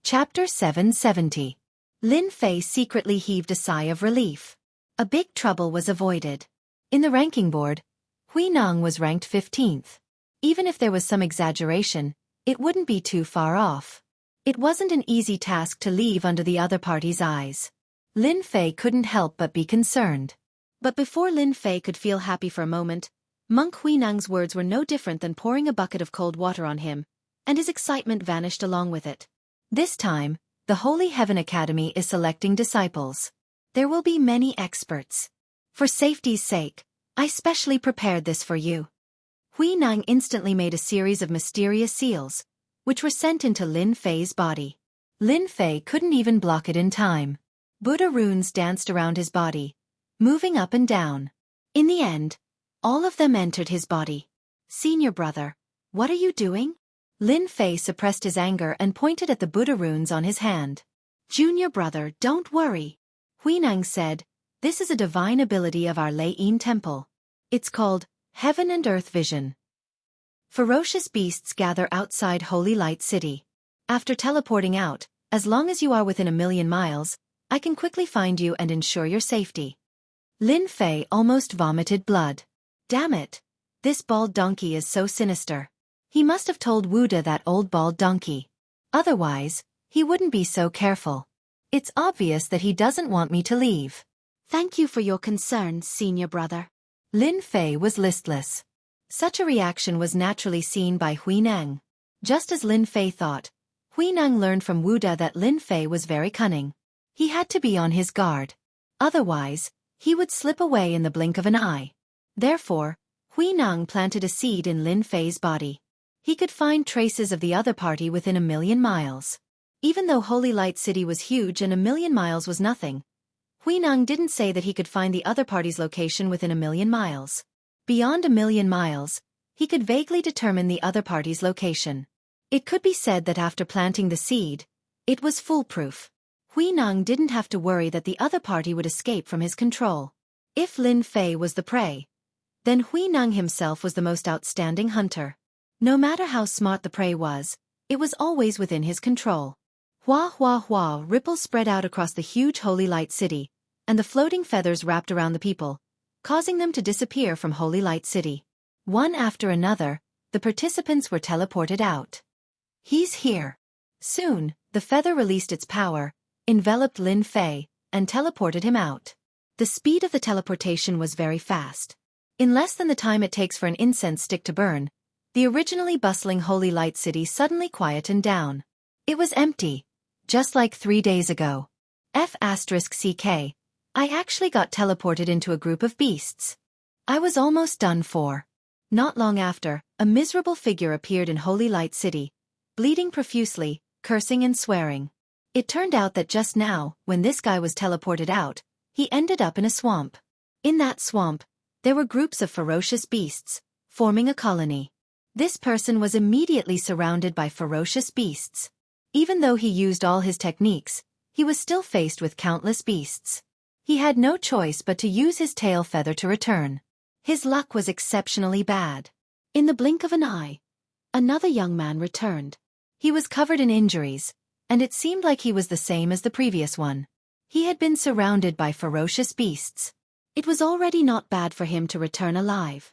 Chapter 770. Lin Fei secretly heaved a sigh of relief. A big trouble was avoided. In the ranking board, Hui Nong was ranked 15th. Even if there was some exaggeration, it wouldn't be too far off. It wasn't an easy task to leave under the other party's eyes. Lin Fei couldn't help but be concerned. But before Lin Fei could feel happy for a moment, Monk Hui Nong's words were no different than pouring a bucket of cold water on him, and his excitement vanished along with it. This time, the Holy Heaven Academy is selecting disciples. There will be many experts. For safety's sake, I specially prepared this for you. Hui Nong instantly made a series of mysterious seals, which were sent into Lin Fei's body. Lin Fei couldn't even block it in time. Buddha runes danced around his body, moving up and down. In the end, all of them entered his body. Senior brother, what are you doing? Lin Fei suppressed his anger and pointed at the Buddha runes on his hand. Junior brother, don't worry. Hui Nong said, this is a divine ability of our Lei Yin temple. It's called Heaven and Earth Vision. Ferocious beasts gather outside Holy Light City. After teleporting out, as long as you are within 1,000,000 miles, I can quickly find you and ensure your safety. Lin Fei almost vomited blood. Damn it! This bald donkey is so sinister. He must have told Wuda that old bald donkey. Otherwise, he wouldn't be so careful. It's obvious that he doesn't want me to leave. Thank you for your concern, senior brother. Lin Fei was listless. Such a reaction was naturally seen by Hui Nong. Just as Lin Fei thought, Hui Nong learned from Wuda that Lin Fei was very cunning. He had to be on his guard. Otherwise, he would slip away in the blink of an eye. Therefore, Hui Nong planted a seed in Lin Fei's body. He could find traces of the other party within 1,000,000 miles. Even though Holy Light City was huge and 1,000,000 miles was nothing, Hui Nong didn't say that he could find the other party's location within 1,000,000 miles. Beyond 1,000,000 miles, he could vaguely determine the other party's location. It could be said that after planting the seed, it was foolproof. Hui Nong didn't have to worry that the other party would escape from his control. If Lin Fei was the prey, then Hui Nong himself was the most outstanding hunter. No matter how smart the prey was, it was always within his control. Hua hua hua, ripples spread out across the huge Holy Light City, and the floating feathers wrapped around the people, causing them to disappear from Holy Light City. One after another, the participants were teleported out. He's here. Soon, the feather released its power, enveloped Lin Fei, and teleported him out. The speed of the teleportation was very fast. In less than the time it takes for an incense stick to burn, the originally bustling Holy Light City suddenly quietened down. It was empty, just like 3 days ago. F***CK, I actually got teleported into a group of beasts. I was almost done for. Not long after, a miserable figure appeared in Holy Light City, bleeding profusely, cursing and swearing. It turned out that just now, when this guy was teleported out, he ended up in a swamp. In that swamp, there were groups of ferocious beasts, forming a colony. This person was immediately surrounded by ferocious beasts. Even though he used all his techniques, he was still faced with countless beasts. He had no choice but to use his tail feather to return. His luck was exceptionally bad. In the blink of an eye, another young man returned. He was covered in injuries, and it seemed like he was the same as the previous one. He had been surrounded by ferocious beasts. It was already not bad for him to return alive.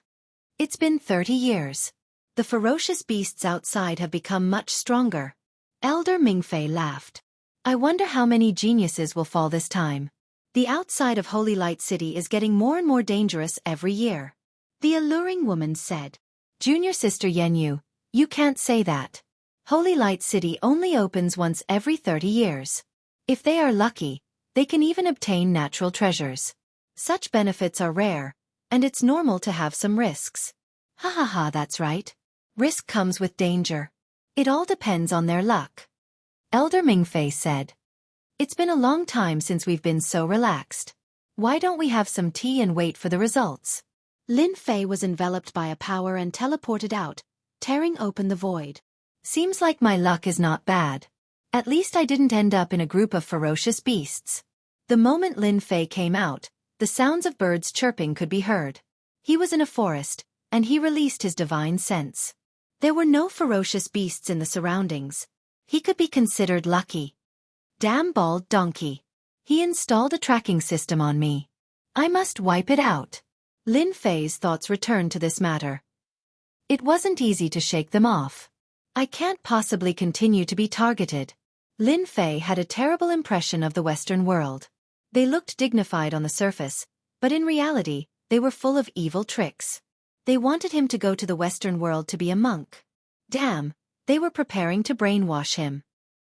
It's been 30 years. The ferocious beasts outside have become much stronger. Elder Mingfei laughed. I wonder how many geniuses will fall this time. The outside of Holy Light City is getting more and more dangerous every year. The alluring woman said. Junior sister Yenyu, you can't say that. Holy Light City only opens once every 30 years. If they are lucky, they can even obtain natural treasures. Such benefits are rare, and it's normal to have some risks. Ha ha ha, that's right. Risk comes with danger. It all depends on their luck. Elder Mingfei said. It's been a long time since we've been so relaxed. Why don't we have some tea and wait for the results? Lin Fei was enveloped by a power and teleported out, tearing open the void. Seems like my luck is not bad. At least I didn't end up in a group of ferocious beasts. The moment Lin Fei came out, the sounds of birds chirping could be heard. He was in a forest, and he released his divine sense. There were no ferocious beasts in the surroundings. He could be considered lucky. Damn bald donkey. He installed a tracking system on me. I must wipe it out. Lin Fei's thoughts returned to this matter. It wasn't easy to shake them off. I can't possibly continue to be targeted. Lin Fei had a terrible impression of the Western world. They looked dignified on the surface, but in reality, they were full of evil tricks. They wanted him to go to the Western world to be a monk. Damn, they were preparing to brainwash him.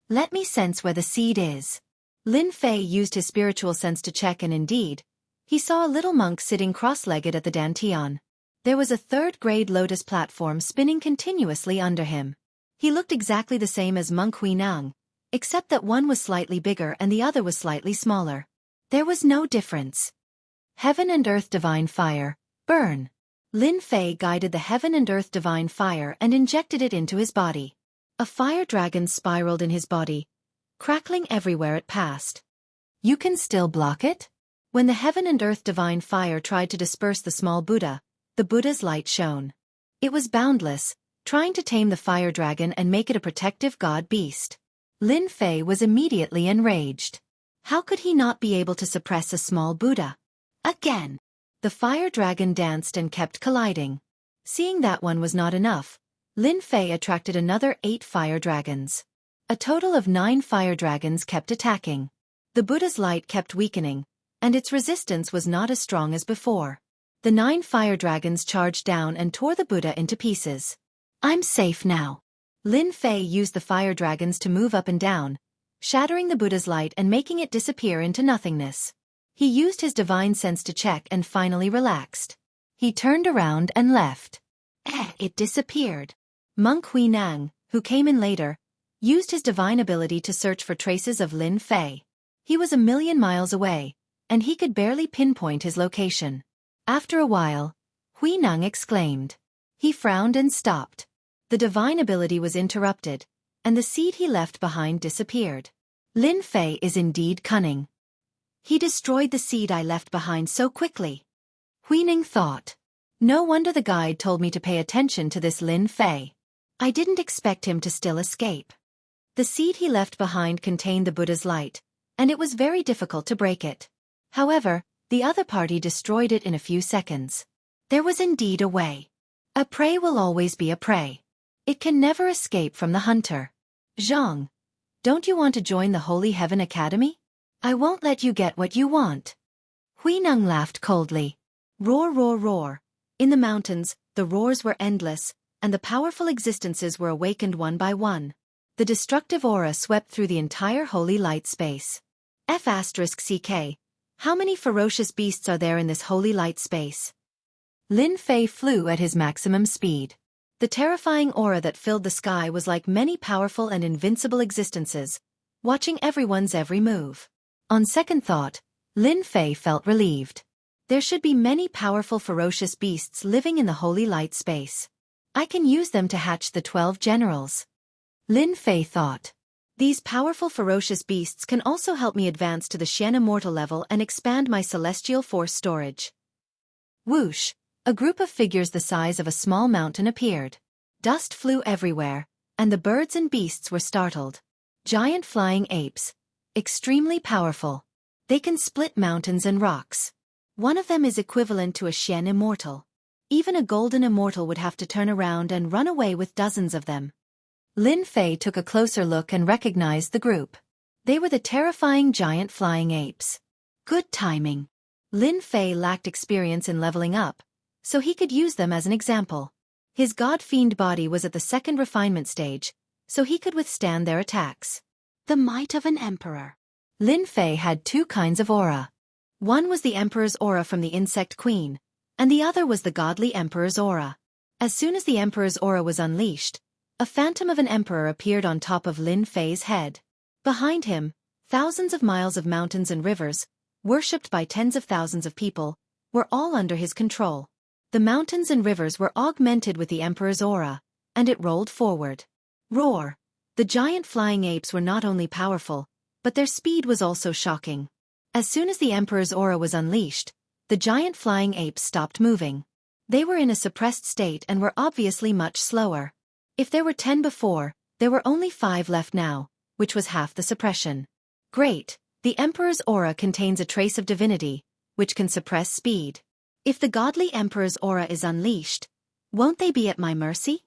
Let me sense where the seed is. Lin Fei used his spiritual sense to check, and indeed, he saw a little monk sitting cross-legged at the dantian. There was a third-grade lotus platform spinning continuously under him. He looked exactly the same as Monk Huinang, except that one was slightly bigger and the other was slightly smaller. There was no difference. Heaven and Earth Divine Fire, burn. Lin Fei guided the Heaven and Earth Divine Fire and injected it into his body. A fire dragon spiraled in his body, crackling everywhere it passed. You can still block it? When the Heaven and Earth Divine Fire tried to disperse the small Buddha, the Buddha's light shone. It was boundless, trying to tame the fire dragon and make it a protective god beast. Lin Fei was immediately enraged. How could he not be able to suppress a small Buddha? Again! The fire dragon danced and kept colliding. Seeing that one was not enough, Lin Fei attracted another 8 fire dragons. A total of 9 fire dragons kept attacking. The Buddha's light kept weakening, and its resistance was not as strong as before. The 9 fire dragons charged down and tore the Buddha into pieces. I'm safe now. Lin Fei used the fire dragons to move up and down, shattering the Buddha's light and making it disappear into nothingness. He used his divine sense to check and finally relaxed. He turned around and left. It disappeared. Monk Huinang, who came in later, used his divine ability to search for traces of Lin Fei. He was 1,000,000 miles away, and he could barely pinpoint his location. After a while, Huinang exclaimed. He frowned and stopped. The divine ability was interrupted, and the seed he left behind disappeared. Lin Fei is indeed cunning. He destroyed the seed I left behind so quickly. Huinang thought. No wonder the guide told me to pay attention to this Lin Fei. I didn't expect him to still escape. The seed he left behind contained the Buddha's light, and it was very difficult to break it. However, the other party destroyed it in a few seconds. There was indeed a way. A prey will always be a prey. It can never escape from the hunter. Zhang, don't you want to join the Holy Heaven Academy? I won't let you get what you want. Huinang laughed coldly. Roar, roar, roar. In the mountains, the roars were endless, and the powerful existences were awakened one by one. The destructive aura swept through the entire holy light space. F***CK. How many ferocious beasts are there in this holy light space? Lin Fei flew at his maximum speed. The terrifying aura that filled the sky was like many powerful and invincible existences, watching everyone's every move. On second thought, Lin Fei felt relieved. There should be many powerful ferocious beasts living in the holy light space. I can use them to hatch the 12 generals. Lin Fei thought. These powerful ferocious beasts can also help me advance to the Xian immortal level and expand my celestial force storage. Whoosh! A group of figures the size of a small mountain appeared. Dust flew everywhere, and the birds and beasts were startled. Giant flying apes. Extremely powerful. They can split mountains and rocks. One of them is equivalent to a Xian immortal. Even a golden immortal would have to turn around and run away with dozens of them. Lin Fei took a closer look and recognized the group. They were the terrifying giant flying apes. Good timing. Lin Fei lacked experience in leveling up, so he could use them as an example. His god-fiend body was at the second refinement stage, so he could withstand their attacks. The might of an emperor. Lin Fei had 2 kinds of aura. One was the emperor's aura from the insect queen, and the other was the godly emperor's aura. As soon as the emperor's aura was unleashed, a phantom of an emperor appeared on top of Lin Fei's head. Behind him, thousands of miles of mountains and rivers, worshipped by tens of thousands of people, were all under his control. The mountains and rivers were augmented with the emperor's aura, and it rolled forward. Roar! The giant flying apes were not only powerful, but their speed was also shocking. As soon as the emperor's aura was unleashed, the giant flying apes stopped moving. They were in a suppressed state and were obviously much slower. If there were 10 before, There were only 5 left now, which was half the suppression. Great, the Emperor's aura contains a trace of divinity, which can suppress speed. If the godly Emperor's aura is unleashed, won't they be at my mercy?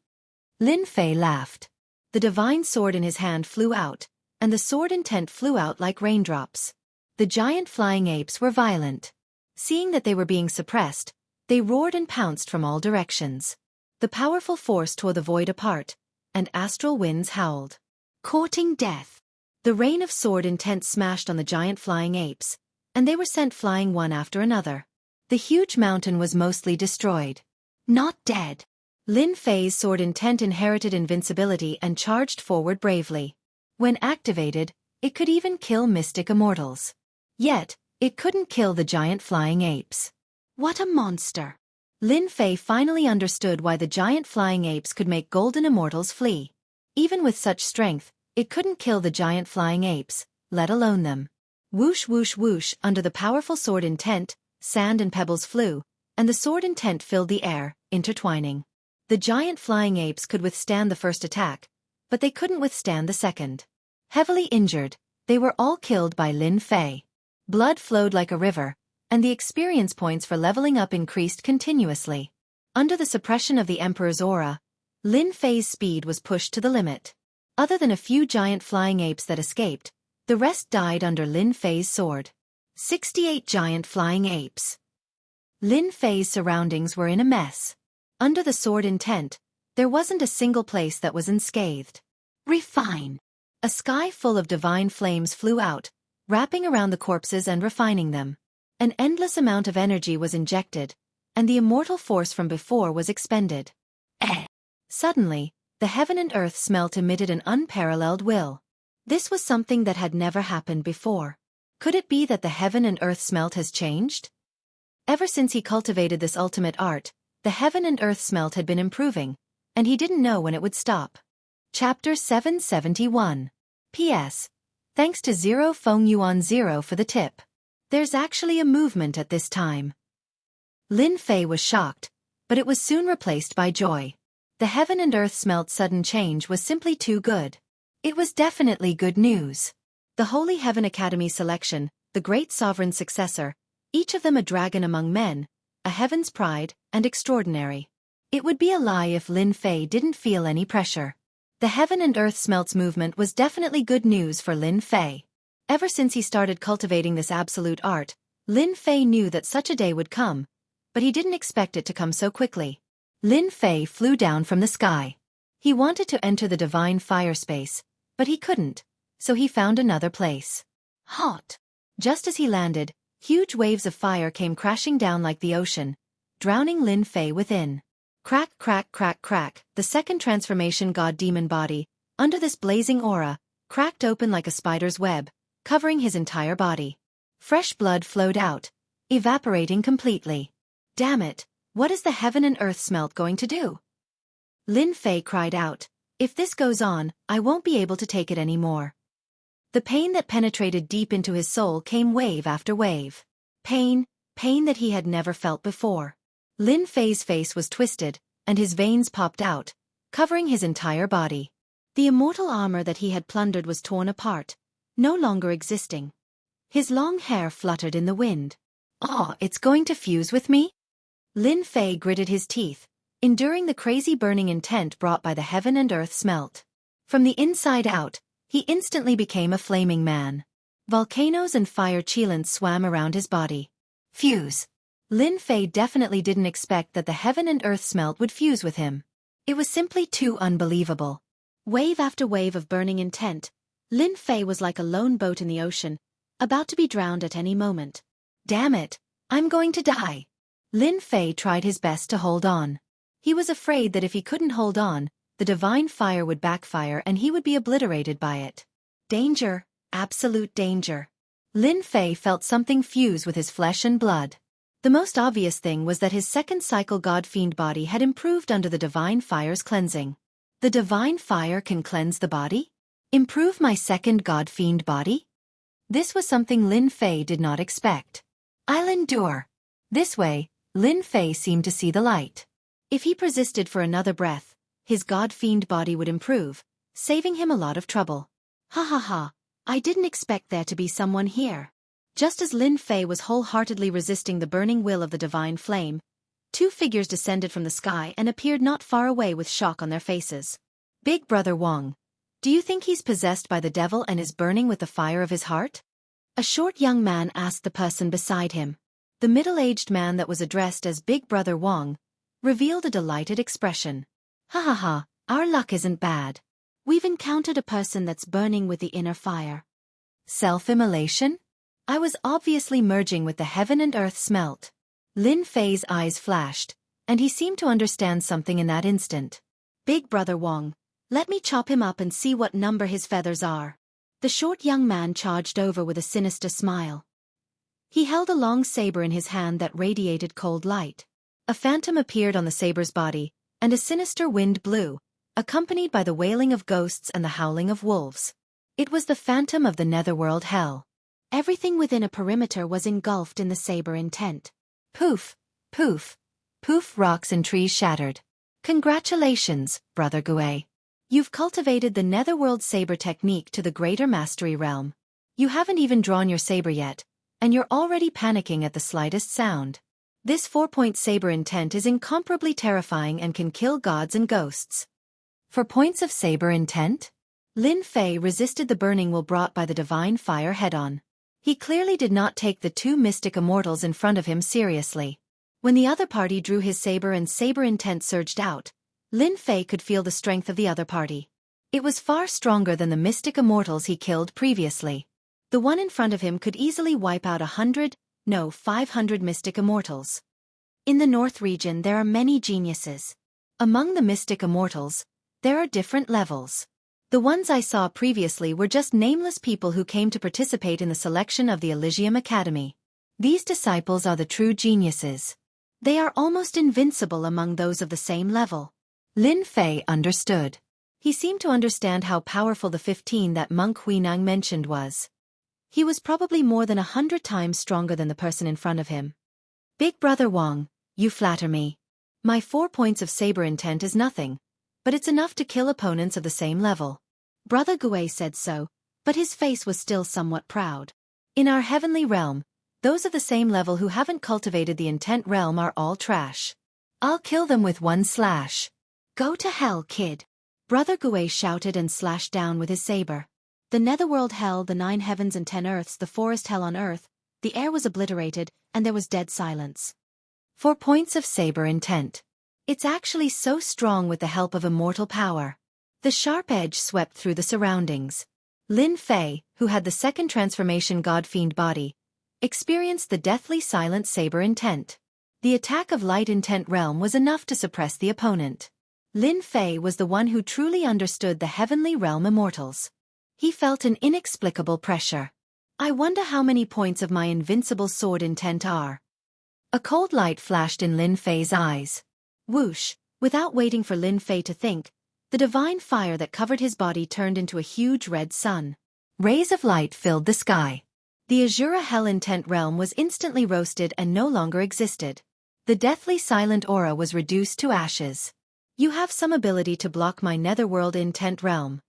Lin Fei laughed. The divine sword in his hand flew out, and the sword intent flew out like raindrops. The giant flying apes were violent. Seeing that they were being suppressed, they roared and pounced from all directions. The powerful force tore the void apart, and astral winds howled. Courting death. The rain of sword intent smashed on the giant flying apes, and they were sent flying one after another. The huge mountain was mostly destroyed. Not dead. Lin Fei's sword intent inherited invincibility and charged forward bravely. When activated, it could even kill mystic immortals. Yet, it couldn't kill the giant flying apes. What a monster! Lin Fei finally understood why the giant flying apes could make golden immortals flee. Even with such strength, it couldn't kill the giant flying apes, let alone them. Whoosh whoosh whoosh, under the powerful sword intent, sand and pebbles flew, and the sword intent filled the air, intertwining. The giant flying apes could withstand the first attack, but they couldn't withstand the second. Heavily injured, they were all killed by Lin Fei. Blood flowed like a river, and the experience points for leveling up increased continuously. Under the suppression of the Emperor's aura, Lin Fei's speed was pushed to the limit. Other than a few giant flying apes that escaped, the rest died under Lin Fei's sword. 68 giant flying apes. Lin Fei's surroundings were in a mess. Under the sword intent, there wasn't a single place that was unscathed. Refine. A sky full of divine flames flew out, wrapping around the corpses and refining them. An endless amount of energy was injected, and the immortal force from before was expended. Suddenly, the heaven and earth smelt emitted an unparalleled will. This was something that had never happened before. Could it be that the heaven and earth smelt has changed? Ever since he cultivated this ultimate art, the heaven and earth smelt had been improving, and he didn't know when it would stop. Chapter 771. P.S. Thanks to 0 Feng Yuan 0 for the tip. There's actually a movement at this time. Lin Fei was shocked, but it was soon replaced by joy. The heaven and earth smelt sudden change was simply too good. It was definitely good news. The Holy Heaven Academy selection, the great sovereign's successor, each of them a dragon among men, a heaven's pride, and extraordinary. It would be a lie if Lin Fei didn't feel any pressure. The heaven and earth smelts movement was definitely good news for Lin Fei. Ever since he started cultivating this absolute art, Lin Fei knew that such a day would come, but he didn't expect it to come so quickly. Lin Fei flew down from the sky. He wanted to enter the divine fire space, but he couldn't, so he found another place. Hot. Just as he landed, huge waves of fire came crashing down like the ocean, drowning Lin Fei within. Crack crack crack crack, the second transformation god-demon body, under this blazing aura, cracked open like a spider's web, covering his entire body. Fresh blood flowed out, evaporating completely. Damn it, what is the heaven and earth smelt going to do? Lin Fei cried out, if this goes on, I won't be able to take it anymore. The pain that penetrated deep into his soul came wave after wave. Pain that he had never felt before. Lin Fei's face was twisted, and his veins popped out, covering his entire body. The immortal armor that he had plundered was torn apart, no longer existing. His long hair fluttered in the wind. Oh, it's going to fuse with me? Lin Fei gritted his teeth, enduring the crazy burning intent brought by the heaven and earth smelt. From the inside out, he instantly became a flaming man. Volcanoes and fire chillants swam around his body. Fuse. Lin Fei definitely didn't expect that the heaven and earth smelt would fuse with him. It was simply too unbelievable. Wave after wave of burning intent, Lin Fei was like a lone boat in the ocean, about to be drowned at any moment. Damn it, I'm going to die. Lin Fei tried his best to hold on. He was afraid that if he couldn't hold on, the divine fire would backfire and he would be obliterated by it. Danger, absolute danger. Lin Fei felt something fuse with his flesh and blood. The most obvious thing was that his second cycle god-fiend body had improved under the divine fire's cleansing. The divine fire can cleanse the body? Improve my second god-fiend body? This was something Lin Fei did not expect. I'll endure. This way, Lin Fei seemed to see the light. If he persisted for another breath, his god-fiend body would improve, saving him a lot of trouble. Ha ha ha, I didn't expect there to be someone here. Just as Lin Fei was wholeheartedly resisting the burning will of the divine flame, two figures descended from the sky and appeared not far away with shock on their faces. Big Brother Wang, do you think he's possessed by the devil and is burning with the fire of his heart? A short young man asked the person beside him. The middle-aged man that was addressed as Big Brother Wang revealed a delighted expression. Ha ha ha, our luck isn't bad. We've encountered a person that's burning with the inner fire. Self-immolation? I was obviously merging with the heaven and earth smelt. Lin Fei's eyes flashed, and he seemed to understand something in that instant. Big Brother Wang, let me chop him up and see what number his feathers are. The short young man charged over with a sinister smile. He held a long saber in his hand that radiated cold light. A phantom appeared on the saber's body, and a sinister wind blew, accompanied by the wailing of ghosts and the howling of wolves. It was the phantom of the netherworld hell. Everything within a perimeter was engulfed in the saber intent. Poof, poof, poof, rocks and trees shattered. Congratulations, Brother Gue. You've cultivated the netherworld saber technique to the greater mastery realm. You haven't even drawn your saber yet, and you're already panicking at the slightest sound. This 4-point saber intent is incomparably terrifying and can kill gods and ghosts. 4 points of saber intent? Lin Fei resisted the burning will brought by the divine fire head-on. He clearly did not take the two mystic immortals in front of him seriously. When the other party drew his saber and saber intent surged out, Lin Fei could feel the strength of the other party. It was far stronger than the mystic immortals he killed previously. The one in front of him could easily wipe out 500 mystic immortals. In the North region there are many geniuses. Among the mystic immortals, there are different levels. The ones I saw previously were just nameless people who came to participate in the selection of the Elysium Academy. These disciples are the true geniuses. They are almost invincible among those of the same level. Lin Fei understood. He seemed to understand how powerful the 15 that monk Huinang mentioned was. He was probably more than 100 times stronger than the person in front of him. Big Brother Wang, you flatter me. My 4 points of saber intent is nothing, but it's enough to kill opponents of the same level. Brother Gue said so, but his face was still somewhat proud. In our heavenly realm, those of the same level who haven't cultivated the intent realm are all trash. I'll kill them with one slash. Go to hell, kid. Brother Gue shouted and slashed down with his saber. The netherworld hell, the 9 heavens and 10 earths, the forest hell on earth, the air was obliterated, and there was dead silence. 4 points of saber intent. It's actually so strong with the help of immortal power. The sharp edge swept through the surroundings. Lin Fei, who had the second transformation god-fiend body, experienced the deathly silent saber intent. The attack of light intent realm was enough to suppress the opponent. Lin Fei was the one who truly understood the heavenly realm immortals. He felt an inexplicable pressure. I wonder how many points of my invincible sword intent are. A cold light flashed in Lin Fei's eyes. Whoosh, without waiting for Lin Fei to think, the divine fire that covered his body turned into a huge red sun. Rays of light filled the sky. The Azura Hell intent realm was instantly roasted and no longer existed. The deathly silent aura was reduced to ashes. You have some ability to block my netherworld intent realm.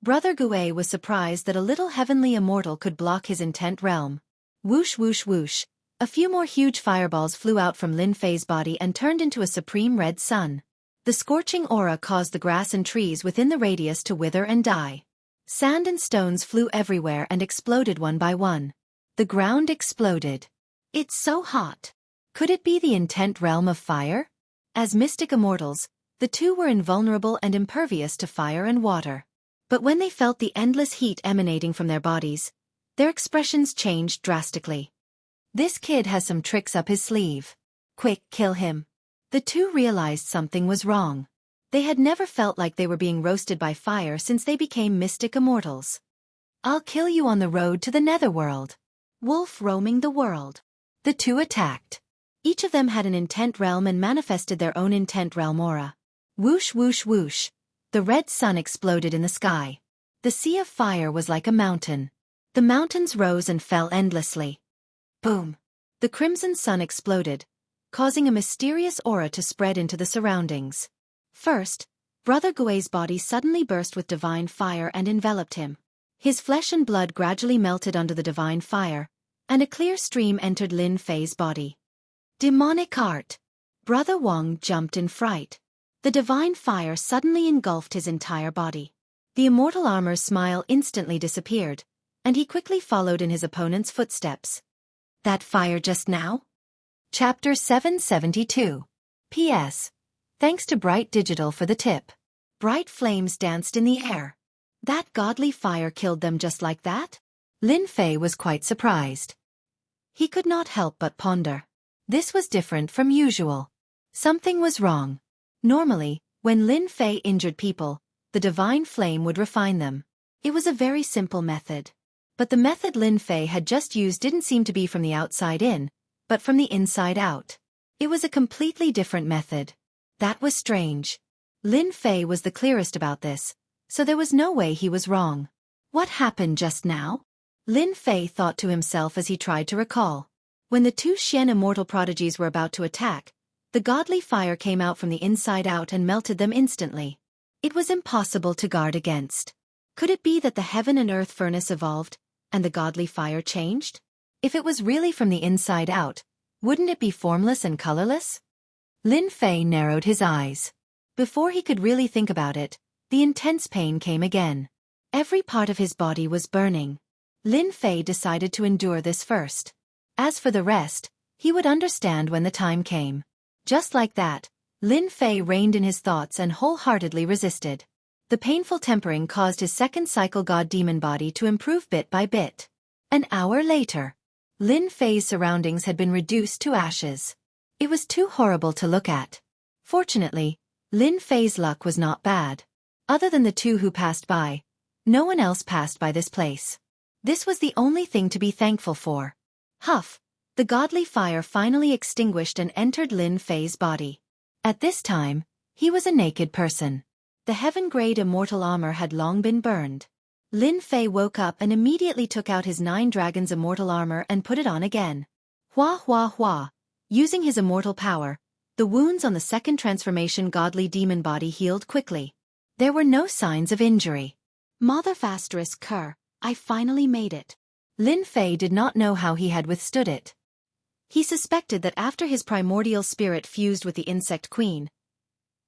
Brother Gue was surprised that a little heavenly immortal could block his intent realm. Whoosh whoosh whoosh. A few more huge fireballs flew out from Lin Fei's body and turned into a supreme red sun. The scorching aura caused the grass and trees within the radius to wither and die. Sand and stones flew everywhere and exploded one by one. The ground exploded. It's so hot. Could it be the intent realm of fire? As mystic immortals, the two were invulnerable and impervious to fire and water. But when they felt the endless heat emanating from their bodies, their expressions changed drastically. This kid has some tricks up his sleeve. Quick, kill him. The two realized something was wrong. They had never felt like they were being roasted by fire since they became mystic immortals. I'll kill you on the road to the netherworld. Wolf roaming the world. The two attacked. Each of them had an intent realm and manifested their own intent realm aura. Whoosh whoosh whoosh. The red sun exploded in the sky. The sea of fire was like a mountain. The mountains rose and fell endlessly. Boom! The crimson sun exploded, causing a mysterious aura to spread into the surroundings. First, Brother Gui's body suddenly burst with divine fire and enveloped him. His flesh and blood gradually melted under the divine fire, and a clear stream entered Lin Fei's body. Demonic art! Brother Wang jumped in fright. The divine fire suddenly engulfed his entire body. The immortal armor's smile instantly disappeared, and he quickly followed in his opponent's footsteps. That fire just now? Chapter 772. P.S. Thanks to Bright Digital for the tip. Bright flames danced in the air. That godly fire killed them just like that? Lin Fei was quite surprised. He could not help but ponder. This was different from usual. Something was wrong. Normally, when Lin Fei injured people, the divine flame would refine them. It was a very simple method. But the method Lin Fei had just used didn't seem to be from the outside in, but from the inside out. It was a completely different method. That was strange. Lin Fei was the clearest about this, so there was no way he was wrong. What happened just now? Lin Fei thought to himself as he tried to recall. When the two Xian immortal prodigies were about to attack, the godly fire came out from the inside out and melted them instantly. It was impossible to guard against. Could it be that the heaven and earth furnace evolved, and the godly fire changed? If it was really from the inside out, wouldn't it be formless and colorless? Lin Fei narrowed his eyes. Before he could really think about it, the intense pain came again. Every part of his body was burning. Lin Fei decided to endure this first. As for the rest, he would understand when the time came. Just like that, Lin Fei reined in his thoughts and wholeheartedly resisted. The painful tempering caused his second cycle god-demon body to improve bit by bit. An hour later, Lin Fei's surroundings had been reduced to ashes. It was too horrible to look at. Fortunately, Lin Fei's luck was not bad. Other than the two who passed by, no one else passed by this place. This was the only thing to be thankful for. Huff! The godly fire finally extinguished and entered Lin Fei's body. At this time, he was a naked person. The heaven-grade immortal armor had long been burned. Lin Fei woke up and immediately took out his 9 dragons immortal armor and put it on again. Hua hua hua! Using his immortal power, the wounds on the second transformation godly demon body healed quickly. There were no signs of injury. Mother***, I finally made it. Lin Fei did not know how he had withstood it. He suspected that after his primordial spirit fused with the insect queen,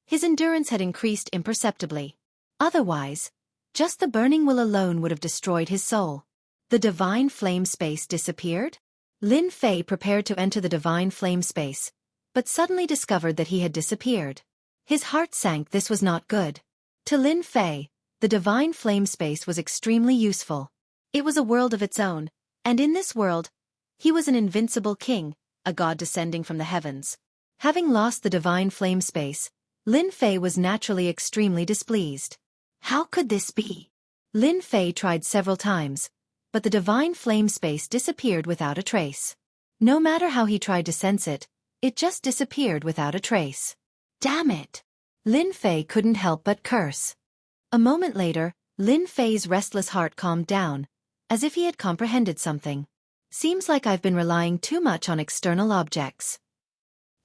his endurance had increased imperceptibly. Otherwise, just the burning will alone would have destroyed his soul. The divine flame space disappeared? Lin Fei prepared to enter the divine flame space, but suddenly discovered that he had disappeared. His heart sank. This was not good. To Lin Fei, the divine flame space was extremely useful. It was a world of its own, and in this world, he was an invincible king, a god descending from the heavens. Having lost the divine flame space, Lin Fei was naturally extremely displeased. How could this be? Lin Fei tried several times, but the divine flame space disappeared without a trace. No matter how he tried to sense it, it just disappeared without a trace. Damn it! Lin Fei couldn't help but curse. A moment later, Lin Fei's restless heart calmed down, as if he had comprehended something. Seems like I've been relying too much on external objects.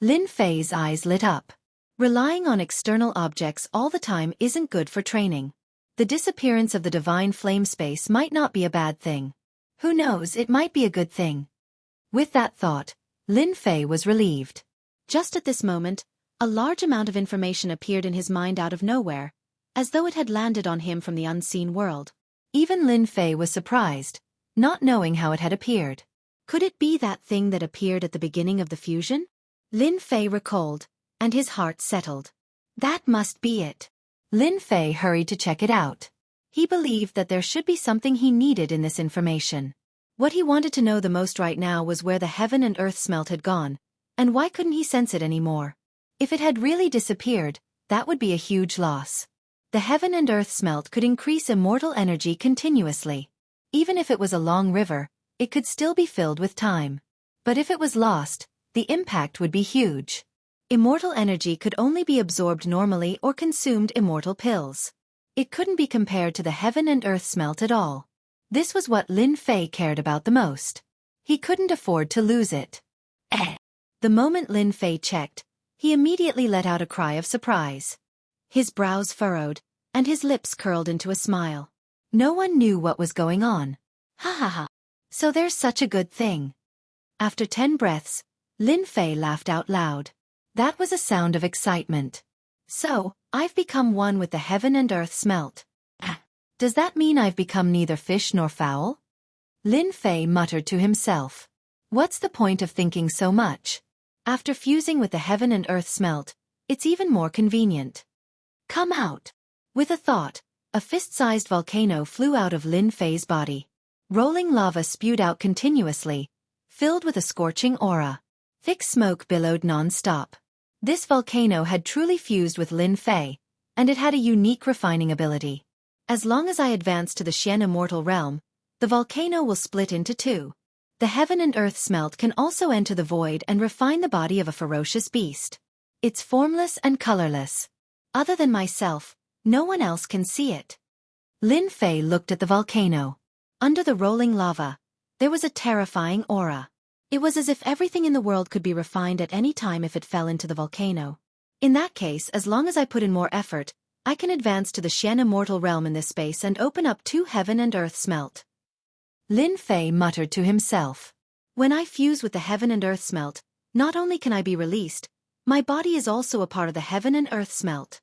Lin Fei's eyes lit up. Relying on external objects all the time isn't good for training. The disappearance of the divine flame space might not be a bad thing. Who knows, it might be a good thing. With that thought, Lin Fei was relieved. Just at this moment, a large amount of information appeared in his mind out of nowhere, as though it had landed on him from the unseen world. Even Lin Fei was surprised, not knowing how it had appeared. Could it be that thing that appeared at the beginning of the fusion? Lin Fei recalled, and his heart settled. That must be it. Lin Fei hurried to check it out. He believed that there should be something he needed in this information. What he wanted to know the most right now was where the heaven and earth smelt had gone, and why couldn't he sense it anymore? If it had really disappeared, that would be a huge loss. The heaven and earth smelt could increase immortal energy continuously. Even if it was a long river, it could still be filled with time. But if it was lost, the impact would be huge. Immortal energy could only be absorbed normally or consumed immortal pills. It couldn't be compared to the heaven and earth smelt at all. This was what Lin Fei cared about the most. He couldn't afford to lose it. The moment Lin Fei checked, he immediately let out a cry of surprise. His brows furrowed, and his lips curled into a smile. No one knew what was going on. Ha ha ha. So there's such a good thing. After 10 breaths, Lin Fei laughed out loud. That was a sound of excitement. So, I've become one with the heaven and earth smelt. Does that mean I've become neither fish nor fowl? Lin Fei muttered to himself. What's the point of thinking so much? After fusing with the heaven and earth smelt, it's even more convenient. Come out. With a thought, a fist-sized volcano flew out of Lin Fei's body. Rolling lava spewed out continuously, filled with a scorching aura. Thick smoke billowed non-stop. This volcano had truly fused with Lin Fei, and it had a unique refining ability. As long as I advance to the Xian immortal realm, the volcano will split into two. The heaven and earth smelt can also enter the void and refine the body of a ferocious beast. It's formless and colorless. Other than myself, no one else can see it. Lin Fei looked at the volcano. Under the rolling lava, there was a terrifying aura. It was as if everything in the world could be refined at any time if it fell into the volcano. In that case, as long as I put in more effort, I can advance to the Xian immortal realm in this space and open up two heaven and earth smelt. Lin Fei muttered to himself. When I fuse with the heaven and earth smelt, not only can I be released, my body is also a part of the heaven and earth smelt.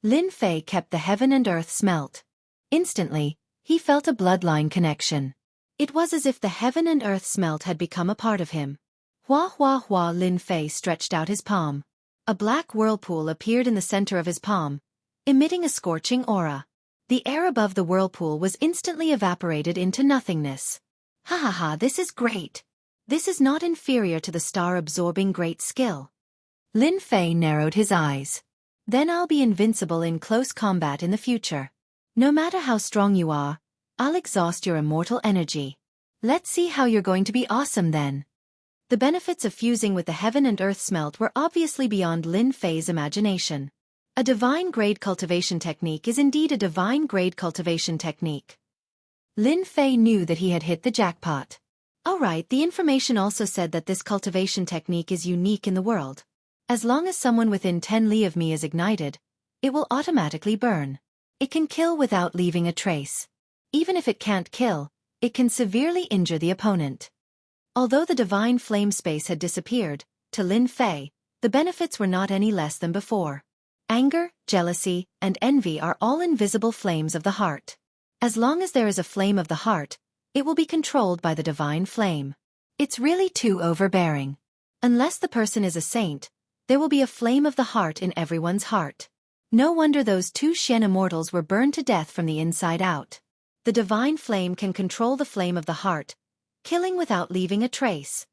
Lin Fei kept the heaven and earth smelt. Instantly, he felt a bloodline connection. It was as if the heaven and earth smelt had become a part of him. Hua hua hua. Lin Fei stretched out his palm. A black whirlpool appeared in the center of his palm, emitting a scorching aura. The air above the whirlpool was instantly evaporated into nothingness. Ha ha ha, this is great. This is not inferior to the star-absorbing great skill. Lin Fei narrowed his eyes. Then I'll be invincible in close combat in the future. No matter how strong you are, I'll exhaust your immortal energy. Let's see how you're going to be awesome then. The benefits of fusing with the heaven and earth smelt were obviously beyond Lin Fei's imagination. A divine-grade cultivation technique is indeed a divine-grade cultivation technique. Lin Fei knew that he had hit the jackpot. Alright, the information also said that this cultivation technique is unique in the world. As long as someone within 10 li of me is ignited, it will automatically burn. It can kill without leaving a trace. Even if it can't kill, it can severely injure the opponent. Although the divine flame space had disappeared, to Lin Fei, the benefits were not any less than before. Anger, jealousy, and envy are all invisible flames of the heart. As long as there is a flame of the heart, it will be controlled by the divine flame. It's really too overbearing. Unless the person is a saint, there will be a flame of the heart in everyone's heart. No wonder those two Xian immortals were burned to death from the inside out. The divine flame can control the flame of the heart, killing without leaving a trace.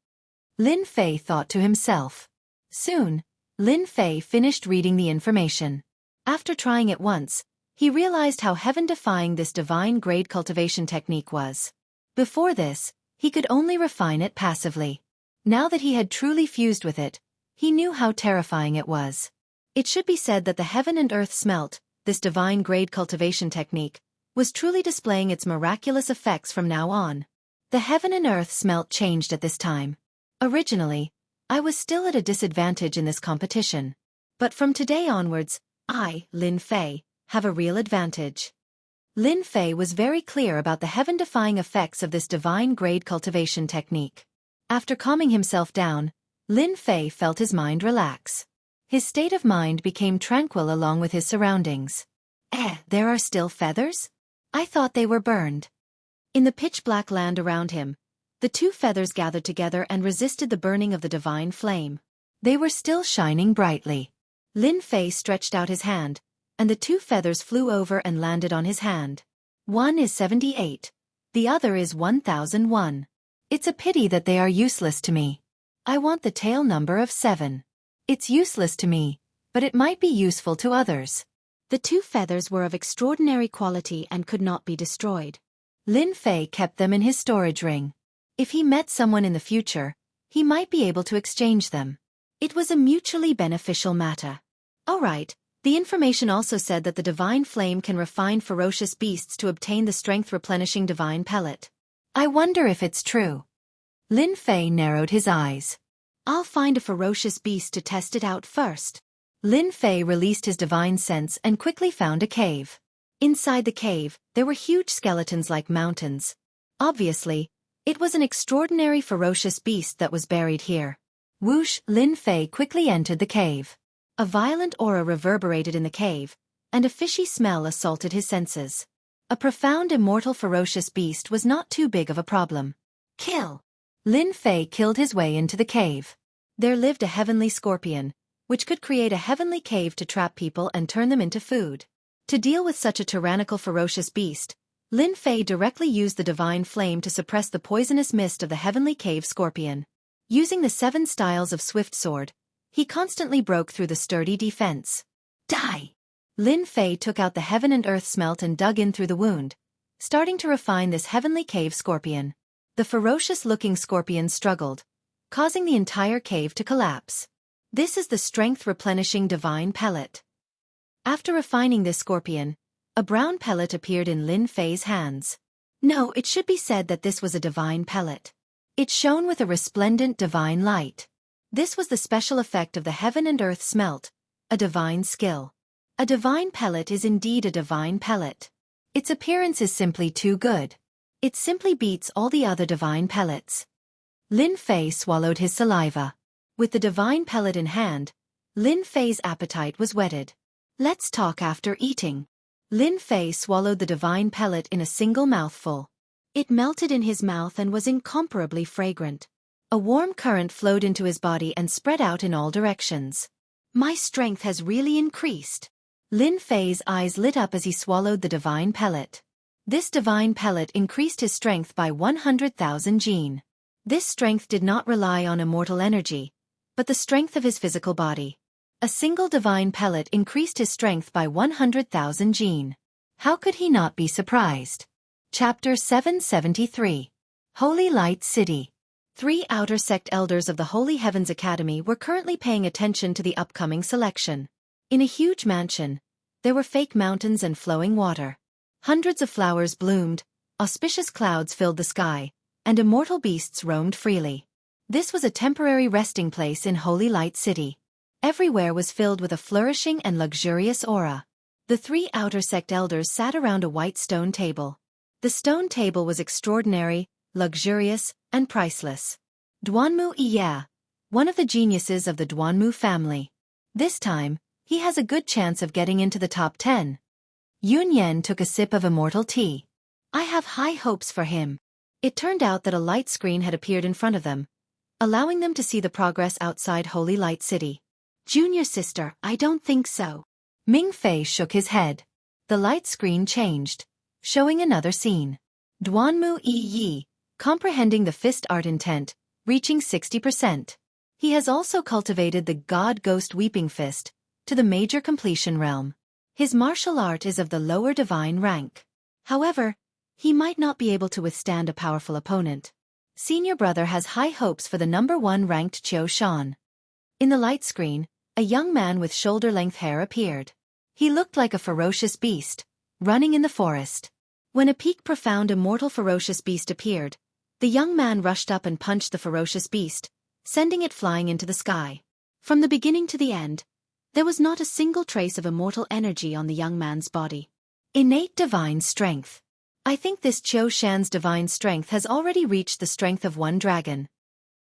Lin Fei thought to himself. Soon, Lin Fei finished reading the information. After trying it once, he realized how heaven-defying this divine-grade cultivation technique was. Before this, he could only refine it passively. Now that he had truly fused with it, he knew how terrifying it was. It should be said that the heaven and earth smelt, this divine-grade cultivation technique, was truly displaying its miraculous effects from now on. The heaven and earth smelt changed at this time. Originally, I was still at a disadvantage in this competition. But from today onwards, I, Lin Fei, have a real advantage. Lin Fei was very clear about the heaven-defying effects of this divine-grade cultivation technique. After calming himself down, Lin Fei felt his mind relax. His state of mind became tranquil along with his surroundings. There are still feathers? I thought they were burned. In the pitch-black land around him, the two feathers gathered together and resisted the burning of the divine flame. They were still shining brightly. Lin Fei stretched out his hand, and the two feathers flew over and landed on his hand. One is 78. The other is 1001. It's a pity that they are useless to me. I want the tail number of 7. It's useless to me, but it might be useful to others. The two feathers were of extraordinary quality and could not be destroyed. Lin Fei kept them in his storage ring. If he met someone in the future, he might be able to exchange them. It was a mutually beneficial matter. Alright, the information also said that the divine flame can refine ferocious beasts to obtain the strength-replenishing divine pellet. I wonder if it's true. Lin Fei narrowed his eyes. I'll find a ferocious beast to test it out first. Lin Fei released his divine sense and quickly found a cave. Inside the cave, there were huge skeletons like mountains. Obviously, it was an extraordinary ferocious beast that was buried here. Whoosh! Lin Fei quickly entered the cave. A violent aura reverberated in the cave, and a fishy smell assaulted his senses. A profound immortal ferocious beast was not too big of a problem. Kill! Lin Fei killed his way into the cave. There lived a heavenly scorpion, which could create a heavenly cave to trap people and turn them into food. To deal with such a tyrannical ferocious beast, Lin Fei directly used the divine flame to suppress the poisonous mist of the heavenly cave scorpion. Using the 7 styles of swift sword, he constantly broke through the sturdy defense. Die! Lin Fei took out the heaven and earth smelt and dug in through the wound, starting to refine this heavenly cave scorpion. The ferocious-looking scorpion struggled, causing the entire cave to collapse. This is the strength-replenishing divine pellet. After refining this scorpion, a brown pellet appeared in Lin Fei's hands. No, it should be said that this was a divine pellet. It shone with a resplendent divine light. This was the special effect of the heaven and earth smelt, a divine skill. A divine pellet is indeed a divine pellet. Its appearance is simply too good. It simply beats all the other divine pellets. Lin Fei swallowed his saliva. With the divine pellet in hand, Lin Fei's appetite was whetted. Let's talk after eating. Lin Fei swallowed the divine pellet in a single mouthful. It melted in his mouth and was incomparably fragrant. A warm current flowed into his body and spread out in all directions. My strength has really increased. Lin Fei's eyes lit up as he swallowed the divine pellet. This divine pellet increased his strength by 100,000 jin. This strength did not rely on immortal energy, but the strength of his physical body. A single divine pellet increased his strength by 100,000 jin. How could he not be surprised? Chapter 773. Holy Light City. 3 outer sect elders of the Holy Heavens Academy were currently paying attention to the upcoming selection. In a huge mansion, there were fake mountains and flowing water. Hundreds of flowers bloomed, auspicious clouds filled the sky, and immortal beasts roamed freely. This was a temporary resting place in Holy Light City. Everywhere was filled with a flourishing and luxurious aura. The 3 outer sect elders sat around a white stone table. The stone table was extraordinary, luxurious, and priceless. Duanmu Iya, one of the geniuses of the Duanmu family. This time, he has a good chance of getting into the top 10. Yun Yan took a sip of immortal tea. I have high hopes for him. It turned out that a light screen had appeared in front of them, allowing them to see the progress outside Holy Light City. Junior sister, I don't think so. Ming Fei shook his head. The light screen changed, showing another scene. Duanmu Yi, comprehending the fist art intent, reaching 60%. He has also cultivated the God-Ghost Weeping Fist to the major completion realm. His martial art is of the lower divine rank. However, he might not be able to withstand a powerful opponent. Senior brother has high hopes for the number 1 ranked Qiu Shan. In the light screen, a young man with shoulder-length hair appeared. He looked like a ferocious beast, running in the forest. When a peak profound immortal ferocious beast appeared, the young man rushed up and punched the ferocious beast, sending it flying into the sky. From the beginning to the end, there was not a single trace of immortal energy on the young man's body. Innate divine strength. I think this Qiu Shan's divine strength has already reached the strength of 1 dragon.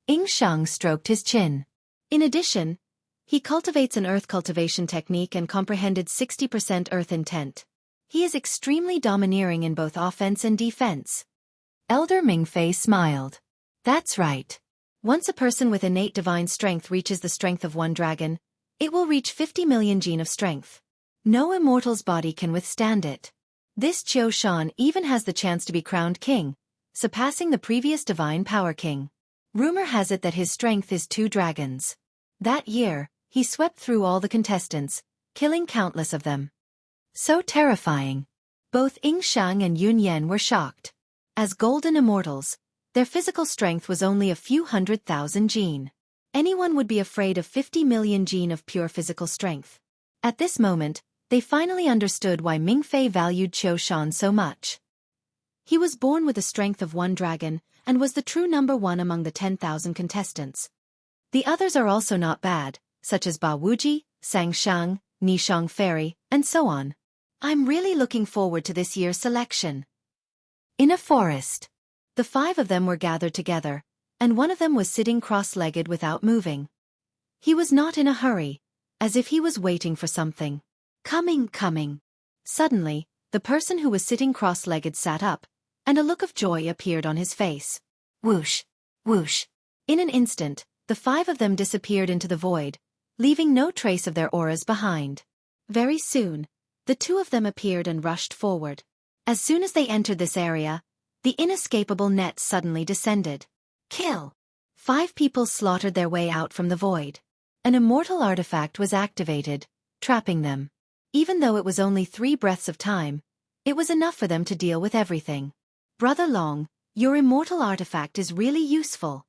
Ying Shang stroked his chin. In addition, he cultivates an earth cultivation technique and comprehended 60% earth intent. He is extremely domineering in both offense and defense. Elder Ming Fei smiled. That's right. Once a person with innate divine strength reaches the strength of 1 dragon, it will reach 50 million jin of strength. No immortal's body can withstand it. This Qiu Shan even has the chance to be crowned king, surpassing the previous divine power king. Rumor has it that his strength is 2 dragons. That year, he swept through all the contestants, killing countless of them. So terrifying. Both Ying Shang and Yun Yan were shocked. As golden immortals, their physical strength was only a few 100,000 jin. Anyone would be afraid of 50 million jin of pure physical strength. At this moment, they finally understood why Ming Fei valued Qiu Shan so much. He was born with the strength of 1 dragon, and was the true number 1 among the 10,000 contestants. The others are also not bad, such as Ba Wuji, Xianxia, Nishang Fairy, and so on. I'm really looking forward to this year's selection. In a forest. The 5 of them were gathered together, and one of them was sitting cross-legged without moving. He was not in a hurry, as if he was waiting for something. Coming. Suddenly, the person who was sitting cross-legged sat up, and a look of joy appeared on his face. Whoosh! Whoosh! In an instant, the 5 of them disappeared into the void, leaving no trace of their auras behind. Very soon, the 2 of them appeared and rushed forward. As soon as they entered this area, the inescapable net suddenly descended. Kill! 5 people slaughtered their way out from the void. An immortal artifact was activated, trapping them. Even though it was only 3 breaths of time, it was enough for them to deal with everything. Brother Long, your immortal artifact is really useful.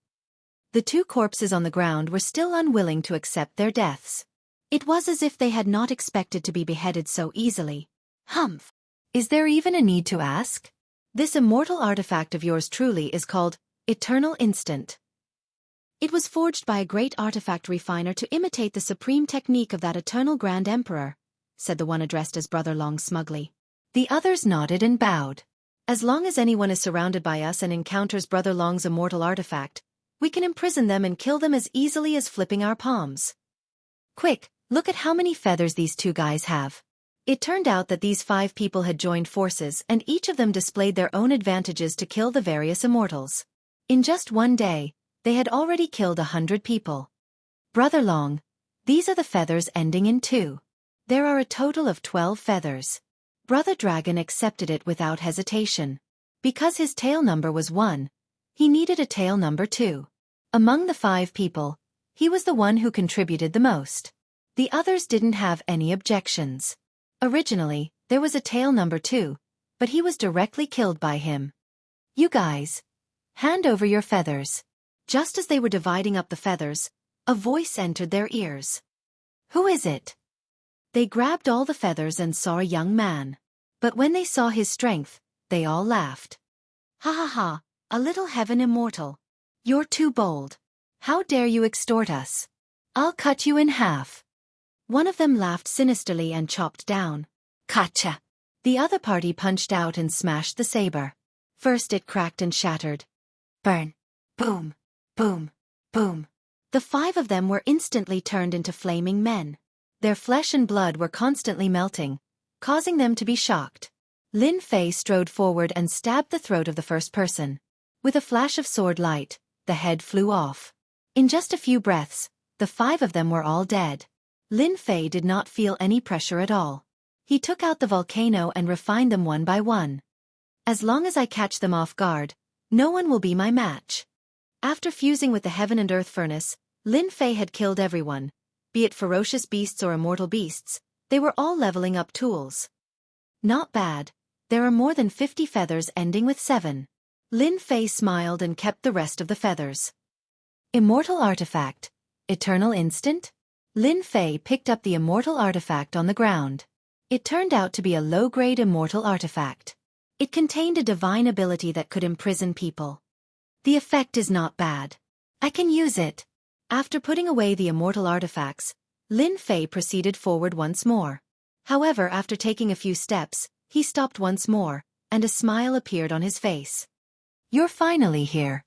The 2 corpses on the ground were still unwilling to accept their deaths. It was as if they had not expected to be beheaded so easily. Humph! Is there even a need to ask? This immortal artifact of yours truly is called Eternal Instant. It was forged by a great artifact refiner to imitate the supreme technique of that eternal Grand Emperor, said the one addressed as Brother Long smugly. The others nodded and bowed. As long as anyone is surrounded by us and encounters Brother Long's immortal artifact, we can imprison them and kill them as easily as flipping our palms. Quick, look at how many feathers these 2 guys have. It turned out that these 5 people had joined forces and each of them displayed their own advantages to kill the various immortals. In just one day, they had already killed 100 people. Brother Long, these are the feathers ending in 2. There are a total of 12 feathers. Brother Dragon accepted it without hesitation. Because his tail number was 1, he needed a tail number 2. Among the 5 people, he was the one who contributed the most. The others didn't have any objections. Originally, there was a tail number 2, but he was directly killed by him. You guys, hand over your feathers. Just as they were dividing up the feathers, a voice entered their ears. Who is it? They grabbed all the feathers and saw a young man. But when they saw his strength, they all laughed. Ha ha ha, a little heaven immortal. You're too bold. How dare you extort us? I'll cut you in half. One of them laughed sinisterly and chopped down. Gotcha! The other party punched out and smashed the saber. First it cracked and shattered. Burn! Boom! Boom! Boom! The 5 of them were instantly turned into flaming men. Their flesh and blood were constantly melting, causing them to be shocked. Lin Fei strode forward and stabbed the throat of the first person. With a flash of sword light, the head flew off. In just a few breaths, the 5 of them were all dead. Lin Fei did not feel any pressure at all. He took out the volcano and refined them one by one. As long as I catch them off guard, no one will be my match. After fusing with the heaven and earth furnace, Lin Fei had killed everyone. Be it ferocious beasts or immortal beasts, they were all leveling up tools. Not bad. There are more than 50 feathers ending with 7. Lin Fei smiled and kept the rest of the feathers. Immortal artifact. Eternal instant? Lin Fei picked up the immortal artifact on the ground. It turned out to be a low-grade immortal artifact. It contained a divine ability that could imprison people. The effect is not bad. I can use it. After putting away the immortal artifacts, Lin Fei proceeded forward once more. However, after taking a few steps, he stopped once more, and a smile appeared on his face. You're finally here.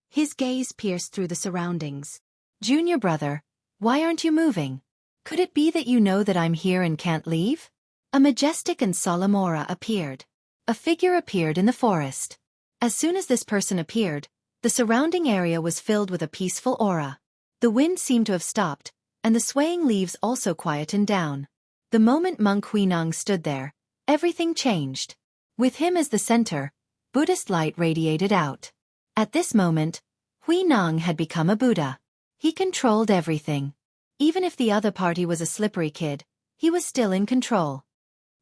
His gaze pierced through the surroundings. Junior brother, why aren't you moving? Could it be that you know that I'm here and can't leave? A majestic and solemn aura appeared. A figure appeared in the forest. As soon as this person appeared, the surrounding area was filled with a peaceful aura. The wind seemed to have stopped, and the swaying leaves also quietened down. The moment Monk Huineng stood there, everything changed. With him as the center, Buddhist light radiated out. At this moment, Huineng had become a Buddha. He controlled everything. Even if the other party was a slippery kid, he was still in control.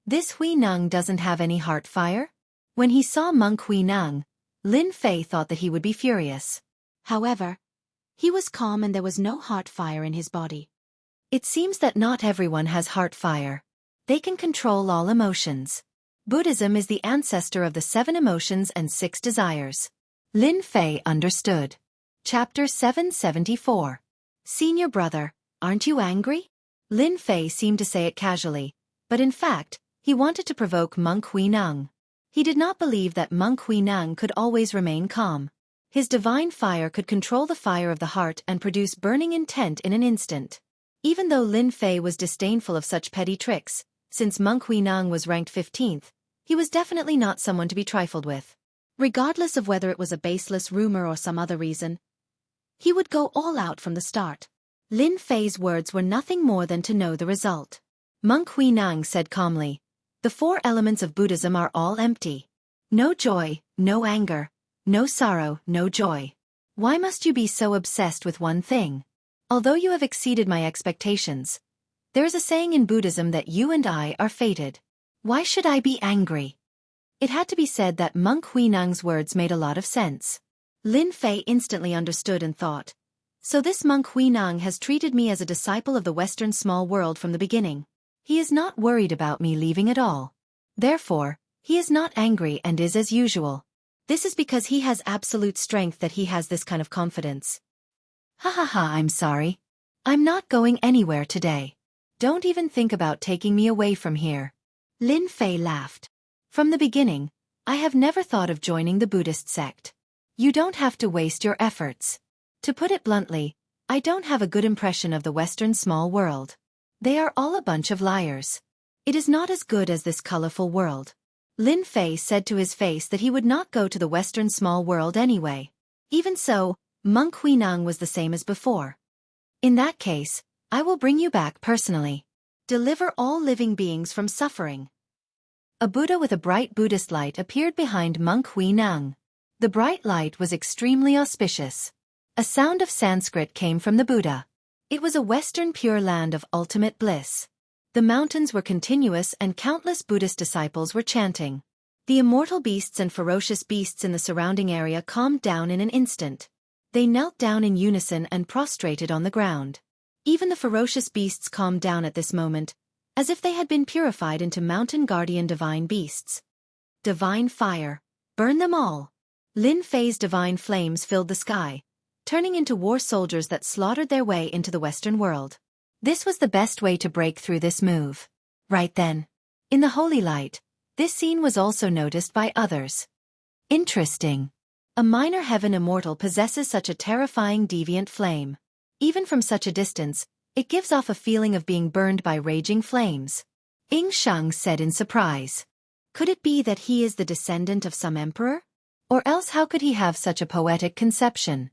This Huineng doesn't have any heart fire? When he saw Monk Huineng, Lin Fei thought that he would be furious. However, he was calm and there was no heart fire in his body. It seems that not everyone has heart fire. They can control all emotions. Buddhism is the ancestor of the 7 emotions and 6 desires. Lin Fei understood. Chapter 774. Senior brother, aren't you angry? Lin Fei seemed to say it casually, but in fact, he wanted to provoke Monk Huineng. He did not believe that Monk Huineng could always remain calm. His divine fire could control the fire of the heart and produce burning intent in an instant. Even though Lin Fei was disdainful of such petty tricks, since Monk Huineng was ranked 15th, he was definitely not someone to be trifled with. Regardless of whether it was a baseless rumor or some other reason, he would go all out from the start. Lin Fei's words were nothing more than to know the result. Monk Huineng said calmly, "The 4 elements of Buddhism are all empty. No joy, no anger, no sorrow, no joy. Why must you be so obsessed with one thing? Although you have exceeded my expectations, there is a saying in Buddhism that you and I are fated. Why should I be angry?" It had to be said that Monk Huineng's words made a lot of sense. Lin Fei instantly understood and thought, so this Monk Huineng has treated me as a disciple of the Western small world from the beginning. He is not worried about me leaving at all. Therefore, he is not angry and is as usual. This is because he has absolute strength that he has this kind of confidence. Ha ha ha, I'm sorry. I'm not going anywhere today. Don't even think about taking me away from here. Lin Fei laughed. From the beginning, I have never thought of joining the Buddhist sect. You don't have to waste your efforts. To put it bluntly, I don't have a good impression of the Western small world. They are all a bunch of liars. It is not as good as this colorful world. Lin Fei said to his face that he would not go to the Western small world anyway. Even so, Monk Huineng was the same as before. In that case, I will bring you back personally. Deliver all living beings from suffering. A Buddha with a bright Buddhist light appeared behind Monk Huineng. The bright light was extremely auspicious. A sound of Sanskrit came from the Buddha. It was a Western pure land of ultimate bliss. The mountains were continuous and countless Buddhist disciples were chanting. The immortal beasts and ferocious beasts in the surrounding area calmed down in an instant. They knelt down in unison and prostrated on the ground. Even the ferocious beasts calmed down at this moment, as if they had been purified into mountain guardian divine beasts. Divine fire. Burn them all. Lin Fei's divine flames filled the sky, turning into war soldiers that slaughtered their way into the Western world. This was the best way to break through this move. Right then, in the holy light, this scene was also noticed by others. Interesting. A minor heaven immortal possesses such a terrifying deviant flame. Even from such a distance, it gives off a feeling of being burned by raging flames. Shang said in surprise. Could it be that he is the descendant of some emperor? Or else how could he have such a poetic conception?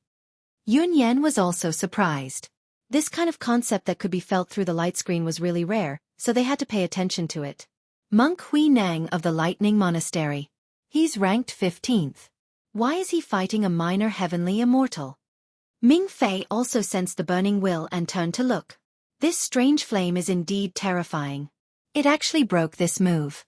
Yun Yan was also surprised. This kind of concept that could be felt through the light screen was really rare, so they had to pay attention to it. Monk Huineng of the Lightning Monastery. He's ranked 15th. Why is he fighting a minor heavenly immortal? Ming Fei also sensed the burning will and turned to look. This strange flame is indeed terrifying. It actually broke this move.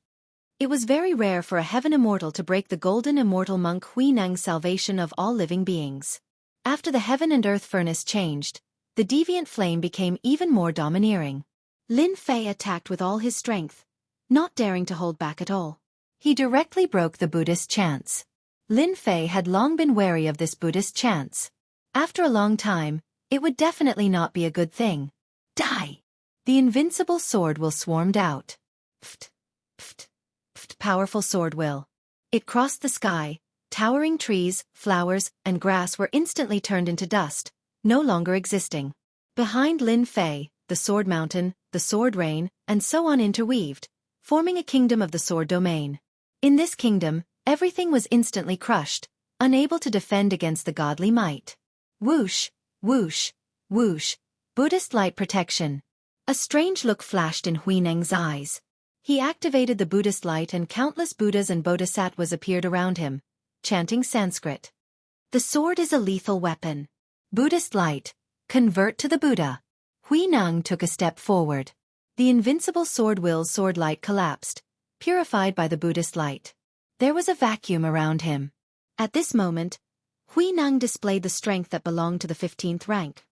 It was very rare for a heaven immortal to break the golden immortal Monk Huineng's salvation of all living beings. After the heaven and earth furnace changed, the deviant flame became even more domineering. Lin Fei attacked with all his strength, not daring to hold back at all. He directly broke the Buddhist chants. Lin Fei had long been wary of this Buddhist chants. After a long time, it would definitely not be a good thing. Die! The invincible sword will swarmed out. Pft, pft, pft, powerful sword will. It crossed the sky. Towering trees, flowers, and grass were instantly turned into dust, no longer existing. Behind Lin Fei, the sword mountain, the sword rain, and so on interweaved, forming a kingdom of the sword domain. In this kingdom, everything was instantly crushed, unable to defend against the godly might. Whoosh, whoosh, whoosh, Buddhist light protection. A strange look flashed in Huineng's eyes. He activated the Buddhist light and countless Buddhas and Bodhisattvas appeared around him, chanting Sanskrit. The sword is a lethal weapon. Buddhist light, convert to the Buddha. Huineng took a step forward. The invincible sword will's sword light collapsed, purified by the Buddhist light. There was a vacuum around him. At this moment, Huineng displayed the strength that belonged to the 15th rank.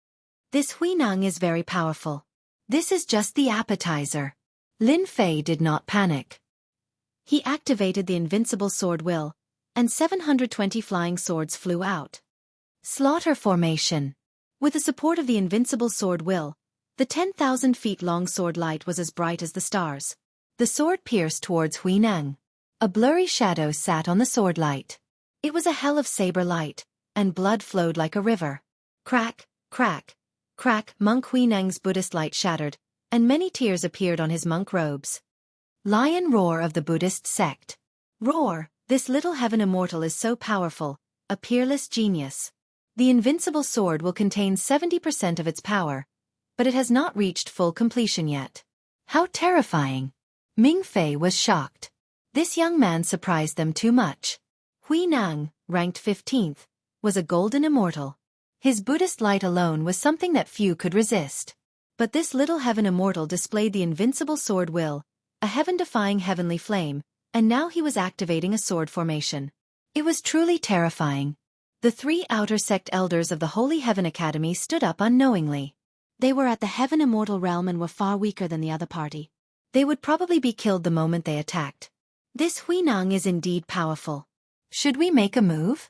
This Huineng is very powerful. This is just the appetizer. Lin Fei did not panic. He activated the invincible sword will, and 720 flying swords flew out. Slaughter formation. With the support of the invincible sword will, The 10,000 feet long sword light was as bright as the stars. The sword pierced towards Huineng. A blurry shadow sat on the sword light. It was a hell of saber light, and blood flowed like a river. Crack, crack, crack, Monk Huineng's Buddhist light shattered, and many tears appeared on his monk robes. Lion roar of the Buddhist sect. Roar, this little heaven immortal is so powerful, a peerless genius. The invincible sword will contain 70% of its power, but it has not reached full completion yet. How terrifying! Ming Fei was shocked. This young man surprised them too much. Huineng, ranked 15th, was a golden immortal. His Buddhist light alone was something that few could resist. But this little heaven immortal displayed the invincible sword will, a heaven-defying heavenly flame, and now he was activating a sword formation. It was truly terrifying. The 3 outer sect elders of the Holy Heaven Academy stood up unknowingly. They were at the heaven immortal realm and were far weaker than the other party. They would probably be killed the moment they attacked. This Huineng is indeed powerful. Should we make a move?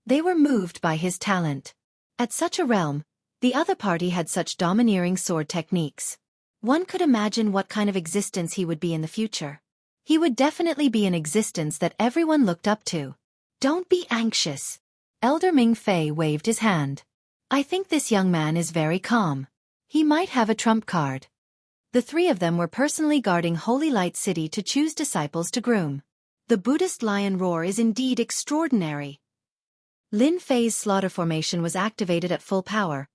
They were moved by his talent. At such a realm, the other party had such domineering sword techniques. One could imagine what kind of existence he would be in the future. He would definitely be an existence that everyone looked up to. Don't be anxious. Elder Ming Fei waved his hand. I think this young man is very calm. He might have a trump card. The 3 of them were personally guarding Holy Light City to choose disciples to groom. The Buddhist lion roar is indeed extraordinary. Lin Fei's slaughter formation was activated at full power,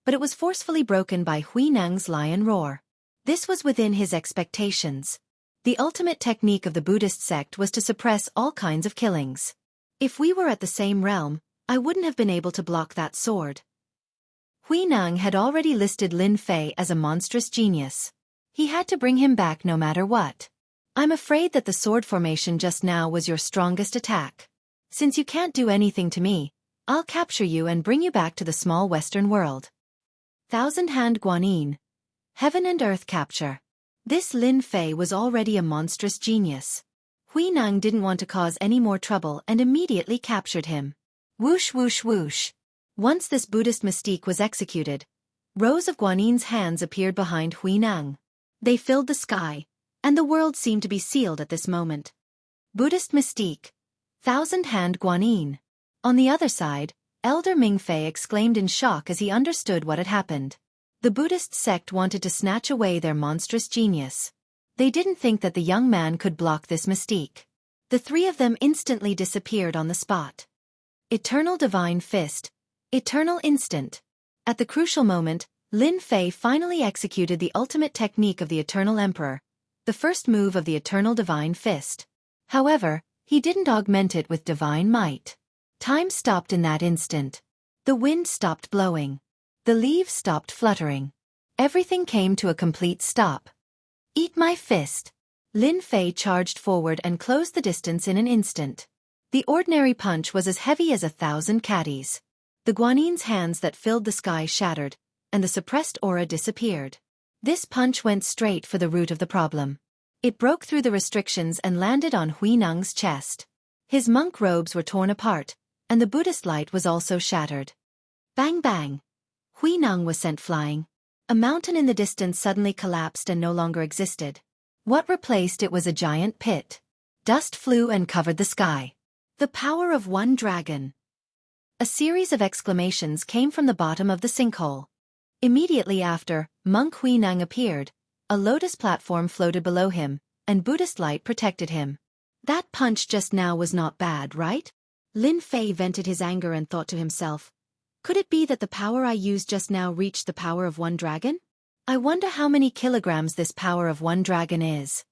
but it was forcefully broken by Huineng's lion roar. This was within his expectations. The ultimate technique of the Buddhist sect was to suppress all kinds of killings. If we were at the same realm, I wouldn't have been able to block that sword. Huineng had already listed Lin Fei as a monstrous genius. He had to bring him back no matter what. I'm afraid that the sword formation just now was your strongest attack. Since you can't do anything to me, I'll capture you and bring you back to the small western world. Thousand-hand Guanyin. Heaven and earth capture. This Lin Fei was already a monstrous genius. Huineng didn't want to cause any more trouble and immediately captured him. Whoosh whoosh whoosh. Once this Buddhist mystique was executed, rows of Guanyin's hands appeared behind Huineng. They filled the sky, and the world seemed to be sealed at this moment. Buddhist mystique. Thousand-hand Guanyin. On the other side, Elder Ming Fei exclaimed in shock as he understood what had happened. The Buddhist sect wanted to snatch away their monstrous genius. They didn't think that the young man could block this mystique. The 3 of them instantly disappeared on the spot. Eternal Divine Fist. Eternal Instant. At the crucial moment, Lin Fei finally executed the ultimate technique of the Eternal Emperor, the first move of the Eternal Divine Fist. However, he didn't augment it with divine might. Time stopped in that instant. The wind stopped blowing. The leaves stopped fluttering. Everything came to a complete stop. Eat my fist. Lin Fei charged forward and closed the distance in an instant. The ordinary punch was as heavy as 1,000 caddies. The Guanyin's hands that filled the sky shattered, and the suppressed aura disappeared. This punch went straight for the root of the problem. It broke through the restrictions and landed on Huineng's chest. His monk robes were torn apart, and the Buddhist light was also shattered. Bang bang! Huineng was sent flying. A mountain in the distance suddenly collapsed and no longer existed. What replaced it was a giant pit. Dust flew and covered the sky. The power of one dragon. A series of exclamations came from the bottom of the sinkhole. Immediately after, Monk Huineng appeared. A lotus platform floated below him, and Buddhist light protected him. That punch just now was not bad, right? Lin Fei vented his anger and thought to himself, could it be that the power I used just now reached the power of one dragon? I wonder how many kilograms this power of one dragon is.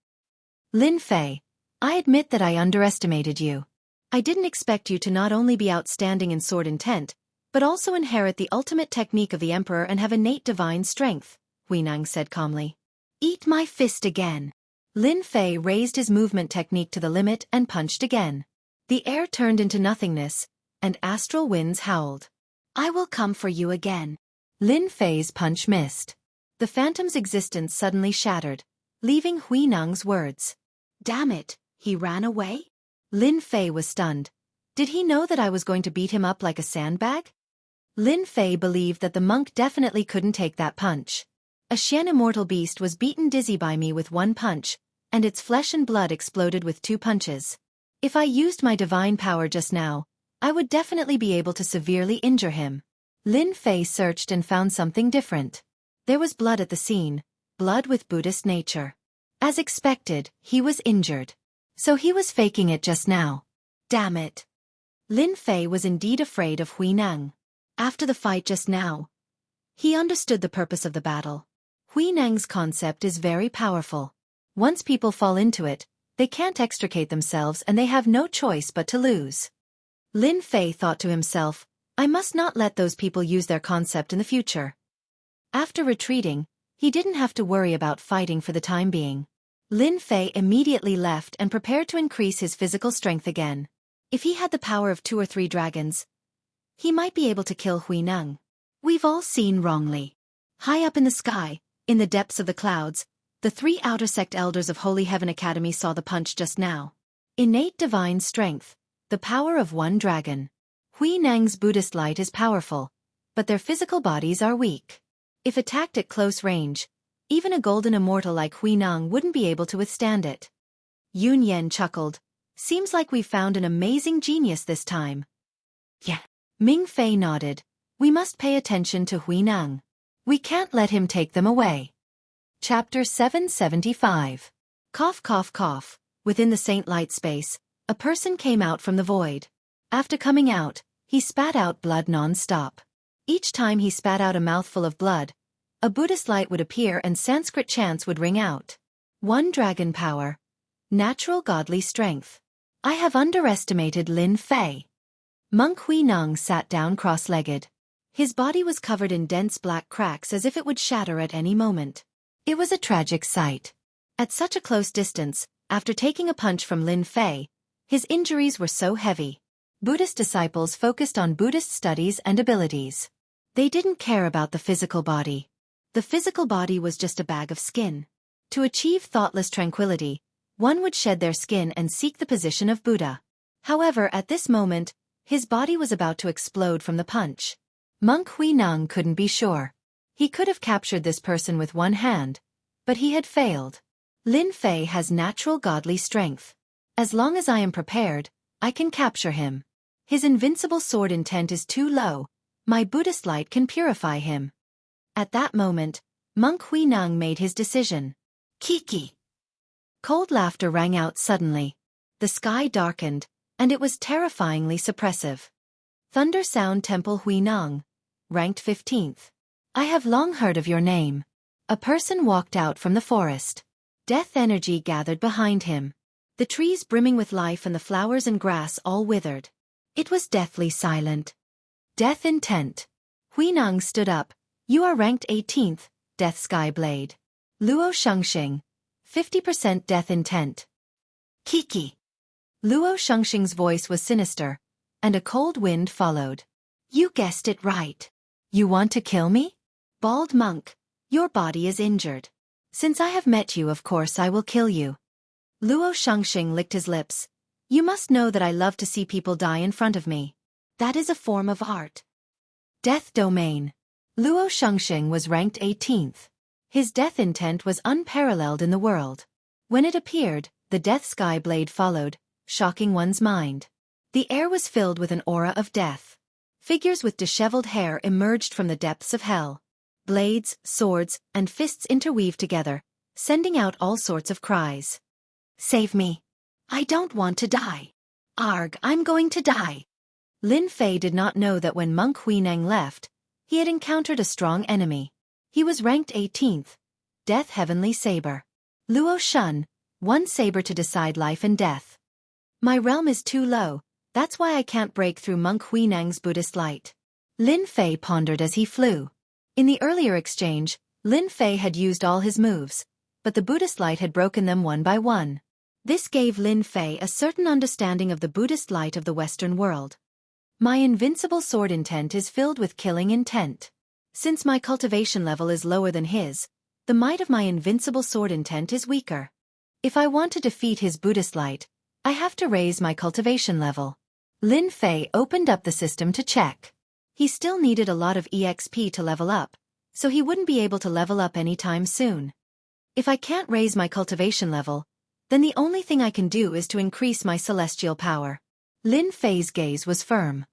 Lin Fei, I admit that I underestimated you. I didn't expect you to not only be outstanding in sword intent, but also inherit the ultimate technique of the Emperor and have innate divine strength, Huineng said calmly. Eat my fist again. Lin Fei raised his movement technique to the limit and punched again. The air turned into nothingness, and astral winds howled. I will come for you again. Lin Fei's punch missed. The phantom's existence suddenly shattered, leaving Huineng's words. Damn it, he ran away? Lin Fei was stunned. Did he know that I was going to beat him up like a sandbag? Lin Fei believed that the monk definitely couldn't take that punch. A Xian immortal beast was beaten dizzy by me with one punch, and its flesh and blood exploded with 2 punches. If I used my divine power just now, I would definitely be able to severely injure him. Lin Fei searched and found something different. There was blood at the scene, blood with Buddhist nature. As expected, he was injured. So he was faking it just now. Damn it. Lin Fei was indeed afraid of Huinang. After the fight just now, he understood the purpose of the battle. Huinang's concept is very powerful. Once people fall into it, they can't extricate themselves and they have no choice but to lose. Lin Fei thought to himself, I must not let those people use their concept in the future. After retreating, he didn't have to worry about fighting for the time being. Lin Fei immediately left and prepared to increase his physical strength again. If he had the power of 2 or 3 dragons, he might be able to kill Huinang. We've all seen wrongly. High up in the sky, in the depths of the clouds, the 3 outer sect elders of Holy Heaven Academy saw the punch just now. Innate divine strength, the power of 1 dragon. Huinang's Buddhist light is powerful, but their physical bodies are weak. If attacked at close range, even a golden immortal like Huinang wouldn't be able to withstand it. Yun Yen chuckled. Seems like we found an amazing genius this time. Yeah. Ming Fei nodded. We must pay attention to Huinang. We can't let him take them away. Chapter 775. Cough cough cough. Within the Saint Light space, a person came out from the void. After coming out, he spat out blood non-stop. Each time he spat out a mouthful of blood, a Buddhist light would appear and Sanskrit chants would ring out. 1 dragon power. Natural godly strength. I have underestimated Lin Fei. Monk Huinang sat down cross-legged. His body was covered in dense black cracks as if it would shatter at any moment. It was a tragic sight. At such a close distance, after taking a punch from Lin Fei, his injuries were so heavy. Buddhist disciples focused on Buddhist studies and abilities. They didn't care about the physical body. The physical body was just a bag of skin. To achieve thoughtless tranquility, one would shed their skin and seek the position of Buddha. However, at this moment, his body was about to explode from the punch. Monk Huinang couldn't be sure. He could have captured this person with 1 hand, but he had failed. Lin Fei has natural godly strength. As long as I am prepared, I can capture him. His invincible sword intent is too low. My Buddhist light can purify him. At that moment, Monk Huinang made his decision. Kiki. Cold laughter rang out suddenly. The sky darkened, and it was terrifyingly suppressive. Thunder Sound Temple Huinang, ranked 15th. I have long heard of your name. A person walked out from the forest. Death energy gathered behind him. The trees brimming with life and the flowers and grass all withered. It was deathly silent. Death intent. Huinang stood up. You are ranked 18th, Death Skyblade. Luo Xianxia, 50% death intent. Kiki. Luo Xianxia's voice was sinister, and a cold wind followed. You guessed it right. You want to kill me? Bald monk, your body is injured. Since I have met you, of course I will kill you. Luo Xianxia licked his lips. You must know that I love to see people die in front of me. That is a form of art. Death Domain. Luo Xianxia was ranked 18th. His death intent was unparalleled in the world. When it appeared, the Death Sky Blade followed, shocking one's mind. The air was filled with an aura of death. Figures with disheveled hair emerged from the depths of hell. Blades, swords, and fists interweaved together, sending out all sorts of cries. Save me. I don't want to die. Arg, I'm going to die. Lin Fei did not know that when Monk Huinang left, he had encountered a strong enemy. He was ranked 18th. Death Heavenly Saber. Luo Shun, 1 saber to decide life and death. My realm is too low, that's why I can't break through Monk Huinang's Buddhist light. Lin Fei pondered as he flew. In the earlier exchange, Lin Fei had used all his moves, but the Buddhist light had broken them one by one. This gave Lin Fei a certain understanding of the Buddhist light of the Western world. My invincible sword intent is filled with killing intent. Since my cultivation level is lower than his, the might of my invincible sword intent is weaker. If I want to defeat his Buddhist light, I have to raise my cultivation level. Lin Fei opened up the system to check. He still needed a lot of EXP to level up, so he wouldn't be able to level up anytime soon. If I can't raise my cultivation level, then the only thing I can do is to increase my celestial power. Lin Fei's gaze was firm.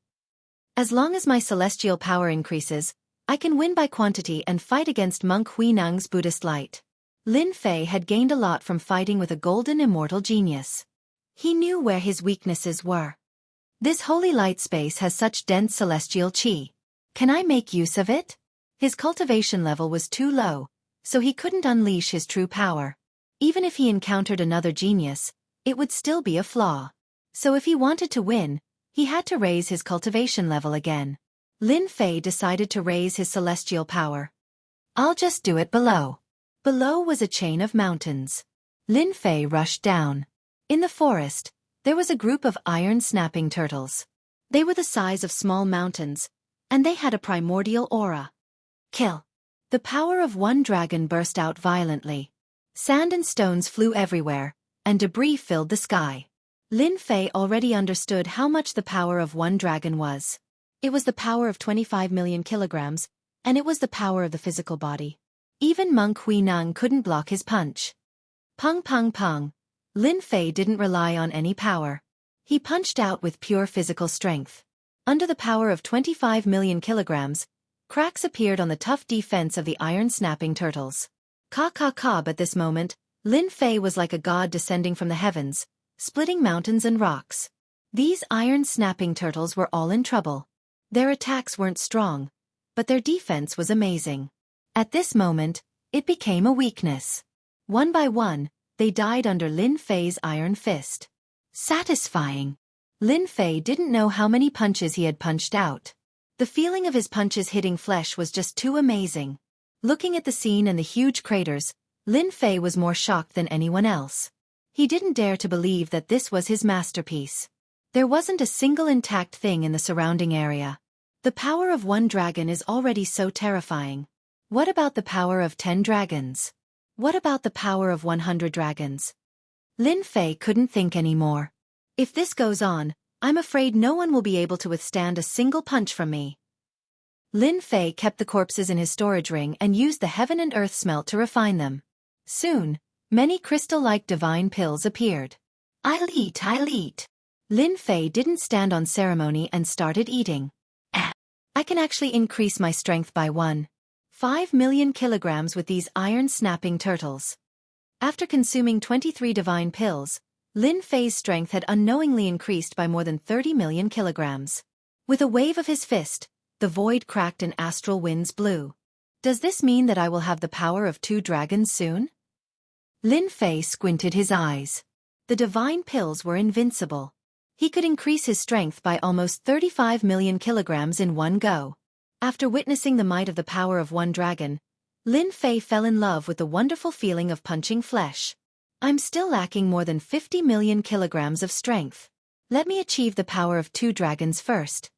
As long as my celestial power increases, I can win by quantity and fight against Monk Huinang's Buddhist light. Lin Fei had gained a lot from fighting with a golden immortal genius. He knew where his weaknesses were. This holy light space has such dense celestial qi. Can I make use of it? His cultivation level was too low, so he couldn't unleash his true power. Even if he encountered another genius, it would still be a flaw. So if he wanted to win, he had to raise his cultivation level again. Lin Fei decided to raise his celestial power. I'll just do it below. Below was a chain of mountains. Lin Fei rushed down. In the forest, there was a group of iron-snapping turtles. They were the size of small mountains, and they had a primordial aura. Kill! The power of one dragon burst out violently. Sand and stones flew everywhere, and debris filled the sky. Lin Fei already understood how much the power of one dragon was. It was the power of 25 million kilograms, and it was the power of the physical body. Even Monk Huinang couldn't block his punch. Pung pung pung. Lin Fei didn't rely on any power. He punched out with pure physical strength. Under the power of 25 million kilograms, cracks appeared on the tough defense of the iron-snapping turtles. But at this moment, Lin Fei was like a god descending from the heavens, splitting mountains and rocks. These iron-snapping turtles were all in trouble. Their attacks weren't strong, but their defense was amazing. At this moment, it became a weakness. One by one, they died under Lin Fei's iron fist. Satisfying. Lin Fei didn't know how many punches he had punched out. The feeling of his punches hitting flesh was just too amazing. Looking at the scene and the huge craters, Lin Fei was more shocked than anyone else. He didn't dare to believe that this was his masterpiece. There wasn't a single intact thing in the surrounding area. The power of one dragon is already so terrifying. What about the power of 10 dragons? What about the power of 100 dragons? Lin Fei couldn't think anymore. If this goes on, I'm afraid no one will be able to withstand a single punch from me. Lin Fei kept the corpses in his storage ring and used the heaven and earth smelt to refine them. Soon, many crystal-like divine pills appeared. I'll eat. Lin Fei didn't stand on ceremony and started eating. I can actually increase my strength by 1.5 million kilograms with these iron-snapping turtles. After consuming 23 divine pills, Lin Fei's strength had unknowingly increased by more than 30 million kilograms. With a wave of his fist, the void cracked and astral winds blew. Does this mean that I will have the power of 2 dragons soon? Lin Fei squinted his eyes. The divine pills were invincible. He could increase his strength by almost 35 million kilograms in one go. After witnessing the might of the power of one dragon, Lin Fei fell in love with the wonderful feeling of punching flesh. I'm still lacking more than 50 million kilograms of strength. Let me achieve the power of 2 dragons first.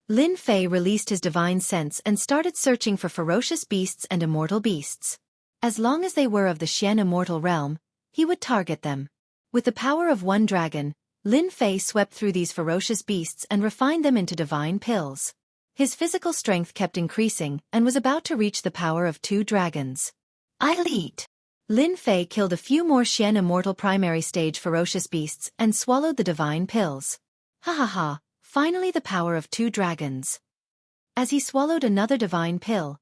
Lin Fei released his divine sense and started searching for ferocious beasts and immortal beasts. As long as they were of the Xian immortal realm, he would target them. With the power of one dragon, Lin Fei swept through these ferocious beasts and refined them into divine pills. His physical strength kept increasing and was about to reach the power of 2 dragons. I'll eat. Lin Fei killed a few more Xian immortal primary stage ferocious beasts and swallowed the divine pills. Finally the power of 2 dragons. As he swallowed another divine pill,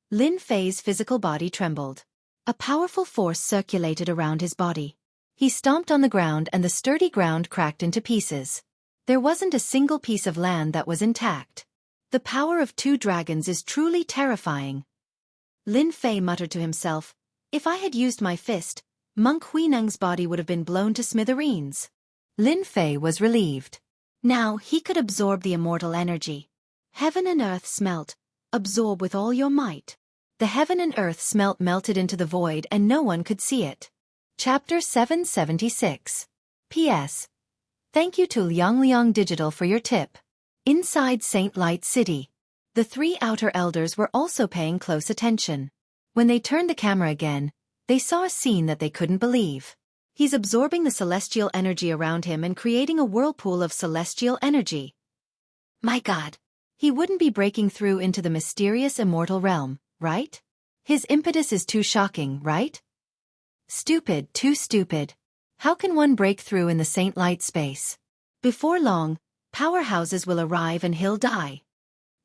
Lin Fei's physical body trembled. A powerful force circulated around his body. He stomped on the ground and the sturdy ground cracked into pieces. There wasn't a single piece of land that was intact. The power of 2 dragons is truly terrifying. Lin Fei muttered to himself, if I had used my fist, Monk Huinang's body would have been blown to smithereens. Lin Fei was relieved. Now he could absorb the immortal energy. Heaven and earth smelt. Absorb with all your might. The heaven and earth smelt melted into the void and no one could see it. Chapter 776. P.S. Thank you to Liang Digital for your tip. Inside Saint Light City. The 3 outer elders were also paying close attention. When they turned the camera again, they saw a scene that they couldn't believe. He's absorbing the celestial energy around him and creating a whirlpool of celestial energy. My God! He wouldn't be breaking through into the mysterious immortal realm, right? His impetus is too shocking, right? Stupid, too stupid. How can one break through in the Saint Light space? Before long, powerhouses will arrive and he'll die.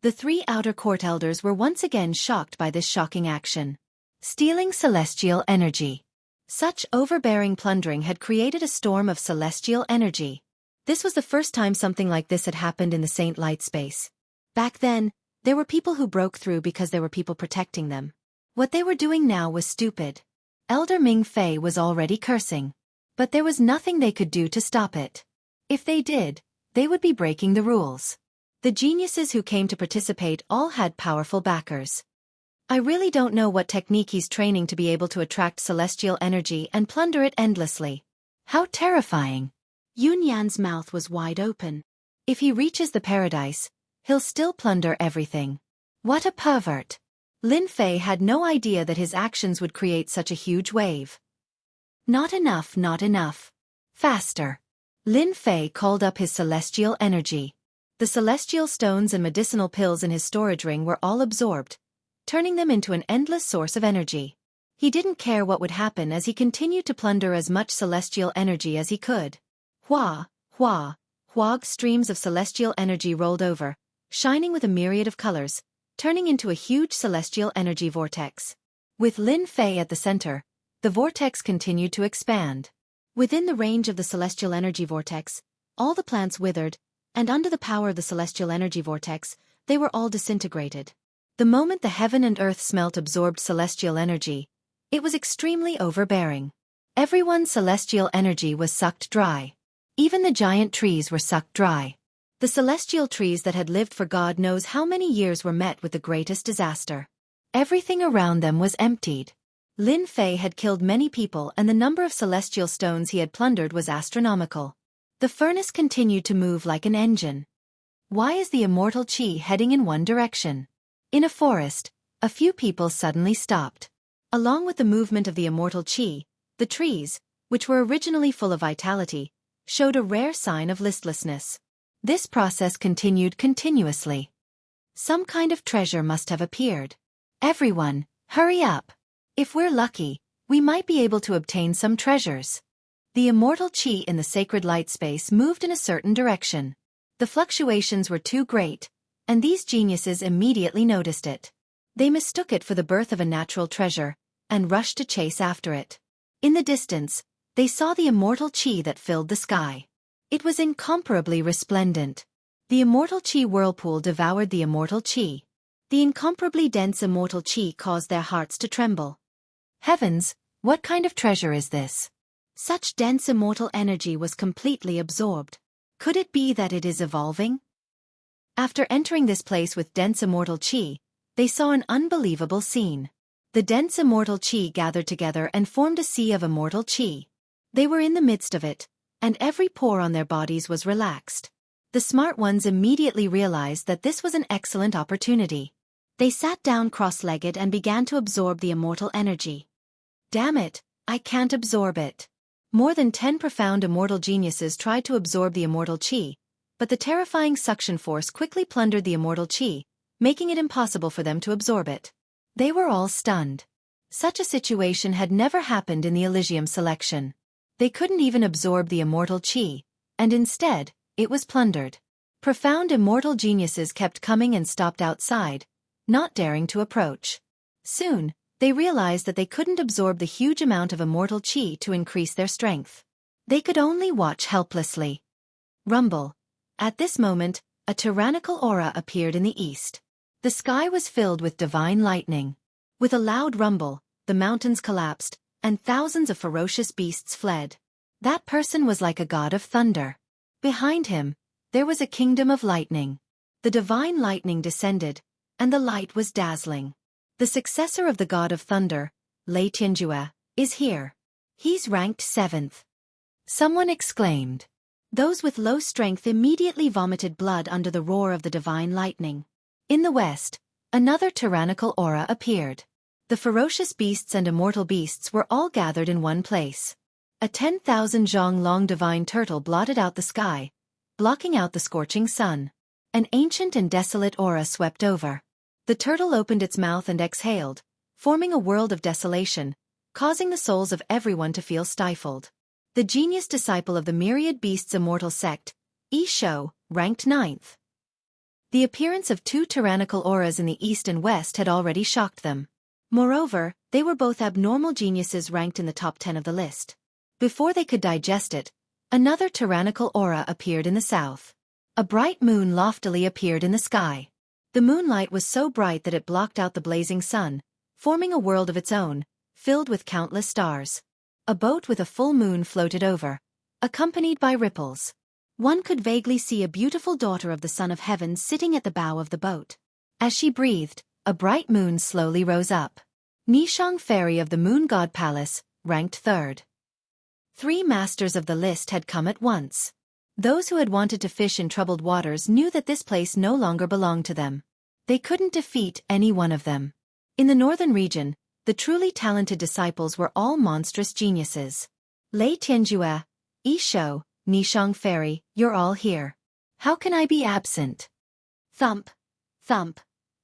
The three outer court elders were once again shocked by this shocking action. Stealing celestial energy. Such overbearing plundering had created a storm of celestial energy. This was the first time something like this had happened in the Saint Light space. Back then, there were people who broke through because there were people protecting them. What they were doing now was stupid. Elder Ming Fei was already cursing. But there was nothing they could do to stop it. If they did, they would be breaking the rules. The geniuses who came to participate all had powerful backers. I really don't know what technique he's training to be able to attract celestial energy and plunder it endlessly. How terrifying. Yun Yan's mouth was wide open. If he reaches the paradise, he'll still plunder everything. What a pervert. Lin Fei had no idea that his actions would create such a huge wave. Not enough, not enough. Faster. Lin Fei called up his celestial energy. The celestial stones and medicinal pills in his storage ring were all absorbed, turning them into an endless source of energy. He didn't care what would happen as he continued to plunder as much celestial energy as he could. Hua, hua, huag streams of celestial energy rolled over, shining with a myriad of colors, turning into a huge celestial energy vortex. With Lin Fei at the center, the vortex continued to expand. Within the range of the celestial energy vortex, all the plants withered, and under the power of the celestial energy vortex, they were all disintegrated. The moment the heaven and earth smelt absorbed celestial energy, it was extremely overbearing. Everyone's celestial energy was sucked dry. Even the giant trees were sucked dry. The celestial trees that had lived for God knows how many years were met with the greatest disaster. Everything around them was emptied. Lin Fei had killed many people and the number of celestial stones he had plundered was astronomical. The furnace continued to move like an engine. Why is the immortal qi heading in one direction? In a forest, a few people suddenly stopped. Along with the movement of the immortal qi, the trees, which were originally full of vitality, showed a rare sign of listlessness. This process continued continuously. Some kind of treasure must have appeared. Everyone, hurry up. If we're lucky, we might be able to obtain some treasures. The immortal qi in the sacred light space moved in a certain direction. The fluctuations were too great, and these geniuses immediately noticed it. They mistook it for the birth of a natural treasure, and rushed to chase after it. In the distance, they saw the immortal qi that filled the sky. It was incomparably resplendent. The immortal qi whirlpool devoured the immortal qi. The incomparably dense immortal qi caused their hearts to tremble. Heavens, what kind of treasure is this? Such dense immortal energy was completely absorbed. Could it be that it is evolving? After entering this place with dense immortal qi, they saw an unbelievable scene. The dense immortal qi gathered together and formed a sea of immortal qi. They were in the midst of it, and every pore on their bodies was relaxed. The smart ones immediately realized that this was an excellent opportunity. They sat down cross-legged and began to absorb the immortal energy. Damn it, I can't absorb it. More than 10 profound immortal geniuses tried to absorb the immortal qi, but the terrifying suction force quickly plundered the immortal qi, making it impossible for them to absorb it. They were all stunned. Such a situation had never happened in the Elysium selection. They couldn't even absorb the immortal qi, and instead, it was plundered. Profound immortal geniuses kept coming and stopped outside, not daring to approach. Soon, they realized that they couldn't absorb the huge amount of immortal qi to increase their strength. They could only watch helplessly. Rumble. At this moment, a tyrannical aura appeared in the east. The sky was filled with divine lightning. With a loud rumble, the mountains collapsed, and thousands of ferocious beasts fled. That person was like a god of thunder. Behind him, there was a kingdom of lightning. The divine lightning descended, and the light was dazzling. The successor of the god of thunder, Lei Tianjue, is here. He's ranked 7th. Someone exclaimed. Those with low strength immediately vomited blood under the roar of the divine lightning. In the west, another tyrannical aura appeared. The ferocious beasts and immortal beasts were all gathered in one place. A 10,000 zhang long divine turtle blotted out the sky, blocking out the scorching sun. An ancient and desolate aura swept over. The turtle opened its mouth and exhaled, forming a world of desolation, causing the souls of everyone to feel stifled. The genius disciple of the myriad beasts immortal sect, Shou, ranked 9th. The appearance of 2 tyrannical auras in the east and west had already shocked them. Moreover, they were both abnormal geniuses ranked in the top 10 of the list. Before they could digest it, another tyrannical aura appeared in the south. A bright moon loftily appeared in the sky. The moonlight was so bright that it blocked out the blazing sun, forming a world of its own, filled with countless stars. A boat with a full moon floated over, accompanied by ripples. One could vaguely see a beautiful daughter of the Son of Heaven sitting at the bow of the boat. As she breathed, a bright moon slowly rose up. Nishang Fairy of the Moon God Palace, ranked 3rd. 3 masters of the list had come at once. Those who had wanted to fish in troubled waters knew that this place no longer belonged to them. They couldn't defeat any one of them. In the northern region, the truly talented disciples were all monstrous geniuses. Lei Tianjue, Shou, Nishang Fairy, you're all here. How can I be absent? Thump, thump,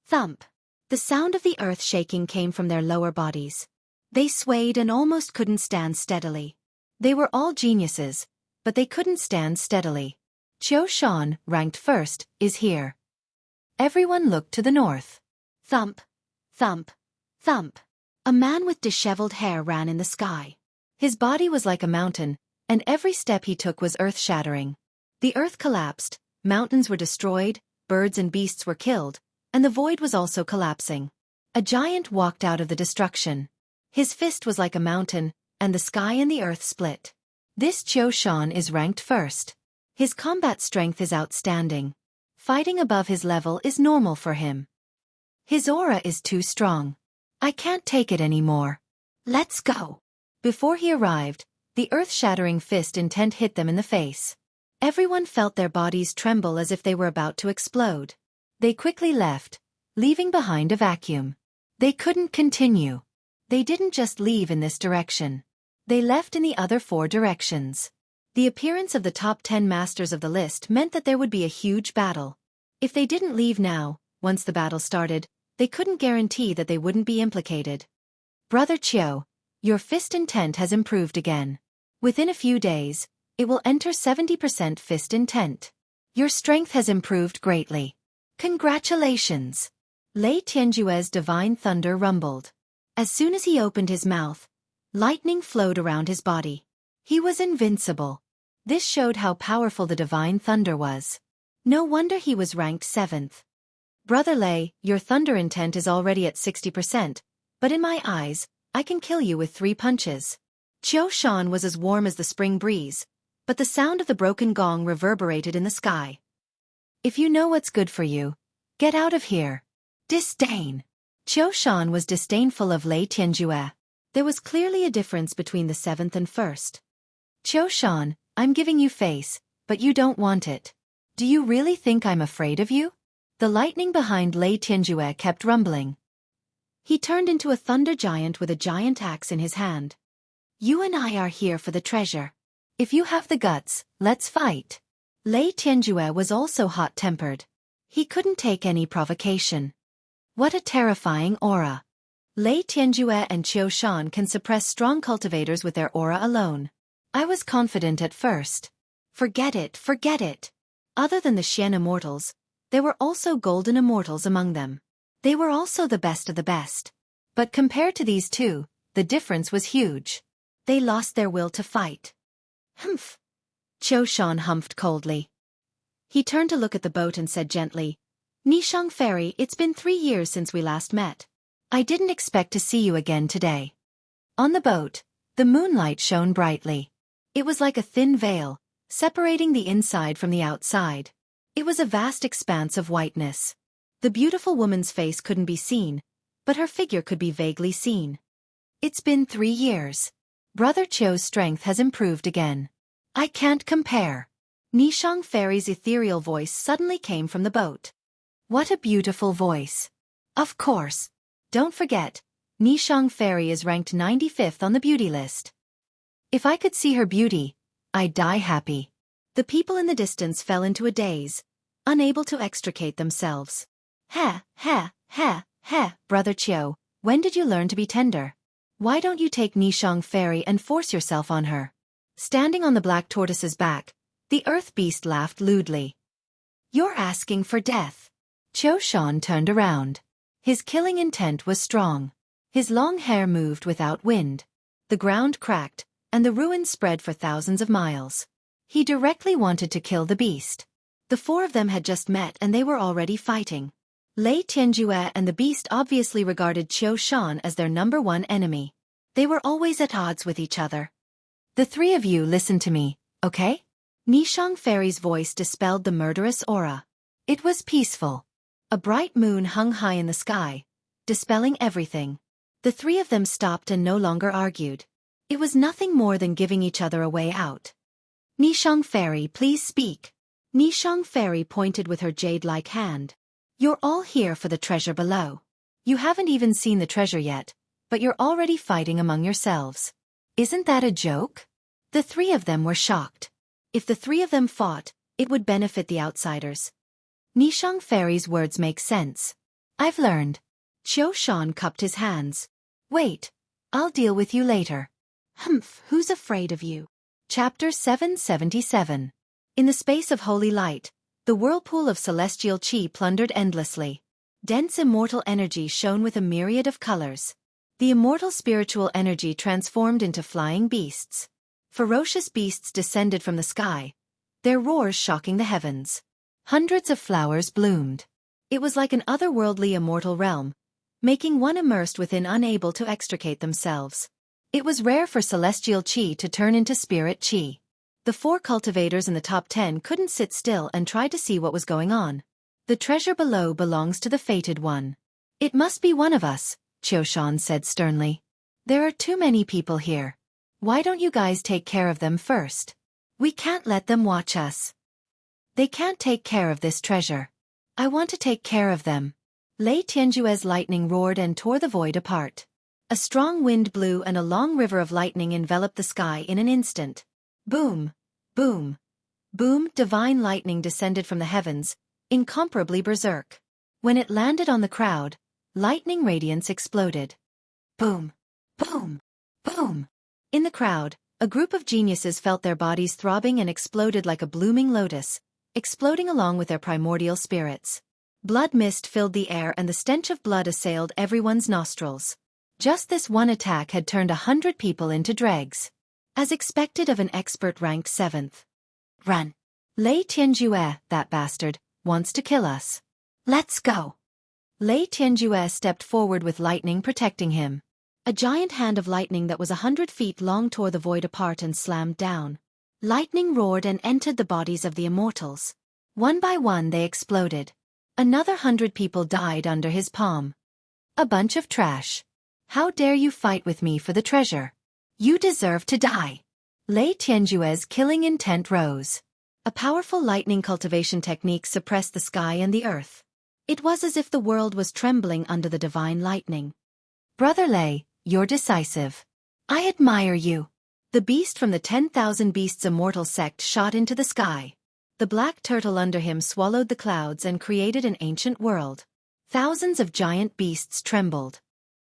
thump. The sound of the earth shaking came from their lower bodies. They swayed and almost couldn't stand steadily. They were all geniuses, but they couldn't stand steadily. Qiu Shan, ranked 1st, is here. Everyone looked to the north. Thump, thump, thump. A man with disheveled hair ran in the sky. His body was like a mountain, and every step he took was earth-shattering. The earth collapsed, mountains were destroyed, birds and beasts were killed, and the void was also collapsing. A giant walked out of the destruction. His fist was like a mountain, and the sky and the earth split. This Qiu Shan is ranked 1st. His combat strength is outstanding. Fighting above his level is normal for him. His aura is too strong. I can't take it anymore. Let's go. Before he arrived, the earth-shattering fist intent hit them in the face. Everyone felt their bodies tremble as if they were about to explode. They quickly left, leaving behind a vacuum. They couldn't continue. They didn't just leave in this direction. They left in the other 4 directions. The appearance of the top 10 masters of the list meant that there would be a huge battle. If they didn't leave now, once the battle started, they couldn't guarantee that they wouldn't be implicated. Brother Qiu, your fist intent has improved again. Within a few days, it will enter 70% fist intent. Your strength has improved greatly. Congratulations! Lei Tianjue's divine thunder rumbled. As soon as he opened his mouth, lightning flowed around his body. He was invincible. This showed how powerful the divine thunder was. No wonder he was ranked 7th. Brother Lei, your thunder intent is already at 60%, but in my eyes, I can kill you with 3 punches. Qiu Shan was as warm as the spring breeze, but the sound of the broken gong reverberated in the sky. If you know what's good for you, get out of here. Disdain. Qiu Shan was disdainful of Lei Tianjue. There was clearly a difference between the 7th and 1st. Qiu Shan, I'm giving you face, but you don't want it. Do you really think I'm afraid of you? The lightning behind Lei Tianjue kept rumbling. He turned into a thunder giant with a giant axe in his hand. You and I are here for the treasure. If you have the guts, let's fight. Lei Tianjue was also hot-tempered. He couldn't take any provocation. What a terrifying aura. Lei Tianjue and Qiu Shan can suppress strong cultivators with their aura alone. I was confident at first. Forget it, forget it. Other than the Xian immortals, there were also golden immortals among them. They were also the best of the best. But compared to these 2, the difference was huge. They lost their will to fight. Humph. Qiu Shan humphed coldly. He turned to look at the boat and said gently, Nishang Fairy, it's been 3 years since we last met. I didn't expect to see you again today. On the boat, the moonlight shone brightly. It was like a thin veil, separating the inside from the outside. It was a vast expanse of whiteness. The beautiful woman's face couldn't be seen, but her figure could be vaguely seen. It's been 3 years. Brother Qiu's strength has improved again. I can't compare. Nishang Fairy's ethereal voice suddenly came from the boat. What a beautiful voice. Of course. Don't forget, Nishang Fairy is ranked 95th on the beauty list. If I could see her beauty, I'd die happy. The people in the distance fell into a daze, unable to extricate themselves. Ha, ha, ha, ha, Brother Qiu, When did you learn to be tender? Why don't you take Nishang Fairy and force yourself on her? Standing on the black tortoise's back, the earth beast laughed lewdly. You're asking for death. Qiu Shan turned around. His killing intent was strong. His long hair moved without wind. The ground cracked, and the ruins spread for thousands of miles. He directly wanted to kill the beast. The four of them had just met and they were already fighting. Lei Tianjue and the beast obviously regarded Qiu Shan as their #1 enemy. They were always at odds with each other. The three of you listen to me, okay? Nishang Fairy's voice dispelled the murderous aura. It was peaceful. A bright moon hung high in the sky, dispelling everything. The three of them stopped and no longer argued. It was nothing more than giving each other a way out. Nishang Fairy, please speak. Nishang Fairy pointed with her jade-like hand. You're all here for the treasure below. You haven't even seen the treasure yet, but you're already fighting among yourselves. Isn't that a joke? The three of them were shocked. If the three of them fought, it would benefit the outsiders. Nishang Fairy's words make sense. I've learned. Qiu Shan cupped his hands. Wait, I'll deal with you later. Humph, who's afraid of you? Chapter 777. In the space of holy light, the whirlpool of celestial qi plundered endlessly. Dense immortal energy shone with a myriad of colors. The immortal spiritual energy transformed into flying beasts. Ferocious beasts descended from the sky, their roars shocking the heavens. Hundreds of flowers bloomed. It was like an otherworldly immortal realm, making one immersed within unable to extricate themselves. It was rare for celestial qi to turn into spirit qi. The 4 cultivators in the top 10 couldn't sit still and tried to see what was going on. The treasure below belongs to the fated one. It must be one of us, Qiu Shan said sternly. There are too many people here. Why don't you guys take care of them first? We can't let them watch us. They can't take care of this treasure. I want to take care of them. Lei Tianjue's lightning roared and tore the void apart. A strong wind blew and a long river of lightning enveloped the sky in an instant. Boom, boom, boom, divine lightning descended from the heavens, incomparably berserk. When it landed on the crowd, lightning radiance exploded. Boom, boom, boom. In the crowd, a group of geniuses felt their bodies throbbing and exploded like a blooming lotus, exploding along with their primordial spirits. Blood mist filled the air and the stench of blood assailed everyone's nostrils. Just this one attack had turned 100 people into dregs. As expected of an expert ranked 7th. Run. Lei Tianjue, that bastard, wants to kill us. Let's go. Lei Tianjue stepped forward with lightning protecting him. A giant hand of lightning that was 100 feet long tore the void apart and slammed down. Lightning roared and entered the bodies of the immortals. One by one they exploded. Another 100 people died under his palm. A bunch of trash. How dare you fight with me for the treasure? You deserve to die. Lei Tianjue's killing intent rose. A powerful lightning cultivation technique suppressed the sky and the earth. It was as if the world was trembling under the divine lightning. Brother Lei, you're decisive. I admire you. The beast from the 10,000 Beasts Immortal sect shot into the sky. The black turtle under him swallowed the clouds and created an ancient world. Thousands of giant beasts trembled.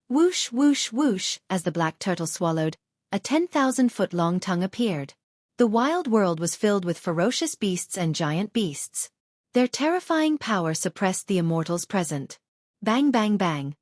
Whoosh, whoosh, whoosh, as the black turtle swallowed, a 10,000-foot-long tongue appeared. The wild world was filled with ferocious beasts and giant beasts. Their terrifying power suppressed the immortals present. Bang, bang, bang.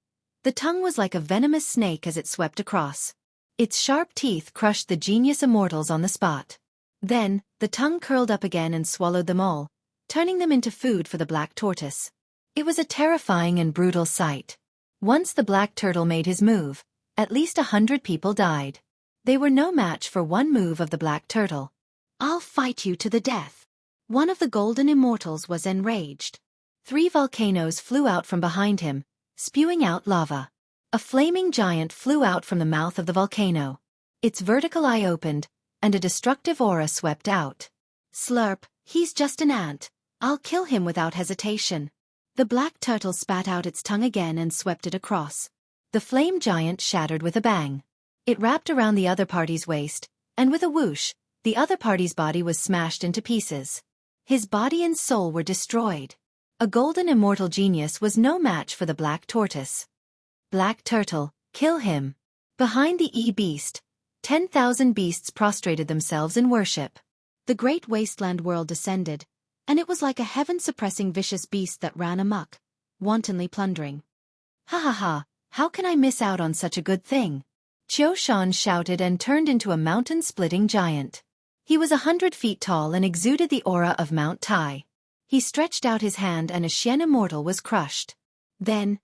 The tongue was like a venomous snake as it swept across. Its sharp teeth crushed the genius immortals on the spot. Then, the tongue curled up again and swallowed them all, turning them into food for the black tortoise. It was a terrifying and brutal sight. Once the black turtle made his move, at least 100 people died. They were no match for one move of the black turtle. I'll fight you to the death. One of the golden immortals was enraged. 3 volcanoes flew out from behind him, spewing out lava. A flaming giant flew out from the mouth of the volcano. Its vertical eye opened, and a destructive aura swept out. Slurp, he's just an ant. I'll kill him without hesitation. The black turtle spat out its tongue again and swept it across. The flame giant shattered with a bang. It wrapped around the other party's waist, and with a whoosh, the other party's body was smashed into pieces. His body and soul were destroyed. A golden immortal genius was no match for the black tortoise. black turtle, kill him. Behind the beast, 10,000 beasts prostrated themselves in worship. The great wasteland world descended, and it was like a heaven-suppressing vicious beast that ran amok, wantonly plundering. Ha ha ha, how can I miss out on such a good thing? Qiu Shan shouted and turned into a mountain-splitting giant. He was 100 feet tall and exuded the aura of Mount Tai. He stretched out his hand and a Xian immortal was crushed. Then,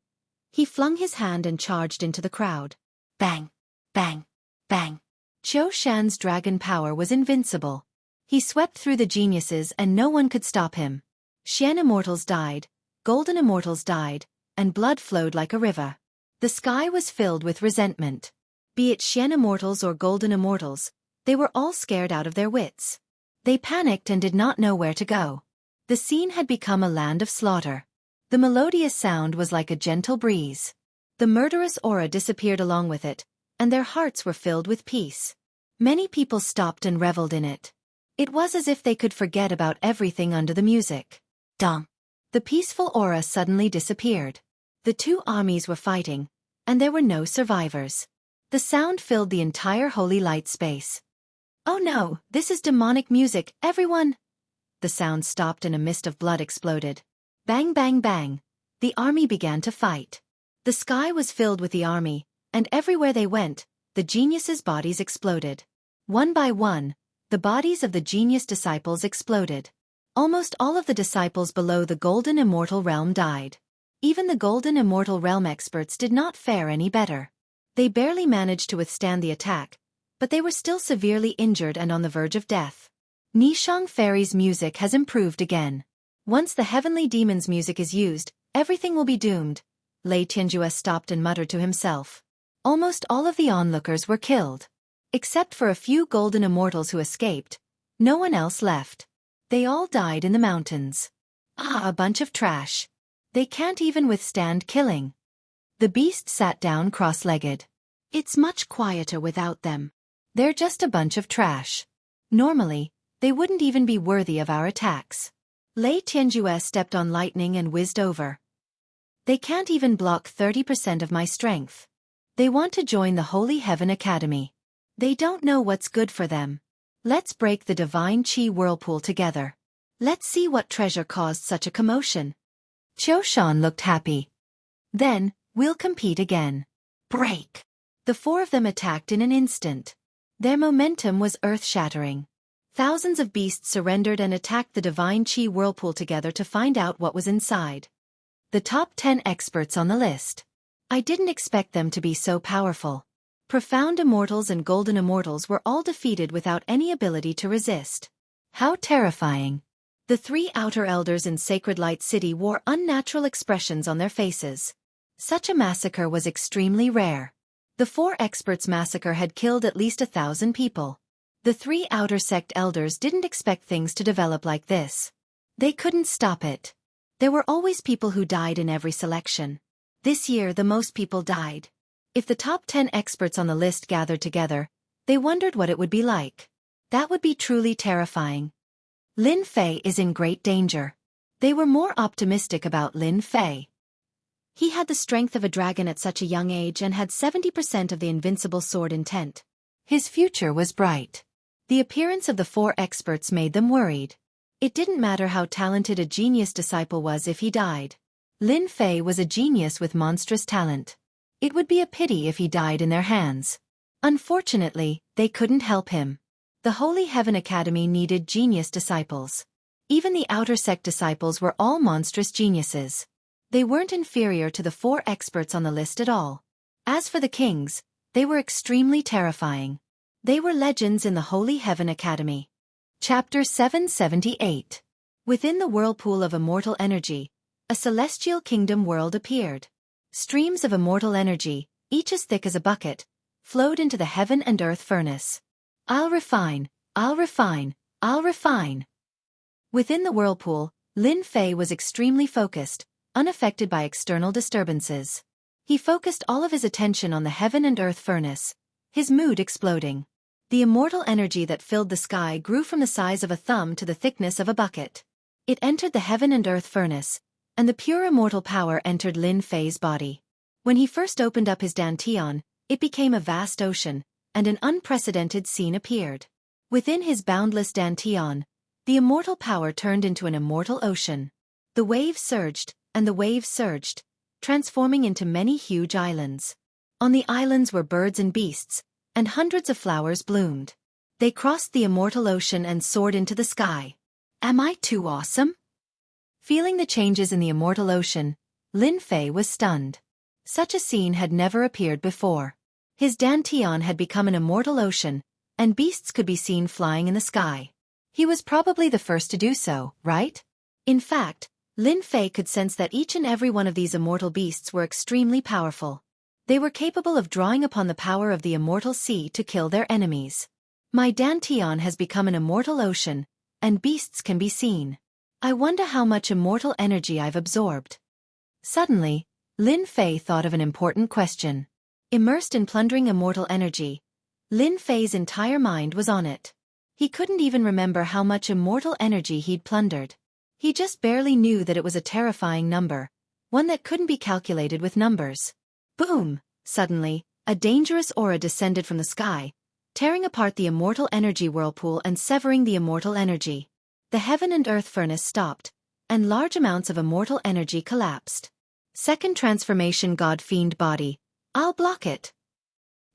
he flung his hand and charged into the crowd. Bang! Bang! Bang! Qiu Shan's dragon power was invincible. He swept through the geniuses and no one could stop him. Xian immortals died, golden immortals died, and blood flowed like a river. The sky was filled with resentment. Be it Xian immortals or golden immortals, they were all scared out of their wits. They panicked and did not know where to go. The scene had become a land of slaughter. The melodious sound was like a gentle breeze. The murderous aura disappeared along with it, and their hearts were filled with peace. Many people stopped and reveled in it. It was as if they could forget about everything under the music. Dong! The peaceful aura suddenly disappeared. The two armies were fighting, and there were no survivors. The sound filled the entire holy light space. Oh no, this is demonic music, everyone! The sound stopped and a mist of blood exploded. Bang bang bang! The army began to fight. The sky was filled with the army, and everywhere they went, the geniuses' bodies exploded. One by one, the bodies of the genius disciples exploded. Almost all of the disciples below the Golden Immortal Realm died. Even the Golden Immortal Realm experts did not fare any better. They barely managed to withstand the attack, but they were still severely injured and on the verge of death. Nishang Fairy's music has improved again. Once the heavenly demon's music is used, everything will be doomed. Lei Tianjue stopped and muttered to himself. Almost all of the onlookers were killed. Except for a few golden immortals who escaped, no one else left. They all died in the mountains. Ah, a bunch of trash. They can't even withstand killing. The beast sat down cross-legged. It's much quieter without them. They're just a bunch of trash. Normally, they wouldn't even be worthy of our attacks. Lei Tianjue stepped on lightning and whizzed over. They can't even block 30% of my strength. They want to join the Holy Heaven Academy. They don't know what's good for them. Let's break the divine Qi whirlpool together. Let's see what treasure caused such a commotion. Qiu Shan looked happy. Then, we'll compete again. Break! The four of them attacked in an instant. Their momentum was earth-shattering. Thousands of beasts surrendered and attacked the divine Qi whirlpool together to find out what was inside. The top 10 experts on the list. I didn't expect them to be so powerful. Profound immortals and golden immortals were all defeated without any ability to resist. How terrifying. The three outer elders in Sacred Light City wore unnatural expressions on their faces. Such a massacre was extremely rare. The four experts' massacre had killed at least 1,000 people. The three outer sect elders didn't expect things to develop like this. They couldn't stop it. There were always people who died in every selection. This year the most people died. If the top 10 experts on the list gathered together, they wondered what it would be like. That would be truly terrifying. Lin Fei is in great danger. They were more optimistic about Lin Fei. He had the strength of a dragon at such a young age and had 70% of the invincible sword intent. His future was bright. The appearance of the four experts made them worried. It didn't matter how talented a genius disciple was if he died. Lin Fei was a genius with monstrous talent. It would be a pity if he died in their hands. Unfortunately, they couldn't help him. The Holy Heaven Academy needed genius disciples. Even the outer sect disciples were all monstrous geniuses. They weren't inferior to the four experts on the list at all. As for the kings, they were extremely terrifying. They were legends in the Holy Heaven Academy. Chapter 778. Within the whirlpool of immortal energy, a celestial kingdom world appeared. Streams of immortal energy, each as thick as a bucket, flowed into the heaven and earth furnace. I'll refine, I'll refine, I'll refine. Within the whirlpool, Lin Fei was extremely focused, unaffected by external disturbances. He focused all of his attention on the heaven and earth furnace, his mood exploding. The immortal energy that filled the sky grew from the size of a thumb to the thickness of a bucket. It entered the heaven and earth furnace, and the pure immortal power entered Lin Fei's body. When he first opened up his dantian, it became a vast ocean, and an unprecedented scene appeared. Within his boundless dantian, the immortal power turned into an immortal ocean. The waves surged, and the waves surged, transforming into many huge islands. On the islands were birds and beasts, and hundreds of flowers bloomed. They crossed the immortal ocean and soared into the sky. Am I too awesome? Feeling the changes in the immortal ocean, Lin Fei was stunned. Such a scene had never appeared before. His dantian had become an immortal ocean, and beasts could be seen flying in the sky. He was probably the first to do so, right? In fact, Lin Fei could sense that each and every one of these immortal beasts were extremely powerful. They were capable of drawing upon the power of the immortal sea to kill their enemies. My dantian has become an immortal ocean, and beasts can be seen. I wonder how much immortal energy I've absorbed. Suddenly, Lin Fei thought of an important question. Immersed in plundering immortal energy, Lin Fei's entire mind was on it. He couldn't even remember how much immortal energy he'd plundered. He just barely knew that it was a terrifying number, one that couldn't be calculated with numbers. Boom! Suddenly, a dangerous aura descended from the sky, tearing apart the immortal energy whirlpool and severing the immortal energy. The heaven and earth furnace stopped, and large amounts of immortal energy collapsed. Second transformation God fiend body. I'll block it.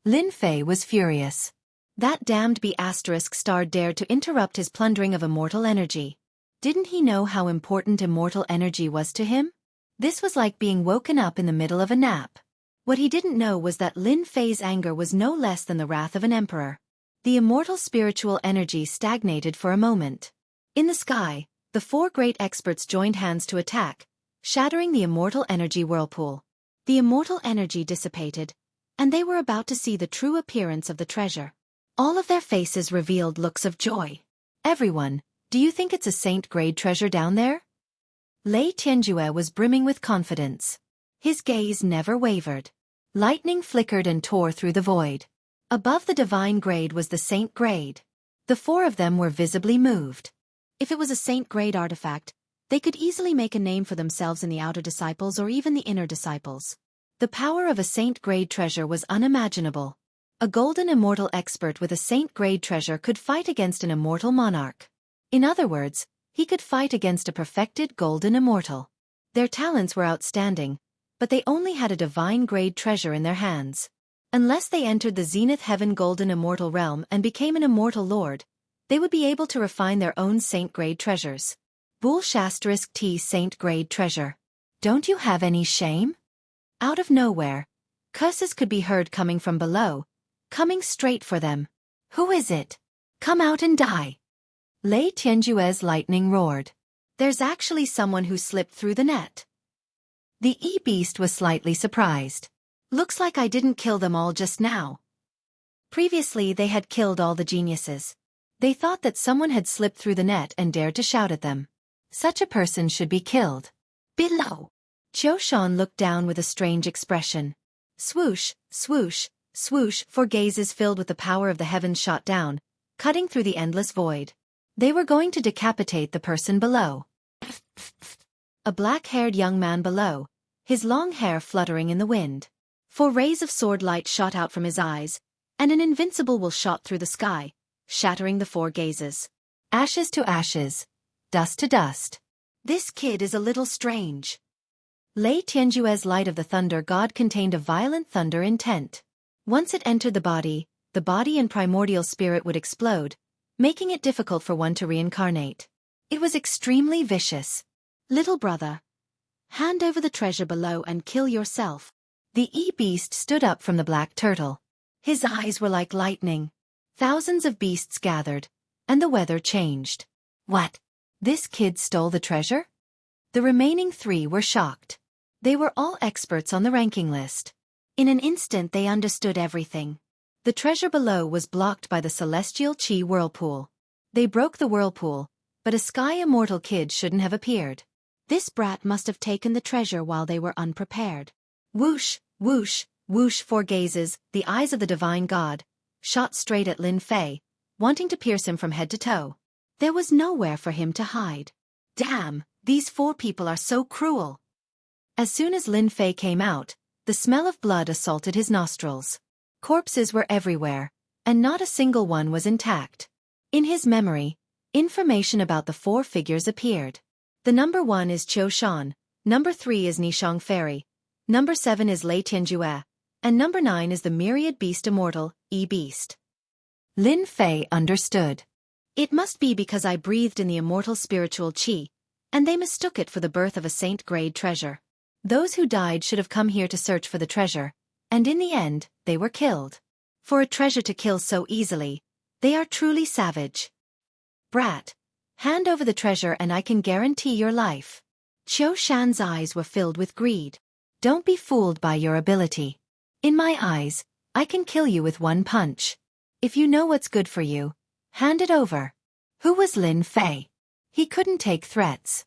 Lin Fei was furious. That damned B***star dared to interrupt his plundering of immortal energy. Didn't he know how important immortal energy was to him? This was like being woken up in the middle of a nap. What he didn't know was that Lin Fei's anger was no less than the wrath of an emperor. The immortal spiritual energy stagnated for a moment. In the sky, the four great experts joined hands to attack, shattering the immortal energy whirlpool. The immortal energy dissipated, and they were about to see the true appearance of the treasure. All of their faces revealed looks of joy. Everyone, do you think it's a saint-grade treasure down there? Lei Tianjue was brimming with confidence. His gaze never wavered. Lightning flickered and tore through the void. Above the divine grade was the saint grade. The four of them were visibly moved. If it was a saint-grade artifact, they could easily make a name for themselves in the outer disciples or even the inner disciples. The power of a saint-grade treasure was unimaginable. A golden immortal expert with a saint-grade treasure could fight against an immortal monarch. In other words, he could fight against a perfected golden immortal. Their talents were outstanding, but they only had a divine-grade treasure in their hands. Unless they entered the Zenith Heaven Golden Immortal Realm and became an immortal lord, they would be able to refine their own saint-grade treasures. Bull*T saint-grade treasure. Don't you have any shame? Out of nowhere, curses could be heard coming from below, coming straight for them. Who is it? Come out and die. Lei Tianjue's lightning roared. There's actually someone who slipped through the net. The E-Beast was slightly surprised. Looks like I didn't kill them all just now. Previously they had killed all the geniuses. They thought that someone had slipped through the net and dared to shout at them. Such a person should be killed. Below. Qiu Shan looked down with a strange expression. Swoosh, swoosh, swoosh, four gazes filled with the power of the heavens shot down, cutting through the endless void. They were going to decapitate the person below. A black-haired young man below, his long hair fluttering in the wind. 4 rays of sword light shot out from his eyes, and an invincible will shot through the sky, shattering the 4 gazes. Ashes to ashes. Dust to dust. This kid is a little strange. Lei Tianjue's light of the thunder god contained a violent thunder intent. Once it entered the body and primordial spirit would explode, making it difficult for one to reincarnate. It was extremely vicious. Little brother, hand over the treasure below and kill yourself. The E-Beast stood up from the black turtle. His eyes were like lightning. Thousands of beasts gathered, and the weather changed. What? This kid stole the treasure? The remaining 3 were shocked. They were all experts on the ranking list. In an instant they understood everything. The treasure below was blocked by the celestial chi whirlpool. They broke the whirlpool, but a sky immortal kid shouldn't have appeared. This brat must have taken the treasure while they were unprepared. Whoosh, whoosh, whoosh, 4 gazes, the eyes of the divine god, shot straight at Lin Fei, wanting to pierce him from head to toe. There was nowhere for him to hide. Damn, these 4 people are so cruel. As soon as Lin Fei came out, The smell of blood assaulted his nostrils. Corpses were everywhere, and not a single one was intact. In his memory, information about the 4 figures appeared. The number 1 is Qiu Shan, number 3 is Nishang Fairy, number 7 is Lei Tianjue, and number 9 is the myriad beast immortal, E-Beast. Lin Fei understood. It must be because I breathed in the immortal spiritual qi, and they mistook it for the birth of a saint-grade treasure. Those who died should have come here to search for the treasure, and in the end, they were killed. For a treasure to kill so easily, they are truly savage. Brat, hand over the treasure and I can guarantee your life. Qiu Shan's eyes were filled with greed. Don't be fooled by your ability. In my eyes, I can kill you with 1 punch. If you know what's good for you, hand it over. Who was Lin Fei? He couldn't take threats.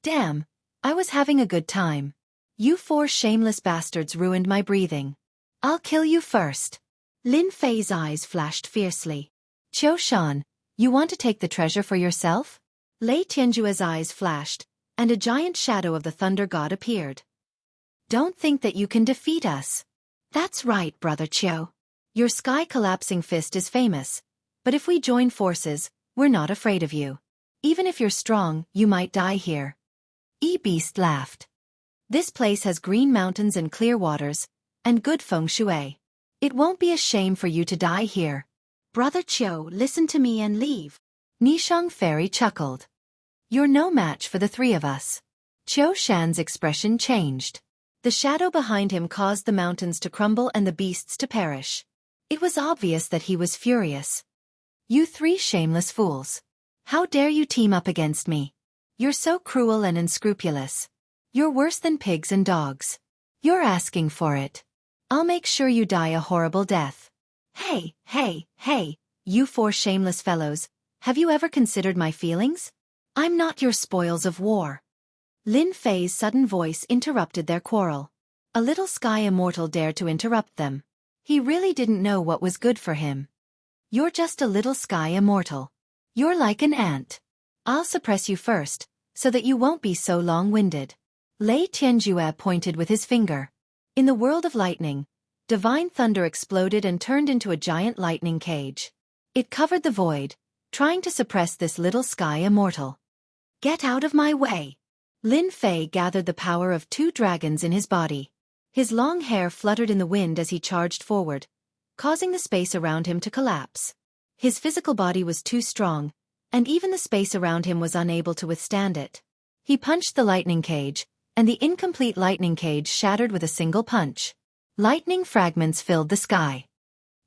Damn, I was having a good time. You 4 shameless bastards ruined my breathing. I'll kill you first. Lin Fei's eyes flashed fiercely. Qiu Shan, you want to take the treasure for yourself? Lei Tianjue's eyes flashed, and a giant shadow of the thunder god appeared. Don't think that you can defeat us. That's right, Brother Qiu. Your sky-collapsing fist is famous, but if we join forces, we're not afraid of you. Even if you're strong, you might die here. E-Beast laughed. This place has green mountains and clear waters, and good feng shui. It won't be a shame for you to die here. Brother Qiu, listen to me and leave. Nishang Fairy chuckled. You're no match for the 3 of us. Qiu Shan's expression changed. The shadow behind him caused the mountains to crumble and the beasts to perish. It was obvious that he was furious. You 3 shameless fools. How dare you team up against me? You're so cruel and unscrupulous. You're worse than pigs and dogs. You're asking for it. I'll make sure you die a horrible death. Hey, you 4 shameless fellows, have you ever considered my feelings? I'm not your spoils of war. Lin Fei's sudden voice interrupted their quarrel. A little sky immortal dared to interrupt them. He really didn't know what was good for him. You're just a little sky immortal. You're like an ant. I'll suppress you first, so that you won't be so long-winded. Lei Tianjue pointed with his finger. In the world of lightning, divine thunder exploded and turned into a giant lightning cage. It covered the void, trying to suppress this little sky immortal. Get out of my way! Lin Fei gathered the power of 2 dragons in his body. His long hair fluttered in the wind as he charged forward, causing the space around him to collapse. His physical body was too strong, and even the space around him was unable to withstand it. He punched the lightning cage, and the incomplete lightning cage shattered with a single punch. Lightning fragments filled the sky.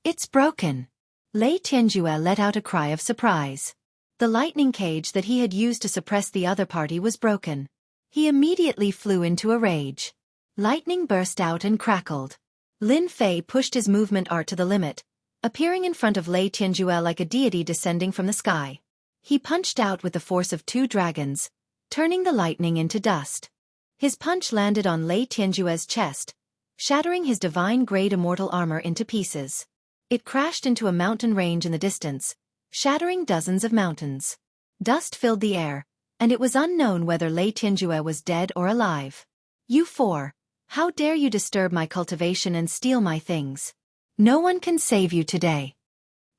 It's broken. Lei Tianjue let out a cry of surprise. The lightning cage that he had used to suppress the other party was broken. He immediately flew into a rage. Lightning burst out and crackled. Lin Fei pushed his movement art to the limit, appearing in front of Lei Tianjue like a deity descending from the sky. He punched out with the force of 2 dragons, turning the lightning into dust. His punch landed on Lei Tianjue's chest, shattering his divine-grade immortal armor into pieces. It crashed into a mountain range in the distance, shattering dozens of mountains. Dust filled the air, and it was unknown whether Lei Tianjue was dead or alive. You 4, how dare you disturb my cultivation and steal my things? No one can save you today.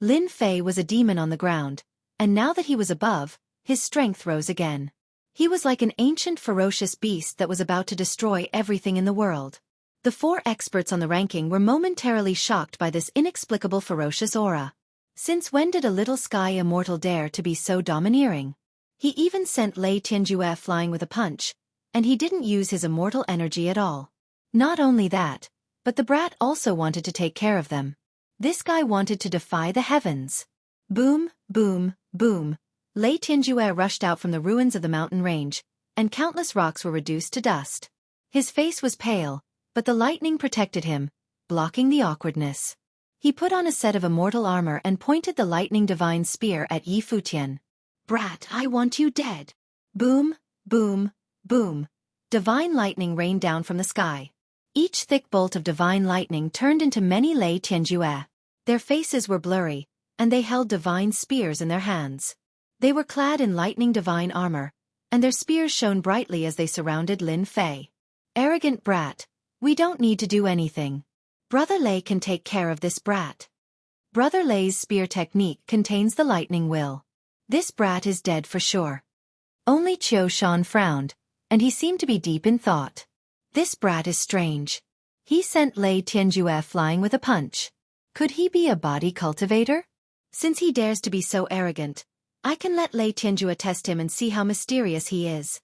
Lin Fei was a demon on the ground, and now that he was above, his strength rose again. He was like an ancient ferocious beast that was about to destroy everything in the world. The 4 experts on the ranking were momentarily shocked by this inexplicable ferocious aura. Since when did a little sky immortal dare to be so domineering? He even sent Lei Tianjue flying with a punch, and he didn't use his immortal energy at all. Not only that, but the brat also wanted to take care of them. This guy wanted to defy the heavens. Boom, boom, boom. Lei Tianjue rushed out from the ruins of the mountain range, and countless rocks were reduced to dust. His face was pale, but the lightning protected him, blocking the awkwardness. He put on a set of immortal armor and pointed the lightning divine spear at Yi Futian. Brat, I want you dead. Boom, boom, boom. Divine lightning rained down from the sky. Each thick bolt of divine lightning turned into many Lei Tianjue. Their faces were blurry, and they held divine spears in their hands. They were clad in lightning divine armor, and their spears shone brightly as they surrounded Lin Fei. Arrogant brat, We don't need to do anything. Brother Lei can take care of this brat. Brother Lei's spear technique contains the lightning will. This brat is dead for sure. Only Qiu Shan frowned, and he seemed to be deep in thought. This brat is strange. He sent Lei Tianjue flying with a punch. Could he be a body cultivator? Since he dares to be so arrogant, I can let Lei Tianjue test him and see how mysterious he is.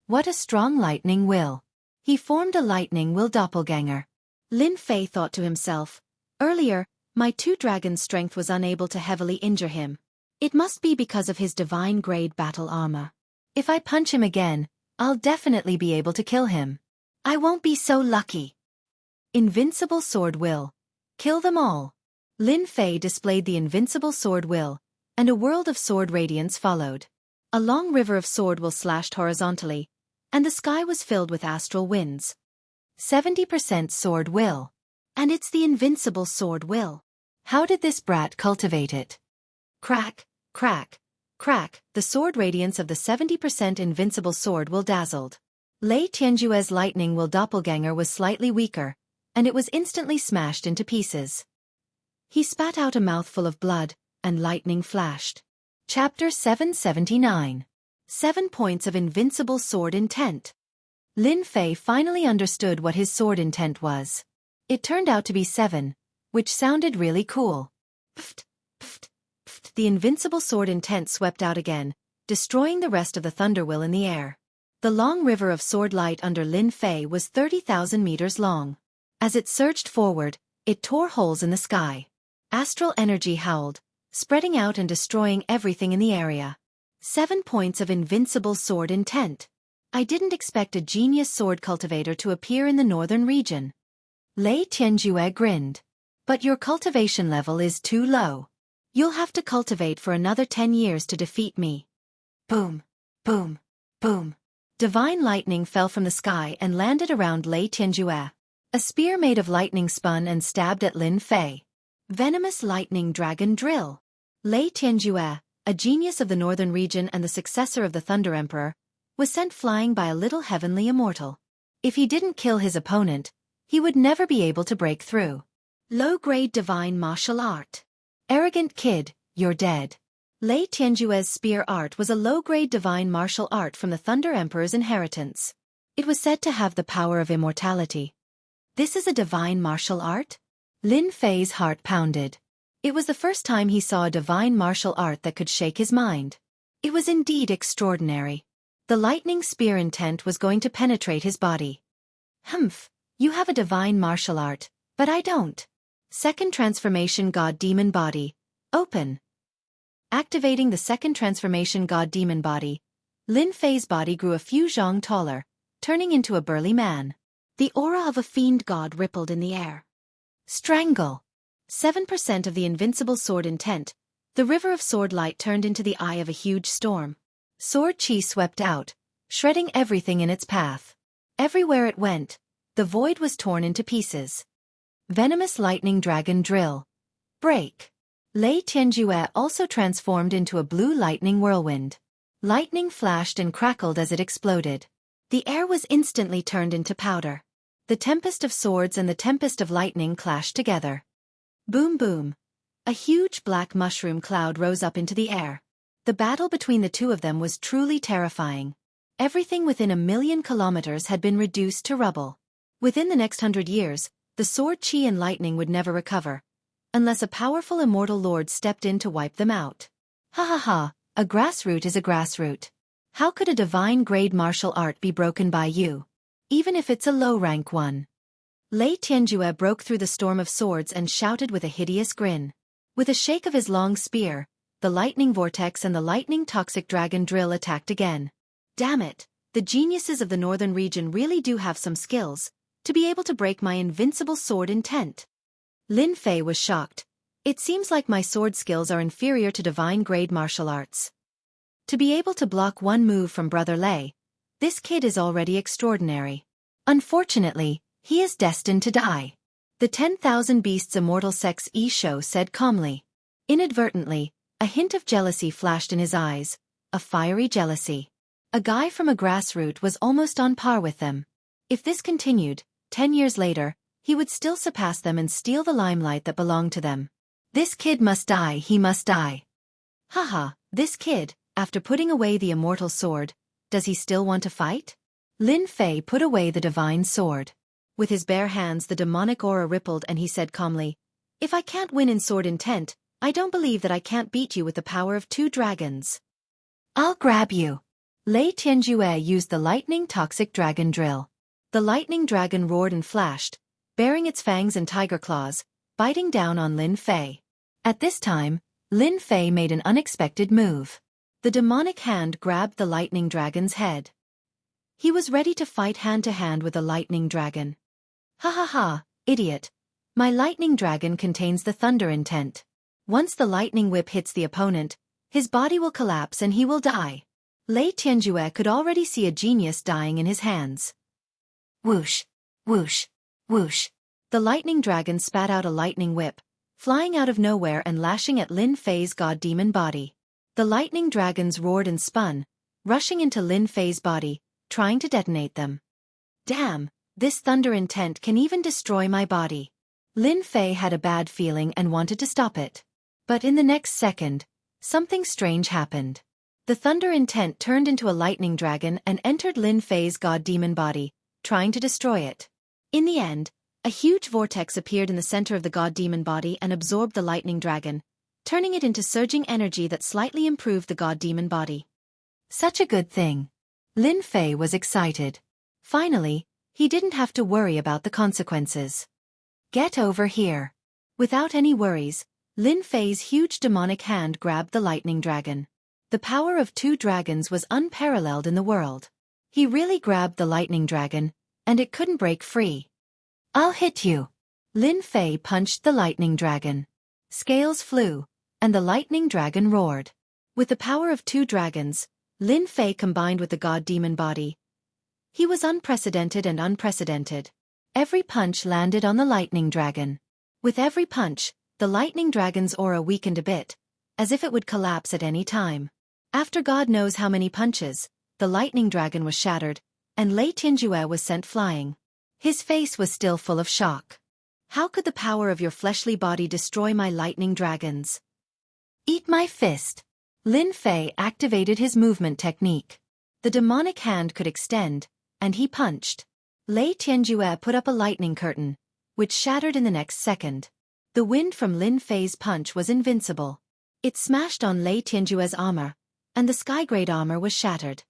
What a strong lightning will. He formed a lightning will doppelganger. Lin Fei thought to himself, earlier, my 2-dragon's strength was unable to heavily injure him. It must be because of his divine grade battle armor. If I punch him again, I'll definitely be able to kill him. I won't be so lucky. Invincible sword will. Kill them all. Lin Fei displayed the invincible sword will, and a world of sword radiance followed. A long river of sword will slashed horizontally, and the sky was filled with astral winds. 70% sword will. And it's the invincible sword will. How did this brat cultivate it? Crack, crack, crack, the sword radiance of the 70% invincible sword will dazzled. Lei Tianjue's lightning will doppelganger was slightly weaker, and it was instantly smashed into pieces. He spat out a mouthful of blood, and lightning flashed. Chapter 779. 7 Points of Invincible Sword Intent. Lin Fei finally understood what his sword intent was. It turned out to be 7, which sounded really cool. Pft, pft, pft. The invincible sword intent swept out again, destroying the rest of the thunder will in the air. The long river of sword light under Lin Fei was 30,000 meters long. As it surged forward, it tore holes in the sky. Astral energy howled, spreading out and destroying everything in the area. 7 points of invincible sword intent. I didn't expect a genius sword cultivator to appear in the northern region. Lei Tianjue grinned. But your cultivation level is too low. You'll have to cultivate for another 10 years to defeat me. Boom, boom, boom. Divine lightning fell from the sky and landed around Lei Tianjue. A spear made of lightning spun and stabbed at Lin Fei. Venomous lightning dragon drill. Lei Tianjue, a genius of the northern region and the successor of the Thunder Emperor, was sent flying by a little heavenly immortal. If he didn't kill his opponent, he would never be able to break through. Low-grade divine martial art. Arrogant kid, you're dead. Lei Tianjue's spear art was a low-grade divine martial art from the Thunder Emperor's inheritance. It was said to have the power of immortality. This is a divine martial art? Lin Fei's heart pounded. It was the first time he saw a divine martial art that could shake his mind. It was indeed extraordinary. The lightning spear intent was going to penetrate his body. Humph, you have a divine martial art, but I don't. Second transformation god demon body. Open. Activating the second transformation god demon body, Lin Fei's body grew a few zhang taller, turning into a burly man. The aura of a fiend god rippled in the air. Strangle. 7% of the invincible sword intent, the river of sword light turned into the eye of a huge storm. Sword chi swept out, shredding everything in its path. Everywhere it went, the void was torn into pieces. Venomous lightning dragon drill. Break. Lei Tianjue also transformed into a blue lightning whirlwind. Lightning flashed and crackled as it exploded. The air was instantly turned into powder. The tempest of swords and the tempest of lightning clashed together. Boom boom. A huge black mushroom cloud rose up into the air. The battle between the two of them was truly terrifying. Everything within 1,000,000 kilometers had been reduced to rubble. Within the next 100 years, the sword chi and lightning would never recover, unless a powerful immortal lord stepped in to wipe them out. Ha ha ha, a grassroot is a grassroot. How could a divine grade martial art be broken by you? Even if it's a low-rank one. Lei Tianjue broke through the storm of swords and shouted with a hideous grin. With a shake of his long spear, the lightning vortex and the lightning toxic dragon drill attacked again. Damn it, the geniuses of the northern region really do have some skills, to be able to break my invincible sword intent. Lin Fei was shocked. It seems like my sword skills are inferior to divine grade martial arts. To be able to block one move from Brother Lei, this kid is already extraordinary. Unfortunately, he is destined to die. The 10,000 Beasts Immortal Sex E-Show said calmly. Inadvertently, a hint of jealousy flashed in his eyes, a fiery jealousy. A guy from a grassroot was almost on par with them. If this continued, 10 years later, he would still surpass them and steal the limelight that belonged to them. This kid must die, he must die. Haha, this kid, after putting away the immortal sword, does he still want to fight? Lin Fei put away the divine sword. With his bare hands the demonic aura rippled and he said calmly, "If I can't win in sword intent, I don't believe that I can't beat you with the power of 2 dragons. I'll grab you." Lei Tianjue used the lightning toxic dragon drill. The lightning dragon roared and flashed, baring its fangs and tiger claws, biting down on Lin Fei. At this time, Lin Fei made an unexpected move. The demonic hand grabbed the lightning dragon's head. He was ready to fight hand-to-hand with the lightning dragon. "Ha ha ha, idiot. My lightning dragon contains the thunder intent. Once the lightning whip hits the opponent, his body will collapse and he will die." Lei Tianjue could already see a genius dying in his hands. Whoosh, whoosh, whoosh. The lightning dragon spat out a lightning whip, flying out of nowhere and lashing at Lin Fei's god-demon body. The lightning dragons roared and spun, rushing into Lin Fei's body, trying to detonate them. "Damn, this thunder intent can even destroy my body." Lin Fei had a bad feeling and wanted to stop it. But in the next second, something strange happened. The thunder intent turned into a lightning dragon and entered Lin Fei's god-demon body, trying to destroy it. In the end, a huge vortex appeared in the center of the god-demon body and absorbed the lightning dragon, turning it into surging energy that slightly improved the god-demon body. Such a good thing. Lin Fei was excited. Finally, he didn't have to worry about the consequences. "Get over here." Without any worries, Lin Fei's huge demonic hand grabbed the lightning dragon. The power of 2 dragons was unparalleled in the world. He really grabbed the lightning dragon, and it couldn't break free. "I'll hit you." Lin Fei punched the lightning dragon. Scales flew, and the lightning dragon roared. With the power of 2 dragons, Lin Fei combined with the god-demon body. He was unprecedented and unprecedented. Every punch landed on the lightning dragon. With every punch, the lightning dragon's aura weakened a bit, as if it would collapse at any time. After God knows how many punches, the lightning dragon was shattered, and Lei Tianjue was sent flying. His face was still full of shock. "How could the power of your fleshly body destroy my lightning dragons?" "Eat my fist." Lin Fei activated his movement technique. The demonic hand could extend, and he punched. Lei Tianjue put up a lightning curtain, which shattered in the next second. The wind from Lin Fei's punch was invincible. It smashed on Lei Tianjue's armor, and the sky-grade armor was shattered.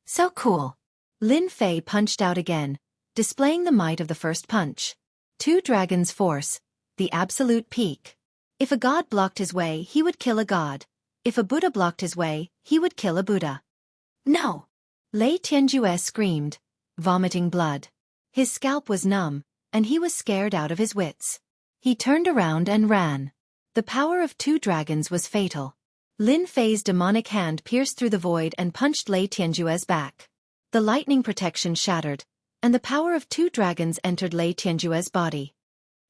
"So cool." Lin Fei punched out again, displaying the might of the first punch. 2 dragons' force, the absolute peak. If a god blocked his way, he would kill a god. If a Buddha blocked his way, he would kill a Buddha. "No!" Lei Tianjue screamed, vomiting blood. His scalp was numb, and he was scared out of his wits. He turned around and ran. The power of 2 dragons was fatal. Lin Fei's demonic hand pierced through the void and punched Lei Tianjue's back. The lightning protection shattered, and the power of 2 dragons entered Lei Tianjue's body.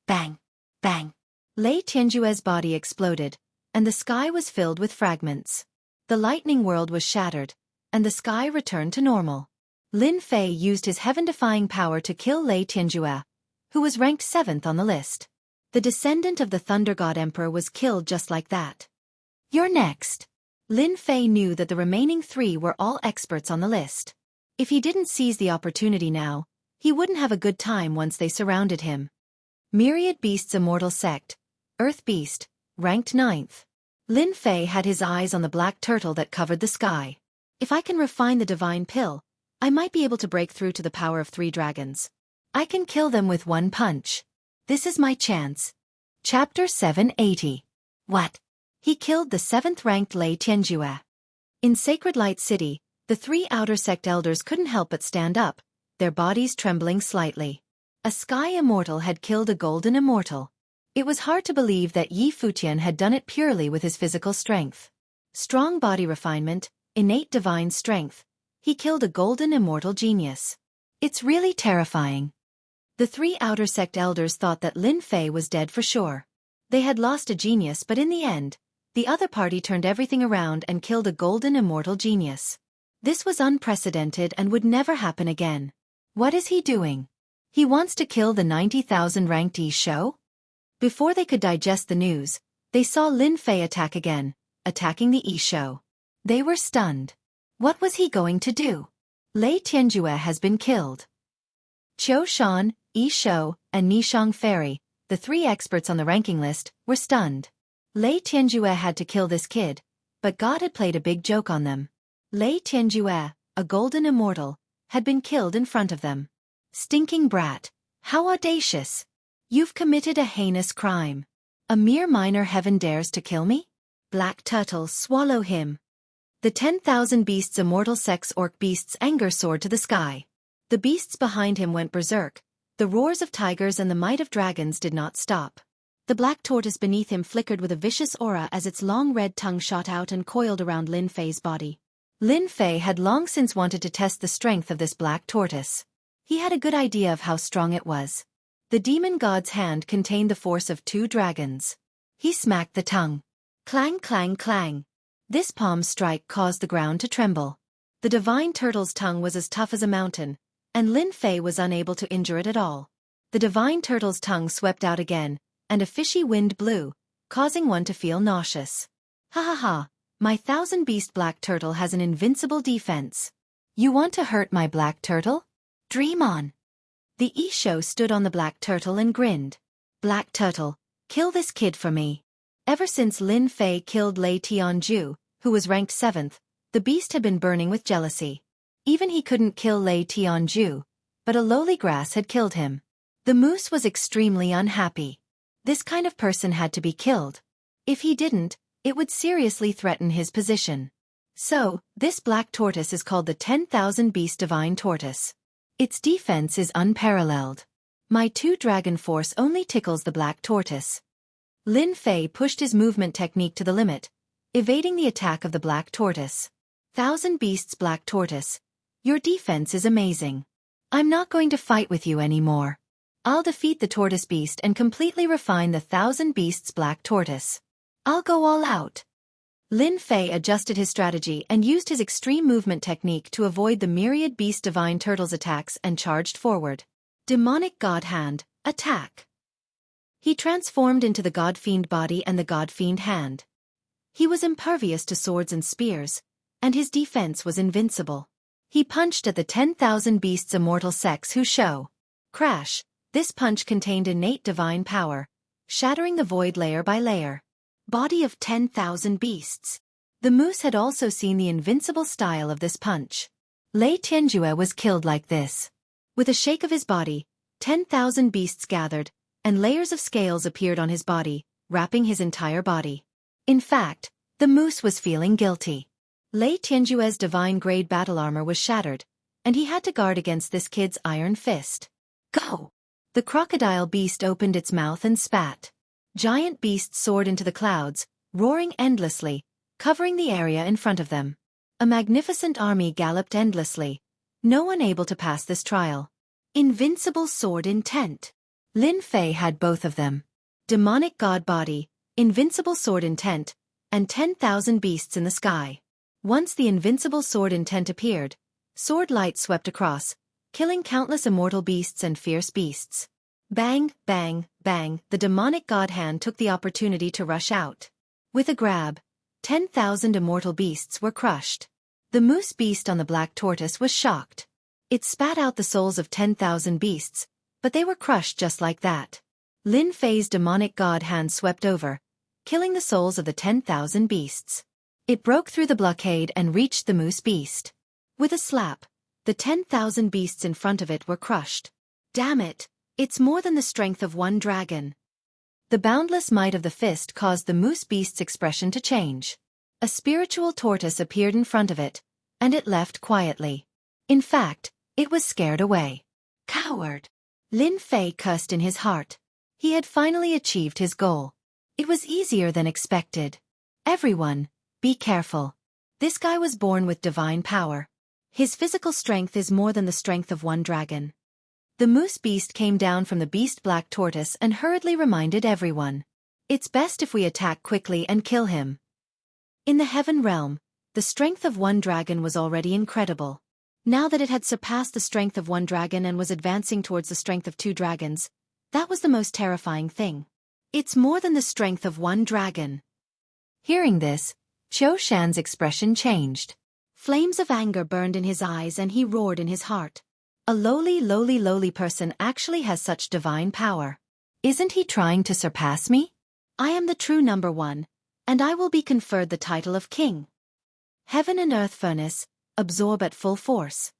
Bang! Bang! Lei Tianjue's body exploded, and the sky was filled with fragments. The lightning world was shattered, and the sky returned to normal. Lin Fei used his heaven-defying power to kill Lei Tianjue, who was ranked 7th on the list. The descendant of the Thunder God Emperor was killed just like that. "You're next." Lin Fei knew that the remaining 3 were all experts on the list. If he didn't seize the opportunity now, he wouldn't have a good time once they surrounded him. Myriad Beasts Immortal Sect, Earth Beast, ranked 9th. Lin Fei had his eyes on the black turtle that covered the sky. "If I can refine the divine pill, I might be able to break through to the power of 3 dragons. I can kill them with 1 punch. This is my chance." Chapter 780. What? He killed the 7th-ranked Lei Tianjue. In Sacred Light City, the 3 outer sect elders couldn't help but stand up, their bodies trembling slightly. A sky immortal had killed a golden immortal. It was hard to believe that Yi Futian had done it purely with his physical strength. Strong body refinement, innate divine strength. He killed a golden immortal genius. It's really terrifying. The 3 outer sect elders thought that Lin Fei was dead for sure. They had lost a genius, but in the end, the other party turned everything around and killed a golden immortal genius. This was unprecedented and would never happen again. What is he doing? He wants to kill the 90,000 ranked E show? Before they could digest the news, they saw Lin Fei attack again, attacking the E show. They were stunned. What was he going to do? Lei Tianjue has been killed. Qiu Shan, Yi Shou, and Nishang Fairy, the three experts on the ranking list, were stunned. Lei Tianjue had to kill this kid, but God had played a big joke on them. Lei Tianjue, a golden immortal, had been killed in front of them. Stinking brat, how audacious! You've committed a heinous crime. A mere minor heaven dares to kill me? Black turtle, swallow him. The 10,000 beasts immortal sex orc beasts' anger soared to the sky. The beasts behind him went berserk. The roars of tigers and the might of dragons did not stop. The black tortoise beneath him flickered with a vicious aura as its long red tongue shot out and coiled around Lin Fei's body. Lin Fei had long since wanted to test the strength of this black tortoise. He had a good idea of how strong it was. The demon god's hand contained the force of 2 dragons. He smacked the tongue. Clang, clang, clang. This palm strike caused the ground to tremble. The divine turtle's tongue was as tough as a mountain, and Lin Fei was unable to injure it at all. The divine turtle's tongue swept out again, and a fishy wind blew, causing one to feel nauseous. Ha ha ha, my 1,000-beast black turtle has an invincible defense. You want to hurt my black turtle? Dream on. The Isho stood on the black turtle and grinned. Black turtle, kill this kid for me. Ever since Lin Fei killed Lei Tianju, who was ranked 7th, the beast had been burning with jealousy. Even he couldn't kill Lei Tianju, but a lowly grass had killed him. The moose was extremely unhappy. This kind of person had to be killed. If he didn't, it would seriously threaten his position. So, this black tortoise is called the 10,000 beast divine tortoise. Its defense is unparalleled. My 2 dragon force only tickles the black tortoise. Lin Fei pushed his movement technique to the limit, evading the attack of the black tortoise. 1,000 beasts black tortoise, your defense is amazing. I'm not going to fight with you anymore. I'll defeat the tortoise beast and completely refine the 1,000 beasts black tortoise. I'll go all out. Lin Fei adjusted his strategy and used his extreme movement technique to avoid the myriad beast divine turtle's attacks and charged forward. Demonic God Hand, attack! He transformed into the God Fiend body and the God Fiend hand. He was impervious to swords and spears, and his defense was invincible. He punched at the 10,000 beasts immortal sex who show. Crash! This punch contained innate divine power, shattering the void layer by layer. Body of 10,000 beasts. The moose had also seen the invincible style of this punch. Lei Tianjue was killed like this. With a shake of his body, 10,000 beasts gathered, and layers of scales appeared on his body, wrapping his entire body. In fact, the moose was feeling guilty. Lei Tianjue's divine-grade battle armor was shattered, and he had to guard against this kid's iron fist. Go! The crocodile beast opened its mouth and spat. Giant beasts soared into the clouds, roaring endlessly, covering the area in front of them. A magnificent army galloped endlessly, no one able to pass this trial. Invincible sword intent. Lin Fei had both of them. Demonic god body, invincible sword intent, and 10,000 beasts in the sky. Once the invincible sword intent appeared, sword light swept across, killing countless immortal beasts and fierce beasts. Bang, bang, bang, the demonic god hand took the opportunity to rush out. With a grab, 10,000 immortal beasts were crushed. The moose beast on the black tortoise was shocked. It spat out the souls of 10,000 beasts, but they were crushed just like that. Lin Fei's demonic god hand swept over, killing the souls of the 10,000 beasts. It broke through the blockade and reached the moose beast. With a slap, the 10,000 beasts in front of it were crushed. Damn it! It's more than the strength of one dragon. The boundless might of the fist caused the moose beast's expression to change. A spiritual tortoise appeared in front of it, and it left quietly. In fact, it was scared away. Coward! Lin Fei cursed in his heart. He had finally achieved his goal. It was easier than expected. Everyone, be careful. This guy was born with divine power. His physical strength is more than the strength of one dragon. The moose beast came down from the beast black tortoise and hurriedly reminded everyone. It's best if we attack quickly and kill him. In the heaven realm, the strength of one dragon was already incredible. Now that it had surpassed the strength of one dragon and was advancing towards the strength of 2 dragons, that was the most terrifying thing. It's more than the strength of 1 dragon. Hearing this, Qiu Shan's expression changed. Flames of anger burned in his eyes and he roared in his heart. A lowly person actually has such divine power. Isn't he trying to surpass me? I am the true number 1, and I will be conferred the title of king. Heaven and Earth Furnace, absorb at full force.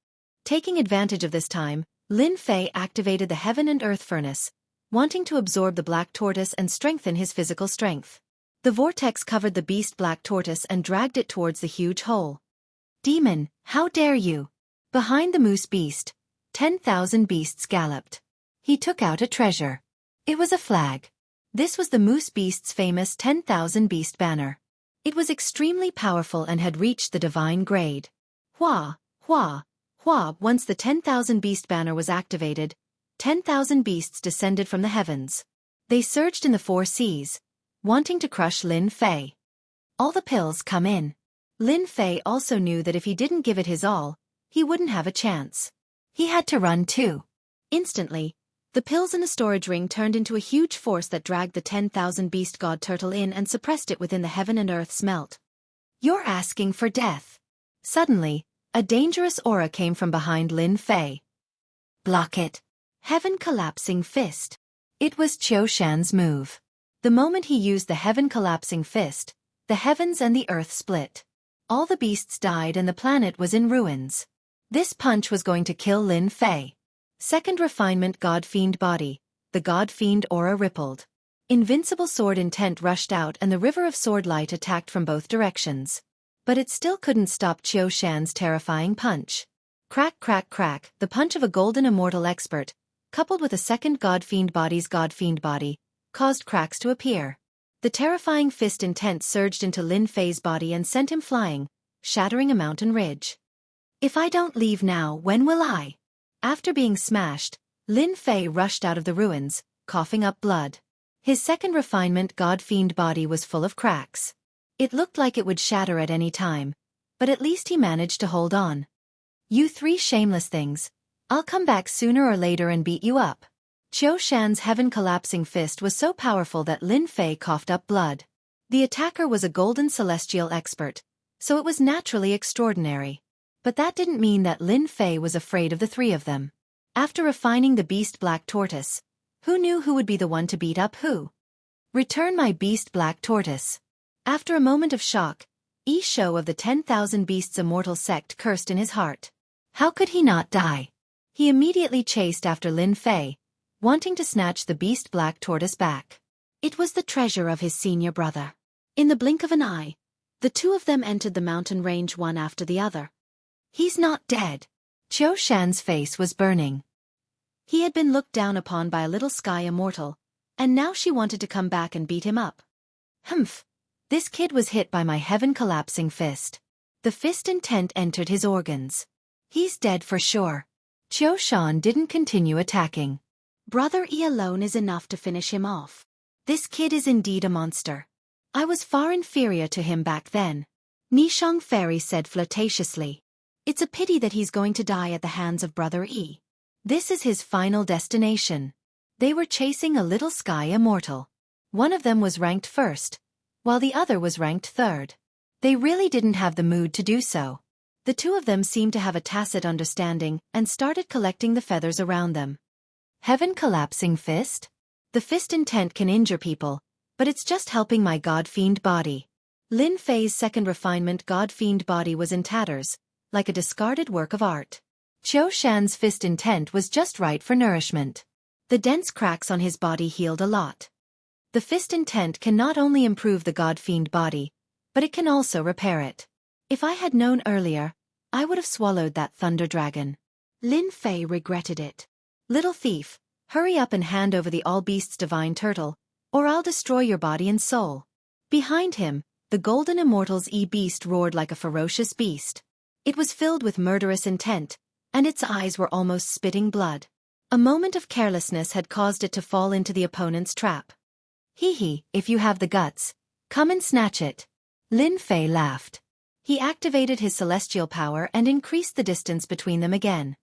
Taking advantage of this time, Lin Fei activated the Heaven and Earth Furnace, wanting to absorb the Black Tortoise and strengthen his physical strength. The vortex covered the beast Black Tortoise and dragged it towards the huge hole. Demon, how dare you! Behind the moose beast, 10,000 beasts galloped. He took out a treasure. It was a flag. This was the moose beast's famous 10,000 beast banner. It was extremely powerful and had reached the divine grade. Hua, hua, hua. Once the 10,000 beast banner was activated, 10,000 beasts descended from the heavens. They surged in the 4 seas, wanting to crush Lin Fei. All the pills come in. Lin Fei also knew that if he didn't give it his all, he wouldn't have a chance. He had to run too. Instantly, the pills in the storage ring turned into a huge force that dragged the 10,000 beast god turtle in and suppressed it within the heaven and earth's melt. You're asking for death. Suddenly, a dangerous aura came from behind Lin Fei. Block it. Heaven collapsing fist. It was Qiu Shan's move. The moment he used the heaven collapsing fist, the heavens and the earth split. All the beasts died and the planet was in ruins. This punch was going to kill Lin Fei. Second refinement God Fiend body. The God Fiend aura rippled. Invincible sword intent rushed out and the river of sword light attacked from both directions. But it still couldn't stop Qiu Shan's terrifying punch. Crack crack crack, the punch of a golden immortal expert, coupled with a second God Fiend body's God Fiend body, caused cracks to appear. The terrifying fist intent surged into Lin Fei's body and sent him flying, shattering a mountain ridge. If I don't leave now, when will I? After being smashed, Lin Fei rushed out of the ruins, coughing up blood. His second refinement God Fiend body was full of cracks. It looked like it would shatter at any time, but at least he managed to hold on. You 3 shameless things. I'll come back sooner or later and beat you up. Qiu Shan's heaven collapsing fist was so powerful that Lin Fei coughed up blood. The attacker was a golden celestial expert, so it was naturally extraordinary. But that didn't mean that Lin Fei was afraid of the 3 of them. After refining the beast Black Tortoise, who knew who would be the one to beat up who? Return my beast Black Tortoise. After a moment of shock, Yi Shou of the 10,000 Beasts Immortal sect cursed in his heart. How could he not die? He immediately chased after Lin Fei, wanting to snatch the beast Black Tortoise back. It was the treasure of his senior brother. In the blink of an eye, the 2 of them entered the mountain range one after the other. He's not dead. Qiu Shan's face was burning. He had been looked down upon by a little sky immortal, and now she wanted to come back and beat him up. Humph. This kid was hit by my heaven collapsing fist. The fist intent entered his organs. He's dead for sure. Qiu Shan didn't continue attacking. Brother Yi alone is enough to finish him off. This kid is indeed a monster. I was far inferior to him back then. Nishang Fairy said flirtatiously. It's a pity that he's going to die at the hands of Brother Yi. This is his final destination. They were chasing a little sky immortal. One of them was ranked first, while the other was ranked 3rd. They really didn't have the mood to do so. The 2 of them seemed to have a tacit understanding and started collecting the feathers around them. Heaven collapsing fist? The fist intent can injure people, but it's just helping my God Fiend body. Lin Fei's second refinement God Fiend body was in tatters, like a discarded work of art. Qiu Shan's fist intent was just right for nourishment. The dense cracks on his body healed a lot. The fist intent can not only improve the God Fiend body, but it can also repair it. If I had known earlier, I would have swallowed that thunder dragon. Lin Fei regretted it. Little thief, hurry up and hand over the All Beasts Divine Turtle, or I'll destroy your body and soul. Behind him, the Golden Immortal's E-Beast roared like a ferocious beast. It was filled with murderous intent, and its eyes were almost spitting blood. A moment of carelessness had caused it to fall into the opponent's trap. Hee hee, if you have the guts, come and snatch it. Lin Fei laughed. He activated his celestial power and increased the distance between them again.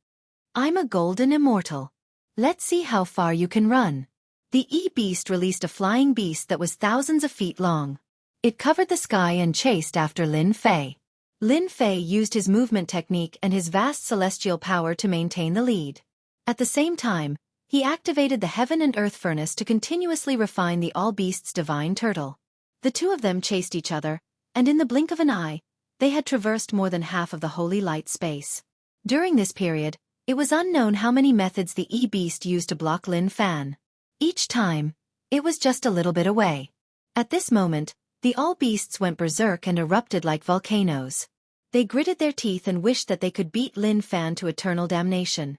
I'm a golden immortal. Let's see how far you can run. The E-beast released a flying beast that was thousands of feet long. It covered the sky and chased after Lin Fei. Lin Fei used his movement technique and his vast celestial power to maintain the lead. At the same time, he activated the Heaven and Earth Furnace to continuously refine the All-Beast's divine turtle. The two of them chased each other, and in the blink of an eye, they had traversed more than half of the holy light space. During this period, it was unknown how many methods the E-beast used to block Lin Fan. Each time, it was just a little bit away. At this moment, the All-Beasts went berserk and erupted like volcanoes. They gritted their teeth and wished that they could beat Lin Fan to eternal damnation.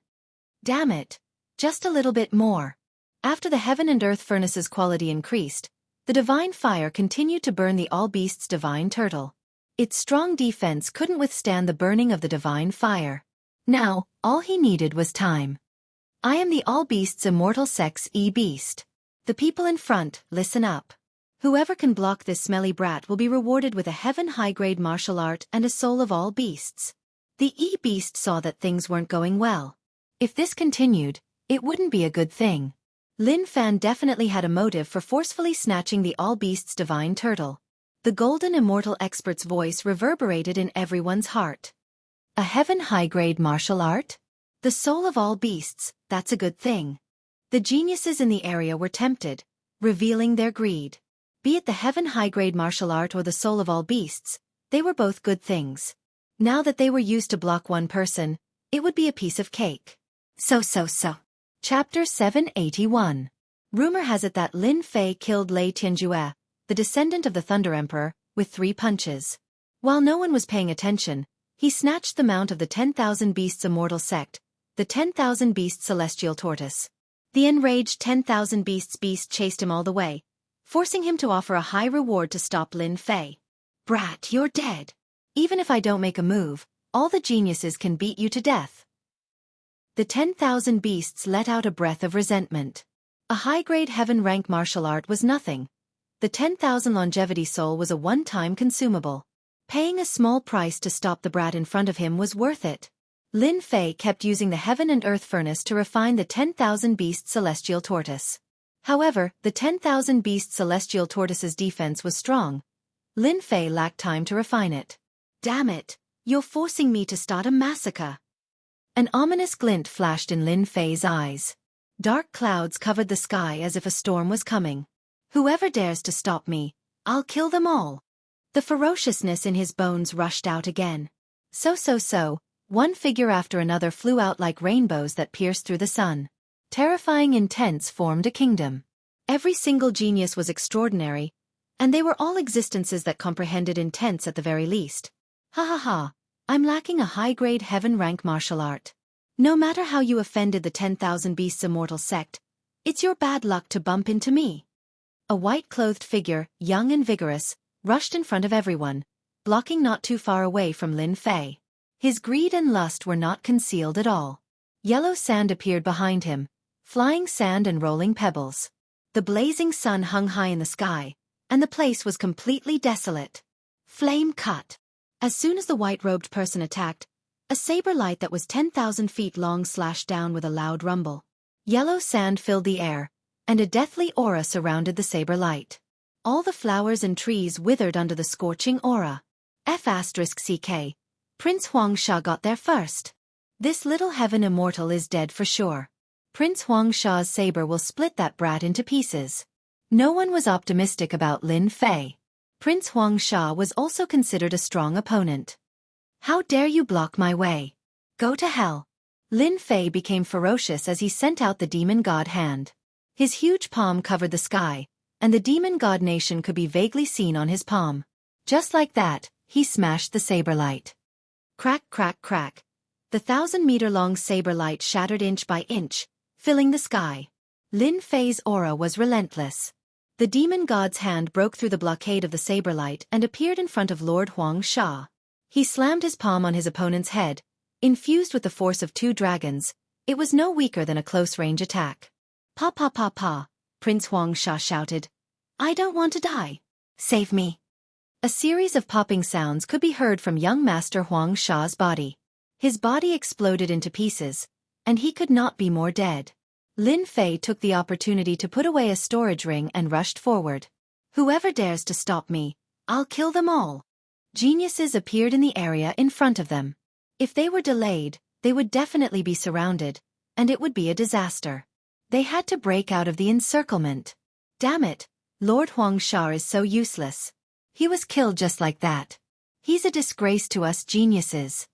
Damn it! Just a little bit more. After the Heaven and Earth Furnace's quality increased, the divine fire continued to burn the All-Beast's divine turtle. Its strong defense couldn't withstand the burning of the divine fire. Now, all he needed was time. I am the All-Beast's immortal sex E-beast. The people in front, listen up. Whoever can block this smelly brat will be rewarded with a Heaven high-grade martial art and a soul of all beasts. The E-beast saw that things weren't going well. If this continued, it wouldn't be a good thing. Lin Fan definitely had a motive for forcefully snatching the All-Beast's divine turtle. The golden immortal expert's voice reverberated in everyone's heart. A Heaven high-grade martial art? The soul of all beasts, that's a good thing. The geniuses in the area were tempted, revealing their greed. Be it the Heaven high-grade martial art or the soul of all beasts, they were both good things. Now that they were used to block one person, it would be a piece of cake. So. Chapter 781. Rumor has it that Lin Fei killed Lei Tianjue, the descendant of the Thunder Emperor, with 3 punches. While no one was paying attention, he snatched the mount of the 10,000 Beasts Immortal Sect, the 10,000 Beasts Celestial Tortoise. The enraged 10,000 Beasts beast chased him all the way, forcing him to offer a high reward to stop Lin Fei. Brat, you're dead. Even if I don't make a move, all the geniuses can beat you to death. The 10,000 beasts let out a breath of resentment. A high-grade heaven rank martial art was nothing. The 10,000 longevity soul was a one-time consumable. Paying a small price to stop the brat in front of him was worth it. Lin Fei kept using the Heaven and Earth Furnace to refine the 10,000 beast Celestial Tortoise. However, the 10,000 beast Celestial Tortoise's defense was strong. Lin Fei lacked time to refine it. Damn it, you're forcing me to start a massacre. An ominous glint flashed in Lin Fei's eyes. Dark clouds covered the sky as if a storm was coming. Whoever dares to stop me, I'll kill them all. The ferociousness in his bones rushed out again. So, one figure after another flew out like rainbows that pierced through the sun. Terrifying intents formed a kingdom. Every single genius was extraordinary, and they were all existences that comprehended intents at the very least. Ha, I'm lacking a high-grade heaven rank martial art. No matter how you offended the 10,000 Beasts Immortal Sect, it's your bad luck to bump into me. A white-clothed figure, young and vigorous, rushed in front of everyone, blocking not too far away from Lin Fei. His greed and lust were not concealed at all. Yellow sand appeared behind him, flying sand and rolling pebbles. The blazing sun hung high in the sky, and the place was completely desolate. Flame cut. As soon as the white-robed person attacked, a saber light that was 10,000 feet long slashed down with a loud rumble. Yellow sand filled the air, and a deathly aura surrounded the saber light. All the flowers and trees withered under the scorching aura. F***CK. Prince Xianxia got there first. This little heaven immortal is dead for sure. Prince Xianxia's saber will split that brat into pieces. No one was optimistic about Lin Fei. Prince Xianxia was also considered a strong opponent. How dare you block my way? Go to hell. Lin Fei became ferocious as he sent out the demon god hand. His huge palm covered the sky, and the demon god nation could be vaguely seen on his palm. Just like that, he smashed the saber light. Crack, crack, crack. The 1,000-meter-long saber light shattered inch by inch, filling the sky. Lin Fei's aura was relentless. The demon god's hand broke through the blockade of the saber light and appeared in front of Lord Xianxia. He slammed his palm on his opponent's head. Infused with the force of 2 dragons, it was no weaker than a close-range attack. Pa, Prince Xianxia shouted. I don't want to die. Save me. A series of popping sounds could be heard from young Master Huang Sha's body. His body exploded into pieces, and he could not be more dead. Lin Fei took the opportunity to put away a storage ring and rushed forward. Whoever dares to stop me, I'll kill them all. Geniuses appeared in the area in front of them. If they were delayed, they would definitely be surrounded, and it would be a disaster. They had to break out of the encirclement. Damn it, Lord Huangsha is so useless. He was killed just like that. He's a disgrace to us geniuses.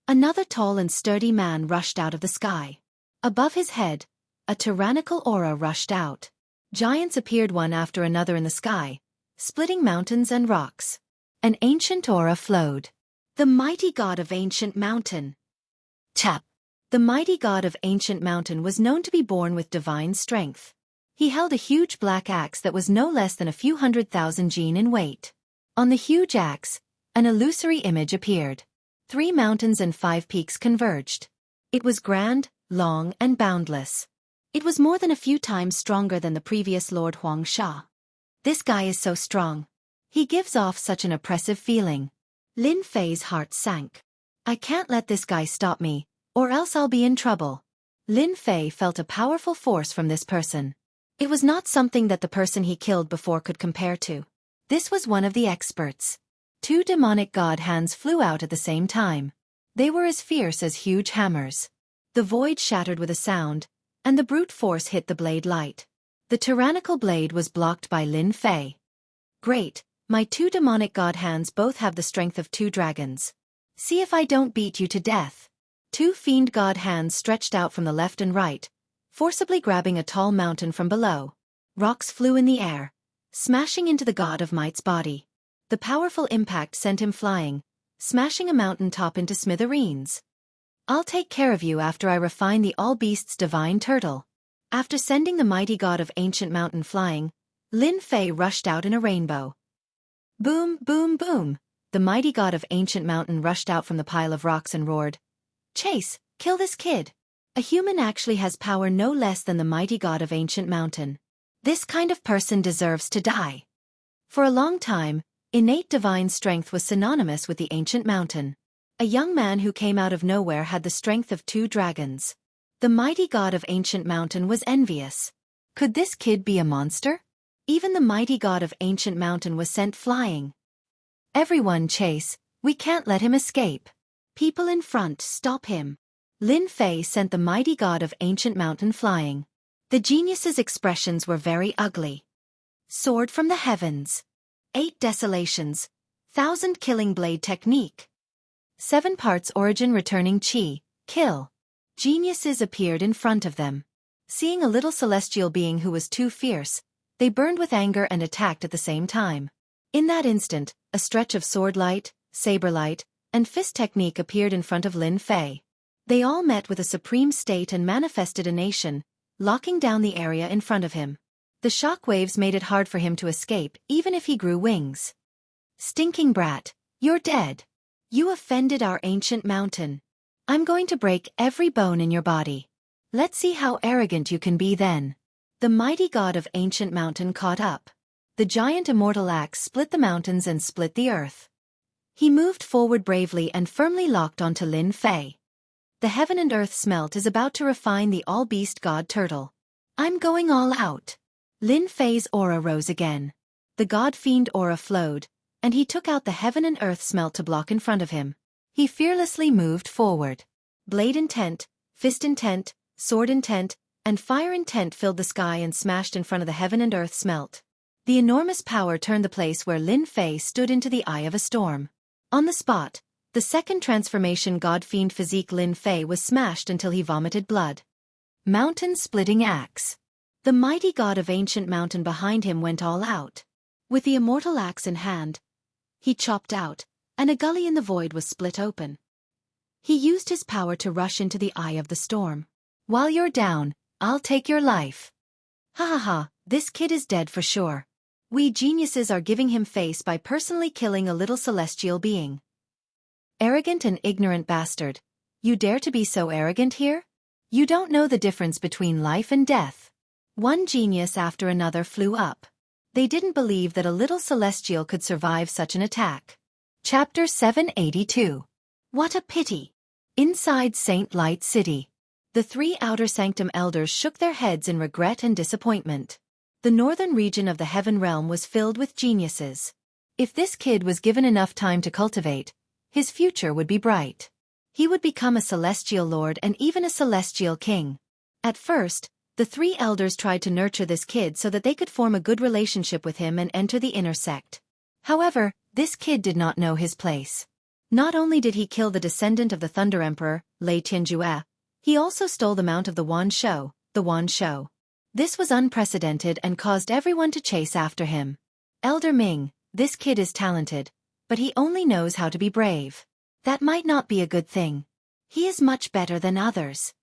Another tall and sturdy man rushed out of the sky. Above his head, a tyrannical aura rushed out. Giants appeared one after another in the sky, splitting mountains and rocks. An ancient aura flowed. The mighty god of Ancient Mountain. Tap. The mighty god of Ancient Mountain was known to be born with divine strength. He held a huge black axe that was no less than a few 100,000 jin in weight. On the huge axe, an illusory image appeared. 3 mountains and 5 peaks converged. It was grand, long, and boundless. It was more than a few times stronger than the previous Lord Huangsha. This guy is so strong. He gives off such an oppressive feeling. Lin Fei's heart sank. I can't let this guy stop me, or else I'll be in trouble. Lin Fei felt a powerful force from this person. It was not something that the person he killed before could compare to. This was one of the experts. 2 demonic god hands flew out at the same time. They were as fierce as huge hammers. The void shattered with a sound, and the brute force hit the blade light. The tyrannical blade was blocked by Lin Fei. Great, my 2 demonic god hands both have the strength of 2 dragons. See if I don't beat you to death. 2 fiend god hands stretched out from the left and right, forcibly grabbing a tall mountain from below. Rocks flew in the air, smashing into the god of might's body. The powerful impact sent him flying, smashing a mountain top into smithereens. I'll take care of you after I refine the all-beasts divine turtle. After sending the mighty god of Ancient Mountain flying, Lin Fei rushed out in a rainbow. Boom, boom, boom! The mighty god of Ancient Mountain rushed out from the pile of rocks and roared, Chase, kill this kid! A human actually has power no less than the mighty god of Ancient Mountain. This kind of person deserves to die. For a long time, innate divine strength was synonymous with the Ancient Mountain. A young man who came out of nowhere had the strength of 2 dragons. The mighty god of Ancient Mountain was envious. Could this kid be a monster? Even the mighty god of Ancient Mountain was sent flying. Everyone chase, we can't let him escape. People in front, stop him. Lin Fei sent the mighty god of Ancient Mountain flying. The genius's expressions were very ugly. Sword from the heavens. 8 desolations. 1,000 killing blade technique. 7 parts origin returning chi, kill. Geniuses appeared in front of them. Seeing a little celestial being who was too fierce, they burned with anger and attacked at the same time. In that instant, a stretch of sword light, saber light, and fist technique appeared in front of Lin Fei. They all met with a supreme state and manifested a nation, locking down the area in front of him. The shock waves made it hard for him to escape, even if he grew wings. Stinking brat, you're dead. You offended our Ancient Mountain. I'm going to break every bone in your body. Let's see how arrogant you can be then. The mighty god of Ancient Mountain caught up. The giant immortal axe split the mountains and split the earth. He moved forward bravely and firmly locked onto Lin Fei. The heaven and earth smelt is about to refine the all-beast god turtle. I'm going all out. Lin Fei's aura rose again. The god-fiend aura flowed, and he took out the heaven and earth smelt to block in front of him. He fearlessly moved forward. Blade intent, fist intent, sword intent, and fire intent filled the sky and smashed in front of the heaven and earth smelt. The enormous power turned the place where Lin Fei stood into the eye of a storm. On the spot, the second transformation god-fiend physique Lin Fei was smashed until he vomited blood. Mountain-splitting axe. The mighty god of Ancient Mountain behind him went all out. With the immortal axe in hand, he chopped out, and a gully in the void was split open. He used his power to rush into the eye of the storm. While you're down, I'll take your life. Ha ha ha, this kid is dead for sure. We geniuses are giving him face by personally killing a little celestial being. Arrogant and ignorant bastard. You dare to be so arrogant here? You don't know the difference between life and death. One genius after another flew up. They didn't believe that a little celestial could survive such an attack. Chapter 782. What a pity! Inside Saint Light City. The three Outer Sanctum elders shook their heads in regret and disappointment. The northern region of the Heaven Realm was filled with geniuses. If this kid was given enough time to cultivate, his future would be bright. He would become a celestial lord and even a celestial king. At first, the three elders tried to nurture this kid so that they could form a good relationship with him and enter the inner sect. However, this kid did not know his place. Not only did he kill the descendant of the Thunder Emperor, Jianghu, he also stole the mount of the Wan Shou, the Wan Shou. This was unprecedented and caused everyone to chase after him. Elder Ming, this kid is talented, but he only knows how to be brave. That might not be a good thing. He is much better than others.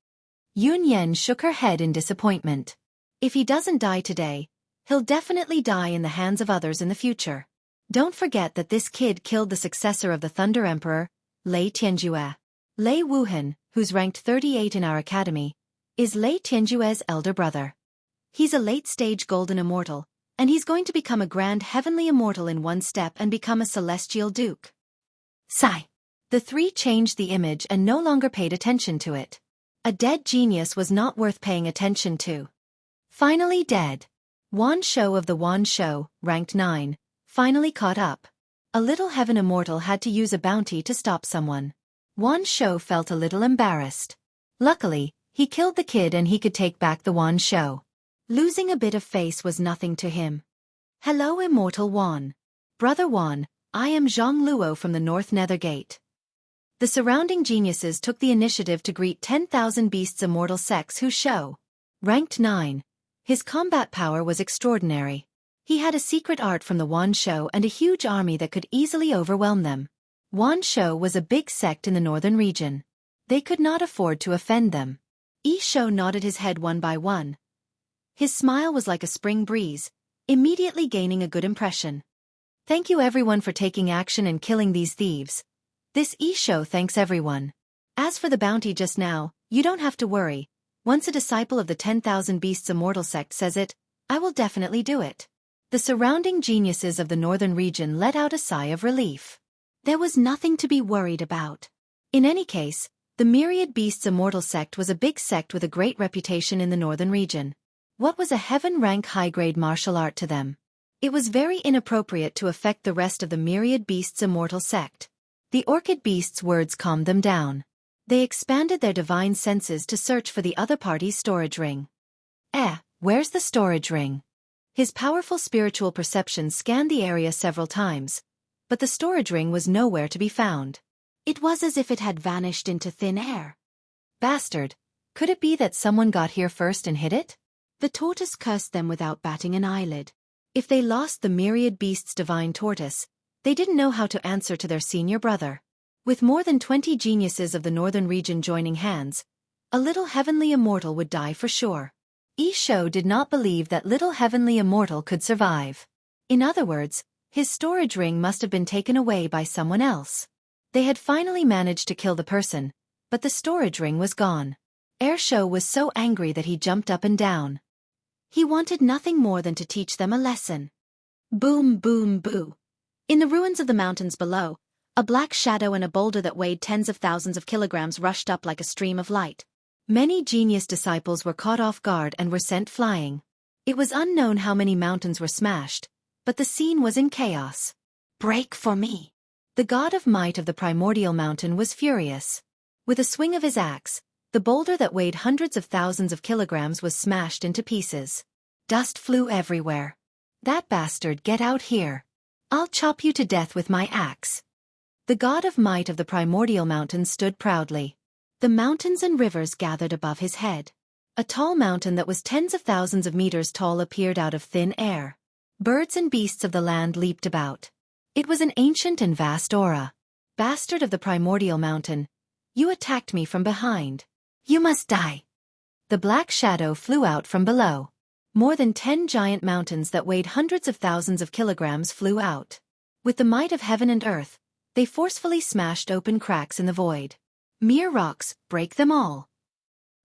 Yun Yan shook her head in disappointment. If he doesn't die today, he'll definitely die in the hands of others in the future. Don't forget that this kid killed the successor of the Thunder Emperor, Lei Tianjue. Lei Wuhan, who's ranked 38 in our academy, is Lei Tianjue's elder brother. He's a late-stage golden immortal, and he's going to become a grand heavenly immortal in one step and become a celestial duke. Sigh. The three changed the image and no longer paid attention to it. A dead genius was not worth paying attention to. Finally dead. Wan Shou of the Wan Shou, ranked 9, finally caught up. A little heaven immortal had to use a bounty to stop someone. Wan Shou felt a little embarrassed. Luckily, he killed the kid and he could take back the Wan Shou. Losing a bit of face was nothing to him. Hello Immortal Wan. Brother Wan, I am Zhang Luo from the North Nether Gate. The surrounding geniuses took the initiative to greet 10,000 beasts immortal sects who show. Ranked 9. His combat power was extraordinary. He had a secret art from the Wan Shou and a huge army that could easily overwhelm them. Wan Shou was a big sect in the northern region. They could not afford to offend them. Yi Shou nodded his head one by one. His smile was like a spring breeze, immediately gaining a good impression. Thank you everyone for taking action and killing these thieves. This Yi Shou thanks everyone. As for the bounty just now, you don't have to worry. Once a disciple of the 10,000 Beasts Immortal sect says it, I will definitely do it. The surrounding geniuses of the northern region let out a sigh of relief. There was nothing to be worried about. In any case, the Myriad Beasts Immortal sect was a big sect with a great reputation in the northern region. What was a heaven-rank high-grade martial art to them? It was very inappropriate to affect the rest of the Myriad Beasts Immortal sect. The Orchid Beasts' words calmed them down. They expanded their divine senses to search for the other party's storage ring. Where's the storage ring? His powerful spiritual perception scanned the area several times, but the storage ring was nowhere to be found. It was as if it had vanished into thin air. Bastard! Could it be that someone got here first and hid it? The tortoise cursed them without batting an eyelid. If they lost the Myriad Beasts' divine tortoise, they didn't know how to answer to their senior brother. With more than 20 geniuses of the northern region joining hands, a little heavenly immortal would die for sure. Yi Shou did not believe that little heavenly immortal could survive. In other words, his storage ring must have been taken away by someone else. They had finally managed to kill the person, but the storage ring was gone. Er Shou was so angry that he jumped up and down. He wanted nothing more than to teach them a lesson. Boom boom boo. In the ruins of the mountains below, a black shadow and a boulder that weighed tens of thousands of kilograms rushed up like a stream of light. Many genius disciples were caught off guard and were sent flying. It was unknown how many mountains were smashed, but the scene was in chaos. Break for me! The god of might of the primordial mountain was furious. With a swing of his axe, the boulder that weighed hundreds of thousands of kilograms was smashed into pieces. Dust flew everywhere. That bastard, get out here. I'll chop you to death with my axe. The god of might of the primordial mountain stood proudly. The mountains and rivers gathered above his head. A tall mountain that was tens of thousands of meters tall appeared out of thin air. Birds and beasts of the land leaped about. It was an ancient and vast aura. Bastard of the primordial mountain, you attacked me from behind. You must die. The black shadow flew out from below. More than 10 giant mountains that weighed hundreds of thousands of kilograms flew out. With the might of heaven and earth, they forcefully smashed open cracks in the void. Mere rocks, break them all.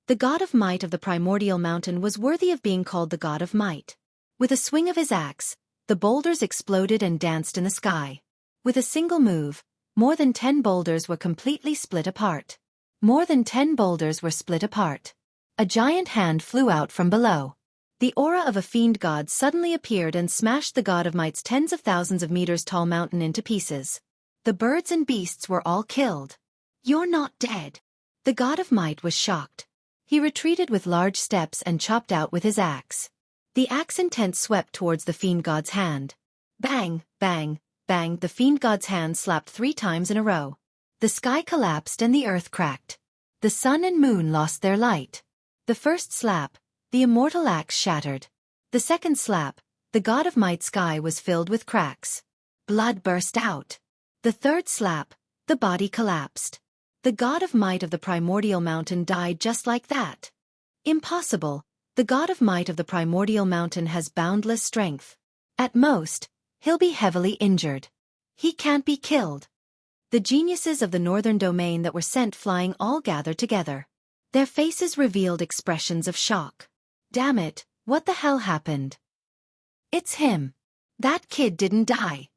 The god of might of the primordial mountain was worthy of being called the god of might. With a swing of his axe, The boulders exploded and danced in the sky. With a single move, more than 10 boulders were completely split apart. More than 10 boulders were split apart. A giant hand flew out from below. The aura of a fiend god suddenly appeared and smashed the god of might's tens of thousands of meters tall mountain into pieces. The birds and beasts were all killed. "You're not dead." The god of might was shocked. He retreated with large steps and chopped out with his axe. The axe intent swept towards the fiend god's hand. Bang, bang, bang, the fiend god's hand slapped 3 times in a row. The sky collapsed and the earth cracked. The sun and moon lost their light. The first slap, the immortal axe shattered. The second slap, the god of might sky was filled with cracks. Blood burst out. The third slap, the body collapsed. The god of might of the primordial mountain died just like that. Impossible. The god of might of the primordial mountain has boundless strength. At most, he'll be heavily injured. He can't be killed. The geniuses of the northern domain that were sent flying all gathered together. Their faces revealed expressions of shock. Damn it, what the hell happened? It's him. That kid didn't die.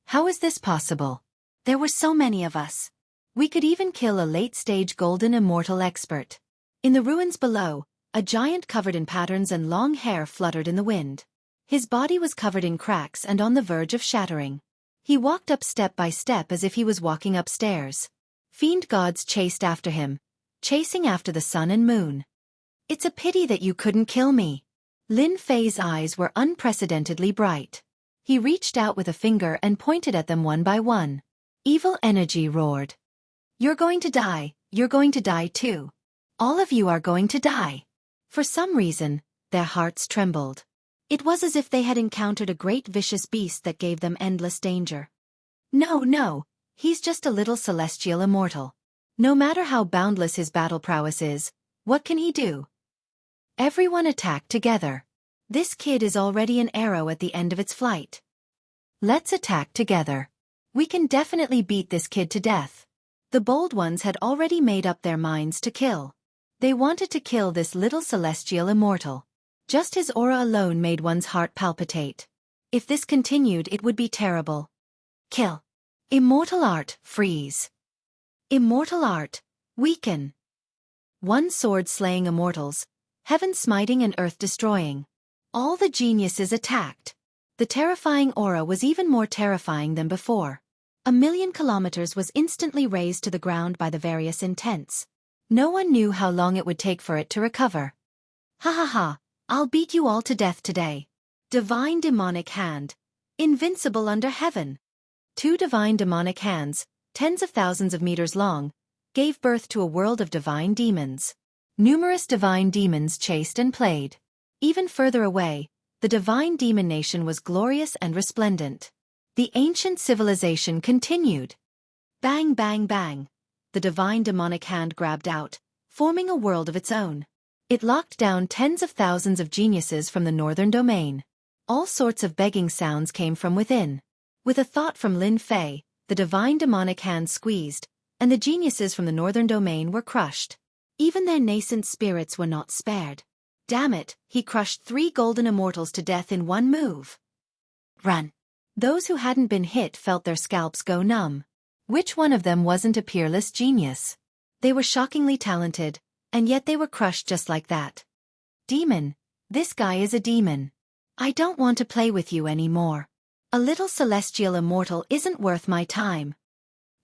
How is this possible? There were so many of us. We could even kill a late-stage golden immortal expert. In the ruins below, a giant covered in patterns and long hair fluttered in the wind. His body was covered in cracks and on the verge of shattering. He walked up step by step as if he was walking upstairs. Fiend gods chased after him, chasing after the sun and moon. "It's a pity that you couldn't kill me." Lin Fei's eyes were unprecedentedly bright. He reached out with a finger and pointed at them one by one. Evil energy roared. "You're going to die, you're going to die too. All of you are going to die." For some reason, their hearts trembled. It was as if they had encountered a great vicious beast that gave them endless danger. No, no, he's just a little celestial immortal. No matter how boundless his battle prowess is, what can he do? Everyone attacked together. This kid is already an arrow at the end of its flight. Let's attack together. We can definitely beat this kid to death. The bold ones had already made up their minds to kill. They wanted to kill this little celestial immortal. Just his aura alone made one's heart palpitate. If this continued, it would be terrible. Kill. Immortal art, freeze. Immortal art, weaken. One sword slaying immortals, heaven smiting and earth destroying. All the geniuses attacked. The terrifying aura was even more terrifying than before. 1,000,000 kilometers was instantly razed to the ground by the various intents. No one knew how long it would take for it to recover. Ha ha ha, I'll beat you all to death today. Divine demonic hand. Invincible under heaven. 2 divine demonic hands, tens of thousands of meters long, gave birth to a world of divine demons. Numerous divine demons chased and played. Even further away, the divine demon nation was glorious and resplendent. The ancient civilization continued. Bang bang bang. The divine demonic hand grabbed out, forming a world of its own. It locked down tens of thousands of geniuses from the northern domain. All sorts of begging sounds came from within. With a thought from Lin Fei, the divine demonic hand squeezed, and the geniuses from the northern domain were crushed. Even their nascent spirits were not spared. Damn it, he crushed 3 golden immortals to death in one move. Run. Those who hadn't been hit felt their scalps go numb. Which one of them wasn't a peerless genius? They were shockingly talented, and yet they were crushed just like that. Demon. This guy is a demon. I don't want to play with you anymore. A little celestial immortal isn't worth my time.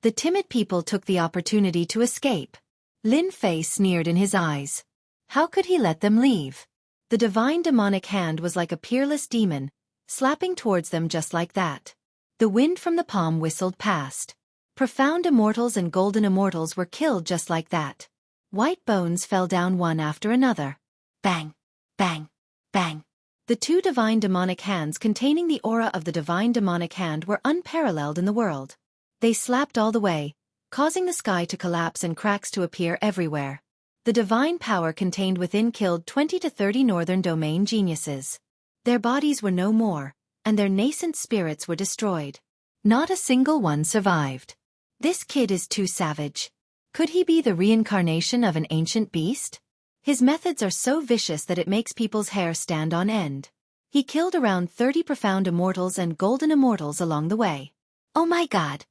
The timid people took the opportunity to escape. Lin Fei sneered in his eyes. How could he let them leave? The divine demonic hand was like a peerless demon, slapping towards them just like that. The wind from the palm whistled past. Profound immortals and golden immortals were killed just like that. White bones fell down one after another. Bang, bang, bang. The 2 divine demonic hands containing the aura of the divine demonic hand were unparalleled in the world. They slapped all the way, causing the sky to collapse and cracks to appear everywhere. The divine power contained within killed 20 to 30 northern domain geniuses. Their bodies were no more, and their nascent spirits were destroyed. Not a single one survived. This kid is too savage. Could he be the reincarnation of an ancient beast? His methods are so vicious that it makes people's hair stand on end. He killed around 30 profound immortals and golden immortals along the way. Oh my god!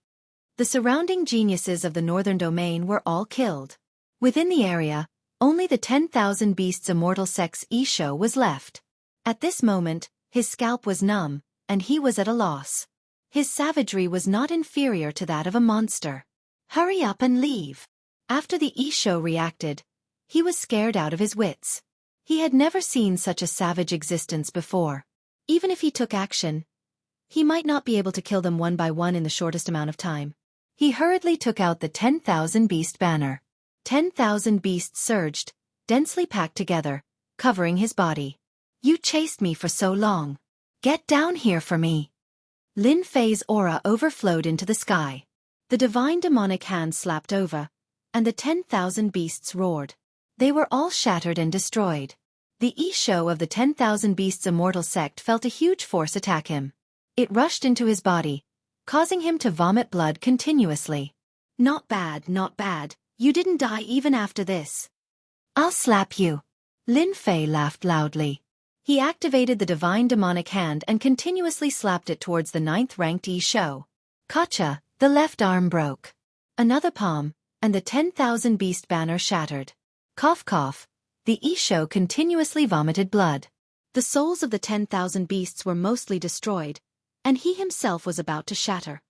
The surrounding geniuses of the northern domain were all killed. Within the area, only the 10,000 beasts immortal sex Isho was left. At this moment, his scalp was numb, and he was at a loss. His savagery was not inferior to that of a monster. Hurry up and leave. After the Isho reacted, he was scared out of his wits. He had never seen such a savage existence before. Even if he took action, he might not be able to kill them one by one in the shortest amount of time. He hurriedly took out the 10,000 beast banner. 10,000 beasts surged, densely packed together, covering his body. You chased me for so long. Get down here for me. Lin Fei's aura overflowed into the sky. The divine demonic hand slapped over, and the 10,000 beasts roared. They were all shattered and destroyed. The Isho of the 10,000 beasts immortal sect felt a huge force attack him. It rushed into his body, causing him to vomit blood continuously. Not bad, not bad. You didn't die even after this. I'll slap you. Lin Fei laughed loudly. He activated the divine demonic hand and continuously slapped it towards the 9th-ranked Isho. Gotcha, the left arm broke. Another palm, and the 10,000 beast banner shattered. Cough cough, the Isho continuously vomited blood. The souls of the 10,000 beasts were mostly destroyed, and he himself was about to shatter.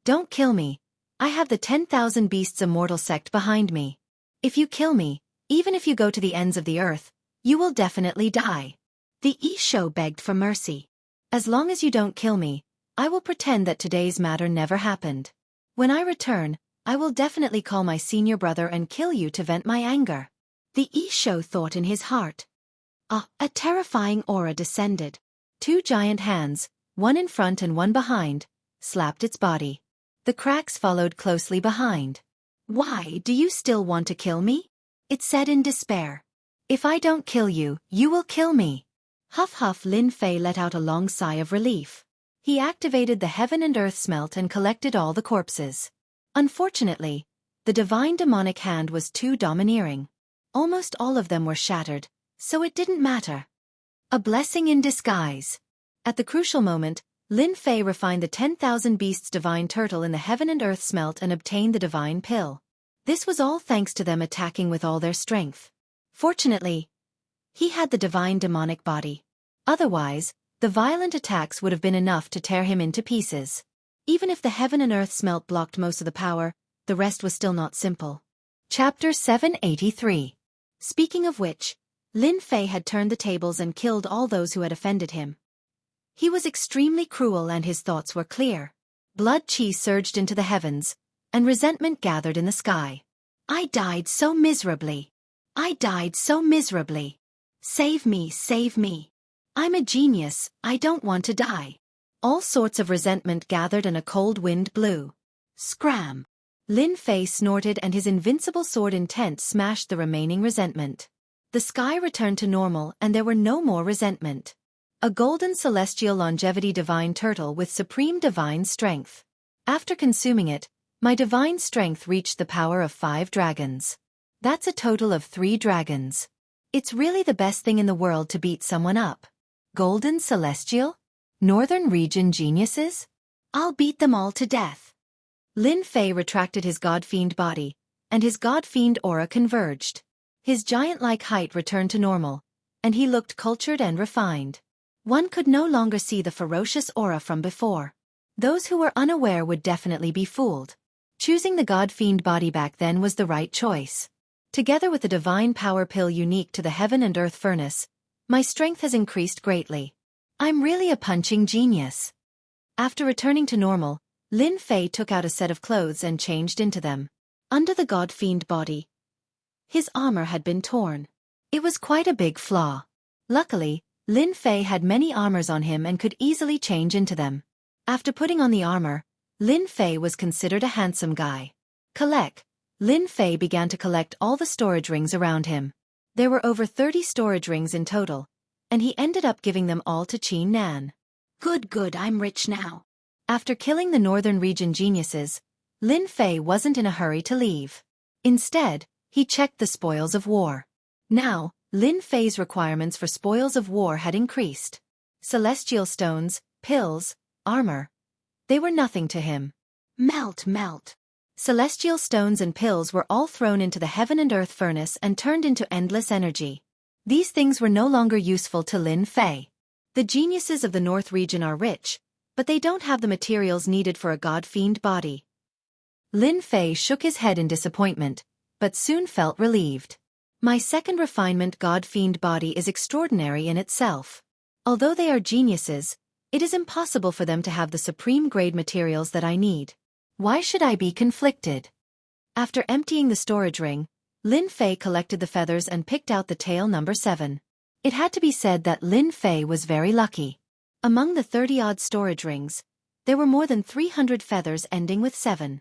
Don't kill me. I have the 10,000 beasts immortal sect behind me. If you kill me, even if you go to the ends of the earth, you will definitely die. The Isho begged for mercy. As long as you don't kill me, I will pretend that today's matter never happened. When I return, I will definitely call my senior brother and kill you to vent my anger. The Isho thought in his heart. A terrifying aura descended. 2 giant hands, one in front and one behind, slapped its body. The cracks followed closely behind. Why do you still want to kill me? It said in despair. If I don't kill you, you will kill me. Huff huff. Lin Fei let out a long sigh of relief. He activated the heaven and earth smelt and collected all the corpses. Unfortunately, the divine demonic hand was too domineering. Almost all of them were shattered, so it didn't matter. A blessing in disguise. At the crucial moment, Lin Fei refined the 10,000 beasts divine turtle in the heaven and earth smelt and obtained the divine pill. This was all thanks to them attacking with all their strength. Fortunately, he had the divine demonic body. Otherwise, the violent attacks would have been enough to tear him into pieces. Even if the heaven and earth smelt blocked most of the power, the rest was still not simple. Chapter 783. Speaking of which, Lin Fei had turned the tables and killed all those who had offended him. He was extremely cruel and his thoughts were clear. Blood chi surged into the heavens, and resentment gathered in the sky. I died so miserably. I died so miserably. Save me, save me. I'm a genius, I don't want to die. All sorts of resentment gathered and a cold wind blew. Scram! Lin Fei snorted and his invincible sword intent smashed the remaining resentment. The sky returned to normal and there were no more resentment. A golden celestial longevity divine turtle with supreme divine strength. After consuming it, my divine strength reached the power of 5 dragons. That's a total of 3 dragons. It's really the best thing in the world to beat someone up. Golden celestial? Northern region geniuses? I'll beat them all to death. Lin Fei retracted his god-fiend body, and his god-fiend aura converged. His giant-like height returned to normal, and he looked cultured and refined. One could no longer see the ferocious aura from before. Those who were unaware would definitely be fooled. Choosing the god-fiend body back then was the right choice. Together with the divine power pill unique to the heaven and earth furnace, my strength has increased greatly. I'm really a punching genius. After returning to normal, Lin Fei took out a set of clothes and changed into them. Under the god-fiend body, his armor had been torn. It was quite a big flaw. Luckily, Lin Fei had many armors on him and could easily change into them. After putting on the armor, Lin Fei was considered a handsome guy. Lin Fei began to collect all the storage rings around him. There were over 30 storage rings in total, and he ended up giving them all to Qin Nan. Good, I'm rich now. After killing the northern region geniuses, Lin Fei wasn't in a hurry to leave. Instead, he checked the spoils of war. Now, Lin Fei's requirements for spoils of war had increased. Celestial stones, pills, armor. They were nothing to him. Melt, melt. Celestial stones and pills were all thrown into the heaven and earth furnace and turned into endless energy. These things were no longer useful to Lin Fei. The geniuses of the North region are rich, but they don't have the materials needed for a god-fiend body. Lin Fei shook his head in disappointment, but soon felt relieved. My second refinement god-fiend body is extraordinary in itself. Although they are geniuses, it is impossible for them to have the supreme-grade materials that I need. Why should I be conflicted? After emptying the storage ring, Lin Fei collected the feathers and picked out the tail number 7. It had to be said that Lin Fei was very lucky. Among the 30-odd storage rings, there were more than 300 feathers ending with 7.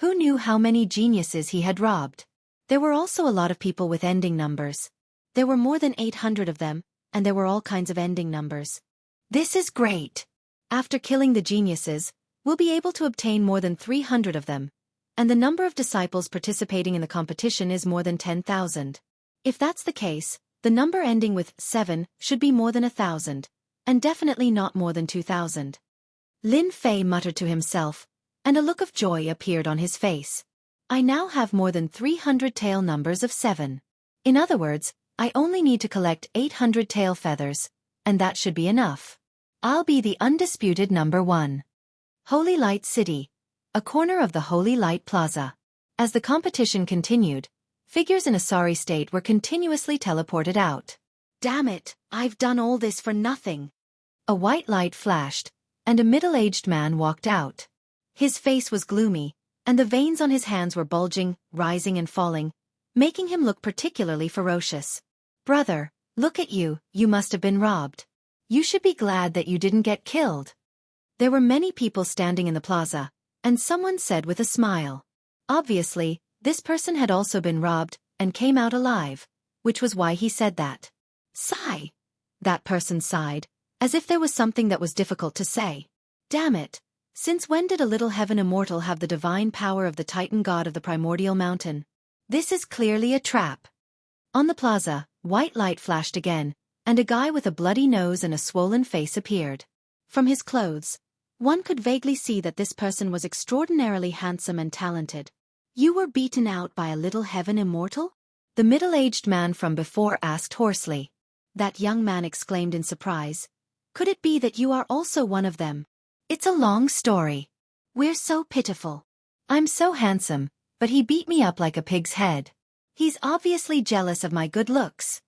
Who knew how many geniuses he had robbed? There were also a lot of people with ending numbers. There were more than 800 of them, and there were all kinds of ending numbers. This is great! After killing the geniuses, we'll be able to obtain more than 300 of them, and the number of disciples participating in the competition is more than 10,000. If that's the case, the number ending with 7 should be more than 1,000, and definitely not more than 2,000. Lin Fei muttered to himself, and a look of joy appeared on his face. I now have more than 300 tail numbers of 7. In other words, I only need to collect 800 tail feathers, and that should be enough. I'll be the undisputed number 1. Holy Light City, a corner of the Holy Light Plaza. As the competition continued, figures in a sorry state were continuously teleported out. Damn it, I've done all this for nothing. A white light flashed, and a middle-aged man walked out. His face was gloomy, and the veins on his hands were bulging, rising and falling, making him look particularly ferocious. Brother, look at you, you must have been robbed. You should be glad that you didn't get killed. There were many people standing in the plaza, and someone said with a smile. Obviously, this person had also been robbed, and came out alive, which was why he said that. Sigh. That person sighed, as if there was something that was difficult to say. Damn it. Since when did a little heaven immortal have the divine power of the Titan god of the primordial mountain? This is clearly a trap. On the plaza, white light flashed again, and a guy with a bloody nose and a swollen face appeared. From his clothes, one could vaguely see that this person was extraordinarily handsome and talented. You were beaten out by a little heaven immortal? The middle-aged man from before asked hoarsely. That young man exclaimed in surprise. Could it be that you are also one of them? It's a long story. We're so pitiful. I'm so handsome, but he beat me up like a pig's head. He's obviously jealous of my good looks.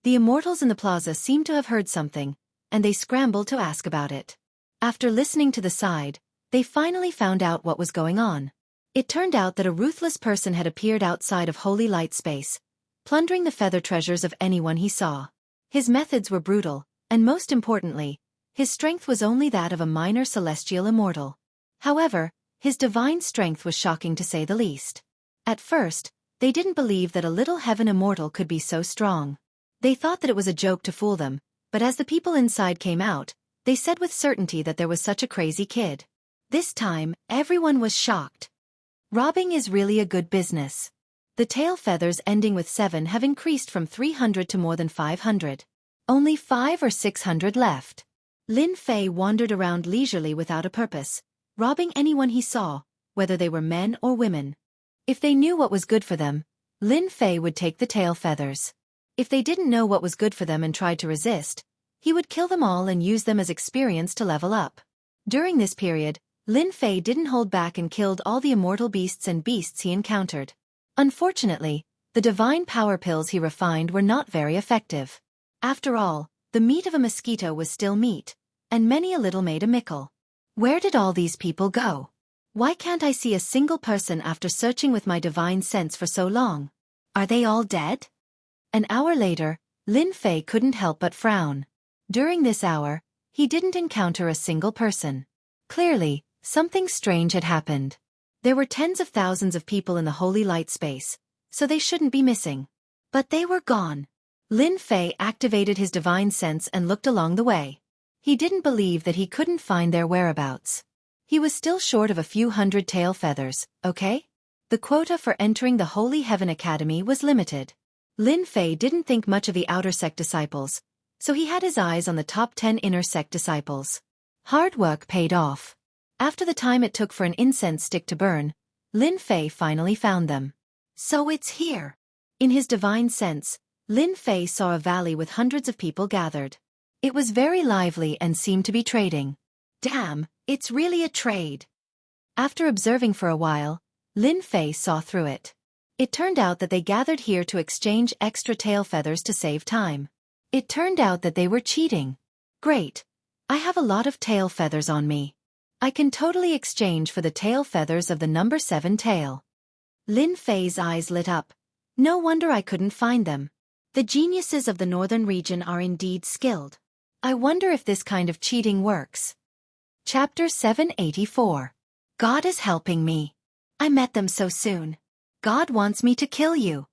The immortals in the plaza seemed to have heard something, and they scrambled to ask about it. After listening to the side, they finally found out what was going on. It turned out that a ruthless person had appeared outside of Holy Light Space, plundering the feather treasures of anyone he saw. His methods were brutal, and most importantly, his strength was only that of a minor celestial immortal. However, his divine strength was shocking to say the least. At first, they didn't believe that a little heaven immortal could be so strong. They thought that it was a joke to fool them, but as the people inside came out, they said with certainty that there was such a crazy kid. This time, everyone was shocked. Robbing is really a good business. The tail feathers ending with 7 have increased from 300 to more than 500. Only 500 or 600 left. Lin Fei wandered around leisurely without a purpose, robbing anyone he saw, whether they were men or women. If they knew what was good for them, Lin Fei would take the tail feathers. If they didn't know what was good for them and tried to resist, he would kill them all and use them as experience to level up. During this period, Lin Fei didn't hold back and killed all the immortal beasts and beasts he encountered. Unfortunately, the divine power pills he refined were not very effective. After all, the meat of a mosquito was still meat, and many a little made a mickle. Where did all these people go? Why can't I see a single person after searching with my divine sense for so long? Are they all dead? An hour later, Lin Fei couldn't help but frown. During this hour, he didn't encounter a single person. Clearly, something strange had happened. There were tens of thousands of people in the Holy Light Space, so they shouldn't be missing. But they were gone. Lin Fei activated his divine sense and looked along the way. He didn't believe that he couldn't find their whereabouts. He was still short of a few hundred tail feathers, okay? The quota for entering the Holy Heaven Academy was limited. Lin Fei didn't think much of the outer sect disciples, so he had his eyes on the top 10 inner sect disciples. Hard work paid off. After the time it took for an incense stick to burn, Lin Fei finally found them. So it's here. In his divine sense, Lin Fei saw a valley with hundreds of people gathered. It was very lively and seemed to be trading. Damn, it's really a trade. After observing for a while, Lin Fei saw through it. It turned out that they gathered here to exchange extra tail feathers to save time. It turned out that they were cheating. Great. I have a lot of tail feathers on me. I can totally exchange for the tail feathers of the number 7 tail. Lin Fei's eyes lit up. No wonder I couldn't find them. The geniuses of the northern region are indeed skilled. I wonder if this kind of cheating works. Chapter 784. God is helping me. I met them so soon. God wants me to kill you.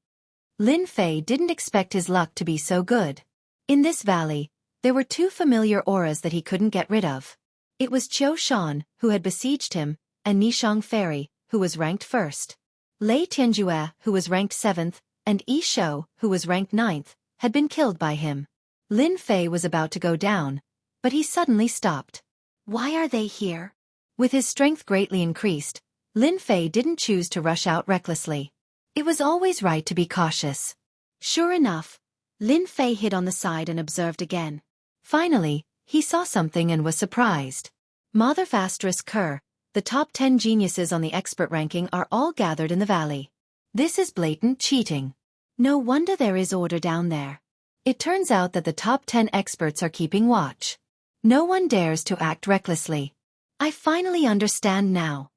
Lin Fei didn't expect his luck to be so good. In this valley, there were 2 familiar auras that he couldn't get rid of. It was Qiu Shan, who had besieged him, and Nishang Fairy, who was ranked 1st. Lei Tianjue, who was ranked 7th, and Yi Shou, who was ranked 9th, had been killed by him. Lin Fei was about to go down, but he suddenly stopped. Why are they here? With his strength greatly increased, Lin Fei didn't choose to rush out recklessly. It was always right to be cautious. Sure enough, Lin Fei hid on the side and observed again. Finally, he saw something and was surprised. Mother Fastris Kerr, the top 10 geniuses on the expert ranking are all gathered in the valley. This is blatant cheating. No wonder there is order down there. It turns out that the top 10 experts are keeping watch. No one dares to act recklessly. I finally understand now.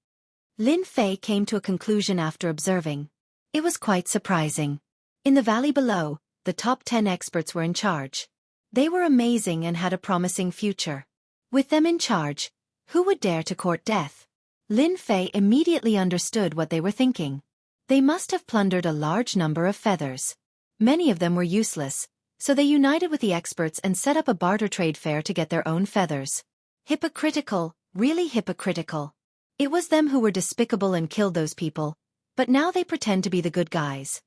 Lin Fei came to a conclusion after observing. It was quite surprising. In the valley below, the top 10 experts were in charge. They were amazing and had a promising future. With them in charge, who would dare to court death? Lin Fei immediately understood what they were thinking. They must have plundered a large number of feathers. Many of them were useless, so they united with the experts and set up a barter trade fair to get their own feathers. Hypocritical, really hypocritical. It was them who were despicable and killed those people, but now they pretend to be the good guys.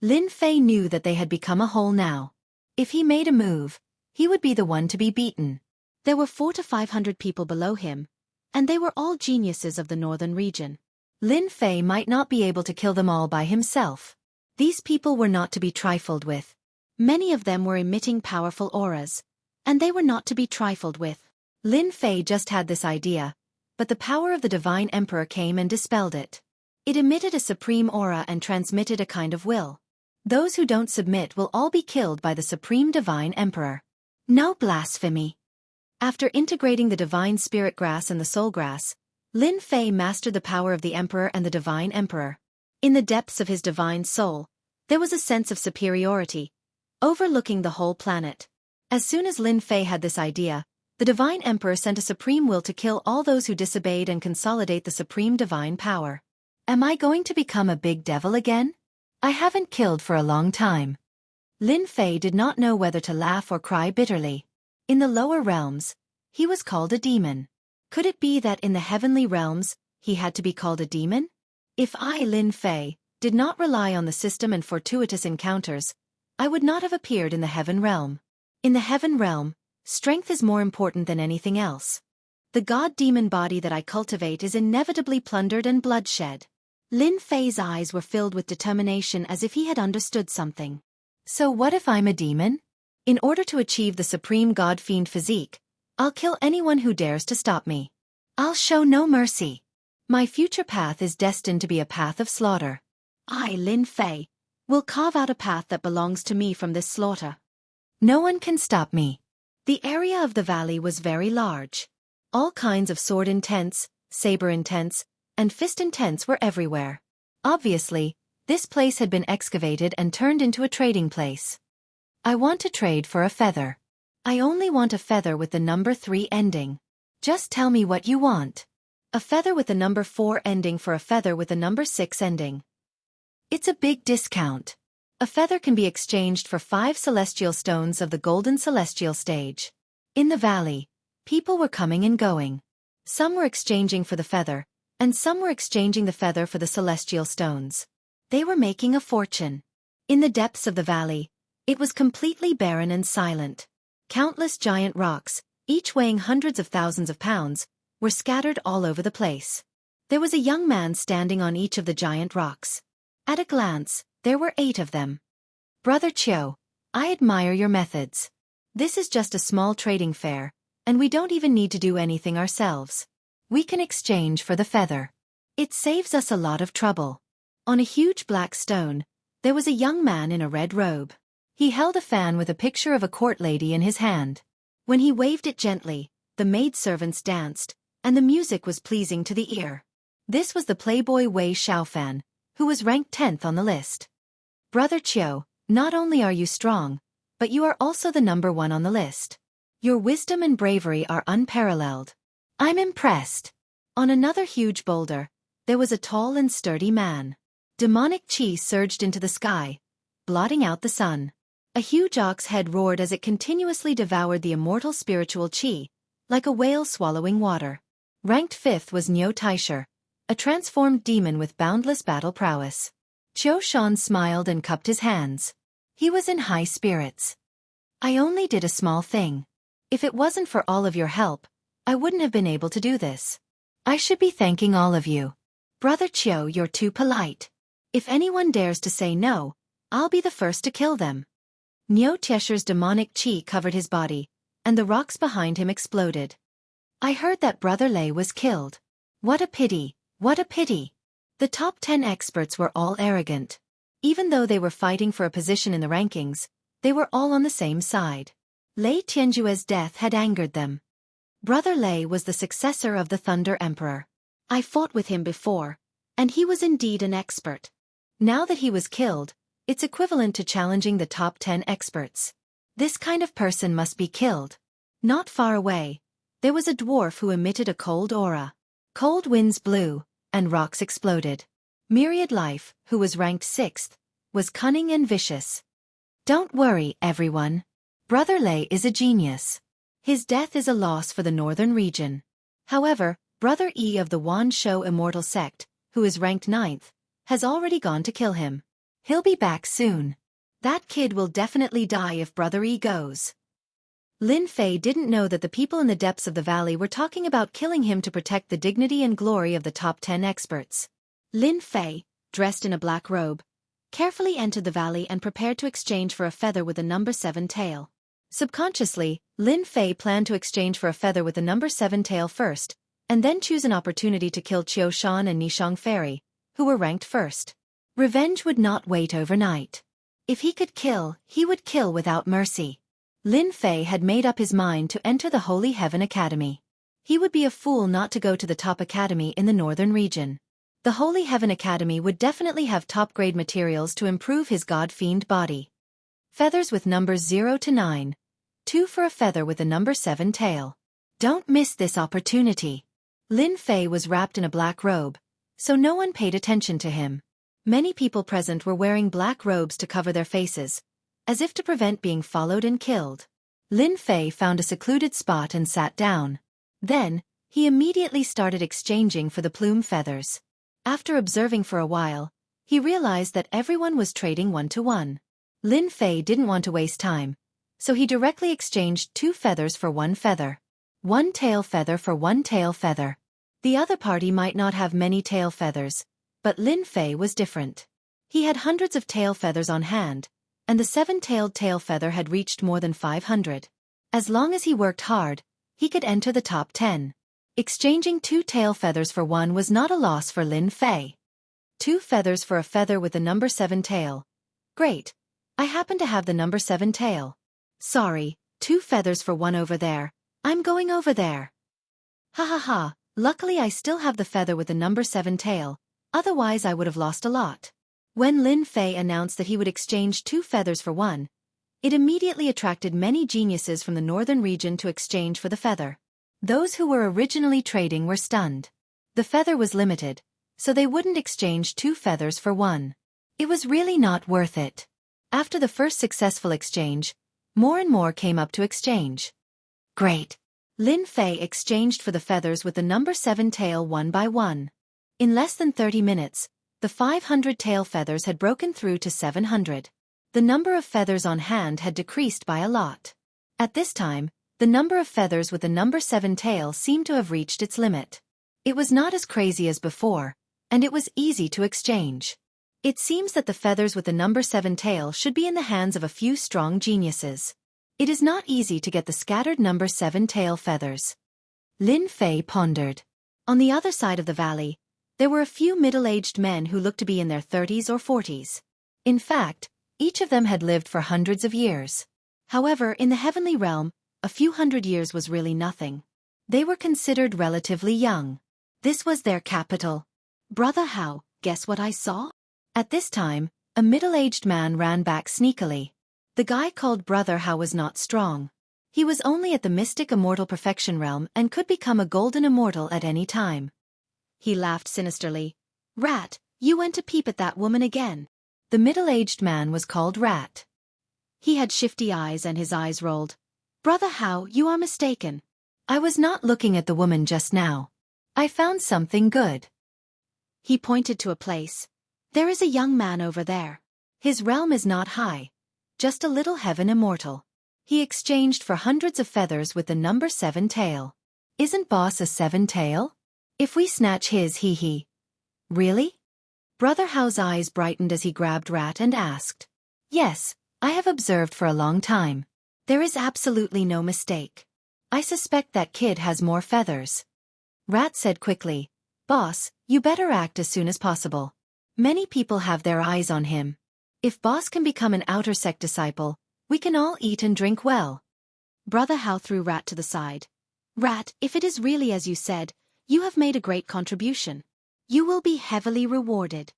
Lin Fei knew that they had become a whole now. If he made a move, he would be the one to be beaten. There were 400 to 500 people below him, and they were all geniuses of the northern region. Lin Fei might not be able to kill them all by himself. These people were not to be trifled with. Many of them were emitting powerful auras, and they were not to be trifled with. Lin Fei just had this idea, but the power of the Divine Emperor came and dispelled it. It emitted a supreme aura and transmitted a kind of will. Those who don't submit will all be killed by the Supreme Divine Emperor. No blasphemy. After integrating the Divine Spirit Grass and the Soul Grass, Lin Fei mastered the power of the Emperor and the Divine Emperor. In the depths of his divine soul, there was a sense of superiority, overlooking the whole planet. As soon as Lin Fei had this idea, the Divine Emperor sent a supreme will to kill all those who disobeyed and consolidate the supreme divine power. Am I going to become a big devil again? I haven't killed for a long time. Lin Fei did not know whether to laugh or cry bitterly. In the lower realms, he was called a demon. Could it be that in the heavenly realms, he had to be called a demon? If I, Lin Fei, did not rely on the system and fortuitous encounters, I would not have appeared in the heaven realm. In the heaven realm, strength is more important than anything else. The god-demon body that I cultivate is inevitably plundered and bloodshed. Lin Fei's eyes were filled with determination as if he had understood something. So what if I'm a demon? In order to achieve the supreme god-fiend physique, I'll kill anyone who dares to stop me. I'll show no mercy. My future path is destined to be a path of slaughter. I, Lin Fei, will carve out a path that belongs to me from this slaughter. No one can stop me. The area of the valley was very large. All kinds of sword intents, saber intents, and fist intents were everywhere. Obviously, this place had been excavated and turned into a trading place. I want to trade for a feather. I only want a feather with the number 3 ending. Just tell me what you want. A feather with the number 4 ending for a feather with the number 6 ending. It's a big discount. A feather can be exchanged for 5 celestial stones of the golden celestial stage. In the valley, people were coming and going. Some were exchanging for the feather, and some were exchanging the feather for the celestial stones. They were making a fortune. In the depths of the valley, it was completely barren and silent. Countless giant rocks, each weighing hundreds of thousands of pounds, were scattered all over the place. There was a young man standing on each of the giant rocks. At a glance, there were 8 of them. Brother Chiu, I admire your methods. This is just a small trading fair, and we don't even need to do anything ourselves. We can exchange for the feather. It saves us a lot of trouble. On a huge black stone, there was a young man in a red robe. He held a fan with a picture of a court lady in his hand. When he waved it gently, the maidservants danced, and the music was pleasing to the ear. This was the playboy Wei Xiaofan, who was ranked 10th on the list. Brother Chiu, not only are you strong, but you are also the number 1 on the list. Your wisdom and bravery are unparalleled. I'm impressed. On another huge boulder, there was a tall and sturdy man. Demonic qi surged into the sky, blotting out the sun. A huge ox head roared as it continuously devoured the immortal spiritual qi, like a whale swallowing water. Ranked 5th was Niu Taisher, a transformed demon with boundless battle prowess. Qiu Shan smiled and cupped his hands. He was in high spirits. I only did a small thing. If it wasn't for all of your help, I wouldn't have been able to do this. I should be thanking all of you. Brother Chiu, you're too polite. If anyone dares to say no, I'll be the first to kill them. Niu Taisher's demonic qi covered his body, and the rocks behind him exploded. I heard that Brother Lei was killed. What a pity, what a pity. The top 10 experts were all arrogant. Even though they were fighting for a position in the rankings, they were all on the same side. Lei Tianjue's death had angered them. Brother Lei was the successor of the Thunder Emperor. I fought with him before, and he was indeed an expert. Now that he was killed, it's equivalent to challenging the top 10 experts. This kind of person must be killed. Not far away, there was a dwarf who emitted a cold aura. Cold winds blew, and rocks exploded. Myriad Life, who was ranked 6th, was cunning and vicious. Don't worry, everyone. Brother Lei is a genius. His death is a loss for the northern region. However, Brother Yi of the Wan Shou Immortal Sect, who is ranked 9th, has already gone to kill him. He'll be back soon. That kid will definitely die if Brother Yi goes. Lin Fei didn't know that the people in the depths of the valley were talking about killing him to protect the dignity and glory of the top 10 experts. Lin Fei, dressed in a black robe, carefully entered the valley and prepared to exchange for a feather with the number 7 tail. Subconsciously, Lin Fei planned to exchange for a feather with the number 7 tail first, and then choose an opportunity to kill Qiu Shan and Nishang Fairy, who were ranked first. Revenge would not wait overnight. If he could kill, he would kill without mercy. Lin Fei had made up his mind to enter the Holy Heaven Academy. He would be a fool not to go to the top academy in the northern region. The Holy Heaven Academy would definitely have top-grade materials to improve his god-fiend body. Feathers with numbers 0 to 9. 2 for a feather with the number 7 tail. Don't miss this opportunity. Lin Fei was wrapped in a black robe, so no one paid attention to him. Many people present were wearing black robes to cover their faces, as if to prevent being followed and killed. Lin Fei found a secluded spot and sat down. Then, he immediately started exchanging for the plume feathers. After observing for a while, he realized that everyone was trading 1-to-1. Lin Fei didn't want to waste time, so he directly exchanged 2 feathers for 1 feather. 1 tail feather for 1 tail feather. The other party might not have many tail feathers, but Lin Fei was different. He had hundreds of tail feathers on hand, and the 7-tailed tail feather had reached more than 500. As long as he worked hard, he could enter the top 10. Exchanging 2 tail feathers for 1 was not a loss for Lin Fei. 2 feathers for a feather with the number 7 tail. Great. I happen to have the number 7 tail. Sorry, 2 feathers for 1 over there. I'm going over there. Ha ha ha, luckily I still have the feather with the number 7 tail, otherwise I would have lost a lot. When Lin Fei announced that he would exchange 2 feathers for 1, it immediately attracted many geniuses from the northern region to exchange for the feather. Those who were originally trading were stunned. The feather was limited, so they wouldn't exchange 2 feathers for 1. It was really not worth it. After the first successful exchange, more and more came up to exchange. Great. Lin Fei exchanged for the feathers with the number 7 tail 1 by 1. In less than 30 minutes, the 500 tail feathers had broken through to 700. The number of feathers on hand had decreased by a lot. At this time, the number of feathers with the number 7 tail seemed to have reached its limit. It was not as crazy as before, and it was easy to exchange. It seems that the feathers with the number 7 tail should be in the hands of a few strong geniuses. It is not easy to get the scattered number 7 tail feathers. Lin Fei pondered. On the other side of the valley, there were a few middle-aged men who looked to be in their 30s or 40s. In fact, each of them had lived for hundreds of years. However, in the heavenly realm, a few hundred years was really nothing. They were considered relatively young. This was their capital. Brother Hao, guess what I saw? At this time, a middle-aged man ran back sneakily. The guy called Brother Hao was not strong. He was only at the mystic immortal perfection realm and could become a golden immortal at any time. He laughed sinisterly. Rat, you went to peep at that woman again. The middle-aged man was called Rat. He had shifty eyes and his eyes rolled. Brother Hao, you are mistaken. I was not looking at the woman just now. I found something good. He pointed to a place. There is a young man over there. His realm is not high. Just a little heaven immortal. He exchanged for hundreds of feathers with the number 7 tail. Isn't boss a 7 tail? If we snatch his he. Really? Brother Hao's eyes brightened as he grabbed Rat and asked. Yes, I have observed for a long time. There is absolutely no mistake. I suspect that kid has more feathers. Rat said quickly. Boss, you better act as soon as possible. Many people have their eyes on him. If boss can become an outer sect disciple, we can all eat and drink well. Brother Hao threw Rat to the side. Rat, if it is really as you said, you have made a great contribution. You will be heavily rewarded.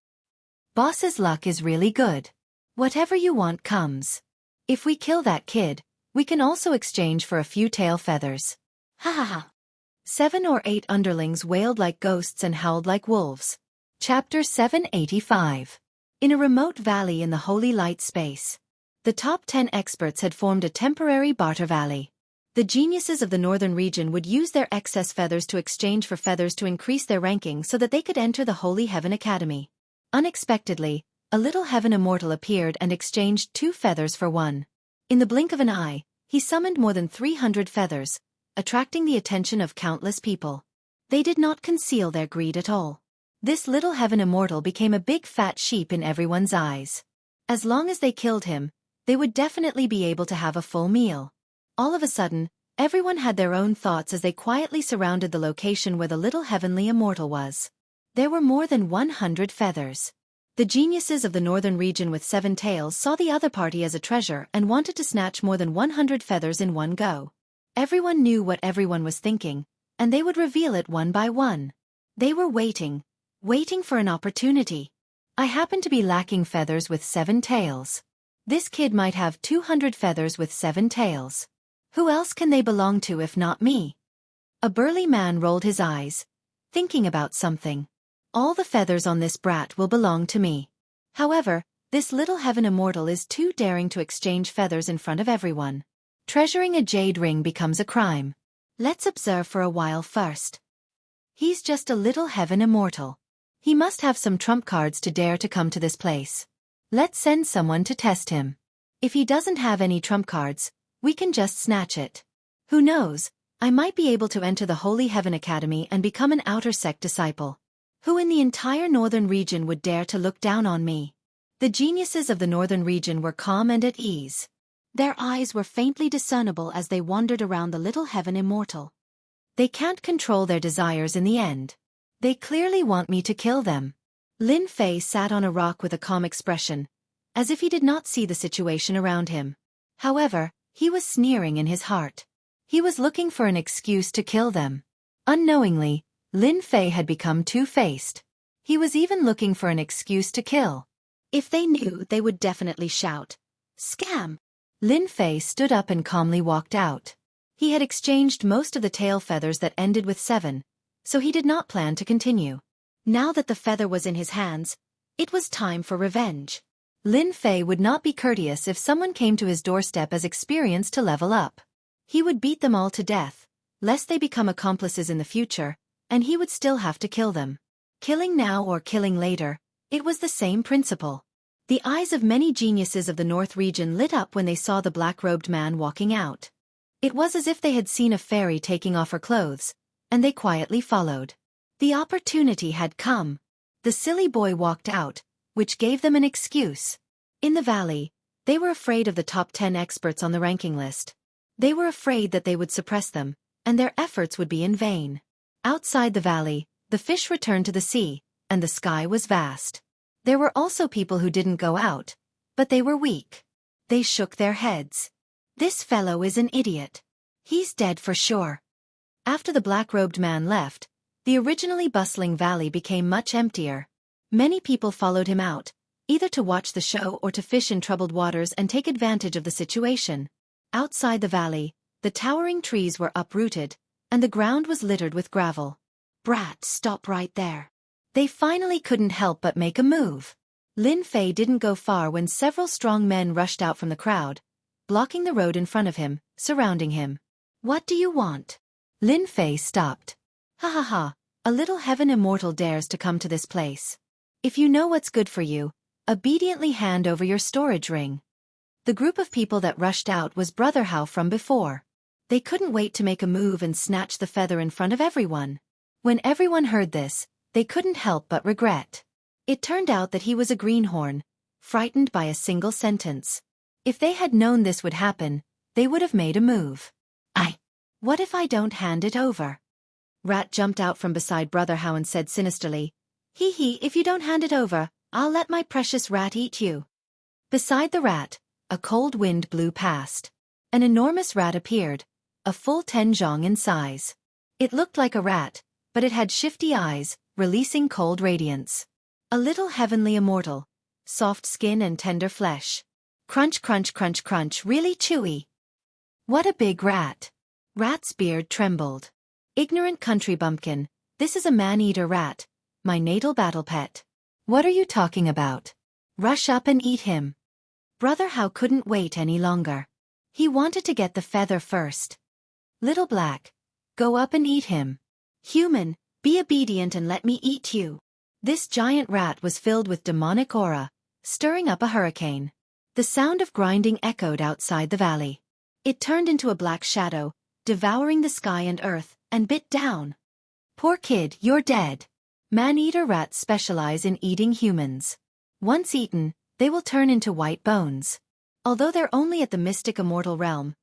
Boss's luck is really good. Whatever you want comes. If we kill that kid, we can also exchange for a few tail feathers. Ha ha ha. 7 or 8 underlings wailed like ghosts and howled like wolves. Chapter 785. In a remote valley in the holy light space, the top 10 experts had formed a temporary barter valley. The geniuses of the northern region would use their excess feathers to exchange for feathers to increase their ranking so that they could enter the Holy Heaven Academy. Unexpectedly, a little heaven immortal appeared and exchanged 2 feathers for 1. In the blink of an eye, he summoned more than 300 feathers, attracting the attention of countless people. They did not conceal their greed at all. This little heaven immortal became a big fat sheep in everyone's eyes. As long as they killed him, they would definitely be able to have a full meal. All of a sudden, everyone had their own thoughts as they quietly surrounded the location where the little heavenly immortal was. There were more than 100 feathers. The geniuses of the northern region with 7 tails saw the other party as a treasure and wanted to snatch more than 100 feathers in one go. Everyone knew what everyone was thinking, and they would reveal it one by one. They were waiting for an opportunity. I happen to be lacking feathers with 7 tails. This kid might have 200 feathers with 7 tails. Who else can they belong to if not me? A burly man rolled his eyes, thinking about something. All the feathers on this brat will belong to me. However, this little heaven immortal is too daring to exchange feathers in front of everyone. Treasuring a jade ring becomes a crime. Let's observe for a while first. He's just a little heaven immortal. He must have some trump cards to dare to come to this place. Let's send someone to test him. If he doesn't have any trump cards, we can just snatch it. Who knows, I might be able to enter the Holy Heaven Academy and become an outer sect disciple. Who in the entire northern region would dare to look down on me? The geniuses of the northern region were calm and at ease. Their eyes were faintly discernible as they wandered around the little heaven immortal. They can't control their desires in the end. They clearly want me to kill them. Lin Fei sat on a rock with a calm expression, as if he did not see the situation around him. However, he was sneering in his heart. He was looking for an excuse to kill them. Unknowingly, Lin Fei had become two-faced. He was even looking for an excuse to kill. If they knew, they would definitely shout, "Scam!" Lin Fei stood up and calmly walked out. He had exchanged most of the tail feathers that ended with 7, so he did not plan to continue. Now that the feather was in his hands, it was time for revenge. Lin Fei would not be courteous if someone came to his doorstep as experienced to level up. He would beat them all to death, lest they become accomplices in the future, and he would still have to kill them. Killing now or killing later, it was the same principle. The eyes of many geniuses of the North region lit up when they saw the black-robed man walking out. It was as if they had seen a fairy taking off her clothes, and they quietly followed. The opportunity had come. The silly boy walked out, which gave them an excuse. In the valley, they were afraid of the top 10 experts on the ranking list. They were afraid that they would suppress them, and their efforts would be in vain. Outside the valley, the fish returned to the sea, and the sky was vast. There were also people who didn't go out, but they were weak. They shook their heads. This fellow is an idiot. He's dead for sure. After the black-robed man left, the originally bustling valley became much emptier. Many people followed him out, either to watch the show or to fish in troubled waters and take advantage of the situation. Outside the valley, the towering trees were uprooted, and the ground was littered with gravel. Brat, stop right there. They finally couldn't help but make a move. Lin Fei didn't go far when several strong men rushed out from the crowd, blocking the road in front of him, surrounding him. What do you want? Lin Fei stopped. Ha ha ha, a little heaven immortal dares to come to this place. If you know what's good for you, obediently hand over your storage ring. The group of people that rushed out was Brother Hao from before. They couldn't wait to make a move and snatch the feather in front of everyone. When everyone heard this, they couldn't help but regret. It turned out that he was a greenhorn, frightened by a single sentence. If they had known this would happen, they would have made a move. What if I don't hand it over? Rat jumped out from beside Brother Hao and said sinisterly, Hee, if you don't hand it over, I'll let my precious rat eat you. Beside the rat, a cold wind blew past. An enormous rat appeared, a full 10 zhong in size. It looked like a rat, but it had shifty eyes, releasing cold radiance. A little heavenly immortal, soft skin and tender flesh. Crunch, crunch, crunch, crunch, really chewy. What a big rat. Rat's beard trembled. Ignorant country bumpkin, this is a man-eater rat, my natal battle pet. What are you talking about? Rush up and eat him. Brother Hao couldn't wait any longer. He wanted to get the feather first. Little Black, go up and eat him. Human, be obedient and let me eat you. This giant rat was filled with demonic aura, stirring up a hurricane. The sound of grinding echoed outside the valley. It turned into a black shadow, devouring the sky and earth, and bit down. Poor kid, you're dead. Man-eater rats specialize in eating humans. Once eaten, they will turn into white bones. Although they're only at the mystic immortal realm,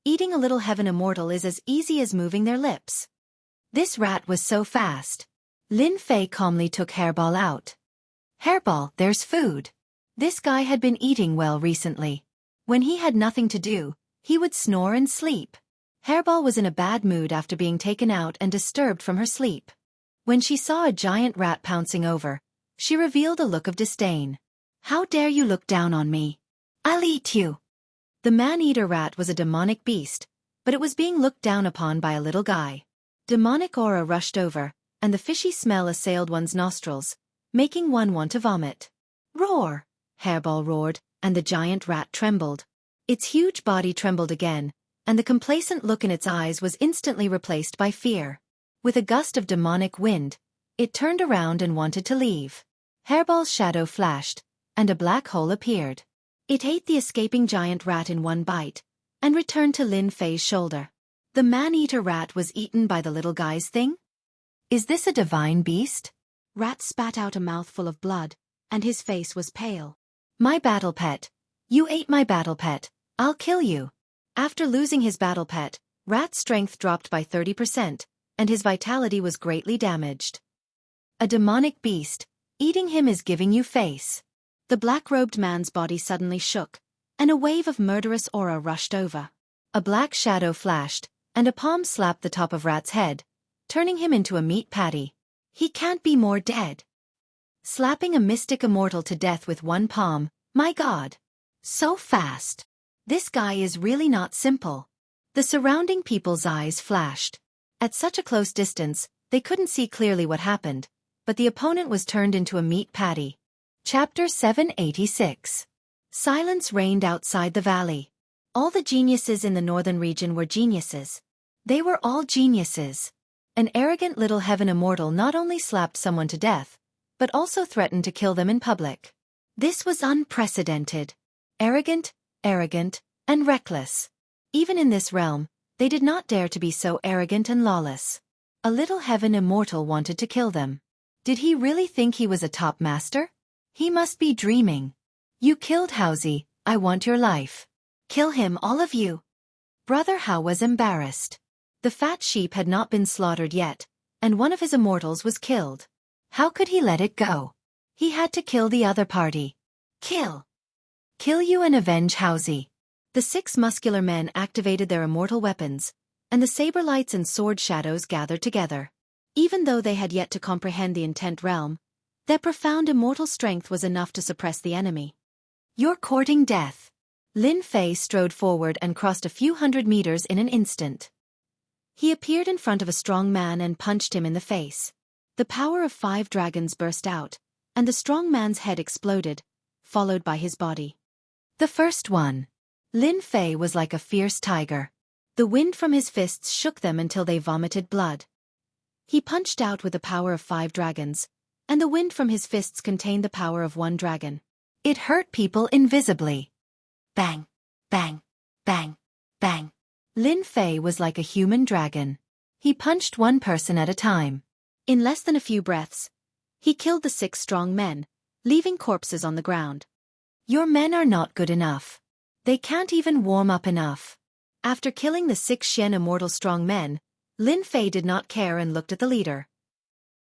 eating a little heaven immortal is as easy as moving their lips. This rat was so fast. Lin Fei calmly took Hairball out. Hairball, there's food. This guy had been eating well recently. When he had nothing to do, he would snore and sleep. Hairball was in a bad mood after being taken out and disturbed from her sleep. When she saw a giant rat pouncing over, she revealed a look of disdain. How dare you look down on me? I'll eat you. The man-eater rat was a demonic beast, but it was being looked down upon by a little guy. Demonic aura rushed over, and the fishy smell assailed one's nostrils, making one want to vomit. Roar! Hairball roared, and the giant rat trembled. Its huge body trembled again, and the complacent look in its eyes was instantly replaced by fear. With a gust of demonic wind, it turned around and wanted to leave. Hairball's shadow flashed, and a black hole appeared. It ate the escaping giant rat in one bite, and returned to Lin Fei's shoulder. The man-eater rat was eaten by the little guy's thing? Is this a divine beast? Rat spat out a mouthful of blood, and his face was pale. My battle pet. You ate my battle pet. I'll kill you. After losing his battle pet, Rat's strength dropped by 30%, and his vitality was greatly damaged. A demonic beast, eating him is giving you face. The black-robed man's body suddenly shook, and a wave of murderous aura rushed over. A black shadow flashed, and a palm slapped the top of Rat's head, turning him into a meat patty. He can't be more dead. Slapping a mystic immortal to death with one palm, my god. So fast. This guy is really not simple. The surrounding people's eyes flashed. At such a close distance, they couldn't see clearly what happened, but the opponent was turned into a meat patty. Chapter 786. Silence reigned outside the valley. All the geniuses in the northern region were geniuses. They were all geniuses. An arrogant little heaven immortal not only slapped someone to death, but also threatened to kill them in public. This was unprecedented. Arrogant, and reckless. Even in this realm, They did not dare to be so arrogant and lawless. A little heaven immortal wanted to kill them. Did he really think he was a top master? He must be dreaming. You killed Haozi, I want your life. Kill him, all of you. Brother Hao was embarrassed. The fat sheep had not been slaughtered yet, and one of his immortals was killed. How could he let it go? He had to kill the other party. Kill. Kill you and avenge Haozi. The 6 muscular men activated their immortal weapons, and the saber lights and sword shadows gathered together. Even though they had yet to comprehend the intent realm, their profound immortal strength was enough to suppress the enemy. You're courting death. Lin Fei strode forward and crossed a few hundred meters in an instant. He appeared in front of a strong man and punched him in the face. The power of 5 dragons burst out, and the strong man's head exploded, followed by his body. The first one. Lin Fei was like a fierce tiger. The wind from his fists shook them until they vomited blood. He punched out with the power of 5 dragons, and the wind from his fists contained the power of 1 dragon. It hurt people invisibly. Bang, bang, bang, bang. Lin Fei was like a human dragon. He punched one person at a time. In less than a few breaths, he killed the 6 strong men, leaving corpses on the ground. Your men are not good enough. They can't even warm up enough. After killing the 6 Xian immortal strong men, Lin Fei did not care and looked at the leader.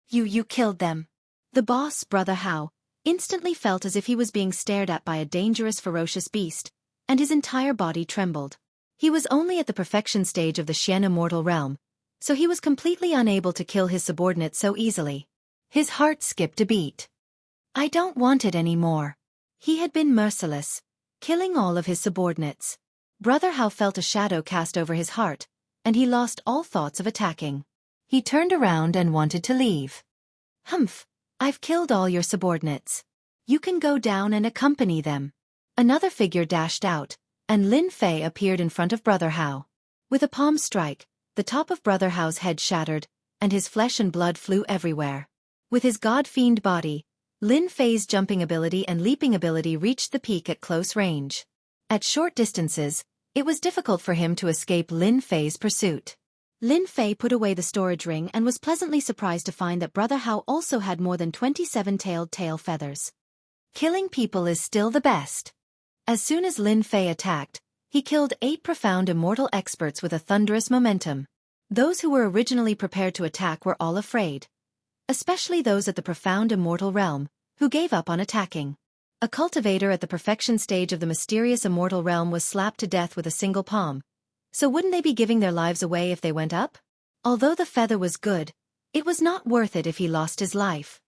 You killed them. The boss, Brother Hao, instantly felt as if he was being stared at by a dangerous, ferocious beast, and his entire body trembled. He was only at the perfection stage of the Xian immortal realm, so he was completely unable to kill his subordinate so easily. His heart skipped a beat. I don't want it anymore. He had been merciless, killing all of his subordinates. Brother Hao felt a shadow cast over his heart, and he lost all thoughts of attacking. He turned around and wanted to leave. Humph, I've killed all your subordinates. You can go down and accompany them. Another figure dashed out, and Lin Fei appeared in front of Brother Hao. With a palm strike, the top of Brother Hao's head shattered, and his flesh and blood flew everywhere. With his god-fiend body, Lin Fei's jumping ability and leaping ability reached the peak at close range. At short distances, it was difficult for him to escape Lin Fei's pursuit. Lin Fei put away the storage ring and was pleasantly surprised to find that Brother Hao also had more than 27 tailed tail feathers. Killing people is still the best. As soon as Lin Fei attacked, he killed 8 profound immortal experts with a thunderous momentum. Those who were originally prepared to attack were all afraid. Especially those at the profound immortal realm, who gave up on attacking. A cultivator at the perfection stage of the mysterious immortal realm was slapped to death with a single palm. So wouldn't they be giving their lives away if they went up? Although the feather was good, it was not worth it if he lost his life.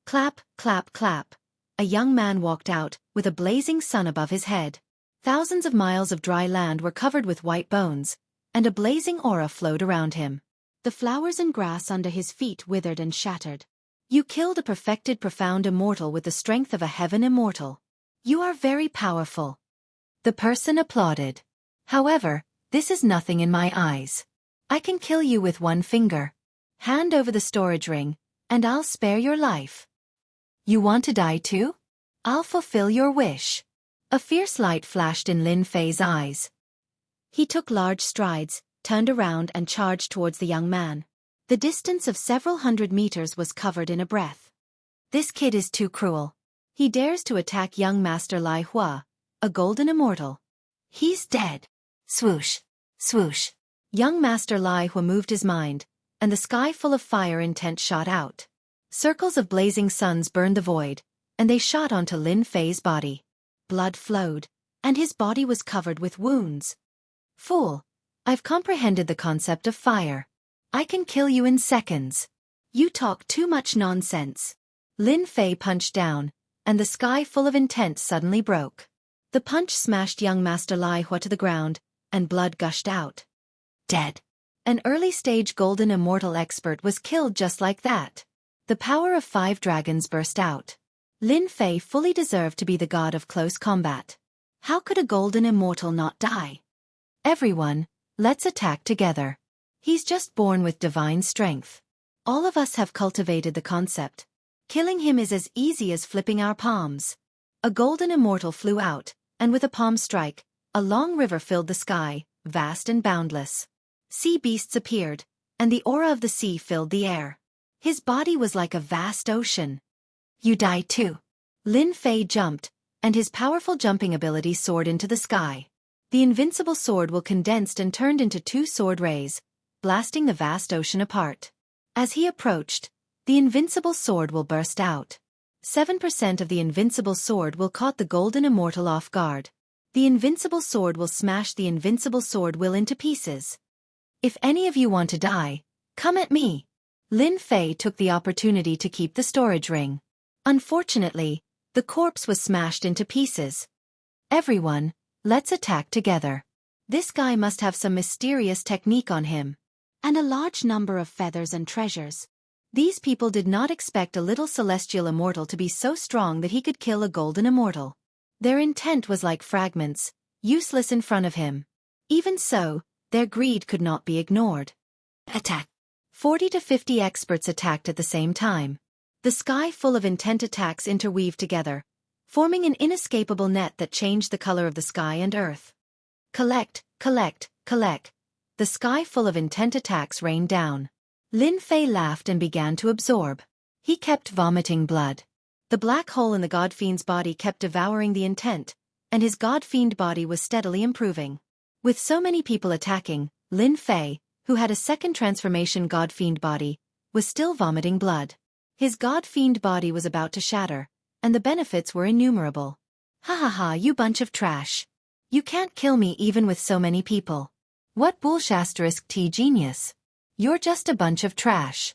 Clap, clap, clap. A young man walked out, with a blazing sun above his head. Thousands of miles of dry land were covered with white bones, and a blazing aura flowed around him. The flowers and grass under his feet withered and shattered. You killed a perfected profound immortal with the strength of a heaven immortal. You are very powerful. The person applauded. However, this is nothing in my eyes. I can kill you with 1 finger. Hand over the storage ring, and I'll spare your life. You want to die too? I'll fulfill your wish. A fierce light flashed in Lin Fei's eyes. He took large strides, turned around and charged towards the young man. The distance of several hundred meters was covered in a breath. This kid is too cruel. He dares to attack young Master Lai Hua, a golden immortal. He's dead. Swoosh, swoosh. Young Master Lai Hua moved his mind, and the sky full of fire intent shot out. Circles of blazing suns burned the void, and they shot onto Lin Fei's body. Blood flowed, and his body was covered with wounds. Fool, I've comprehended the concept of fire. I can kill you in seconds. You talk too much nonsense. Lin Fei punched down, and the sky full of intent suddenly broke. The punch smashed young Master Lai Hua to the ground, and blood gushed out. Dead. An early-stage golden immortal expert was killed just like that. The power of 5 dragons burst out. Lin Fei fully deserved to be the god of close combat. How could a golden immortal not die? Everyone, let's attack together. He's just born with divine strength. All of us have cultivated the concept. Killing him is as easy as flipping our palms. A golden immortal flew out, and with a palm strike, a long river filled the sky, vast and boundless. Sea beasts appeared, and the aura of the sea filled the air. His body was like a vast ocean. You die too. Lin Fei jumped, and his powerful jumping ability soared into the sky. The invincible sword will condensed and turned into 2 sword rays, blasting the vast ocean apart. As he approached, the invincible sword will burst out. 7% of the invincible sword will caught the golden immortal off guard. The invincible sword will smash the invincible sword will into pieces. If any of you want to die, come at me. Lin Fei took the opportunity to keep the storage ring. Unfortunately, the corpse was smashed into pieces. Everyone, let's attack together. This guy must have some mysterious technique on him. And a large number of feathers and treasures. These people did not expect a little celestial immortal to be so strong that he could kill a golden immortal. Their intent was like fragments, useless in front of him. Even so, their greed could not be ignored. Attack! 40 to 50 experts attacked at the same time. The sky full of intent attacks interweaved together, forming an inescapable net that changed the color of the sky and earth. Collect, collect, collect. The sky full of intent attacks rained down. Lin Fei laughed and began to absorb. He kept vomiting blood. The black hole in the god fiend's body kept devouring the intent, and his god fiend body was steadily improving. With so many people attacking, Lin Fei, who had a second transformation god fiend body, was still vomiting blood. His god fiend body was about to shatter, and the benefits were innumerable. Ha ha ha, you bunch of trash. You can't kill me even with so many people. What bullshit genius. You're just a bunch of trash.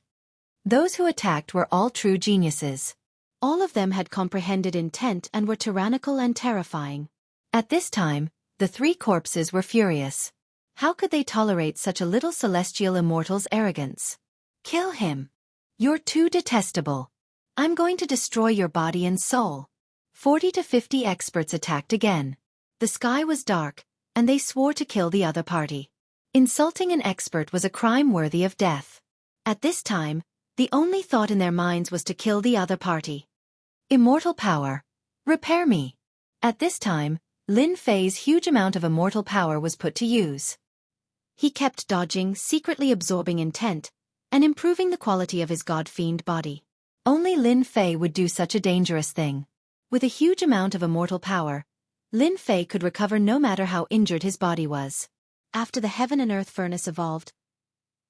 Those who attacked were all true geniuses. All of them had comprehended intent and were tyrannical and terrifying. At this time, the 3 corpses were furious. How could they tolerate such a little celestial immortal's arrogance? Kill him. You're too detestable. I'm going to destroy your body and soul. 40 to 50 experts attacked again. The sky was dark, and they swore to kill the other party. Insulting an expert was a crime worthy of death. At this time, the only thought in their minds was to kill the other party. Immortal power. Repair me. At this time, Lin Fei's huge amount of immortal power was put to use. He kept dodging, secretly absorbing intent, and improving the quality of his god fiend body. Only Lin Fei would do such a dangerous thing. With a huge amount of immortal power, Lin Fei could recover no matter how injured his body was. After the heaven and earth furnace evolved,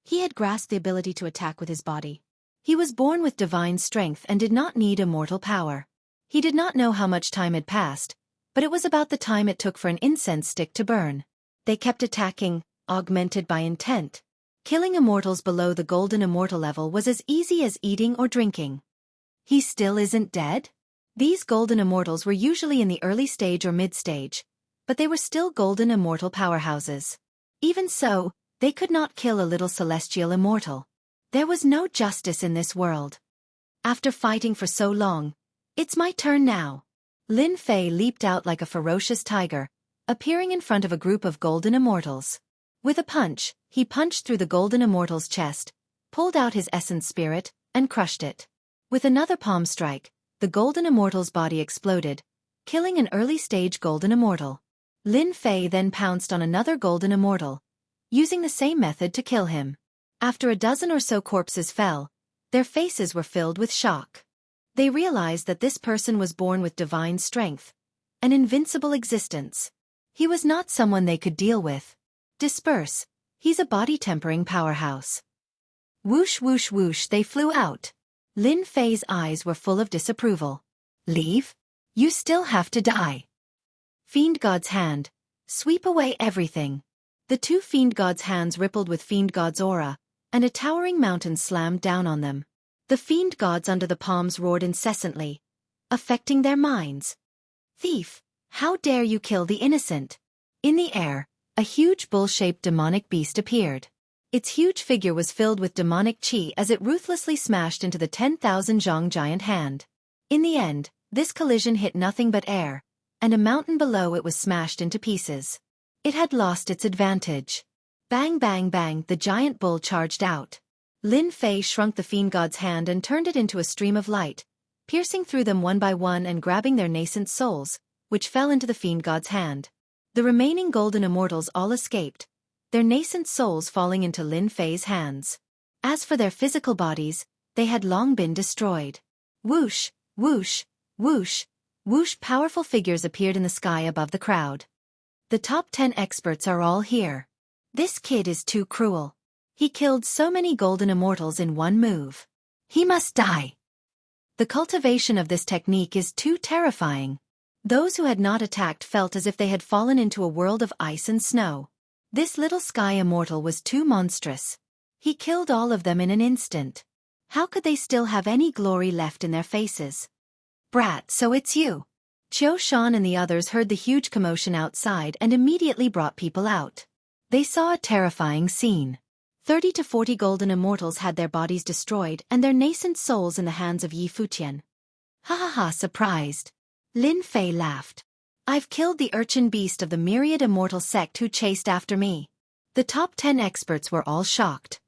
he had grasped the ability to attack with his body. He was born with divine strength and did not need immortal power. He did not know how much time had passed, but it was about the time it took for an incense stick to burn. They kept attacking, augmented by intent. Killing immortals below the golden immortal level was as easy as eating or drinking. He still isn't dead? These golden immortals were usually in the early stage or mid-stage, but they were still golden immortal powerhouses. Even so, they could not kill a little celestial immortal. There was no justice in this world. After fighting for so long, it's my turn now. Lin Fei leaped out like a ferocious tiger, appearing in front of a group of golden immortals. With a punch, he punched through the golden immortal's chest, pulled out his essence spirit, and crushed it. With another palm strike, the golden immortal's body exploded, killing an early-stage golden immortal. Lin Fei then pounced on another golden immortal, using the same method to kill him. After a dozen or so corpses fell, their faces were filled with shock. They realized that this person was born with divine strength, an invincible existence. He was not someone they could deal with. Disperse, he's a body-tempering powerhouse. Whoosh whoosh whoosh, they flew out. Lin Fei's eyes were full of disapproval. Leave? You still have to die. Fiend God's hand. Sweep away everything. The 2 Fiend God's hands rippled with Fiend God's aura, and a towering mountain slammed down on them. The Fiend Gods under the palms roared incessantly, affecting their minds. Thief! How dare you kill the innocent? In the air, a huge bull-shaped demonic beast appeared. Its huge figure was filled with demonic chi as it ruthlessly smashed into the 10,000 zhang giant hand. In the end, this collision hit nothing but air, and a mountain below it was smashed into pieces. It had lost its advantage. Bang bang bang, the giant bull charged out. Lin Fei shrunk the Fiend God's hand and turned it into a stream of light, piercing through them one by one and grabbing their nascent souls, which fell into the Fiend God's hand. The remaining golden immortals all escaped, their nascent souls falling into Lin Fei's hands. As for their physical bodies, they had long been destroyed. Whoosh, whoosh, whoosh, whoosh, powerful figures appeared in the sky above the crowd. The top 10 experts are all here. This kid is too cruel. He killed so many golden immortals in one move. He must die. The cultivation of this technique is too terrifying. Those who had not attacked felt as if they had fallen into a world of ice and snow. This little sky immortal was too monstrous. He killed all of them in an instant. How could they still have any glory left in their faces? Brat, so it's you. Qiu Shan and the others heard the huge commotion outside and immediately brought people out. They saw a terrifying scene. 30 to 40 golden immortals had their bodies destroyed and their nascent souls in the hands of Yi Futian. Ha ha ha, surprised. Lin Fei laughed. I've killed the urchin beast of the myriad immortal sect who chased after me. The top 10 experts were all shocked.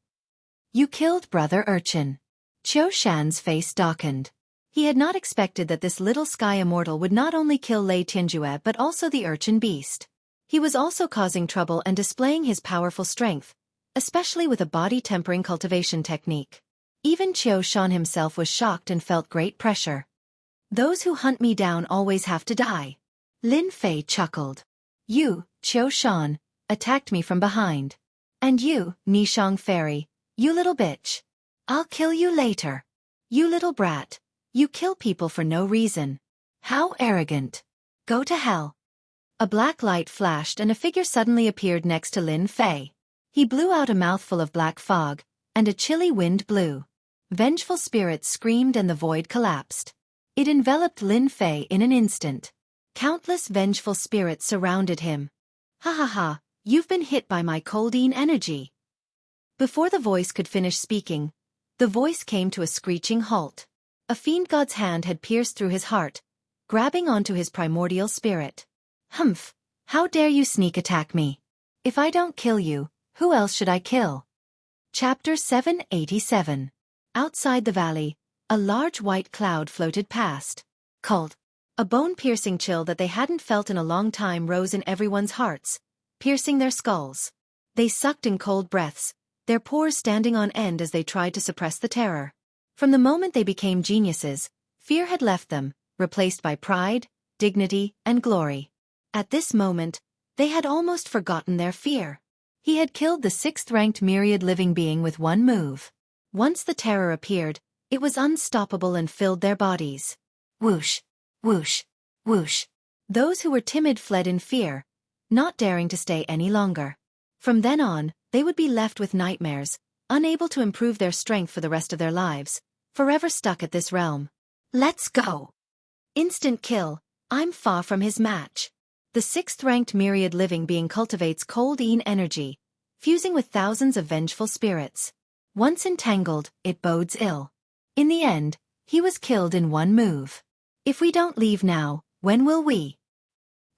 You killed Brother Urchin. Qiu Shan's face darkened. He had not expected that this little sky immortal would not only kill Lei Tianjue but also the urchin beast. He was also causing trouble and displaying his powerful strength, especially with a body-tempering cultivation technique. Even Qiu Shan himself was shocked and felt great pressure. Those who hunt me down always have to die. Lin Fei chuckled. You, Qiu Shan, attacked me from behind. And you, Nishang Fairy, you little bitch. I'll kill you later. You little brat. You kill people for no reason. How arrogant. Go to hell. A black light flashed and a figure suddenly appeared next to Lin Fei. He blew out a mouthful of black fog, and a chilly wind blew. Vengeful spirits screamed and the void collapsed. It enveloped Lin Fei in an instant. Countless vengeful spirits surrounded him. Ha ha ha, you've been hit by my coldine energy. Before the voice could finish speaking, the voice came to a screeching halt. A fiend god's hand had pierced through his heart, grabbing onto his primordial spirit. Humph, how dare you sneak attack me? If I don't kill you, who else should I kill? Chapter 787. Outside the valley, a large white cloud floated past. Cold. A bone-piercing chill that they hadn't felt in a long time rose in everyone's hearts, piercing their skulls. They sucked in cold breaths, their pores standing on end as they tried to suppress the terror. From the moment they became geniuses, fear had left them, replaced by pride, dignity, and glory. At this moment, they had almost forgotten their fear. He had killed the 6th-ranked myriad living being with one move. Once the terror appeared, it was unstoppable and filled their bodies. Whoosh, whoosh, whoosh. Those who were timid fled in fear, not daring to stay any longer. From then on, they would be left with nightmares, unable to improve their strength for the rest of their lives, forever stuck at this realm. Let's go. Instant kill. I'm far from his match. The 6th-ranked myriad living being cultivates coldine energy, fusing with thousands of vengeful spirits. Once entangled, it bodes ill. In the end, he was killed in one move. If we don't leave now, when will we?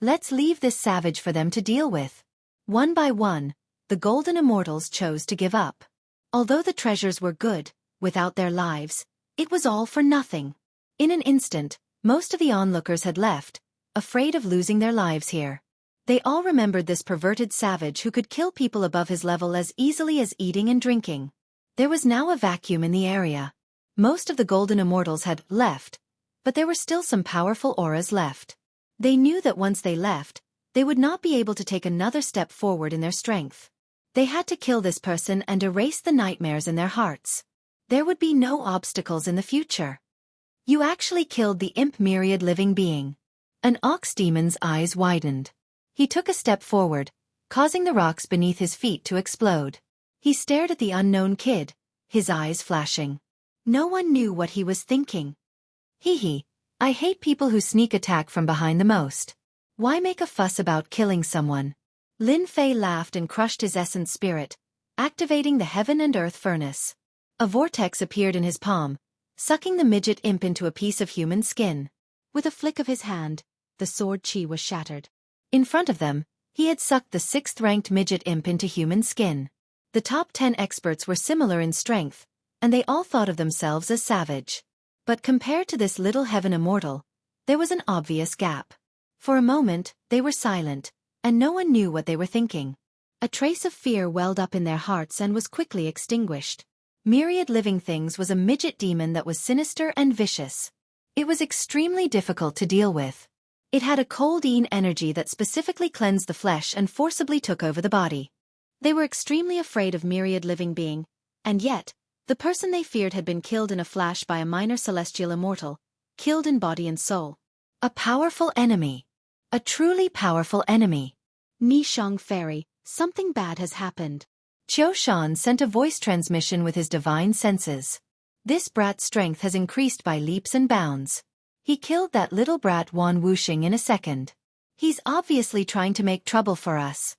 Let's leave this savage for them to deal with. One by one, the golden immortals chose to give up. Although the treasures were good, without their lives, it was all for nothing. In an instant, most of the onlookers had left, afraid of losing their lives here. They all remembered this perverted savage who could kill people above his level as easily as eating and drinking. There was now a vacuum in the area. Most of the golden immortals had left, but there were still some powerful auras left. They knew that once they left, they would not be able to take another step forward in their strength. They had to kill this person and erase the nightmares in their hearts. There would be no obstacles in the future. You actually killed the imp myriad living being. An ox demon's eyes widened. He took a step forward, causing the rocks beneath his feet to explode. He stared at the unknown kid, his eyes flashing. No one knew what he was thinking. Hee hee, I hate people who sneak attack from behind the most. Why make a fuss about killing someone? Lin Fei laughed and crushed his essence spirit, activating the heaven and earth furnace. A vortex appeared in his palm, sucking the midget imp into a piece of human skin. With a flick of his hand, the sword chi was shattered. In front of them, he had sucked the 6th-ranked midget imp into human skin. The top 10 experts were similar in strength, and they all thought of themselves as savage. But compared to this little heaven immortal, there was an obvious gap. For a moment, they were silent, and no one knew what they were thinking. A trace of fear welled up in their hearts and was quickly extinguished. Myriad Living Things was a midget demon that was sinister and vicious. It was extremely difficult to deal with. It had a cold-en energy that specifically cleansed the flesh and forcibly took over the body. They were extremely afraid of Myriad Living Being, and yet, the person they feared had been killed in a flash by a minor celestial immortal, killed in body and soul. A powerful enemy. A truly powerful enemy. Nishang Fairy, something bad has happened. Qiu Shan sent a voice transmission with his divine senses. This brat's strength has increased by leaps and bounds. He killed that little brat Wan Wuxing in a second. He's obviously trying to make trouble for us.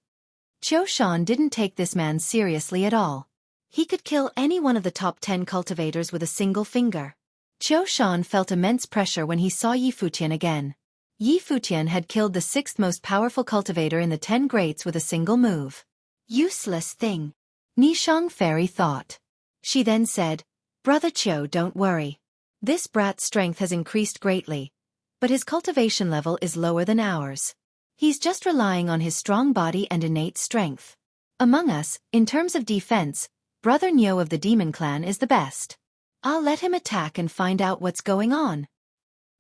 Qiu Shan didn't take this man seriously at all. He could kill any one of the top 10 cultivators with a single finger. Qiu Shan felt immense pressure when he saw Yi Futian again. Yi Futian had killed the 6th most powerful cultivator in the 10 greats with a single move. Useless thing. Nishang Fairy thought. She then said, Brother Qiu, don't worry. This brat's strength has increased greatly, but his cultivation level is lower than ours. He's just relying on his strong body and innate strength. Among us, in terms of defense, Brother Niu of the Demon Clan is the best. I'll let him attack and find out what's going on.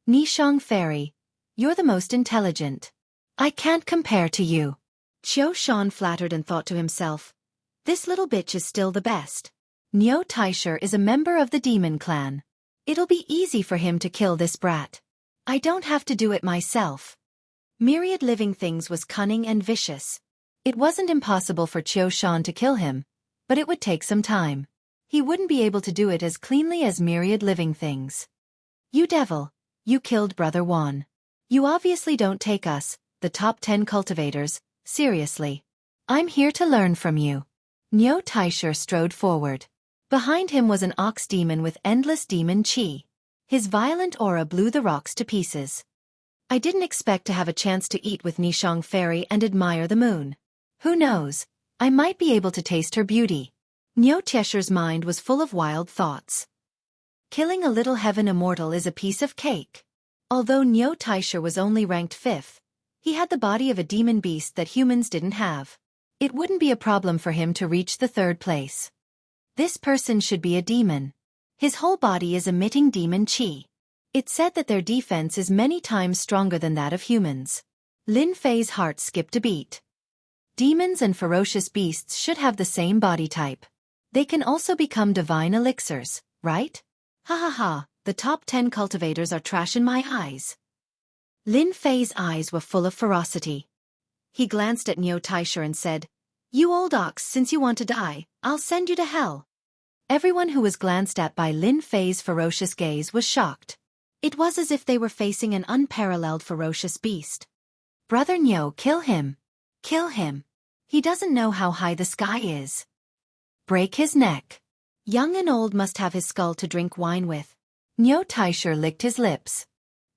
Nishang Fairy, you're the most intelligent. I can't compare to you. Qiu Shan flattered and thought to himself, this little bitch is still the best. Niu Taisher is a member of the Demon Clan. It'll be easy for him to kill this brat. I don't have to do it myself. Myriad Living Things was cunning and vicious. It wasn't impossible for Qiu Shan to kill him, but it would take some time. He wouldn't be able to do it as cleanly as Myriad Living Things. You devil, you killed Brother Wan. You obviously don't take us, the top 10 cultivators, seriously. I'm here to learn from you. Niu Taisher strode forward. Behind him was an ox demon with endless demon chi. His violent aura blew the rocks to pieces. I didn't expect to have a chance to eat with Nishang Fairy and admire the moon. Who knows, I might be able to taste her beauty. Niu Taisher's mind was full of wild thoughts. Killing a little heaven immortal is a piece of cake. Although Niu Taisher was only ranked 5th, he had the body of a demon beast that humans didn't have. It wouldn't be a problem for him to reach the 3rd place. This person should be a demon. His whole body is emitting demon chi. It's said that their defense is many times stronger than that of humans. Lin Fei's heart skipped a beat. Demons and ferocious beasts should have the same body type. They can also become divine elixirs, right? Ha ha ha, the top 10 cultivators are trash in my eyes. Lin Fei's eyes were full of ferocity. He glanced at Niu Taisher and said, You old ox, since you want to die, I'll send you to hell. Everyone who was glanced at by Lin Fei's ferocious gaze was shocked. It was as if they were facing an unparalleled ferocious beast. Brother Niu, kill him. Kill him. He doesn't know how high the sky is. Break his neck. Young and old must have his skull to drink wine with. Niu Taisher licked his lips.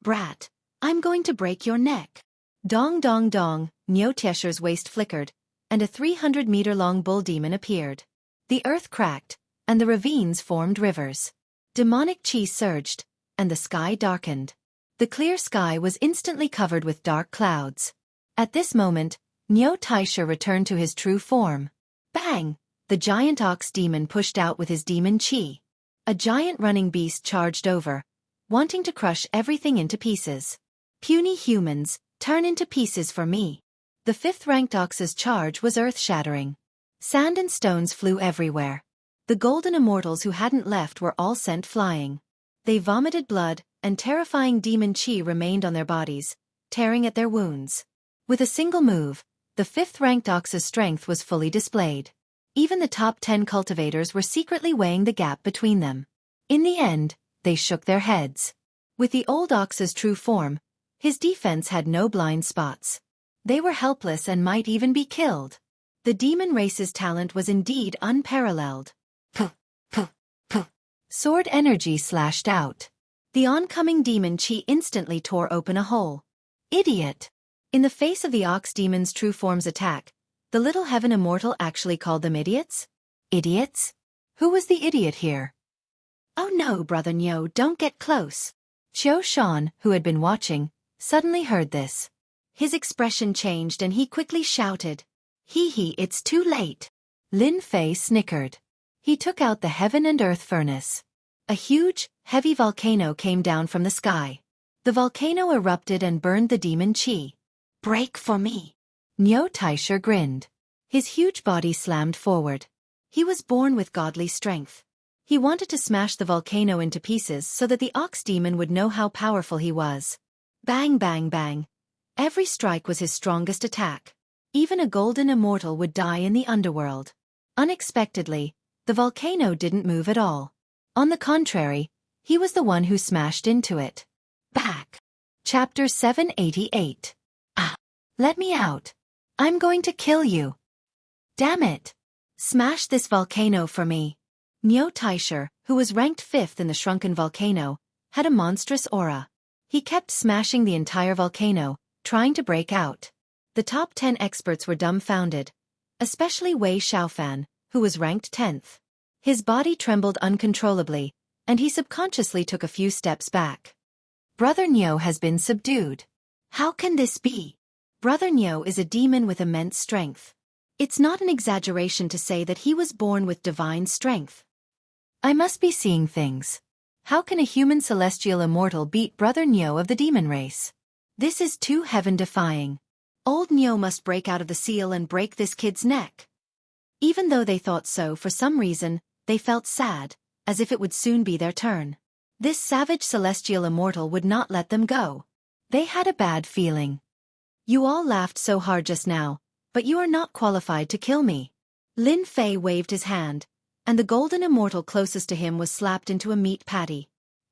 Brat, I'm going to break your neck. Dong dong dong, Niu Taisher's waist flickered, and a 300-meter-long bull demon appeared. The earth cracked, and the ravines formed rivers. Demonic chi surged, and the sky darkened. The clear sky was instantly covered with dark clouds. At this moment, Niu Taisher returned to his true form. Bang! The giant ox demon pushed out with his demon chi. A giant running beast charged over, wanting to crush everything into pieces. Puny humans, turn into pieces for me. The 5th-ranked ox's charge was earth-shattering. Sand and stones flew everywhere. The golden immortals who hadn't left were all sent flying. They vomited blood, and terrifying demon chi remained on their bodies, tearing at their wounds. With a single move, the 5th-ranked ox's strength was fully displayed. Even the top 10 cultivators were secretly weighing the gap between them. In the end, they shook their heads. With the old ox's true form, his defense had no blind spots. They were helpless and might even be killed. The demon race's talent was indeed unparalleled. Puh, puh, puh. Sword energy slashed out. The oncoming demon chi instantly tore open a hole. Idiot! In the face of the ox demon's true form's attack, the little heaven immortal actually called them idiots? Idiots? Who was the idiot here? Oh no, Brother Niu, don't get close. Qiu Shan, who had been watching, suddenly heard this. His expression changed and he quickly shouted, Hee hee, it's too late. Lin Fei snickered. He took out the heaven and earth furnace. A huge, heavy volcano came down from the sky. The volcano erupted and burned the demon Qi. Break for me. Niu Taisher grinned. His huge body slammed forward. He was born with godly strength. He wanted to smash the volcano into pieces so that the ox demon would know how powerful he was. Bang bang bang. Every strike was his strongest attack. Even a golden immortal would die in the underworld. Unexpectedly, the volcano didn't move at all. On the contrary, he was the one who smashed into it. Back. Chapter 788. Ah! Let me out. I'm going to kill you. Damn it. Smash this volcano for me. Niu Taisher, who was ranked 5th in the shrunken volcano, had a monstrous aura. He kept smashing the entire volcano, trying to break out. The top 10 experts were dumbfounded, especially Wei Xiaofan, who was ranked 10th. His body trembled uncontrollably, and he subconsciously took a few steps back. Brother Niu has been subdued. How can this be? Brother Niu is a demon with immense strength. It's not an exaggeration to say that he was born with divine strength. I must be seeing things. How can a human celestial immortal beat Brother Niu of the demon race? This is too heaven-defying. Old Niu must break out of the seal and break this kid's neck. Even though they thought so for some reason, they felt sad, as if it would soon be their turn. This savage celestial immortal would not let them go. They had a bad feeling. You all laughed so hard just now, but you are not qualified to kill me. Lin Fei waved his hand, and the golden immortal closest to him was slapped into a meat patty.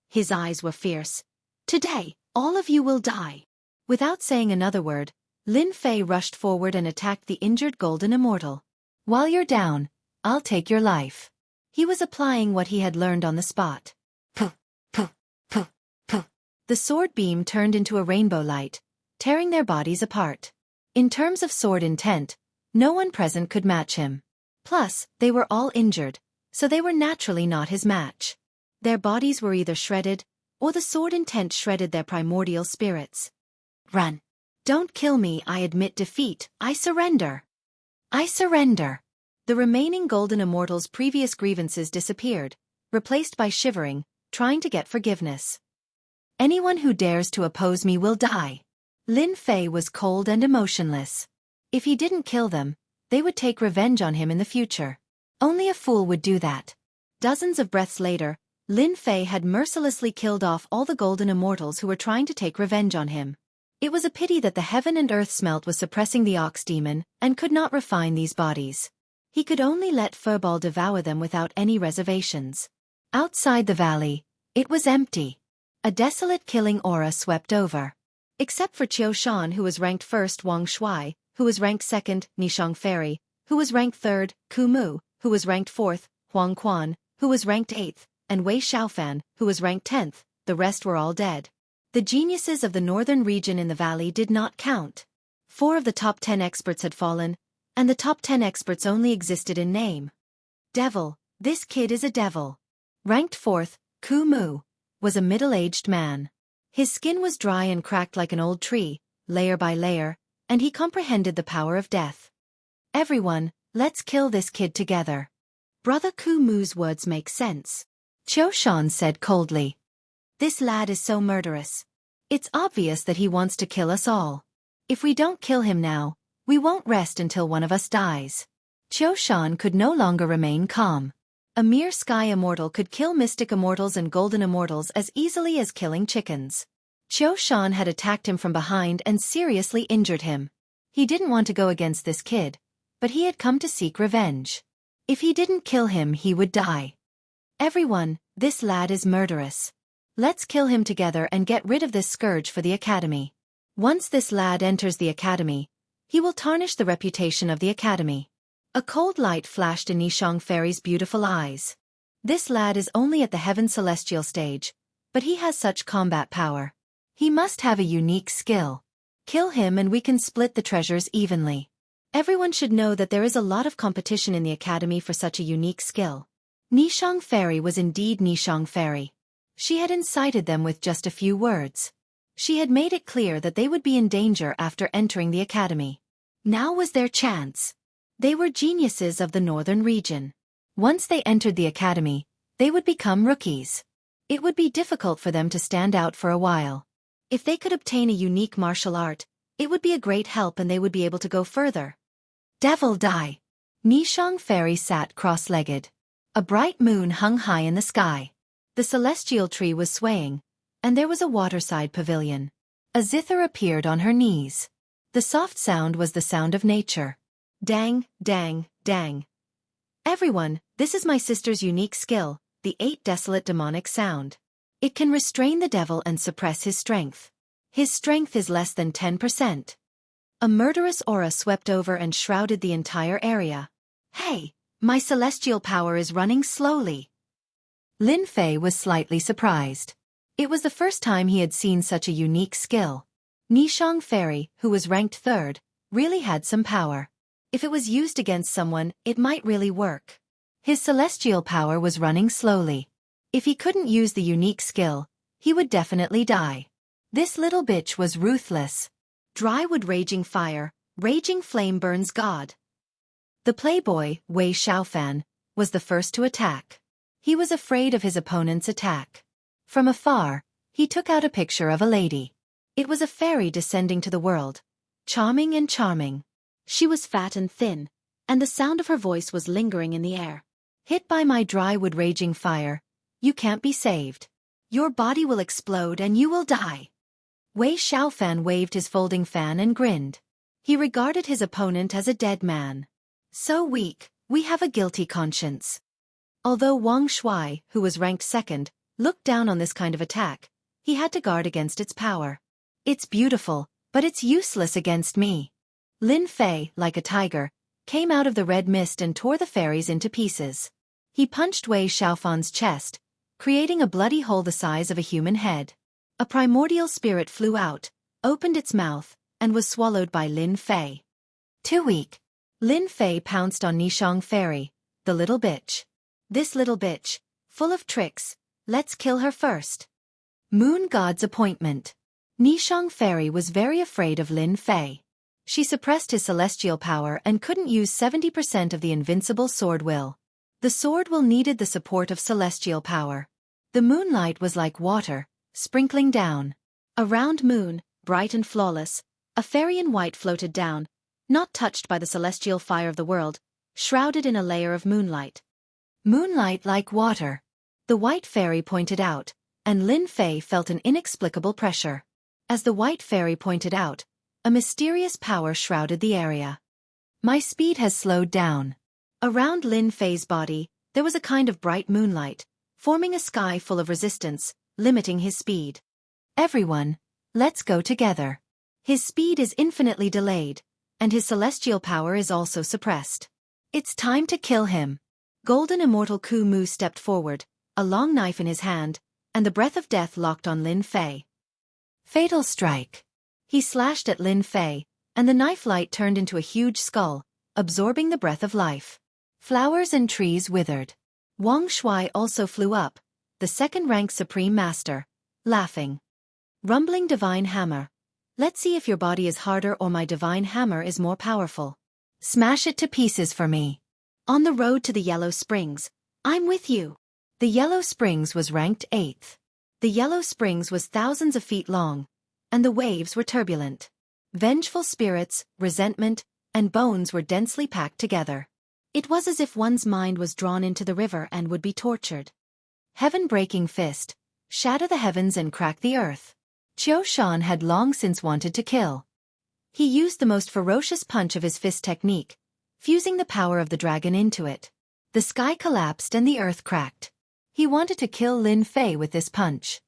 His eyes were fierce. Today, all of you will die. Without saying another word, Lin Fei rushed forward and attacked the injured golden immortal. While you're down, I'll take your life. He was applying what he had learned on the spot. Puh, puh, puh, puh. The sword beam turned into a rainbow light, tearing their bodies apart. In terms of sword intent, no one present could match him. Plus, they were all injured, so they were naturally not his match. Their bodies were either shredded, or the sword intent shredded their primordial spirits. Run. Don't kill me, I admit defeat, I surrender. I surrender. The remaining golden immortals' previous grievances disappeared, replaced by shivering, trying to get forgiveness. Anyone who dares to oppose me will die. Lin Fei was cold and emotionless. If he didn't kill them, they would take revenge on him in the future. Only a fool would do that. Dozens of breaths later, Lin Fei had mercilessly killed off all the golden immortals who were trying to take revenge on him. It was a pity that the heaven and earth smelt was suppressing the ox demon and could not refine these bodies. He could only let Furball devour them without any reservations. Outside the valley, it was empty. A desolate killing aura swept over. Except for Qiu Shan, who was ranked 1st, Wang Shuai, who was ranked 2nd, Nishang Fairy, who was ranked 3rd, Ku Mu, who was ranked 4th, Huang Quan, who was ranked 8th, and Wei Xiaofan, who was ranked 10th, the rest were all dead. The geniuses of the northern region in the valley did not count. 4 of the top 10 experts had fallen, and the top 10 experts only existed in name. Devil, this kid is a devil. Ranked 4th, Ku Mu, was a middle-aged man. His skin was dry and cracked like an old tree, layer by layer, and he comprehended the power of death. Everyone, let's kill this kid together. Brother Ku Mu's words make sense. Qiu Shan said coldly. This lad is so murderous. It's obvious that he wants to kill us all. If we don't kill him now, we won't rest until one of us dies. Qiu Shan could no longer remain calm. A mere sky immortal could kill mystic immortals and golden immortals as easily as killing chickens. Qiu Shan had attacked him from behind and seriously injured him. He didn't want to go against this kid, but he had come to seek revenge. If he didn't kill him, he would die. Everyone, this lad is murderous. Let's kill him together and get rid of this scourge for the academy. Once this lad enters the academy, he will tarnish the reputation of the academy. A cold light flashed in Nishang Fairy's beautiful eyes. This lad is only at the heaven celestial stage, but he has such combat power. He must have a unique skill. Kill him and we can split the treasures evenly. Everyone should know that there is a lot of competition in the academy for such a unique skill. Nishang Fairy was indeed Nishang Fairy. She had incited them with just a few words. She had made it clear that they would be in danger after entering the academy. Now was their chance. They were geniuses of the northern region. Once they entered the academy, they would become rookies. It would be difficult for them to stand out for a while. If they could obtain a unique martial art, it would be a great help and they would be able to go further. Devil die! Nishang Fairy sat cross-legged. A bright moon hung high in the sky. The celestial tree was swaying, and there was a waterside pavilion. A zither appeared on her knees. The soft sound was the sound of nature. Dang, dang, dang. Everyone, this is my sister's unique skill, the 8 desolate demonic sound. It can restrain the devil and suppress his strength. His strength is less than 10%. A murderous aura swept over and shrouded the entire area. Hey, my celestial power is running slowly. Lin Fei was slightly surprised. It was the first time he had seen such a unique skill. Nishang Fairy, who was ranked 3rd, really had some power. If it was used against someone, it might really work. His celestial power was running slowly. If he couldn't use the unique skill, he would definitely die. This little bitch was ruthless. Dry wood raging fire, raging flame burns God. The playboy, Wei Xiaofan, was the first to attack. He was afraid of his opponent's attack. From afar, he took out a picture of a lady. It was a fairy descending to the world. Charming and charming. She was fat and thin, and the sound of her voice was lingering in the air. Hit by my dry wood raging fire, you can't be saved. Your body will explode and you will die. Wei Xiaofan waved his folding fan and grinned. He regarded his opponent as a dead man. So weak, we have a guilty conscience. Although Wang Shuai, who was ranked 2nd, looked down on this kind of attack, he had to guard against its power. It's beautiful, but it's useless against me. Lin Fei, like a tiger, came out of the red mist and tore the fairies into pieces. He punched Wei Xiaofan's chest, creating a bloody hole the size of a human head. A primordial spirit flew out, opened its mouth, and was swallowed by Lin Fei. Too weak. Lin Fei pounced on Nishang Fairy, the little bitch. This little bitch, full of tricks, let's kill her first. Moon God's appointment. Nishang Fairy was very afraid of Lin Fei. She suppressed his celestial power and couldn't use 70% of the invincible sword will. The sword will needed the support of celestial power. The moonlight was like water, sprinkling down. A round moon, bright and flawless, a fairy in white floated down, not touched by the celestial fire of the world, shrouded in a layer of moonlight. Moonlight like water. The white fairy pointed out, and Lin Fei felt an inexplicable pressure. As the white fairy pointed out, a mysterious power shrouded the area. My speed has slowed down. Around Lin Fei's body, there was a kind of bright moonlight, forming a sky full of resistance, limiting his speed. Everyone, let's go together. His speed is infinitely delayed, and his celestial power is also suppressed. It's time to kill him. Golden Immortal Ku Mu stepped forward, a long knife in his hand, and the breath of death locked on Lin Fei. Fatal strike. He slashed at Lin Fei, and the knife light turned into a huge skull, absorbing the breath of life. Flowers and trees withered. Wang Shuai also flew up, the 2nd-rank Supreme Master, laughing. Rumbling Divine Hammer. Let's see if your body is harder or my Divine Hammer is more powerful. Smash it to pieces for me. On the road to the Yellow Springs, I'm with you. The Yellow Springs was ranked 8th. The Yellow Springs was thousands of feet long, and the waves were turbulent. Vengeful spirits, resentment, and bones were densely packed together. It was as if one's mind was drawn into the river and would be tortured. Heaven-breaking fist, shatter the heavens and crack the earth. Qiu Shan had long since wanted to kill. He used the most ferocious punch of his fist technique, fusing the power of the dragon into it. The sky collapsed and the earth cracked. He wanted to kill Lin Fei with this punch.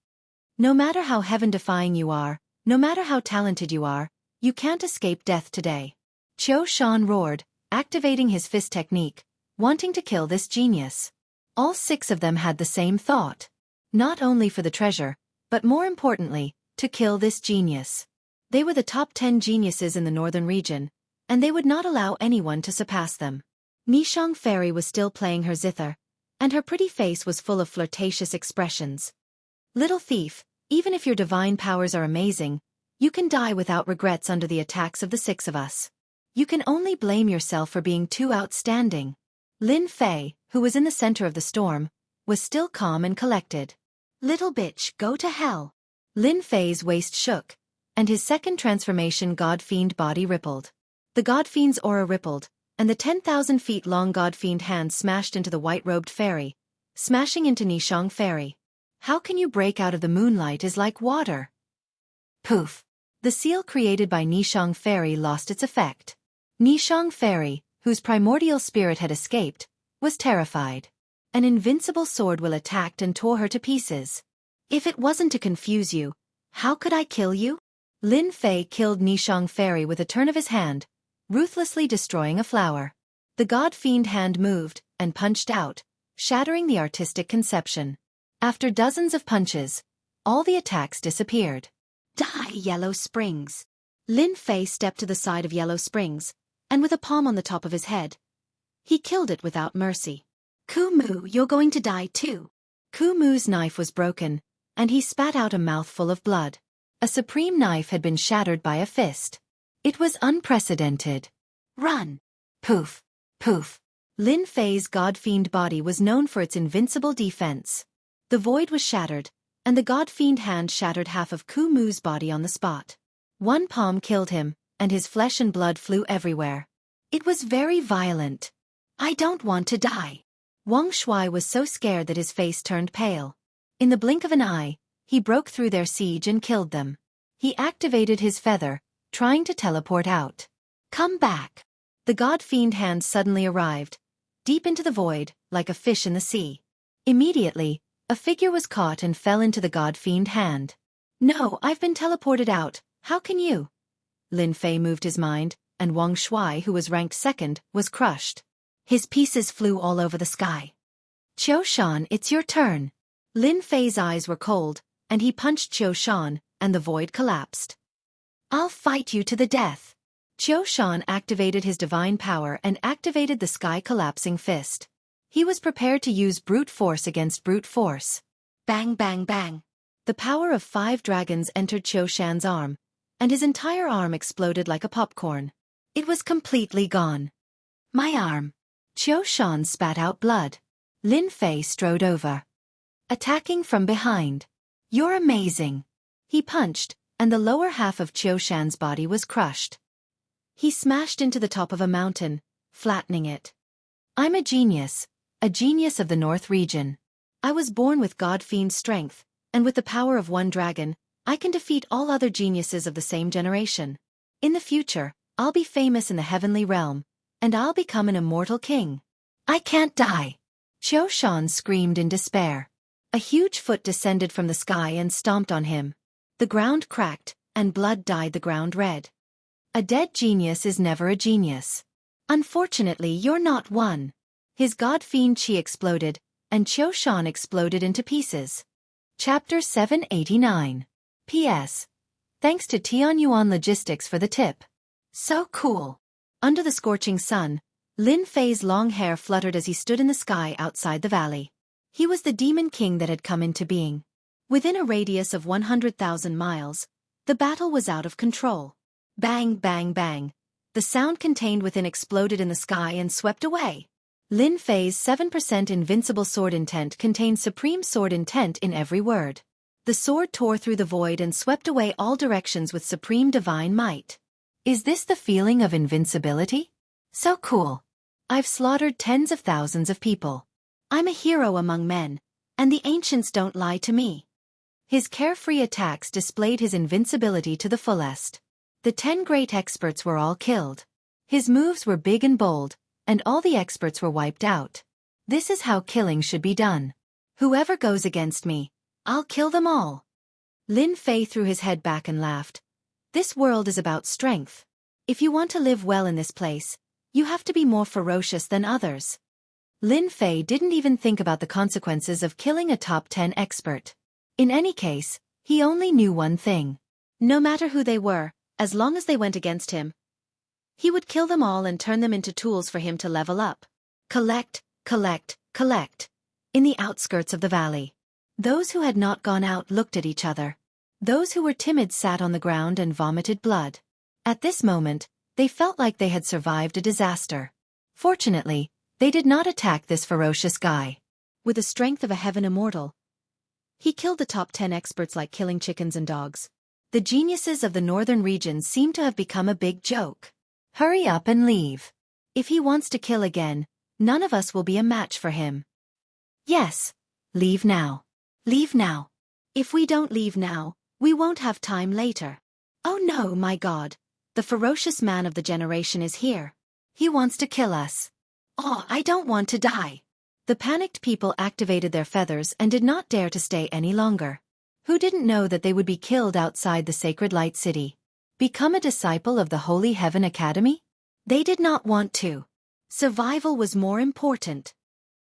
No matter how heaven-defying you are, no matter how talented you are, you can't escape death today. Qiu Shan roared, activating his fist technique, wanting to kill this genius. All 6 of them had the same thought. Not only for the treasure, but more importantly, to kill this genius. They were the top 10 geniuses in the northern region, and they would not allow anyone to surpass them. Nishang Fairy was still playing her zither, and her pretty face was full of flirtatious expressions. Little thief, even if your divine powers are amazing, you can die without regrets under the attacks of the 6 of us. You can only blame yourself for being too outstanding. Lin Fei, who was in the center of the storm, was still calm and collected. Little bitch, go to hell. Lin Fei's waist shook, and his second transformation God-fiend body rippled. The God-fiend's aura rippled, and the 10,000 feet long God-fiend hand smashed into the white-robed fairy, smashing into Nishang Fairy. How can you break out of the moonlight is like water. Poof. The seal created by Nishang Fairy lost its effect. Nishang Fairy, whose primordial spirit had escaped, was terrified. An invincible sword will attacked and tore her to pieces. If it wasn't to confuse you, how could I kill you? Lin Fei killed Nishang Fairy with a turn of his hand, ruthlessly destroying a flower. The God-fiend hand moved and punched out, shattering the artistic conception. After dozens of punches, all the attacks disappeared. Die, Yellow Springs. Lin Fei stepped to the side of Yellow Springs, and with a palm on the top of his head, he killed it without mercy. Kumu, you're going to die too. Kumu's knife was broken, and he spat out a mouthful of blood. A supreme knife had been shattered by a fist. It was unprecedented. Run! Poof! Poof! Lin Fei's God-fiend body was known for its invincible defense. The void was shattered, and the God-fiend hand shattered half of Kumu's body on the spot. One palm killed him, and his flesh and blood flew everywhere. It was very violent. I don't want to die. Wang Shuai was so scared that his face turned pale. In the blink of an eye, he broke through their siege and killed them. He activated his feather, trying to teleport out. Come back. The God-fiend hand suddenly arrived, deep into the void, like a fish in the sea. Immediately, a figure was caught and fell into the God-fiend hand. No, I've been teleported out, how can you? Lin Fei moved his mind, and Wang Shuai, who was ranked second, was crushed. His pieces flew all over the sky. Qiu Shan, it's your turn. Lin Fei's eyes were cold, and he punched Qiu Shan, and the void collapsed. I'll fight you to the death. Qiu Shan activated his divine power and activated the sky-collapsing fist. He was prepared to use brute force against brute force. Bang bang bang. The power of 5 dragons entered Qiu Shan's arm, and his entire arm exploded like a popcorn. It was completely gone. My arm. Qiu Shan spat out blood. Lin Fei strode over. Attacking from behind. You're amazing. He punched, and the lower half of Qiu Shan's body was crushed. He smashed into the top of a mountain, flattening it. I'm a genius of the North region. I was born with God-fiend strength, and with the power of one dragon, I can defeat all other geniuses of the same generation. In the future, I'll be famous in the heavenly realm, and I'll become an immortal king. I can't die. Qiu Shan screamed in despair. A huge foot descended from the sky and stomped on him. The ground cracked, and blood dyed the ground red. A dead genius is never a genius. Unfortunately, you're not one. His God-fiend chi exploded, and Qiu Shan exploded into pieces. Chapter 789. P.S. Thanks to Tianyuan Logistics for the tip. So cool. Under the scorching sun, Lin Fei's long hair fluttered as he stood in the sky outside the valley. He was the demon king that had come into being. Within a radius of 100,000 miles, the battle was out of control. Bang, bang, bang. The sound contained within exploded in the sky and swept away. Lin Fei's 7% invincible sword intent contained supreme sword intent in every word. The sword tore through the void and swept away all directions with supreme divine might. Is this the feeling of invincibility? So cool. I've slaughtered tens of thousands of people. I'm a hero among men, and the ancients don't lie to me. His carefree attacks displayed his invincibility to the fullest. The 10 great experts were all killed. His moves were big and bold, and all the experts were wiped out. This is how killing should be done. Whoever goes against me, I'll kill them all. Lin Fei threw his head back and laughed. This world is about strength. If you want to live well in this place, you have to be more ferocious than others. Lin Fei didn't even think about the consequences of killing a top 10 expert. In any case, he only knew one thing. No matter who they were, as long as they went against him, he would kill them all and turn them into tools for him to level up. Collect, collect, collect. In the outskirts of the valley. Those who had not gone out looked at each other. Those who were timid sat on the ground and vomited blood. At this moment, They felt like they had survived a disaster. Fortunately, they did not attack this ferocious guy. With the strength of a heaven immortal, he killed the top 10 experts like killing chickens and dogs. The geniuses of the northern regions seem to have become a big joke. Hurry up and leave. If he wants to kill again, none of us will be a match for him. Yes. Leave now. Leave now. If we don't leave now, we won't have time later. Oh no, my God. The ferocious man of the generation is here. He wants to kill us. Oh, I don't want to die. The panicked people activated their feathers and did not dare to stay any longer. Who didn't know that they would be killed outside the sacred light city? Become a disciple of the Holy Heaven Academy? They did not want to. Survival was more important.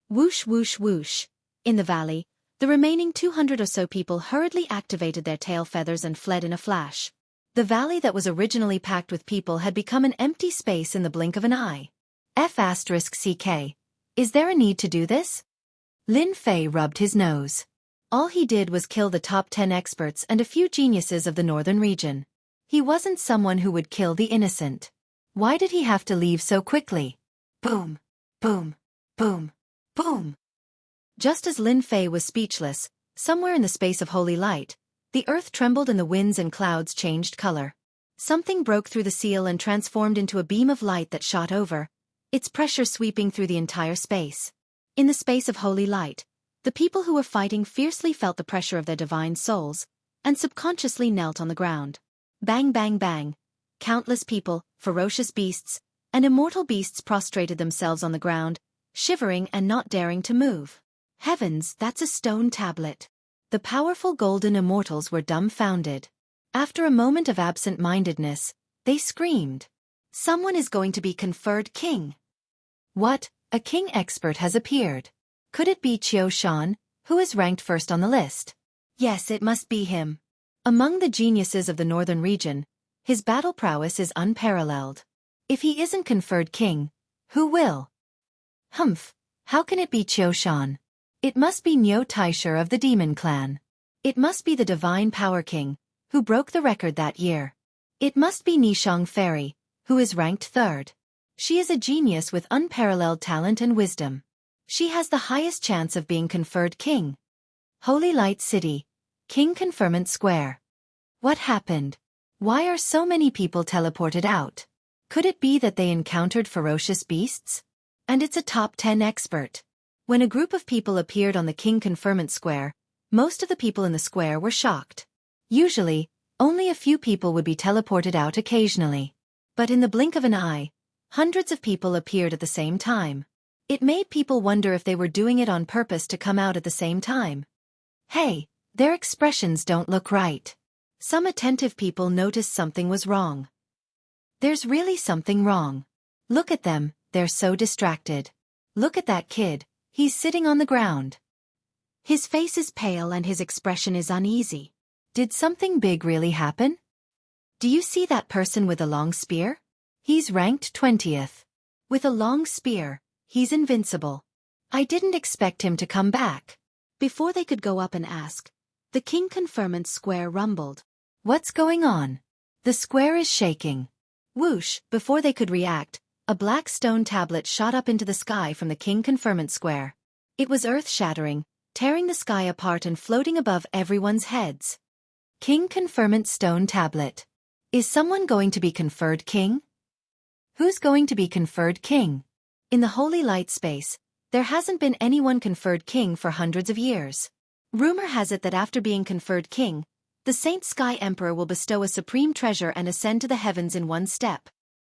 Whoosh whoosh whoosh. In the valley, the remaining 200 or so people hurriedly activated their tail feathers and fled in a flash. The valley that was originally packed with people had become an empty space in the blink of an eye. F***CK. Is there a need to do this? Lin Fei rubbed his nose. All he did was kill the top 10 experts and a few geniuses of the northern region. He wasn't someone who would kill the innocent. Why did he have to leave so quickly? Boom, boom, boom, boom. Just as Lin Fei was speechless, somewhere in the space of holy light, the earth trembled and the winds and clouds changed color. Something broke through the seal and transformed into a beam of light that shot over, its pressure sweeping through the entire space. In the space of holy light, the people who were fighting fiercely felt the pressure of their divine souls, and subconsciously knelt on the ground. Bang bang bang. Countless people, ferocious beasts, and immortal beasts prostrated themselves on the ground, shivering and not daring to move. Heavens, that's a stone tablet. The powerful golden immortals were dumbfounded. After a moment of absent-mindedness, they screamed. Someone is going to be conferred king. What? A king expert has appeared. Could it be Qiu Shan, who is ranked first on the list? Yes, it must be him. Among the geniuses of the northern region, his battle prowess is unparalleled. If he isn't conferred king, who will? Humph, how can it be Qiu Shan? It must be Niu Taisher of the Demon Clan. It must be the Divine Power King, who broke the record that year. It must be Nishang Fairy, who is ranked third. She is a genius with unparalleled talent and wisdom. She has the highest chance of being conferred king. Holy Light City, King Conferment Square. What happened? Why are so many people teleported out? Could it be that they encountered ferocious beasts? And it's a top 10 expert. When a group of people appeared on the King Conferment Square, most of the people in the square were shocked. Usually, only a few people would be teleported out occasionally. But in the blink of an eye, hundreds of people appeared at the same time. It made people wonder if they were doing it on purpose to come out at the same time. Hey, their expressions don't look right. Some attentive people noticed something was wrong. There's really something wrong. Look at them, they're so distracted. Look at that kid, he's sitting on the ground. His face is pale and his expression is uneasy. Did something big really happen? Do you see that person with a long spear? He's ranked 20th. With a long spear, he's invincible. I didn't expect him to come back. Before they could go up and ask, the King Conferment Square rumbled. What's going on? The square is shaking. Whoosh, before they could react, a black stone tablet shot up into the sky from the King Conferment Square. It was earth-shattering, tearing the sky apart and floating above everyone's heads. King Conferment Stone Tablet. Is someone going to be conferred king? Who's going to be conferred king? In the holy light space, there hasn't been anyone conferred king for hundreds of years. Rumor has it that after being conferred king, the Saint Sky Emperor will bestow a supreme treasure and ascend to the heavens in one step.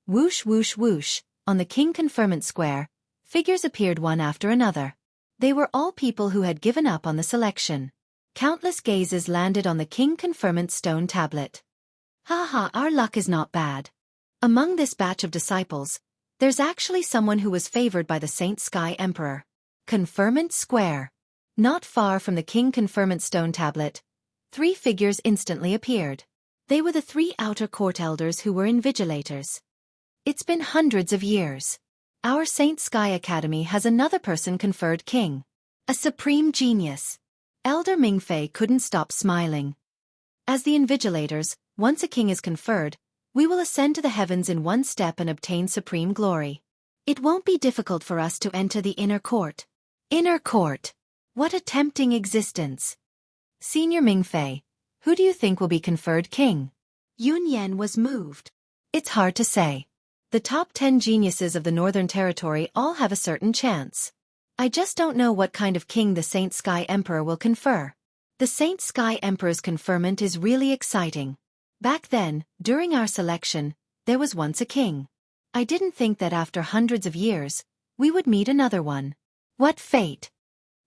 Whoosh whoosh whoosh, on the King Conferment Square, figures appeared one after another. They were all people who had given up on the selection. Countless gazes landed on the King Conferment Stone Tablet. Ha ha, our luck is not bad. Among this batch of disciples, there's actually someone who was favored by the Saint Sky Emperor. Conferment Square. Not far from the King Conferment Stone Tablet, 3 figures instantly appeared. They were the 3 outer court elders who were invigilators. It's been hundreds of years. Our Saint Sky Academy has another person conferred king. A supreme genius. Elder Mingfei couldn't stop smiling. As the invigilators, once a king is conferred, We will ascend to the heavens in one step and obtain supreme glory. It won't be difficult for us to enter the inner court. Inner court. What a tempting existence. Senior Mingfei, who do you think will be conferred king? Yun Yan was moved. It's hard to say. The top 10 geniuses of the Northern Territory all have a certain chance. I just don't know what kind of king the Saint Sky Emperor will confer. The Saint Sky Emperor's conferment is really exciting. Back then, during our selection, there was once a king. I didn't think that after hundreds of years, we would meet another one. What fate!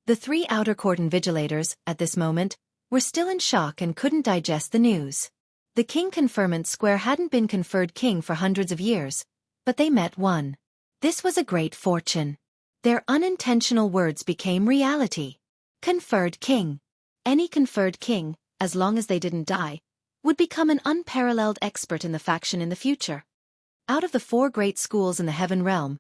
The 3 outer court invigilators, at this moment, were still in shock and couldn't digest the news. The king conferment square hadn't been conferred king for hundreds of years, but they met one. This was a great fortune. Their unintentional words became reality. Conferred king. Any conferred king, as long as they didn't die, would become an unparalleled expert in the faction in the future. Out of the 4 great schools in the Heaven Realm,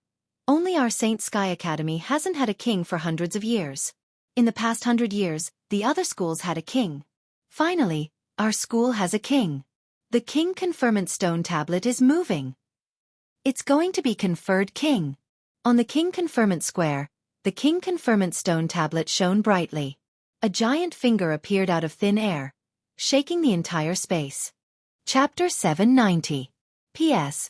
only our Saint Sky Academy hasn't had a king for hundreds of years. In the past 100 years, the other schools had a king. Finally, our school has a king. The king conferment stone tablet is moving. It's going to be conferred king. On the king conferment square, the king conferment stone tablet shone brightly. A giant finger appeared out of thin air, shaking the entire space. Chapter 790. P.S.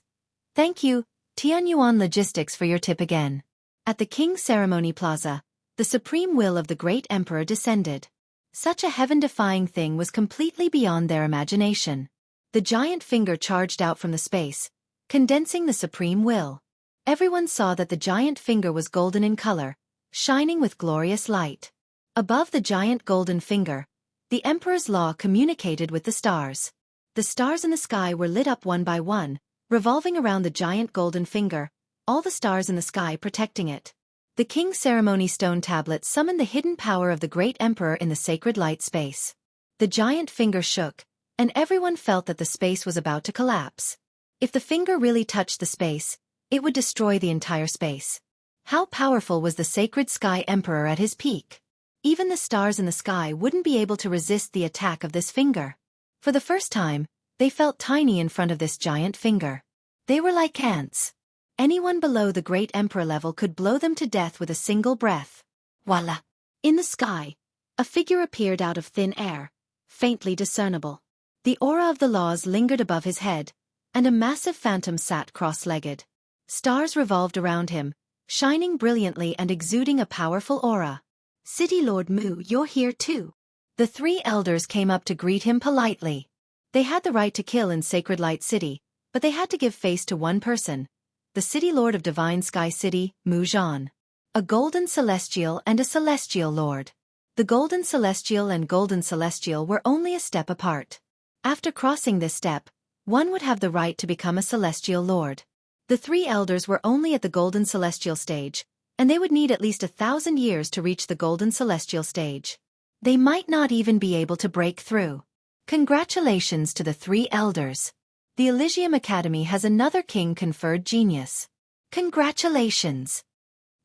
Thank you, Tianyuan Logistics, for your tip again. At the King Ceremony Plaza, the supreme will of the great emperor descended. Such a heaven-defying thing was completely beyond their imagination. The giant finger charged out from the space, condensing the supreme will. Everyone saw that the giant finger was golden in color, shining with glorious light. Above the giant golden finger, the emperor's law communicated with the stars. The stars in the sky were lit up one by one, revolving around the giant golden finger, all the stars in the sky protecting it. The King Ceremony Stone Tablet summoned the hidden power of the great emperor in the sacred light space. The giant finger shook, and everyone felt that the space was about to collapse. If the finger really touched the space, it would destroy the entire space. How powerful was the sacred sky emperor at his peak? Even the stars in the sky wouldn't be able to resist the attack of this finger. For the first time, they felt tiny in front of this giant finger. They were like ants. Anyone below the great emperor level could blow them to death with a single breath. Voila! In the sky, a figure appeared out of thin air, faintly discernible. The aura of the laws lingered above his head, and a massive phantom sat cross-legged. Stars revolved around him, shining brilliantly and exuding a powerful aura. City Lord Mu, you're here too. The 3 elders came up to greet him politely. They had the right to kill in Sacred Light City, but they had to give face to one person, the City Lord of Divine Sky City, Mu Zhan. A Golden Celestial and a Celestial Lord. The Golden Celestial and Golden Celestial were only a step apart. After crossing this step, one would have the right to become a Celestial Lord. The 3 elders were only at the Golden Celestial stage, and they would need at least 1,000 years to reach the Golden Celestial stage. They might not even be able to break through. Congratulations to the 3 elders. The Elysium Academy has another king-conferred genius. Congratulations!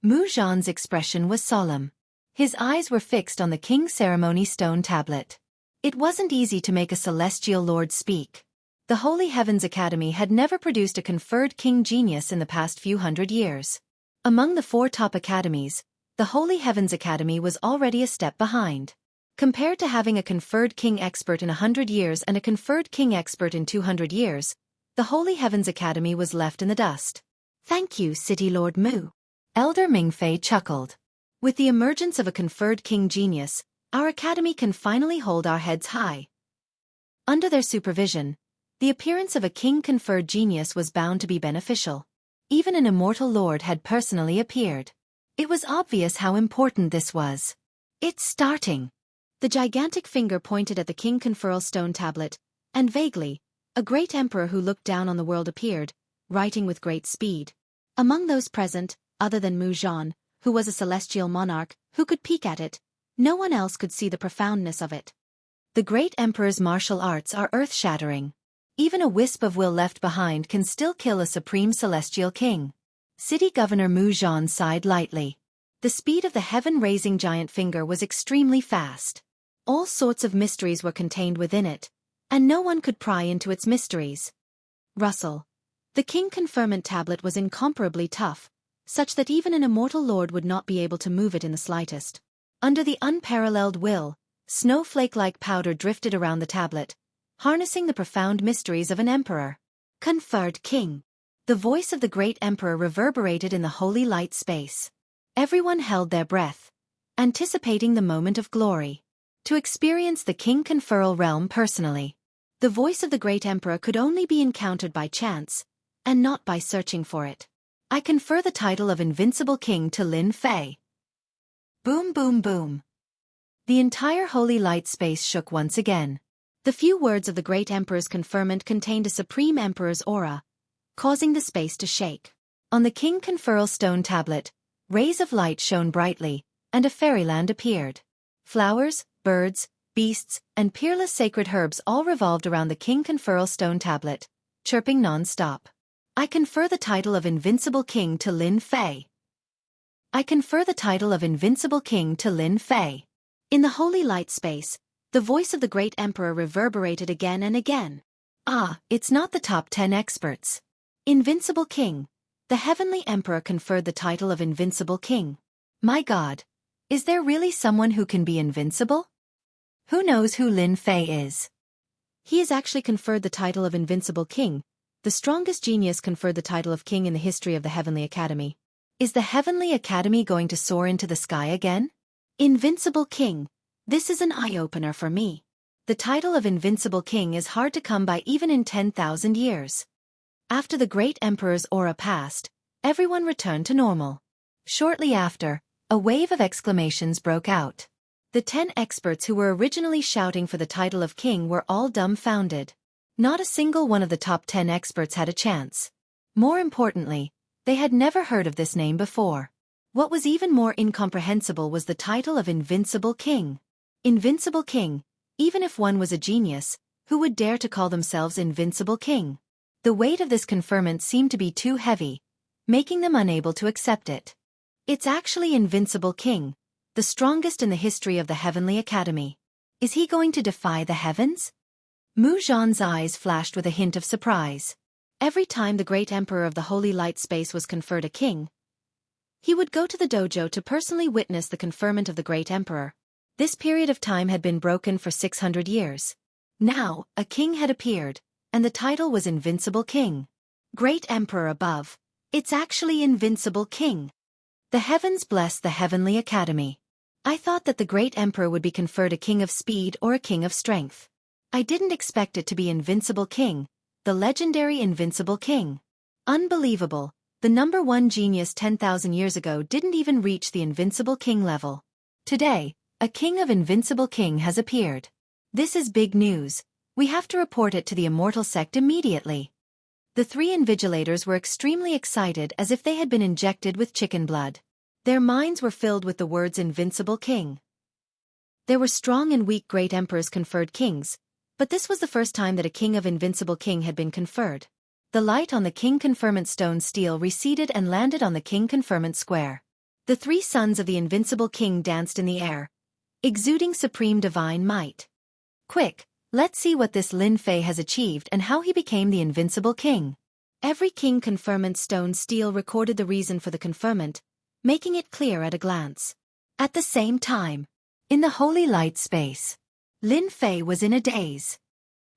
Mu Zhan's expression was solemn. His eyes were fixed on the King Ceremony Stone Tablet. It wasn't easy to make a Celestial Lord speak. The Holy Heavens Academy had never produced a conferred king genius in the past few hundred years. Among the 4 top academies, the Holy Heavens Academy was already a step behind. Compared to having a conferred king expert in 100 years and a conferred king expert in 200 years, the Holy Heavens Academy was left in the dust. Thank you, City Lord Mu. Elder Mingfei chuckled. With the emergence of a conferred king genius, our academy can finally hold our heads high. Under their supervision, the appearance of a king-conferred genius was bound to be beneficial. Even an immortal lord had personally appeared. It was obvious how important this was. It's starting. The gigantic finger pointed at the King Conferral Stone Tablet, and vaguely, a great emperor who looked down on the world appeared, writing with great speed. Among those present, other than Mu Zhan, who was a celestial monarch, who could peek at it, no one else could see the profoundness of it. The great emperor's martial arts are earth-shattering. Even a wisp of will left behind can still kill a supreme celestial king. City Governor Mu Zhan sighed lightly. The speed of the heaven-raising giant finger was extremely fast. All sorts of mysteries were contained within it, and no one could pry into its mysteries. Russell. The king conferment tablet was incomparably tough, such that even an immortal lord would not be able to move it in the slightest. Under the unparalleled will, snowflake-like powder drifted around the tablet, harnessing the profound mysteries of an emperor. Conferred king. The voice of the great emperor reverberated in the holy light space. Everyone held their breath, anticipating the moment of glory. To experience the king conferral realm personally. The voice of the great emperor could only be encountered by chance, and not by searching for it. I confer the title of Invincible King to Lin Fei. Boom boom boom. The entire holy light space shook once again. The few words of the great emperor's conferment contained a supreme emperor's aura, causing the space to shake. On the king conferral stone tablet, rays of light shone brightly, and a fairyland appeared. Flowers, birds, beasts, and peerless sacred herbs all revolved around the king conferral stone tablet, chirping non-stop. I confer the title of Invincible King to Lin Fei. I confer the title of Invincible King to Lin Fei. In the holy light space, the voice of the great emperor reverberated again and again. Ah, it's not the top 10 experts. Invincible King. The heavenly emperor conferred the title of Invincible King. My God. Is there really someone who can be invincible? Who knows who Lin Fei is? He has actually conferred the title of Invincible King. The strongest genius conferred the title of king in the history of the Heavenly Academy. Is the Heavenly Academy going to soar into the sky again? Invincible King. This is an eye-opener for me. The title of Invincible King is hard to come by even in 10,000 years. After the great emperor's aura passed, everyone returned to normal. Shortly after, a wave of exclamations broke out. The 10 experts who were originally shouting for the title of king were all dumbfounded. Not a single one of the top 10 experts had a chance. More importantly, they had never heard of this name before. What was even more incomprehensible was the title of Invincible King. Invincible King, even if one was a genius, who would dare to call themselves Invincible King? The weight of this conferment seemed to be too heavy, making them unable to accept it. It's actually Invincible King, the strongest in the history of the Heavenly Academy. Is he going to defy the heavens? Mu Zhan's eyes flashed with a hint of surprise. Every time the great emperor of the holy light space was conferred a king, he would go to the dojo to personally witness the conferment of the great emperor. This period of time had been broken for 600 years. Now, a king had appeared, and the title was Invincible King. Great Emperor above. It's actually Invincible King. The heavens bless the Heavenly Academy. I thought that the great emperor would be conferred a king of speed or a king of strength. I didn't expect it to be Invincible King, the legendary Invincible King. Unbelievable, the number one genius 10,000 years ago didn't even reach the Invincible King level. Today, a king of Invincible King has appeared. This is big news. We have to report it to the Immortal Sect immediately. The 3 invigilators were extremely excited as if they had been injected with chicken blood. Their minds were filled with the words Invincible King. There were strong and weak great emperors conferred kings, but this was the first time that a king of Invincible King had been conferred. The light on the king conferment stone steel receded and landed on the king conferment square. The 3 sons of the Invincible King danced in the air, exuding supreme divine might. Quick, let's see what this Lin Fei has achieved and how he became the Invincible King. Every king conferment stone steel recorded the reason for the conferment, making it clear at a glance. At the same time, in the holy light space, Lin Fei was in a daze.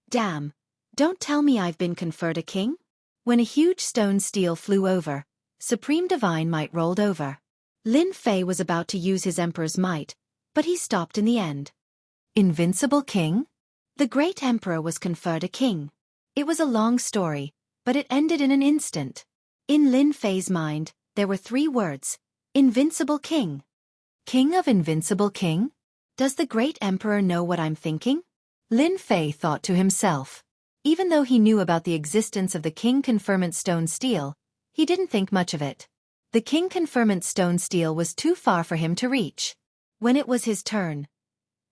Damn, don't tell me I've been conferred a king? When a huge stone steel flew over, supreme divine might rolled over. Lin Fei was about to use his emperor's might, but he stopped in the end. Invincible King? The great emperor was conferred a king. It was a long story, but it ended in an instant. In Lin Fei's mind, there were 3 words. Invincible King. King of Invincible King? Does the great emperor know what I'm thinking? Lin Fei thought to himself. Even though he knew about the existence of the king conferment stone steel, he didn't think much of it. The king conferment stone steel was too far for him to reach. When it was his turn,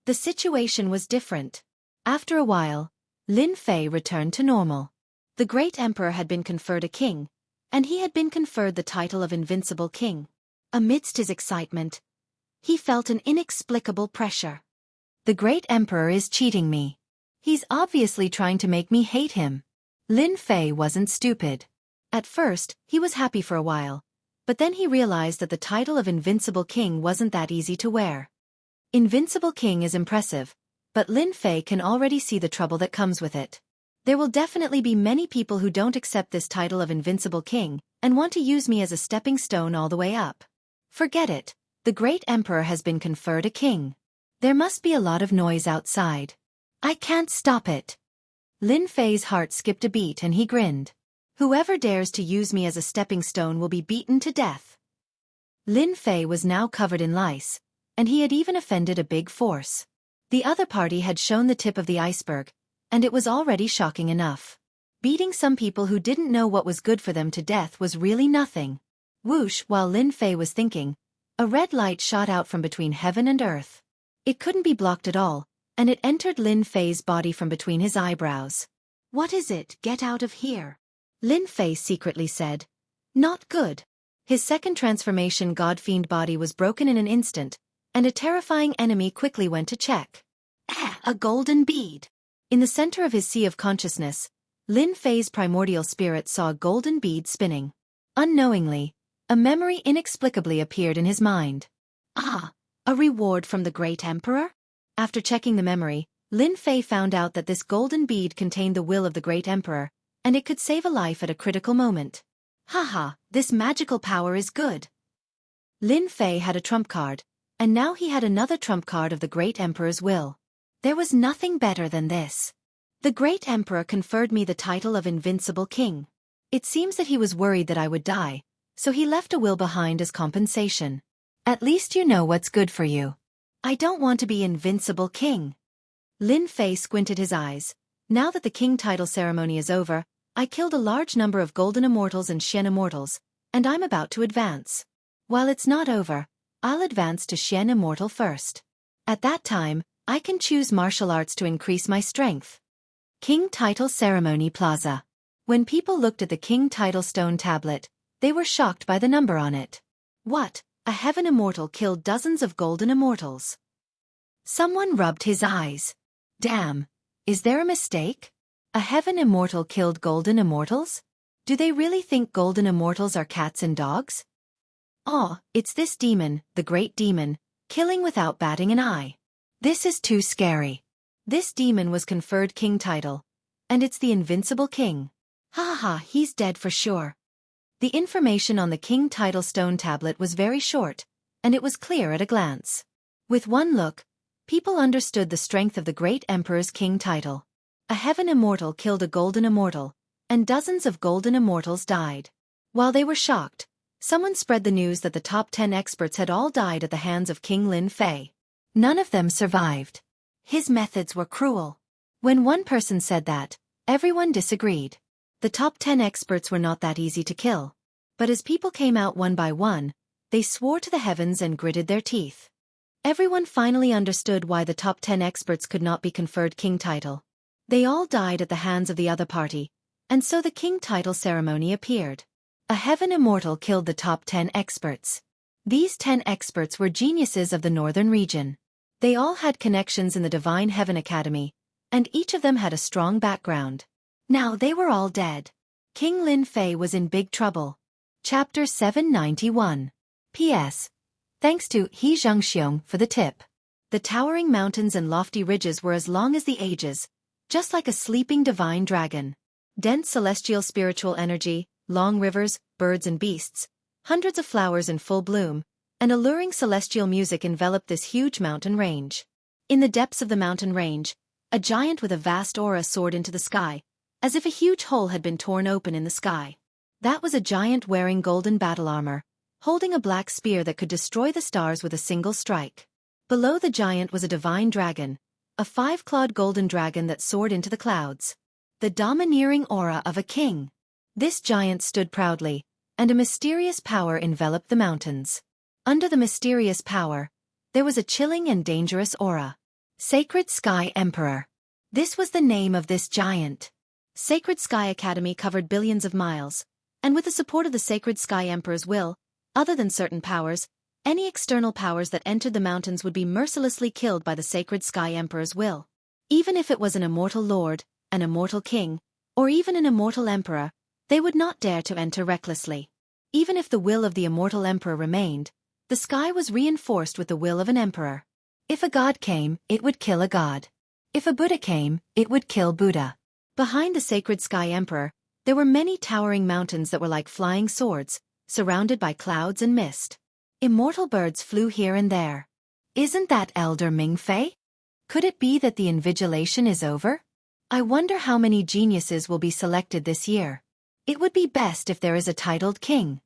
the situation was different. After a while, Lin Fei returned to normal. The great emperor had been conferred a king, and he had been conferred the title of Invincible King. Amidst his excitement, he felt an inexplicable pressure. The great emperor is cheating me. He's obviously trying to make me hate him. Lin Fei wasn't stupid. At first, he was happy for a while, but then he realized that the title of Invincible King wasn't that easy to wear. Invincible King is impressive, but Lin Fei can already see the trouble that comes with it. There will definitely be many people who don't accept this title of Invincible King and want to use me as a stepping stone all the way up. Forget it, the great emperor has been conferred a king. There must be a lot of noise outside. I can't stop it. Lin Fei's heart skipped a beat and he grinned. Whoever dares to use me as a stepping stone will be beaten to death. Lin Fei was now covered in lice, and he had even offended a big force. The other party had shown the tip of the iceberg, and it was already shocking enough. Beating some people who didn't know what was good for them to death was really nothing. Whoosh, while Lin Fei was thinking, a red light shot out from between heaven and earth. It couldn't be blocked at all, and it entered Lin Fei's body from between his eyebrows. What is it? Get out of here. Lin Fei secretly said. Not good. His second transformation God-fiend body was broken in an instant, and a terrifying enemy quickly went to check. A golden bead. In the center of his sea of consciousness, Lin Fei's primordial spirit saw a golden bead spinning. Unknowingly, a memory inexplicably appeared in his mind. Ah, a reward from the great emperor? After checking the memory, Lin Fei found out that this golden bead contained the will of the great emperor, and it could save a life at a critical moment. Haha, this magical power is good. Lin Fei had a trump card, and now he had another trump card of the great emperor's will. There was nothing better than this. The great emperor conferred me the title of Invincible King. It seems that he was worried that I would die, so he left a will behind as compensation. At least you know what's good for you. I don't want to be Invincible King. Lin Fei squinted his eyes. Now that the king title ceremony is over, I killed a large number of golden immortals and Xian immortals, and I'm about to advance. While it's not over, I'll advance to Xian immortal first. At that time, I can choose martial arts to increase my strength. King Title Ceremony Plaza. When people looked at the king title stone tablet, they were shocked by the number on it. What? A heaven immortal killed dozens of golden immortals. Someone rubbed his eyes. Damn, is there a mistake? A heaven immortal killed golden immortals? Do they really think golden immortals are cats and dogs? Oh, it's this demon, the great demon, killing without batting an eye. This is too scary. This demon was conferred king title, and it's the Invincible King. Ha ha, he's dead for sure. The information on the king title stone tablet was very short, and it was clear at a glance. With one look, people understood the strength of the great emperor's king title. A heaven immortal killed a golden immortal, and dozens of golden immortals died. While they were shocked, someone spread the news that the top 10 experts had all died at the hands of King Lin Fei. None of them survived. His methods were cruel. When one person said that, everyone disagreed. The top 10 experts were not that easy to kill. But as people came out one by one, they swore to the heavens and gritted their teeth. Everyone finally understood why the top 10 experts could not be conferred king title. They all died at the hands of the other party, and so the king title ceremony appeared. A heaven immortal killed the top 10 experts. These 10 experts were geniuses of the northern region. They all had connections in the Divine Heaven Academy, and each of them had a strong background. Now they were all dead. King Lin Fei was in big trouble. Chapter 791. P.S. Thanks to Xianxia for the tip. The towering mountains and lofty ridges were as long as the ages, just like a sleeping divine dragon. Dense celestial spiritual energy, long rivers, birds and beasts, hundreds of flowers in full bloom, and alluring celestial music enveloped this huge mountain range. In the depths of the mountain range, a giant with a vast aura soared into the sky, as if a huge hole had been torn open in the sky. That was a giant wearing golden battle armor, holding a black spear that could destroy the stars with a single strike. Below the giant was a divine dragon, a 5-clawed golden dragon that soared into the clouds. The domineering aura of a king. This giant stood proudly, and a mysterious power enveloped the mountains. Under the mysterious power, there was a chilling and dangerous aura. Sacred Sky Emperor. This was the name of this giant. Sacred Sky Academy covered billions of miles, and with the support of the Sacred Sky Emperor's will, other than certain powers, any external powers that entered the mountains would be mercilessly killed by the Sacred Sky Emperor's will. Even if it was an immortal lord, an immortal king, or even an immortal emperor, they would not dare to enter recklessly. Even if the will of the immortal emperor remained, the sky was reinforced with the will of an emperor. If a god came, it would kill a god. If a Buddha came, it would kill Buddha. Behind the sacred sky emperor, there were many towering mountains that were like flying swords, surrounded by clouds and mist. Immortal birds flew here and there. Isn't that Elder Mingfei? Could it be that the invigilation is over? I wonder how many geniuses will be selected this year. It would be best if there is a titled king.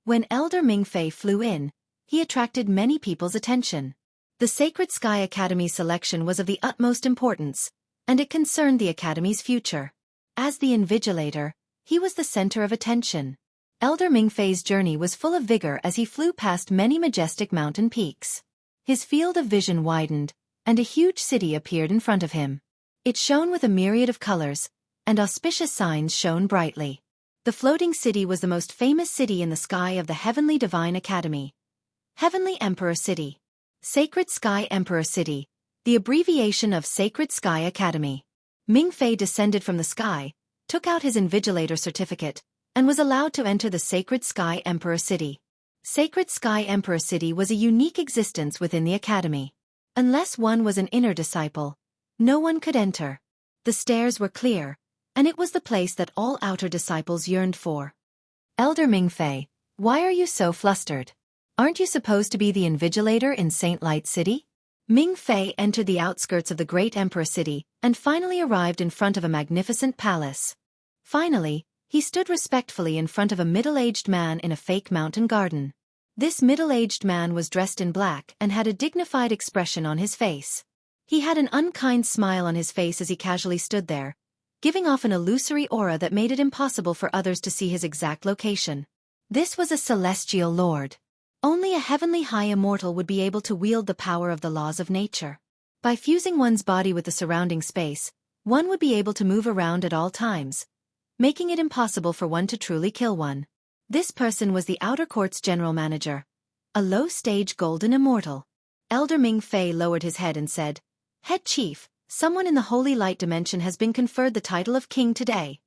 When Elder Mingfei flew in, he attracted many people's attention. The Sacred Sky Academy's selection was of the utmost importance, and it concerned the Academy's future. As the invigilator, he was the center of attention. Elder Mingfei's journey was full of vigor as he flew past many majestic mountain peaks. His field of vision widened, and a huge city appeared in front of him. It shone with a myriad of colors, and auspicious signs shone brightly. The floating city was the most famous city in the sky of the Heavenly Divine Academy. Heavenly Emperor City. Sacred Sky Emperor City, the abbreviation of Sacred Sky Academy. Mingfei descended from the sky, took out his invigilator certificate, and was allowed to enter the Sacred Sky Emperor City. Sacred Sky Emperor City was a unique existence within the academy. Unless one was an inner disciple, no one could enter. The stairs were clear, and it was the place that all outer disciples yearned for. Elder Mingfei, why are you so flustered? Aren't you supposed to be the invigilator in Saint Light City? Mingfei entered the outskirts of the great Emperor City and finally arrived in front of a magnificent palace. Finally, he stood respectfully in front of a middle-aged man in a fake mountain garden. This middle-aged man was dressed in black and had a dignified expression on his face. He had an unkind smile on his face as he casually stood there, giving off an illusory aura that made it impossible for others to see his exact location. This was a celestial lord. Only a heavenly high immortal would be able to wield the power of the laws of nature. By fusing one's body with the surrounding space, one would be able to move around at all times, making it impossible for one to truly kill one. This person was the Outer Court's general manager, a low-stage golden immortal. Elder Mingfei lowered his head and said, "Head Chief, someone in the Holy Light Dimension has been conferred the title of king today."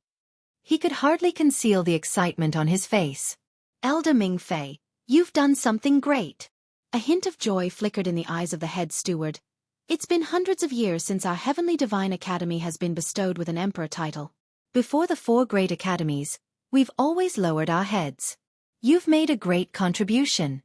He could hardly conceal the excitement on his face. "Elder Mingfei, you've done something great." A hint of joy flickered in the eyes of the head steward. It's been hundreds of years since our Heavenly Divine Academy has been bestowed with an emperor title. Before the 4 great academies, we've always lowered our heads. You've made a great contribution.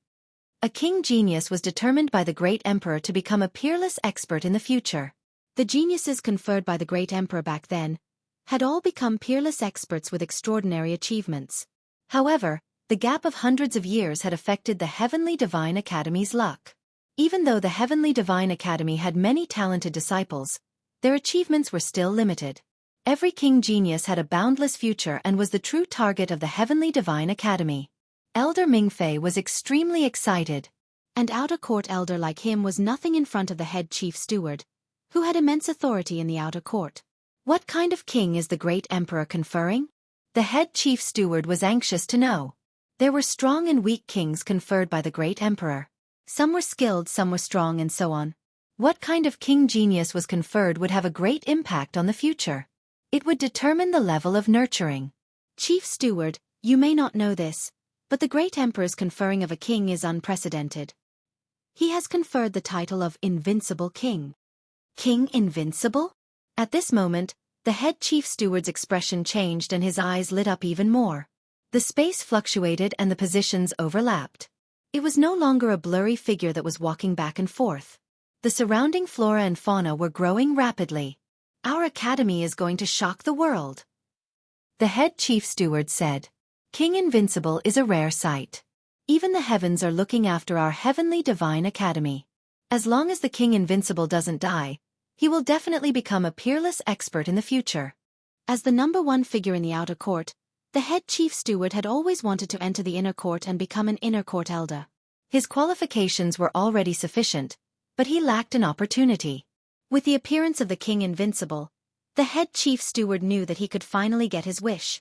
A king genius was determined by the great emperor to become a peerless expert in the future. The geniuses conferred by the great emperor back then had all become peerless experts with extraordinary achievements. However, the gap of hundreds of years had affected the Heavenly Divine Academy's luck. Even though the Heavenly Divine Academy had many talented disciples, their achievements were still limited. Every king genius had a boundless future and was the true target of the Heavenly Divine Academy. Elder Mingfei was extremely excited. And Outer Court elder like him was nothing in front of the head chief steward, who had immense authority in the Outer Court. What kind of king is the great emperor conferring? The head chief steward was anxious to know. There were strong and weak kings conferred by the great emperor. Some were skilled, some were strong, and so on. What kind of king genius was conferred would have a great impact on the future. It would determine the level of nurturing. Chief Steward, you may not know this, but the great emperor's conferring of a king is unprecedented. He has conferred the title of Invincible King. King Invincible? At this moment, the head chief steward's expression changed and his eyes lit up even more. The space fluctuated and the positions overlapped. It was no longer a blurry figure that was walking back and forth. The surrounding flora and fauna were growing rapidly. Our academy is going to shock the world. The head chief steward said, King Invincible is a rare sight. Even the heavens are looking after our Heavenly Divine Academy. As long as the King Invincible doesn't die, he will definitely become a peerless expert in the future. As the #1 figure in the Outer Court, the head chief steward had always wanted to enter the Inner Court and become an Inner Court elder. His qualifications were already sufficient, but he lacked an opportunity. With the appearance of the King Invincible, the head chief steward knew that he could finally get his wish.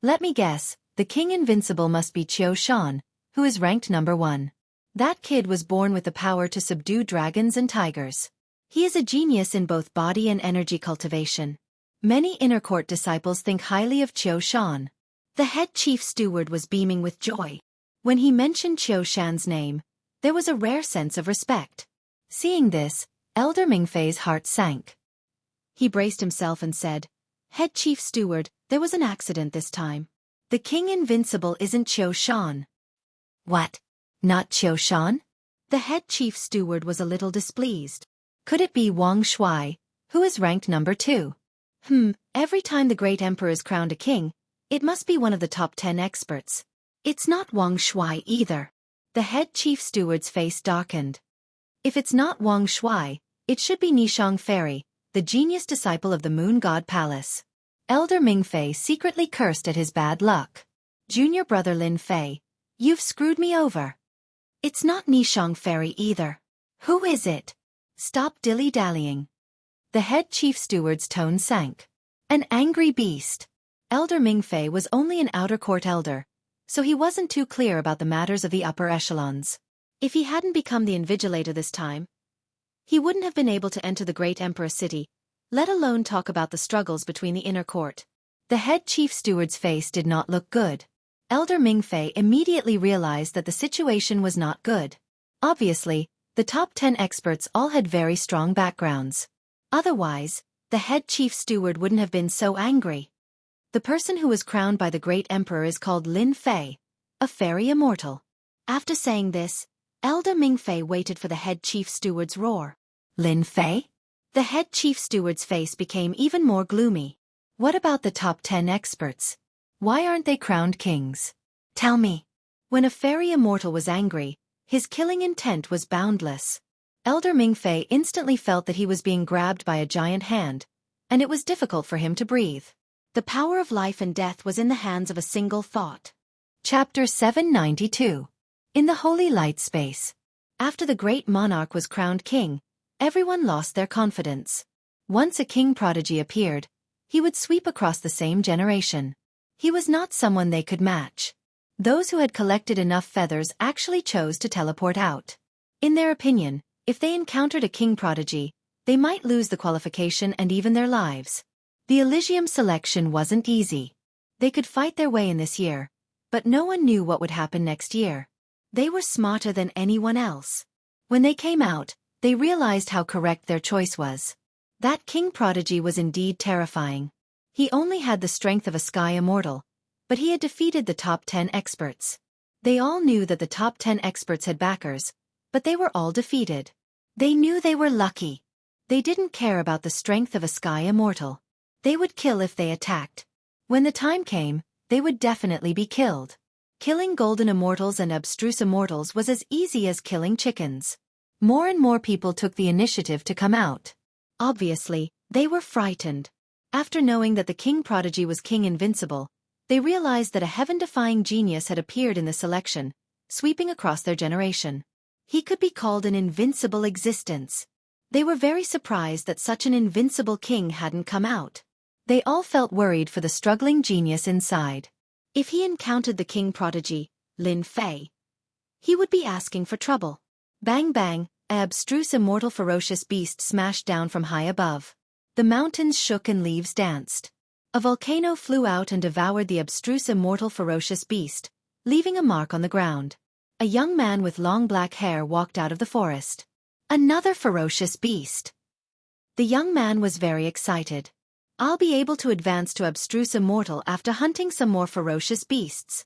Let me guess, the King Invincible must be Qiu Shan, who is ranked #1. That kid was born with the power to subdue dragons and tigers. He is a genius in both body and energy cultivation. Many inner court disciples think highly of Qiu Shan. The head chief steward was beaming with joy. When he mentioned Qiu Shan's name, there was a rare sense of respect. Seeing this, Elder Mingfei's heart sank. He braced himself and said, "Head chief steward, there was an accident this time. The king invincible isn't Qiu Shan." "What? Not Qiu Shan?" The head chief steward was a little displeased. "Could it be Wang Shuai, who is ranked number 2? Every time the great emperor is crowned a king, it must be one of the top 10 experts. It's not Wang Shuai either." The head chief steward's face darkened. "If it's not Wang Shuai, it should be Nishang Fairy, the genius disciple of the Moon God Palace." Elder Mingfei secretly cursed at his bad luck. "Junior brother Lin Fei, you've screwed me over. It's not Nishang Fairy either. Who is it? Stop dilly-dallying." The head chief steward's tone sank. "An angry beast." Elder Mingfei was only an outer court elder, so he wasn't too clear about the matters of the upper echelons. If he hadn't become the invigilator this time, he wouldn't have been able to enter the great emperor city, let alone talk about the struggles between the inner court. The head chief steward's face did not look good. Elder Mingfei immediately realized that the situation was not good. Obviously, the top 10 experts all had very strong backgrounds. Otherwise, the head chief steward wouldn't have been so angry. The person who was crowned by the great emperor is called Lin Fei, a fairy immortal. After saying this, Elder Mingfei waited for the head chief steward's roar. "Lin Fei?" The head chief steward's face became even more gloomy. "What about the top 10 experts? Why aren't they crowned kings? Tell me." When a fairy immortal was angry, his killing intent was boundless. Elder Mingfei instantly felt that he was being grabbed by a giant hand, and it was difficult for him to breathe. The power of life and death was in the hands of a single thought. Chapter 792. In the Holy Light Space. After the great monarch was crowned king, everyone lost their confidence. Once a king prodigy appeared, he would sweep across the same generation. He was not someone they could match. Those who had collected enough feathers actually chose to teleport out. In their opinion, if they encountered a king prodigy, they might lose the qualification and even their lives. The Elysium selection wasn't easy. They could fight their way in this year, but no one knew what would happen next year. They were smarter than anyone else. When they came out, they realized how correct their choice was. That king prodigy was indeed terrifying. He only had the strength of a sky immortal, but he had defeated the top 10 experts. They all knew that the top 10 experts had backers, but they were all defeated. They knew they were lucky. They didn't care about the strength of a sky immortal. They would kill if they attacked. When the time came, they would definitely be killed. Killing golden immortals and abstruse immortals was as easy as killing chickens. More and more people took the initiative to come out. Obviously, they were frightened. After knowing that the king prodigy was King Invincible, they realized that a heaven-defying genius had appeared in the selection, sweeping across their generation. He could be called an invincible existence. They were very surprised that such an invincible king hadn't come out. They all felt worried for the struggling genius inside. If he encountered the king prodigy, Lin Fei, he would be asking for trouble. Bang bang, an abstruse immortal ferocious beast smashed down from high above. The mountains shook and leaves danced. A volcano flew out and devoured the abstruse immortal ferocious beast, leaving a mark on the ground. A young man with long black hair walked out of the forest. Another ferocious beast. The young man was very excited. "I'll be able to advance to abstruse immortal after hunting some more ferocious beasts."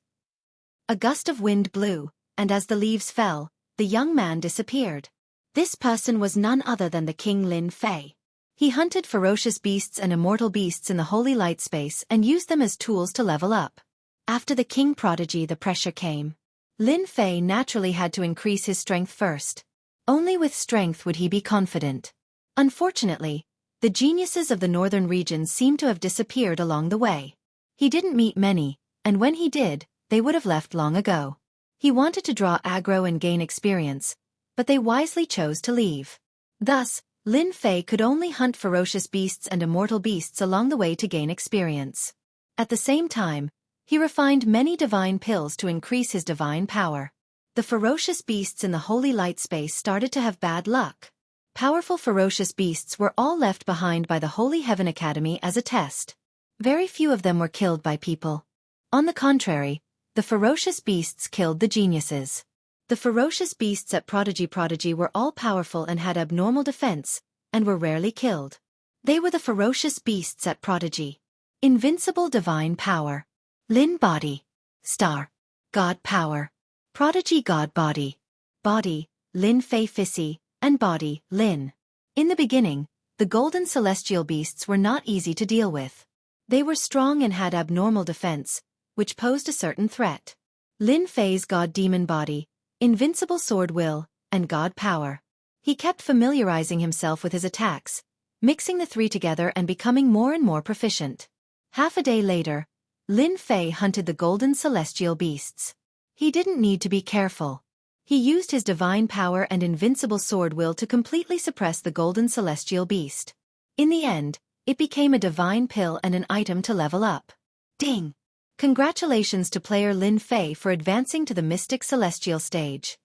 A gust of wind blew, and as the leaves fell, the young man disappeared. This person was none other than the King Lin Fei. He hunted ferocious beasts and immortal beasts in the Holy Light Space and used them as tools to level up. After the king prodigy, the pressure came. Lin Fei naturally had to increase his strength first. Only with strength would he be confident. Unfortunately, the geniuses of the northern regions seemed to have disappeared along the way. He didn't meet many, and when he did, they would have left long ago. He wanted to draw aggro and gain experience, but they wisely chose to leave. Thus, Lin Fei could only hunt ferocious beasts and immortal beasts along the way to gain experience. At the same time, he refined many divine pills to increase his divine power. The ferocious beasts in the Holy Light Space started to have bad luck. Powerful ferocious beasts were all left behind by the Holy Heaven Academy as a test. Very few of them were killed by people. On the contrary, the ferocious beasts killed the geniuses. The ferocious beasts at Prodigy were all powerful and had abnormal defense, and were rarely killed. They were the ferocious beasts at Prodigy. Invincible divine power. Lin body. Star. God power. Prodigy God body. Body, Lin Fei Fissy, and body, Lin. In the beginning, the golden celestial beasts were not easy to deal with. They were strong and had abnormal defense, which posed a certain threat. Lin Fei's god demon body, invincible sword will, and god power. He kept familiarizing himself with his attacks, mixing the three together and becoming more and more proficient. Half a day later, Lin Fei hunted the golden celestial beasts. He didn't need to be careful. He used his divine power and invincible sword will to completely suppress the golden celestial beast. In the end, it became a divine pill and an item to level up. Ding! Congratulations to player Lin Fei for advancing to the Mystic Celestial stage.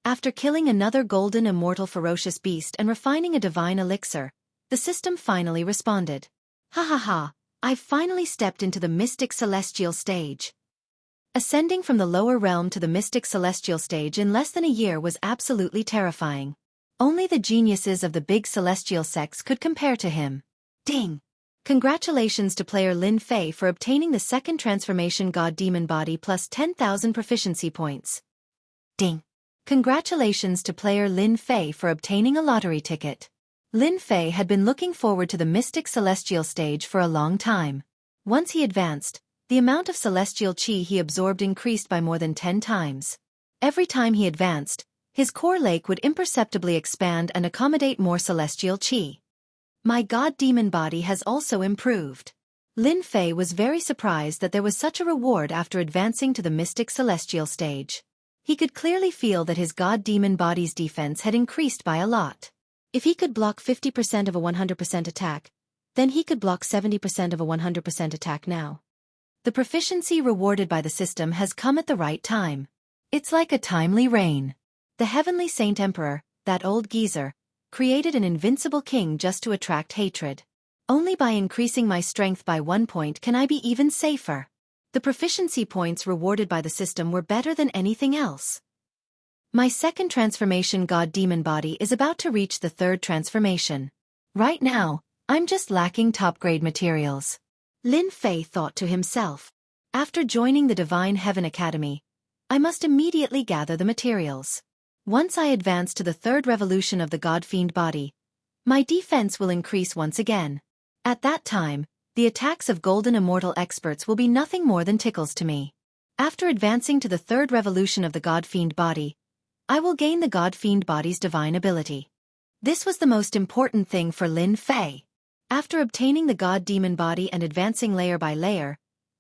After killing another golden immortal ferocious beast and refining a divine elixir, the system finally responded. Ha ha ha, I've finally stepped into the Mystic Celestial stage. Ascending from the lower realm to the Mystic Celestial stage in less than a year was absolutely terrifying. Only the geniuses of the big celestial sects could compare to him. Ding! Congratulations to player Lin Fei for obtaining the second transformation god demon body plus 10,000 proficiency points. Ding! Congratulations to player Lin Fei for obtaining a lottery ticket. Lin Fei had been looking forward to the Mystic Celestial stage for a long time. Once he advanced, the amount of celestial qi he absorbed increased by more than 10 times. Every time he advanced, his core lake would imperceptibly expand and accommodate more celestial qi. My god demon body has also improved. Lin Fei was very surprised that there was such a reward after advancing to the Mystic Celestial stage. He could clearly feel that his god demon body's defense had increased by a lot. If he could block 50% of a 100% attack, then he could block 70% of a 100% attack now. The proficiency rewarded by the system has come at the right time. It's like a timely rain. The Heavenly Saint Emperor, that old geezer, created an invincible king just to attract hatred. Only by increasing my strength by 1 point can I be even safer. The proficiency points rewarded by the system were better than anything else. My second transformation god demon body is about to reach the third transformation. Right now, I'm just lacking top-grade materials. Lin Fei thought to himself. After joining the Divine Heaven Academy, I must immediately gather the materials. Once I advance to the third revolution of the God-Fiend body, my defense will increase once again. At that time, the attacks of golden immortal experts will be nothing more than tickles to me. After advancing to the third revolution of the God-Fiend body, I will gain the God-Fiend body's divine ability. This was the most important thing for Lin Fei. After obtaining the God-Demon body and advancing layer by layer,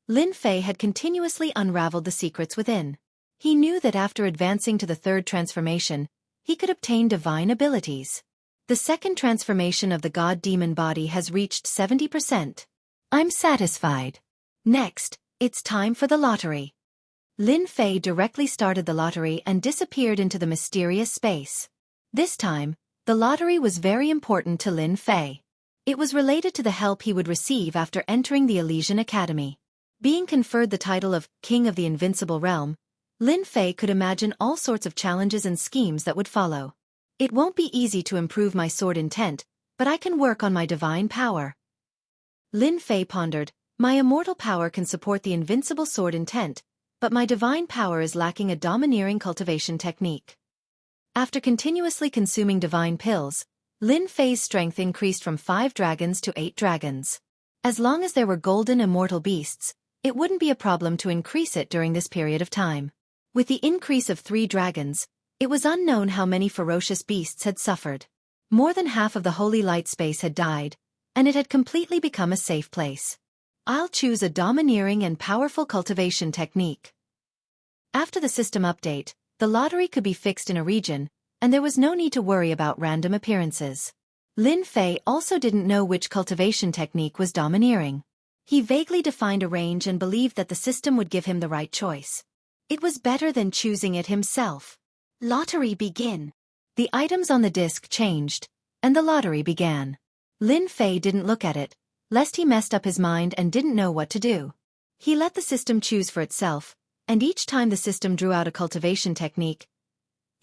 Lin Fei had continuously unraveled the secrets within. He knew that after advancing to the third transformation, he could obtain divine abilities. The second transformation of the God-Demon body has reached 70%. I'm satisfied. Next, it's time for the lottery. Lin Fei directly started the lottery and disappeared into the mysterious space. This time, the lottery was very important to Lin Fei. It was related to the help he would receive after entering the Elysian Academy. Being conferred the title of King of the Invincible Realm, Lin Fei could imagine all sorts of challenges and schemes that would follow. It won't be easy to improve my sword intent, but I can work on my divine power. Lin Fei pondered, my immortal power can support the invincible sword intent, but my divine power is lacking a domineering cultivation technique. After continuously consuming divine pills, Lin Fei's strength increased from 5 dragons to 8 dragons. As long as there were golden immortal beasts, it wouldn't be a problem to increase it during this period of time. With the increase of 3 dragons, it was unknown how many ferocious beasts had suffered. More than half of the holy light space had died, and it had completely become a safe place. I'll choose a domineering and powerful cultivation technique. After the system update, the lottery could be fixed in a region, and there was no need to worry about random appearances. Lin Fei also didn't know which cultivation technique was domineering. He vaguely defined a range and believed that the system would give him the right choice. It was better than choosing it himself. Lottery begin. The items on the disc changed, and the lottery began. Lin Fei didn't look at it, lest he messed up his mind and didn't know what to do. He let the system choose for itself, and each time the system drew out a cultivation technique,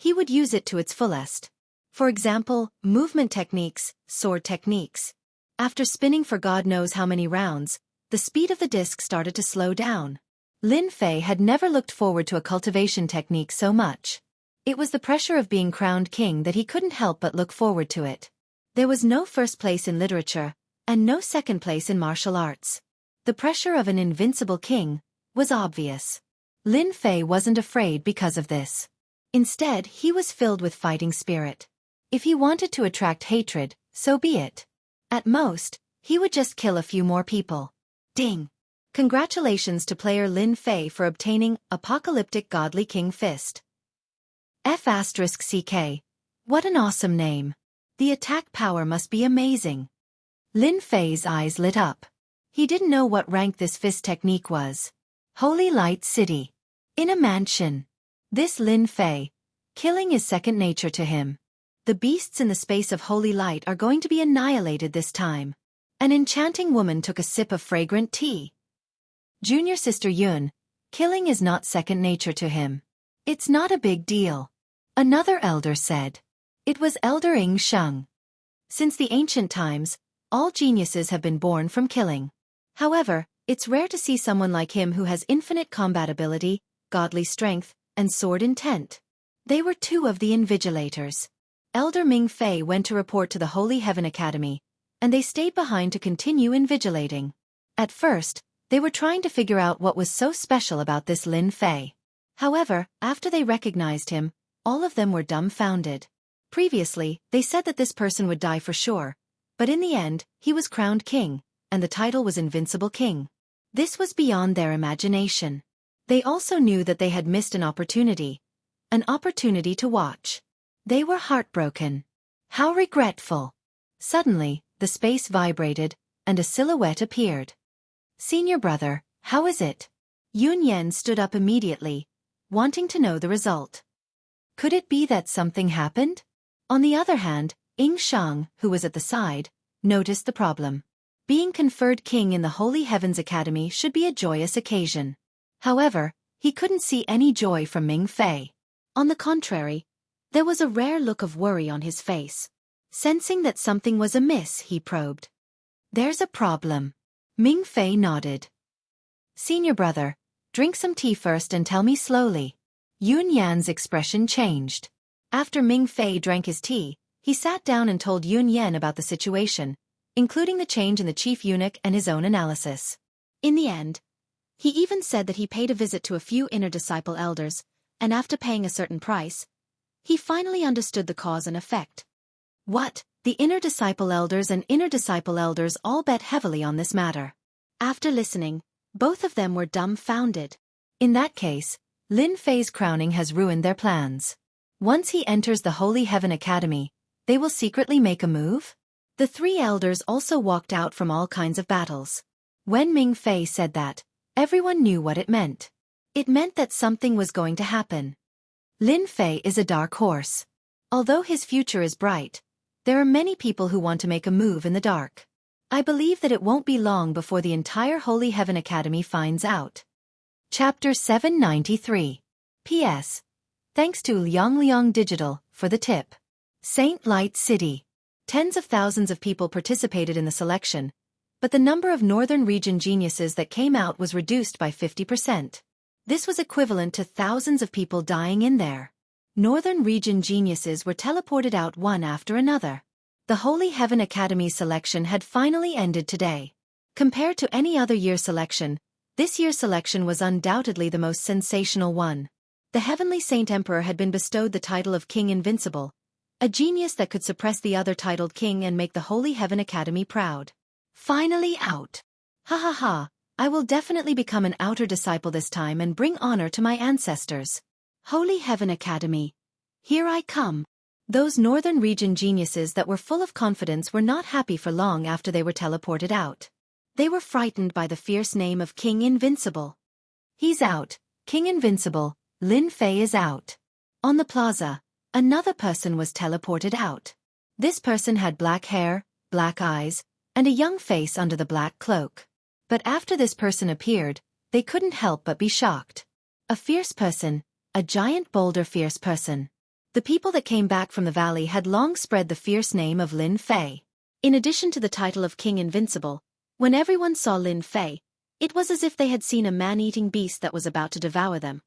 he would use it to its fullest. For example, movement techniques, sword techniques. After spinning for God knows how many rounds, the speed of the disc started to slow down. Lin Fei had never looked forward to a cultivation technique so much. It was the pressure of being crowned king that he couldn't help but look forward to it. There was no first place in literature, and no second place in martial arts. The pressure of an invincible king was obvious. Lin Fei wasn't afraid because of this. Instead, he was filled with fighting spirit. If he wanted to attract hatred, so be it. At most, he would just kill a few more people. Ding! Congratulations to player Lin Fei for obtaining Apocalyptic Godly King Fist. F***CK. What an awesome name. The attack power must be amazing. Lin Fei's eyes lit up. He didn't know what rank this fist technique was. Holy Light City. In a mansion. This Lin Fei. Killing is second nature to him. The beasts in the space of holy light are going to be annihilated this time. An enchanting woman took a sip of fragrant tea. Junior sister Yun. Killing is not second nature to him. It's not a big deal. Another elder said. It was Elder Ing Sheng. Since the ancient times, all geniuses have been born from killing. However, it's rare to see someone like him who has infinite combat ability, godly strength, and sword intent. They were two of the invigilators. Elder Ming Fei went to report to the Holy Heaven Academy, and they stayed behind to continue invigilating. At first, they were trying to figure out what was so special about this Lin Fei. However, after they recognized him, all of them were dumbfounded. Previously, they said that this person would die for sure, but in the end, he was crowned king, and the title was Invincible King. This was beyond their imagination. They also knew that they had missed an opportunity to watch. They were heartbroken. How regretful. Suddenly, the space vibrated, and a silhouette appeared. Senior brother, how is it? Yun Yan stood up immediately, wanting to know the result. Could it be that something happened? On the other hand, Ing Shang, who was at the side, noticed the problem. Being conferred king in the Holy Heavens Academy should be a joyous occasion. However, he couldn't see any joy from Ming Fei. On the contrary, there was a rare look of worry on his face. Sensing that something was amiss, he probed. There's a problem. Ming Fei nodded. Senior brother, drink some tea first and tell me slowly. Yun Yan's expression changed. After Ming Fei drank his tea, he sat down and told Yun Yan about the situation, including the change in the chief eunuch and his own analysis. In the end, he even said that he paid a visit to a few inner disciple elders, and after paying a certain price, he finally understood the cause and effect. What? The inner disciple elders all bet heavily on this matter. After listening, both of them were dumbfounded. In that case, Lin Fei's crowning has ruined their plans. Once he enters the Holy Heaven Academy, they will secretly make a move? The three elders also walked out from all kinds of battles. When Ming Fei said that, everyone knew what it meant. It meant that something was going to happen. Lin Fei is a dark horse. Although his future is bright, there are many people who want to make a move in the dark. I believe that it won't be long before the entire Holy Heaven Academy finds out. Chapter 793. P.S. Thanks to Liang Digital for the tip. Saint Light City. Tens of thousands of people participated in the selection, but the number of Northern Region geniuses that came out was reduced by 50%. This was equivalent to thousands of people dying in there. Northern Region geniuses were teleported out one after another. The Holy Heaven Academy's selection had finally ended today. Compared to any other year's selection, this year's selection was undoubtedly the most sensational one. The Heavenly Saint Emperor had been bestowed the title of King Invincible, a genius that could suppress the other titled king and make the Holy Heaven Academy proud. Finally out. Ha ha ha, I will definitely become an outer disciple this time and bring honor to my ancestors. Holy Heaven Academy. Here I come. Those Northern Region geniuses that were full of confidence were not happy for long after they were teleported out. They were frightened by the fierce name of King Invincible. He's out, King Invincible, Lin Fei is out. On the plaza, another person was teleported out. This person had black hair, black eyes, and a young face under the black cloak. But after this person appeared, they couldn't help but be shocked. A fierce person, a giant boulder fierce person. The people that came back from the valley had long spread the fierce name of Lin Fei. In addition to the title of King Invincible, when everyone saw Lin Fei, it was as if they had seen a man-eating beast that was about to devour them.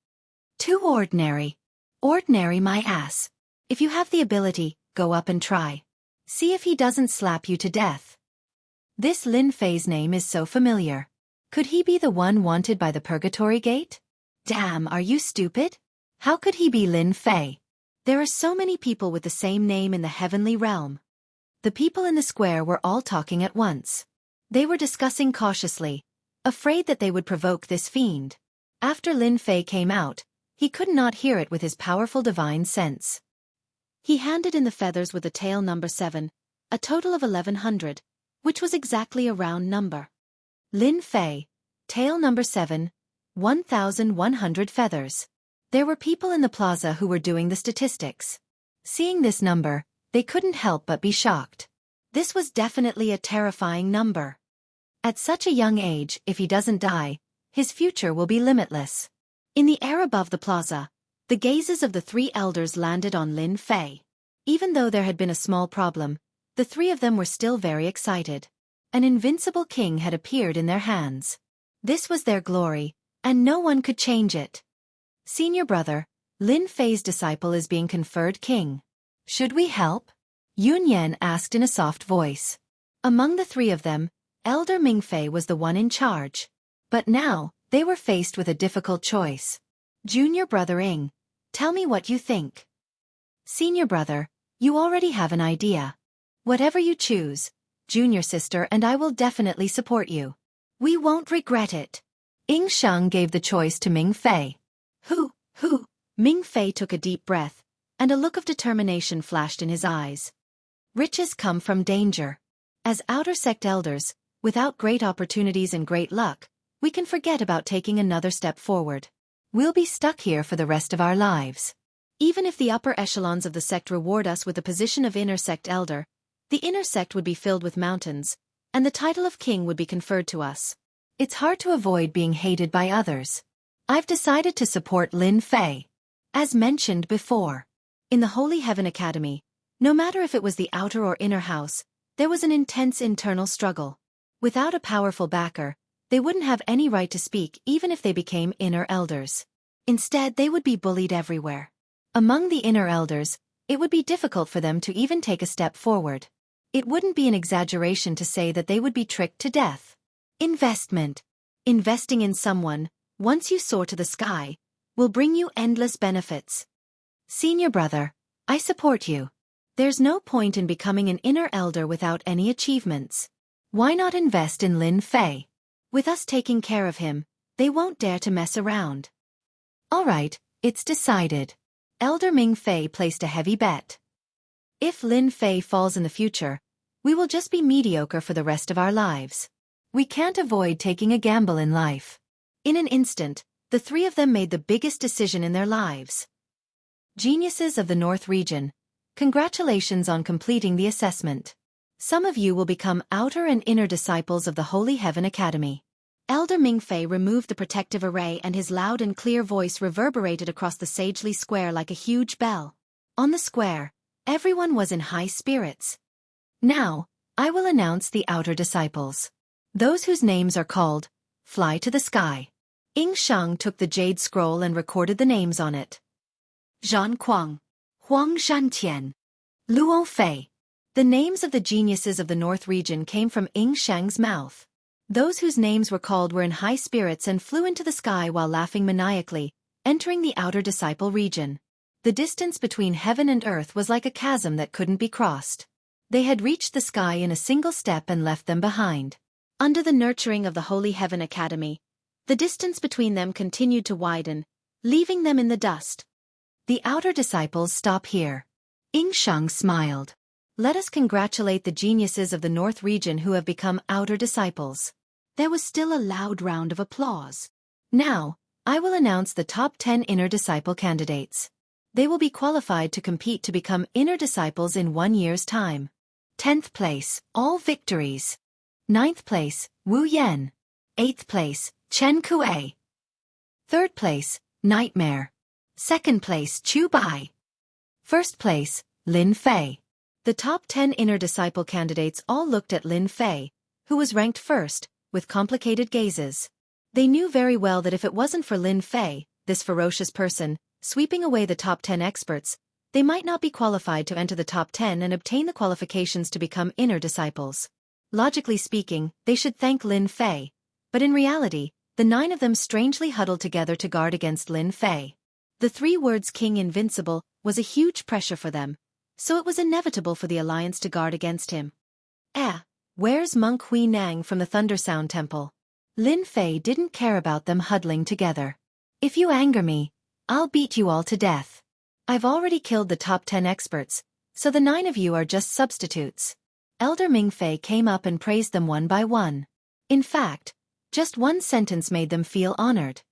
Too ordinary. Ordinary my ass. If you have the ability, go up and try. See if he doesn't slap you to death. This Lin Fei's name is so familiar. Could he be the one wanted by the Purgatory Gate? Damn, are you stupid? How could he be Lin Fei? There are so many people with the same name in the heavenly realm. The people in the square were all talking at once. They were discussing cautiously, afraid that they would provoke this fiend. After Lin Fei came out, he could not hear it with his powerful divine sense. He handed in the feathers with the tail number 7, a total of 1100, which was exactly a round number. Lin Fei, tail number 7, 1100 feathers. There were people in the plaza who were doing the statistics. Seeing this number, they couldn't help but be shocked. This was definitely a terrifying number. At such a young age, if he doesn't die, his future will be limitless. In the air above the plaza, the gazes of the 3 elders landed on Lin Fei. Even though there had been a small problem, the 3 of them were still very excited. An invincible king had appeared in their hands. This was their glory, and no one could change it. Senior brother, Lin Fei's disciple is being conferred king. Should we help? Yun Yan asked in a soft voice. Among the 3 of them, Elder Ming Fei was the one in charge. But now, they were faced with a difficult choice. Junior brother Ing, tell me what you think. Senior brother, you already have an idea. Whatever you choose, junior sister and I will definitely support you. We won't regret it. Ing Sheng gave the choice to Ming Fei. Who? Ming Fei took a deep breath, and a look of determination flashed in his eyes. Riches come from danger. As outer sect elders, without great opportunities and great luck, we can forget about taking another step forward. We'll be stuck here for the rest of our lives. Even if the upper echelons of the sect reward us with the position of inner sect elder, the inner sect would be filled with mountains, and the title of king would be conferred to us. It's hard to avoid being hated by others. I've decided to support Lin Fei. As mentioned before, in the Holy Heaven Academy, no matter if it was the outer or inner house, there was an intense internal struggle. Without a powerful backer, they wouldn't have any right to speak even if they became inner elders. Instead, they would be bullied everywhere. Among the inner elders, it would be difficult for them to even take a step forward. It wouldn't be an exaggeration to say that they would be tricked to death. Investment. Investing in someone, once you soar to the sky, will bring you endless benefits. Senior brother, I support you. There's no point in becoming an inner elder without any achievements. Why not invest in Lin Fei? With us taking care of him, they won't dare to mess around. All right, it's decided. Elder Ming Fei placed a heavy bet. If Lin Fei falls in the future, we will just be mediocre for the rest of our lives. We can't avoid taking a gamble in life. In an instant, the 3 of them made the biggest decision in their lives. Geniuses of the North region, congratulations on completing the assessment. Some of you will become outer and inner disciples of the Holy Heaven Academy. Elder Ming Fei removed the protective array and his loud and clear voice reverberated across the sagely square like a huge bell. On the square, everyone was in high spirits. Now, I will announce the outer disciples. Those whose names are called, fly to the sky. Ing Sheng took the jade scroll and recorded the names on it. Zhan Kuang, Huang Shantian, Luo Fei. The names of the geniuses of the North region came from Ing Sheng's mouth. Those whose names were called were in high spirits and flew into the sky while laughing maniacally, entering the outer disciple region. The distance between heaven and earth was like a chasm that couldn't be crossed. They had reached the sky in a single step and left them behind. Under the nurturing of the Holy Heaven Academy, the distance between them continued to widen, leaving them in the dust. The outer disciples stop here. Ing Sheng smiled. Let us congratulate the geniuses of the North region who have become outer disciples. There was still a loud round of applause. Now, I will announce the top 10 inner disciple candidates. They will be qualified to compete to become inner disciples in 1 year's time. 10th place, all victories. 9th place, Wu Yan. 8th place, Chen Kuei. 3rd place, Nightmare. 2nd place, Chu Bai. 1st place, Lin Fei. The top 10 inner disciple candidates all looked at Lin Fei, who was ranked first, with complicated gazes. They knew very well that if it wasn't for Lin Fei, this ferocious person, sweeping away the top 10 experts, they might not be qualified to enter the top 10 and obtain the qualifications to become inner disciples. Logically speaking, they should thank Lin Fei, but in reality, the 9 of them strangely huddled together to guard against Lin Fei. The 3 words King Invincible was a huge pressure for them, so it was inevitable for the alliance to guard against him. Where's Monk Hui Nang from the Thundersound Temple? Lin Fei didn't care about them huddling together. If you anger me, I'll beat you all to death. I've already killed the top 10 experts, so the 9 of you are just substitutes. Elder Ming Fei came up and praised them one by one. In fact, just one sentence made them feel honored.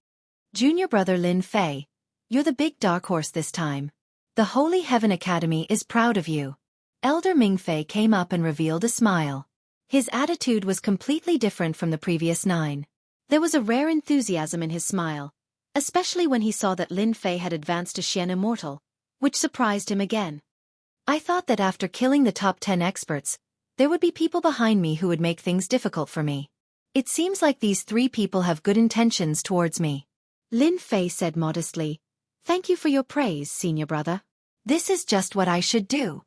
Junior brother Lin Fei, you're the big dark horse this time. The Holy Heaven Academy is proud of you. Elder Ming Fei came up and revealed a smile. His attitude was completely different from the previous 9. There was a rare enthusiasm in his smile, especially when he saw that Lin Fei had advanced to Xian Immortal, which surprised him again. I thought that after killing the top 10 experts, there would be people behind me who would make things difficult for me. It seems like these 3 people have good intentions towards me. Lin Fei said modestly, "Thank you for your praise, senior brother. This is just what I should do."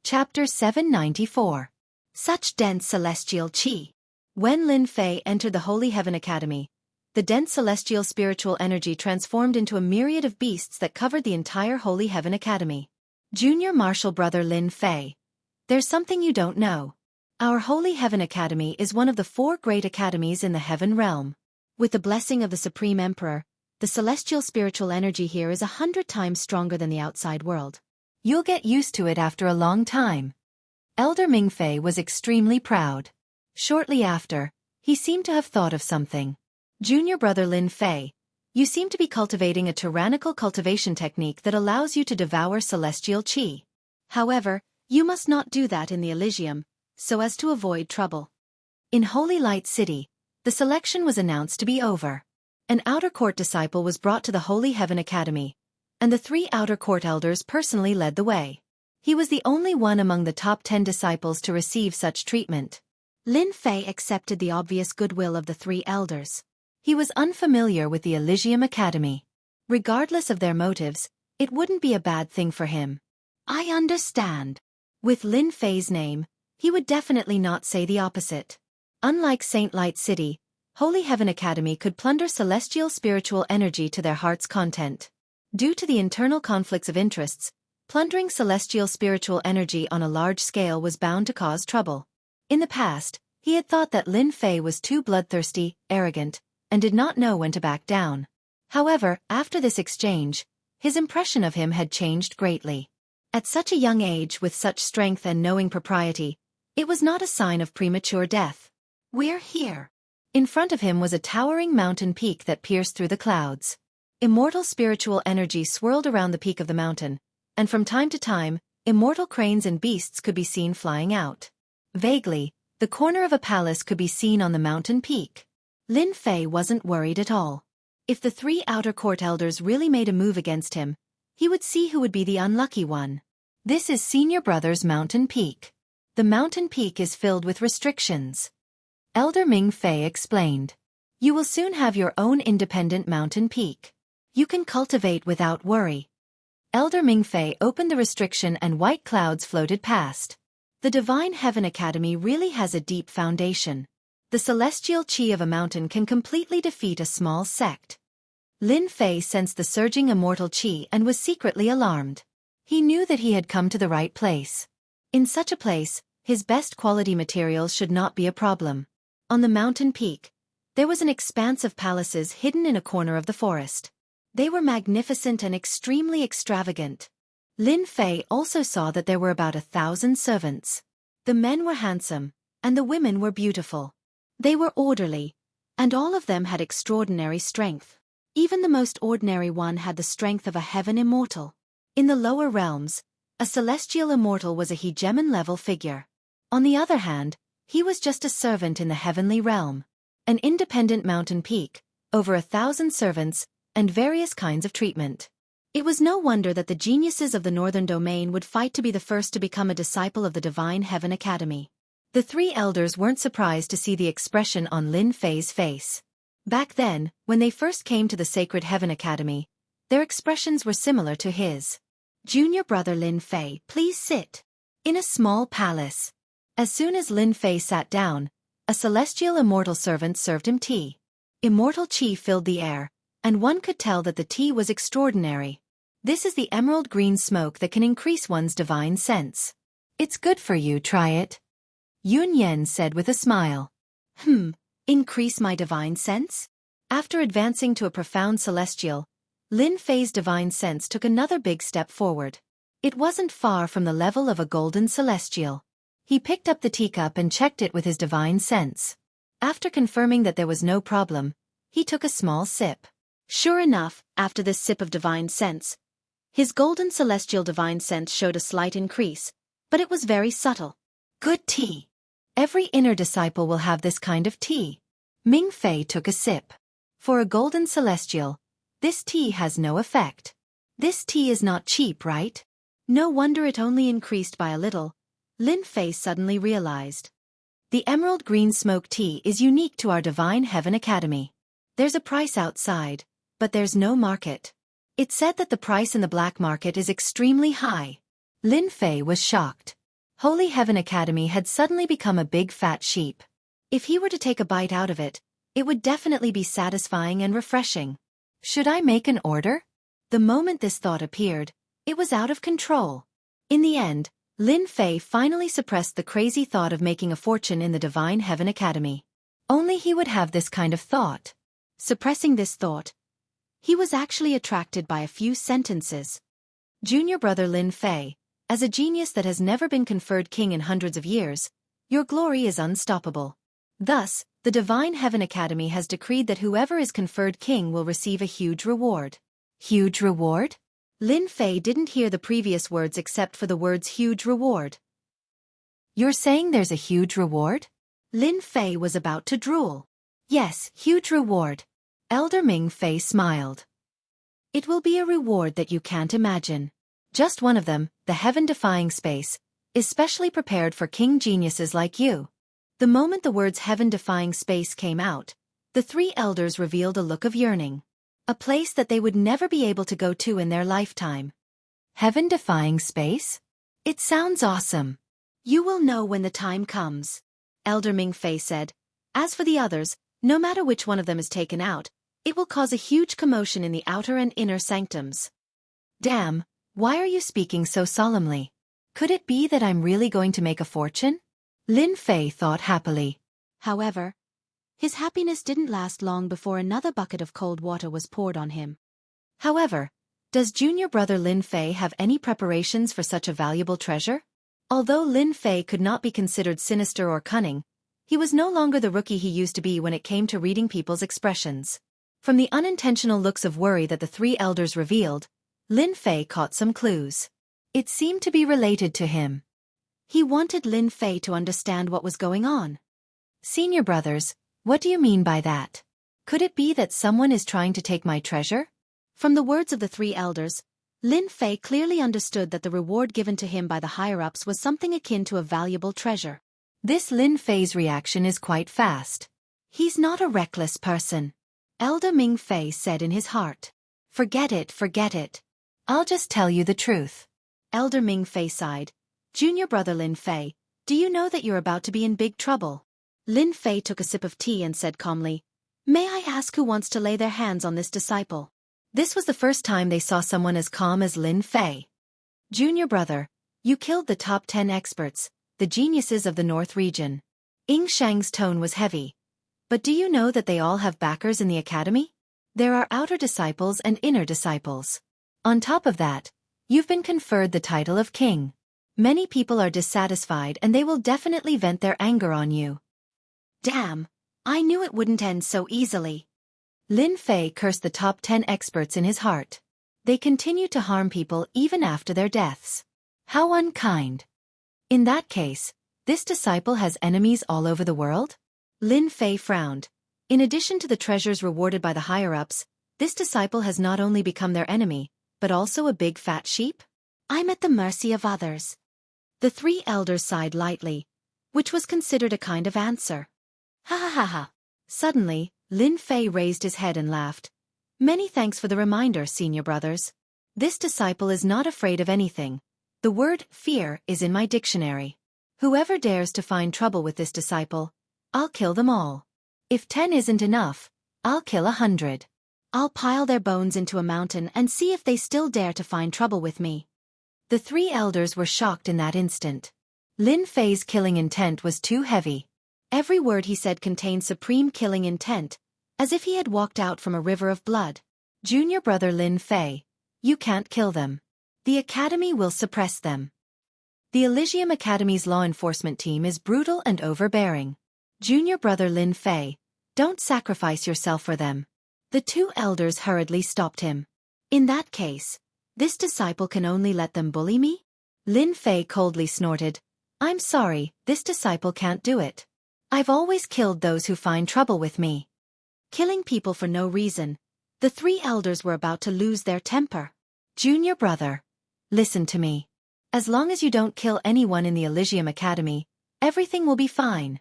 Chapter 794. Such dense celestial qi. When Lin Fei entered the Holy Heaven Academy, the dense celestial spiritual energy transformed into a myriad of beasts that covered the entire Holy Heaven Academy. Junior martial brother Lin Fei, there's something you don't know. Our Holy Heaven Academy is one of the 4 great academies in the Heaven Realm. With the blessing of the Supreme Emperor, the celestial spiritual energy here is 100 times stronger than the outside world. You'll get used to it after a long time. Elder Ming Fei was extremely proud. Shortly after, he seemed to have thought of something. Junior brother Lin Fei, you seem to be cultivating a tyrannical cultivation technique that allows you to devour celestial qi. However, you must not do that in the Elysium, so as to avoid trouble. In Holy Light City, the selection was announced to be over. An outer court disciple was brought to the Holy Heaven Academy, and the 3 outer court elders personally led the way. He was the only one among the top 10 disciples to receive such treatment. Lin Fei accepted the obvious goodwill of the 3 elders. He was unfamiliar with the Elysium Academy. Regardless of their motives, it wouldn't be a bad thing for him. I understand. With Lin Fei's name, he would definitely not say the opposite. Unlike Saint Light City, Holy Heaven Academy could plunder celestial spiritual energy to their heart's content. Due to the internal conflicts of interests, plundering celestial spiritual energy on a large scale was bound to cause trouble. In the past, he had thought that Lin Fei was too bloodthirsty, arrogant, and did not know when to back down. However, after this exchange, his impression of him had changed greatly. At such a young age with such strength and knowing propriety, it was not a sign of premature death. We're here. In front of him was a towering mountain peak that pierced through the clouds. Immortal spiritual energy swirled around the peak of the mountain, and from time to time, immortal cranes and beasts could be seen flying out. Vaguely, the corner of a palace could be seen on the mountain peak. Lin Fei wasn't worried at all. If the 3 outer court elders really made a move against him, he would see who would be the unlucky one. This is Senior Brother's mountain peak. The mountain peak is filled with restrictions. Elder Ming Fei explained. You will soon have your own independent mountain peak. You can cultivate without worry. Elder Ming Fei opened the restriction and white clouds floated past. The Divine Heaven Academy really has a deep foundation. The celestial qi of a mountain can completely defeat a small sect. Lin Fei sensed the surging immortal qi and was secretly alarmed. He knew that he had come to the right place. In such a place, his best quality materials should not be a problem. On the mountain peak, there was an expanse of palaces hidden in a corner of the forest. They were magnificent and extremely extravagant. Lin Fei also saw that there were about 1,000 servants. The men were handsome, and the women were beautiful. They were orderly, and all of them had extraordinary strength. Even the most ordinary one had the strength of a heaven immortal. In the lower realms, a celestial immortal was a hegemon-level figure. On the other hand, he was just a servant in the heavenly realm. An independent mountain peak, over 1,000 servants, and various kinds of treatment. It was no wonder that the geniuses of the Northern Domain would fight to be the first to become a disciple of the Divine Heaven Academy. The three elders weren't surprised to see the expression on Lin Fei's face. Back then, when they first came to the Sacred Heaven Academy, their expressions were similar to his. Junior brother Lin Fei, please sit. In a small palace. As soon as Lin Fei sat down, a celestial immortal servant served him tea. Immortal qi filled the air, and one could tell that the tea was extraordinary. This is the emerald green smoke that can increase one's divine sense. It's good for you, try it. Yun Yen said with a smile. Increase my divine sense? After advancing to a profound celestial, Lin Fei's divine sense took another big step forward. It wasn't far from the level of a golden celestial. He picked up the teacup and checked it with his divine sense. After confirming that there was no problem, he took a small sip. Sure enough, after this sip of divine sense, his golden celestial divine sense showed a slight increase, but it was very subtle. Good tea. Every inner disciple will have this kind of tea. Ming Fei took a sip. For a golden celestial, this tea has no effect. This tea is not cheap, right? No wonder it only increased by a little, Lin Fei suddenly realized. The emerald green smoke tea is unique to our Divine Heaven Academy. There's a price outside, but there's no market. It's said that the price in the black market is extremely high. Lin Fei was shocked. Holy Heaven Academy had suddenly become a big fat sheep. If he were to take a bite out of it, it would definitely be satisfying and refreshing. Should I make an order? The moment this thought appeared, it was out of control. In the end, Lin Fei finally suppressed the crazy thought of making a fortune in the Divine Heaven Academy. Only he would have this kind of thought. Suppressing this thought, he was actually attracted by a few sentences. Junior brother Lin Fei, as a genius that has never been conferred king in hundreds of years, your glory is unstoppable. Thus, the Divine Heaven Academy has decreed that whoever is conferred king will receive a huge reward. Huge reward? Lin Fei didn't hear the previous words except for the words huge reward. You're saying there's a huge reward? Lin Fei was about to drool. Yes, huge reward. Elder Ming Fei smiled. It will be a reward that you can't imagine. Just one of them, the heaven-defying space, is specially prepared for king geniuses like you. The moment the words heaven-defying space came out, the three elders revealed a look of yearning. A place that they would never be able to go to in their lifetime. Heaven-defying space? It sounds awesome. You will know when the time comes. Elder Ming Fei said. As for the others, no matter which one of them is taken out, it will cause a huge commotion in the outer and inner sanctums. Damn, why are you speaking so solemnly? Could it be that I'm really going to make a fortune? Lin Fei thought happily. However, his happiness didn't last long before another bucket of cold water was poured on him. However, does junior brother Lin Fei have any preparations for such a valuable treasure? Although Lin Fei could not be considered sinister or cunning, he was no longer the rookie he used to be when it came to reading people's expressions. From the unintentional looks of worry that the three elders revealed, Lin Fei caught some clues. It seemed to be related to him. He wanted Lin Fei to understand what was going on. Senior brothers, what do you mean by that? Could it be that someone is trying to take my treasure? From the words of the three elders, Lin Fei clearly understood that the reward given to him by the higher-ups was something akin to a valuable treasure. This Lin Fei's reaction is quite fast. He's not a reckless person. Elder Ming Fei said in his heart. Forget it, forget it. I'll just tell you the truth. Elder Ming Fei sighed. Junior brother Lin Fei, do you know that you're about to be in big trouble? Lin Fei took a sip of tea and said calmly, May I ask who wants to lay their hands on this disciple? This was the first time they saw someone as calm as Lin Fei. Junior brother, you killed the top 10 experts, the geniuses of the North region. Ying Shang's tone was heavy. But do you know that they all have backers in the academy? There are outer disciples and inner disciples. On top of that, you've been conferred the title of king. Many people are dissatisfied and they will definitely vent their anger on you. Damn, I knew it wouldn't end so easily. Lin Fei cursed the top 10 experts in his heart. They continue to harm people even after their deaths. How unkind. In that case, this disciple has enemies all over the world? Lin Fei frowned. In addition to the treasures rewarded by the higher-ups, this disciple has not only become their enemy, but also a big fat sheep? I'm at the mercy of others. The three elders sighed lightly, which was considered a kind of answer. Ha ha ha ha. Suddenly, Lin Fei raised his head and laughed. Many thanks for the reminder, senior brothers. This disciple is not afraid of anything. The word fear is in my dictionary. Whoever dares to find trouble with this disciple, I'll kill them all. If 10 isn't enough, I'll kill 100. I'll pile their bones into a mountain and see if they still dare to find trouble with me. The three elders were shocked in that instant. Lin Fei's killing intent was too heavy. Every word he said contained supreme killing intent, as if he had walked out from a river of blood. Junior brother Lin Fei, you can't kill them. The Academy will suppress them. The Elysium Academy's law enforcement team is brutal and overbearing. Junior brother Lin Fei, don't sacrifice yourself for them. The two elders hurriedly stopped him. In that case, this disciple can only let them bully me? Lin Fei coldly snorted. I'm sorry, this disciple can't do it. I've always killed those who find trouble with me. Killing people for no reason. The three elders were about to lose their temper. Junior brother, listen to me. As long as you don't kill anyone in the Elysium Academy, everything will be fine.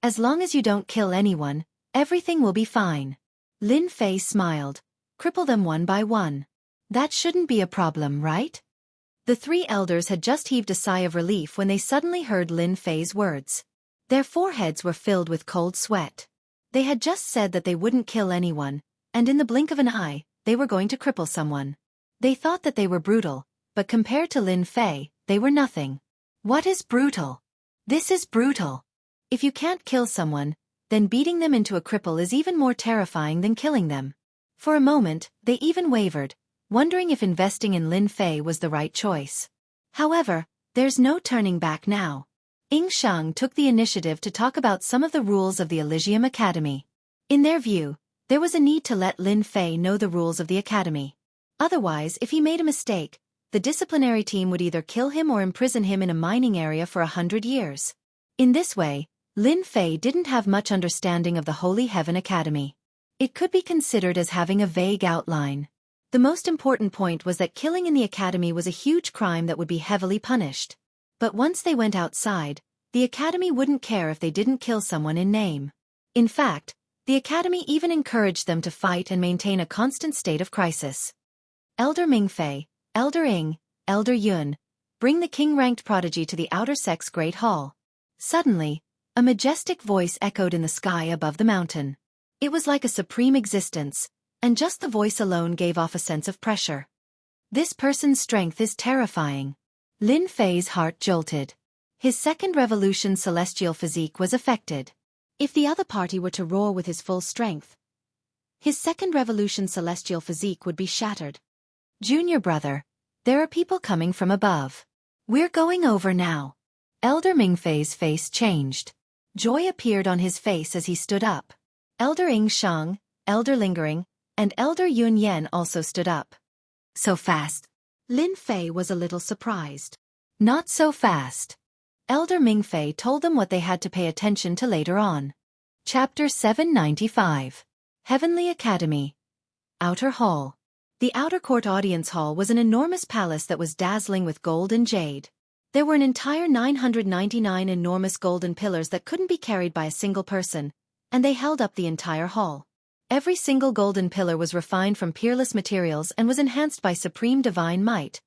As long as you don't kill anyone, everything will be fine. Lin Fei smiled. Cripple them one by one. That shouldn't be a problem, right? The three elders had just heaved a sigh of relief when they suddenly heard Lin Fei's words. Their foreheads were filled with cold sweat. They had just said that they wouldn't kill anyone, and in the blink of an eye, they were going to cripple someone. They thought that they were brutal, but compared to Lin Fei, they were nothing. What is brutal? This is brutal. If you can't kill someone, then beating them into a cripple is even more terrifying than killing them. For a moment, they even wavered, wondering if investing in Lin Fei was the right choice. However, there's no turning back now. Xianxia took the initiative to talk about some of the rules of the Elysium Academy. In their view, there was a need to let Lin Fei know the rules of the Academy. Otherwise, if he made a mistake, the disciplinary team would either kill him or imprison him in a mining area for 100 years. In this way, Lin Fei didn't have much understanding of the Holy Heaven Academy. It could be considered as having a vague outline. The most important point was that killing in the Academy was a huge crime that would be heavily punished. But once they went outside, the Academy wouldn't care if they didn't kill someone in name. In fact, the Academy even encouraged them to fight and maintain a constant state of crisis. Elder Mingfei, Elder Ying, Elder Yun, bring the king-ranked prodigy to the outer sect's great hall. Suddenly, a majestic voice echoed in the sky above the mountain. It was like a supreme existence, and just the voice alone gave off a sense of pressure. This person's strength is terrifying. Lin Fei's heart jolted. His second revolution celestial physique was affected. If the other party were to roar with his full strength, his second revolution celestial physique would be shattered. Junior brother, there are people coming from above. We're going over now. Elder Mingfei's face changed. Joy appeared on his face as he stood up. Elder Xianxia, Elder Lingering, and Elder Yun Yan also stood up. So fast. Lin Fei was a little surprised. Not so fast. Elder Mingfei told them what they had to pay attention to later on. Chapter 795. Heavenly Academy. Outer Hall. The Outer Court Audience Hall was an enormous palace that was dazzling with gold and jade. There were an entire 999 enormous golden pillars that couldn't be carried by a single person, and they held up the entire hall. Every single golden pillar was refined from peerless materials and was enhanced by supreme divine might,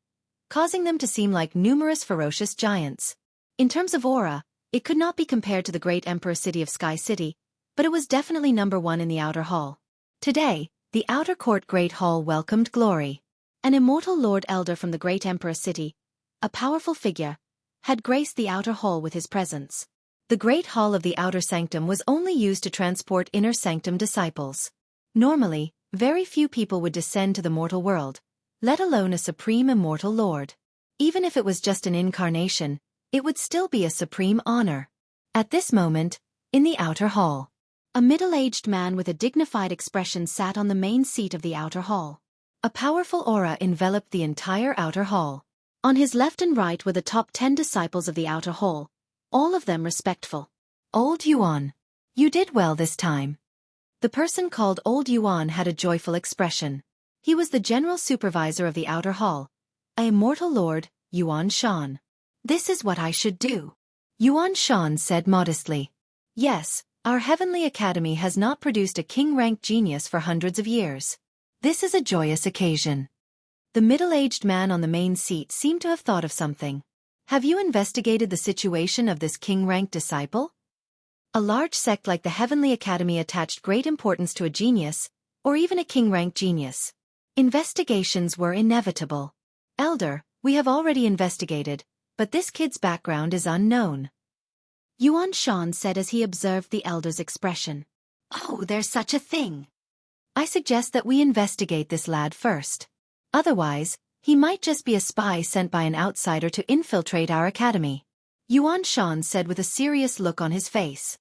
causing them to seem like numerous ferocious giants. In terms of aura, it could not be compared to the great emperor city of Sky City, but it was definitely number one in the outer hall. Today, the Outer Court Great Hall welcomed glory. An immortal Lord Elder from the great emperor city, a powerful figure, had graced the outer hall with his presence. The Great Hall of the Outer Sanctum was only used to transport Inner Sanctum disciples. Normally, very few people would descend to the mortal world, let alone a supreme immortal lord. Even if it was just an incarnation, it would still be a supreme honor. At this moment, in the outer hall, a middle-aged man with a dignified expression sat on the main seat of the outer hall. A powerful aura enveloped the entire outer hall. On his left and right were the top 10 disciples of the outer hall, all of them respectful. Old Yuan. You did well this time. The person called Old Yuan had a joyful expression. He was the general supervisor of the outer hall, a immortal lord, Yuan Shan. This is what I should do. Yuan Shan said modestly. Yes, our heavenly academy has not produced a king-ranked genius for hundreds of years. This is a joyous occasion. The middle-aged man on the main seat seemed to have thought of something. Have you investigated the situation of this king-ranked disciple? A large sect like the Heavenly Academy attached great importance to a genius, or even a king-ranked genius. Investigations were inevitable. Elder, we have already investigated, but this kid's background is unknown. Yuan Shan said as he observed the elder's expression. Oh, there's such a thing. I suggest that we investigate this lad first. Otherwise, he might just be a spy sent by an outsider to infiltrate our academy. Yuan Shan said with a serious look on his face.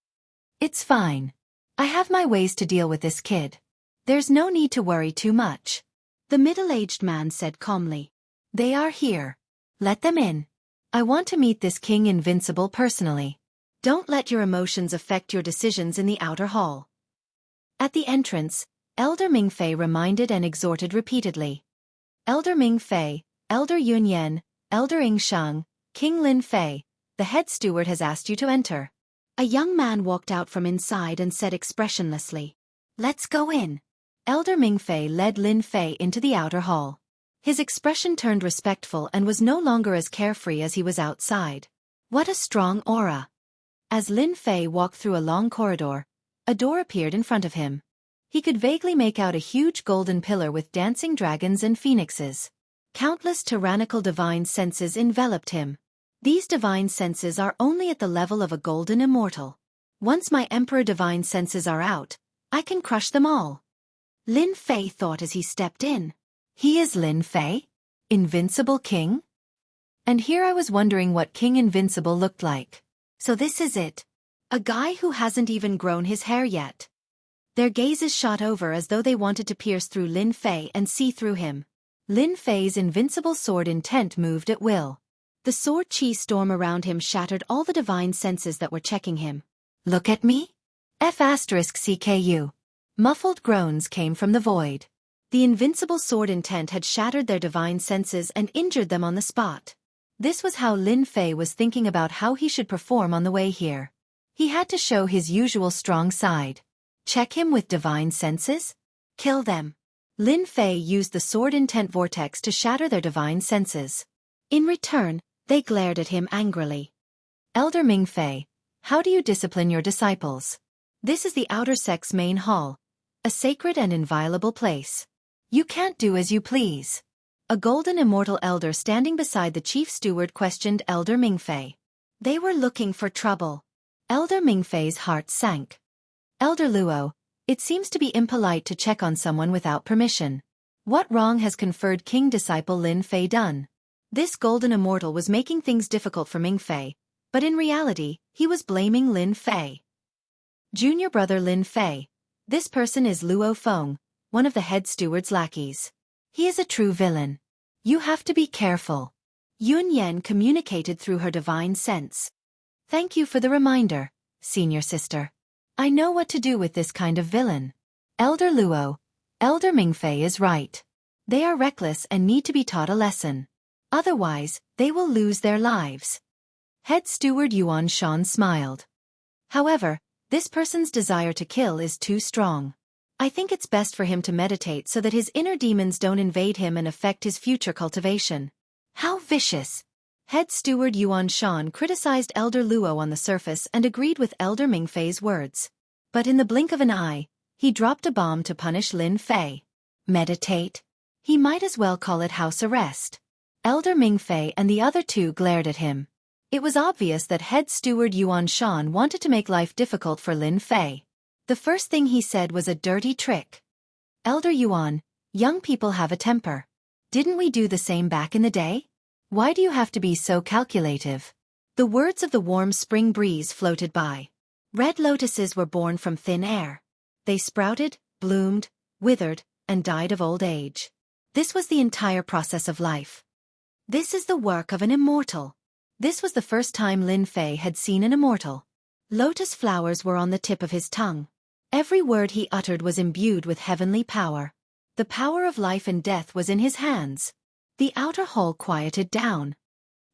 It's fine. I have my ways to deal with this kid. There's no need to worry too much. The middle-aged man said calmly. They are here. Let them in. I want to meet this King Invincible personally. Don't let your emotions affect your decisions in the outer hall. At the entrance, Elder Mingfei reminded and exhorted repeatedly. Elder Mingfei, Elder Yunyan, Elder Ingshang, King Lin Fei, the head steward has asked you to enter. A young man walked out from inside and said expressionlessly. Let's go in. Elder Mingfei led Lin Fei into the outer hall. His expression turned respectful and was no longer as carefree as he was outside. What a strong aura. As Lin Fei walked through a long corridor, a door appeared in front of him. He could vaguely make out a huge golden pillar with dancing dragons and phoenixes. Countless tyrannical divine senses enveloped him. These divine senses are only at the level of a golden immortal. Once my Emperor divine senses are out, I can crush them all. Lin Fei thought as he stepped in. He is Lin Fei? Invincible King? And here I was wondering what King Invincible looked like. So this is it. A guy who hasn't even grown his hair yet. Their gazes shot over as though they wanted to pierce through Lin Fei and see through him. Lin Fei's invincible sword intent moved at will. The sword chi storm around him shattered all the divine senses that were checking him. Look at me? F***CKU. Muffled groans came from the void. The invincible sword intent had shattered their divine senses and injured them on the spot. This was how Lin Fei was thinking about how he should perform on the way here. He had to show his usual strong side. Check him with divine senses? Kill them. Lin Fei used the sword intent vortex to shatter their divine senses. In return, they glared at him angrily. Elder Mingfei, how do you discipline your disciples? This is the outer sect's main hall, a sacred and inviolable place. You can't do as you please. A golden immortal elder standing beside the chief steward questioned Elder Mingfei. They were looking for trouble. Elder Mingfei's heart sank. Elder Luo, it seems to be impolite to check on someone without permission. What wrong has conferred King disciple Lin Fei done? This golden immortal was making things difficult for Mingfei, but in reality, he was blaming Lin Fei. Junior brother Lin Fei. This person is Luo Feng, one of the head steward's lackeys. He is a true villain. You have to be careful. Yun Yan communicated through her divine sense. Thank you for the reminder, senior sister. I know what to do with this kind of villain. Elder Luo, Elder Mingfei is right. They are reckless and need to be taught a lesson. Otherwise, they will lose their lives. Head steward Yuan Shan smiled. However, this person's desire to kill is too strong. I think it's best for him to meditate so that his inner demons don't invade him and affect his future cultivation. How vicious! Head steward Yuan Shan criticized Elder Luo on the surface and agreed with Elder Mingfei's words. But in the blink of an eye, he dropped a bomb to punish Lin Fei. Meditate? He might as well call it house arrest. Elder Mingfei and the other two glared at him. It was obvious that head steward Yuan Shan wanted to make life difficult for Lin Fei. The first thing he said was a dirty trick. Elder Yuan, young people have a temper. Didn't we do the same back in the day? Why do you have to be so calculative? The words of the warm spring breeze floated by. Red lotuses were born from thin air. They sprouted, bloomed, withered, and died of old age. This was the entire process of life. This is the work of an immortal. This was the first time Lin Fei had seen an immortal. Lotus flowers were on the tip of his tongue. Every word he uttered was imbued with heavenly power. The power of life and death was in his hands. The outer hall quieted down.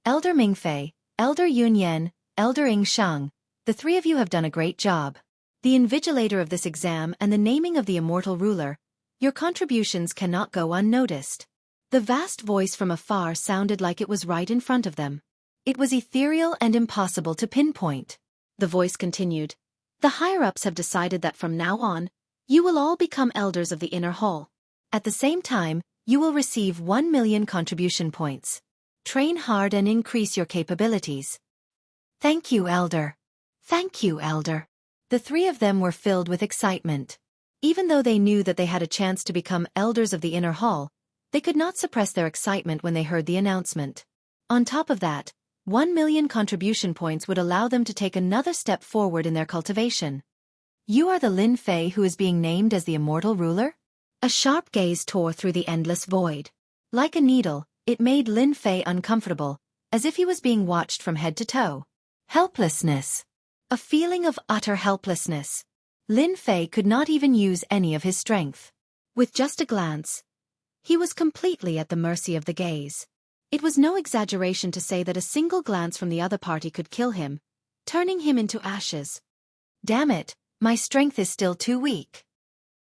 Elder Mingfei, Elder Yunyan, Elder Yingshang, the three of you have done a great job. The invigilator of this exam and the naming of the immortal ruler, your contributions cannot go unnoticed. The vast voice from afar sounded like it was right in front of them. It was ethereal and impossible to pinpoint. The voice continued, "The higher-ups have decided that from now on, you will all become elders of the inner hall. At the same time, you will receive 1 million contribution points. Train hard and increase your capabilities." "Thank you, Elder. Thank you, Elder." The three of them were filled with excitement. Even though they knew that they had a chance to become elders of the inner hall, they could not suppress their excitement when they heard the announcement. On top of that, 1 million contribution points would allow them to take another step forward in their cultivation. "You are the Lin Fei who is being named as the immortal ruler?" A sharp gaze tore through the endless void. Like a needle, it made Lin Fei uncomfortable, as if he was being watched from head to toe. Helplessness. A feeling of utter helplessness. Lin Fei could not even use any of his strength. With just a glance, he was completely at the mercy of the gaze. It was no exaggeration to say that a single glance from the other party could kill him, turning him into ashes. Damn it, my strength is still too weak.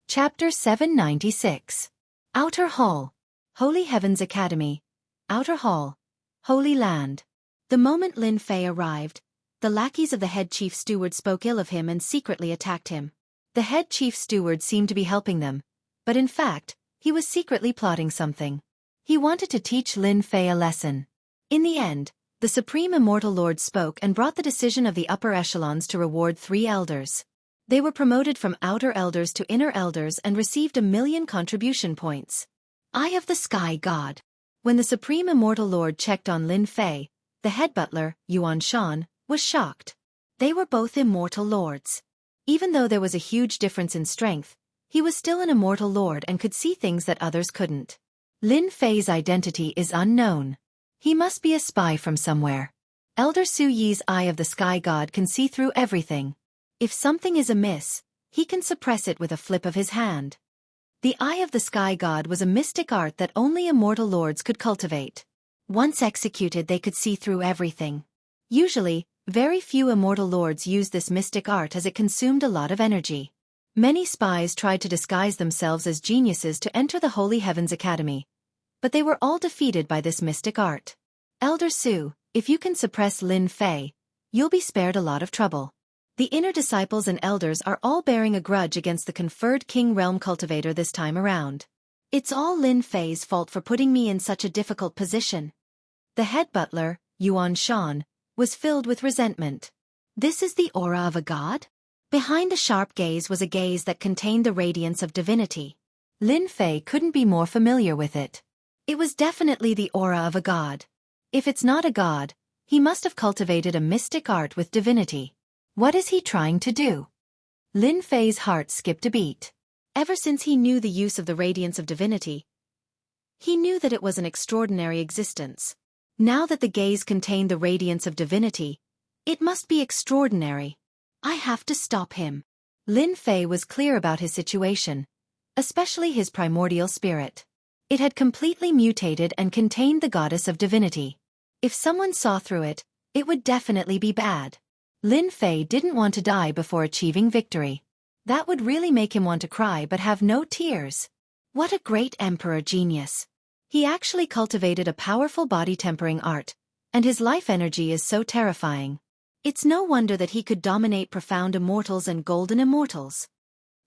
Chapter 796. Outer Hall. Holy Heavens Academy. Outer Hall. Holy Land. The moment Lin Fei arrived, the lackeys of the head chief steward spoke ill of him and secretly attacked him. The head chief steward seemed to be helping them, but in fact, he was secretly plotting something. He wanted to teach Lin Fei a lesson. In the end, the Supreme Immortal Lord spoke and brought the decision of the upper echelons to reward 3 elders. They were promoted from outer elders to inner elders and received 1 million contribution points. Eye of the Sky God. When the Supreme Immortal Lord checked on Lin Fei, the head butler, Yuan Shan, was shocked. They were both immortal lords. Even though there was a huge difference in strength, he was still an immortal lord and could see things that others couldn't. Lin Fei's identity is unknown. He must be a spy from somewhere. Elder Su Yi's Eye of the Sky God can see through everything. If something is amiss, he can suppress it with a flip of his hand. The Eye of the Sky God was a mystic art that only immortal lords could cultivate. Once executed, they could see through everything. Usually, very few immortal lords used this mystic art as it consumed a lot of energy. Many spies tried to disguise themselves as geniuses to enter the Holy Heavens Academy, but they were all defeated by this mystic art. Elder Su, if you can suppress Lin Fei, you'll be spared a lot of trouble. The inner disciples and elders are all bearing a grudge against the conferred King Realm Cultivator this time around. It's all Lin Fei's fault for putting me in such a difficult position. The head butler, Yuan Shan, was filled with resentment. This is the aura of a god? Behind the sharp gaze was a gaze that contained the radiance of divinity. Lin Fei couldn't be more familiar with it. It was definitely the aura of a god. If it's not a god, he must have cultivated a mystic art with divinity. What is he trying to do? Lin Fei's heart skipped a beat. Ever since he knew the use of the radiance of divinity, he knew that it was an extraordinary existence. Now that the gaze contained the radiance of divinity, it must be extraordinary. I have to stop him. Lin Fei was clear about his situation, especially his primordial spirit. It had completely mutated and contained the goddess of divinity. If someone saw through it, it would definitely be bad. Lin Fei didn't want to die before achieving victory. That would really make him want to cry but have no tears. What a great emperor genius. He actually cultivated a powerful body-tempering art, and his life energy is so terrifying. It's no wonder that he could dominate profound immortals and golden immortals.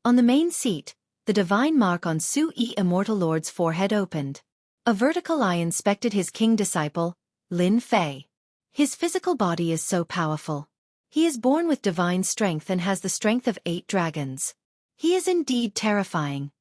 On the main seat, the divine mark on Su Yi Immortal Lord's forehead opened. A vertical eye inspected his king disciple, Lin Fei. His physical body is so powerful. He is born with divine strength and has the strength of 8 dragons. He is indeed terrifying.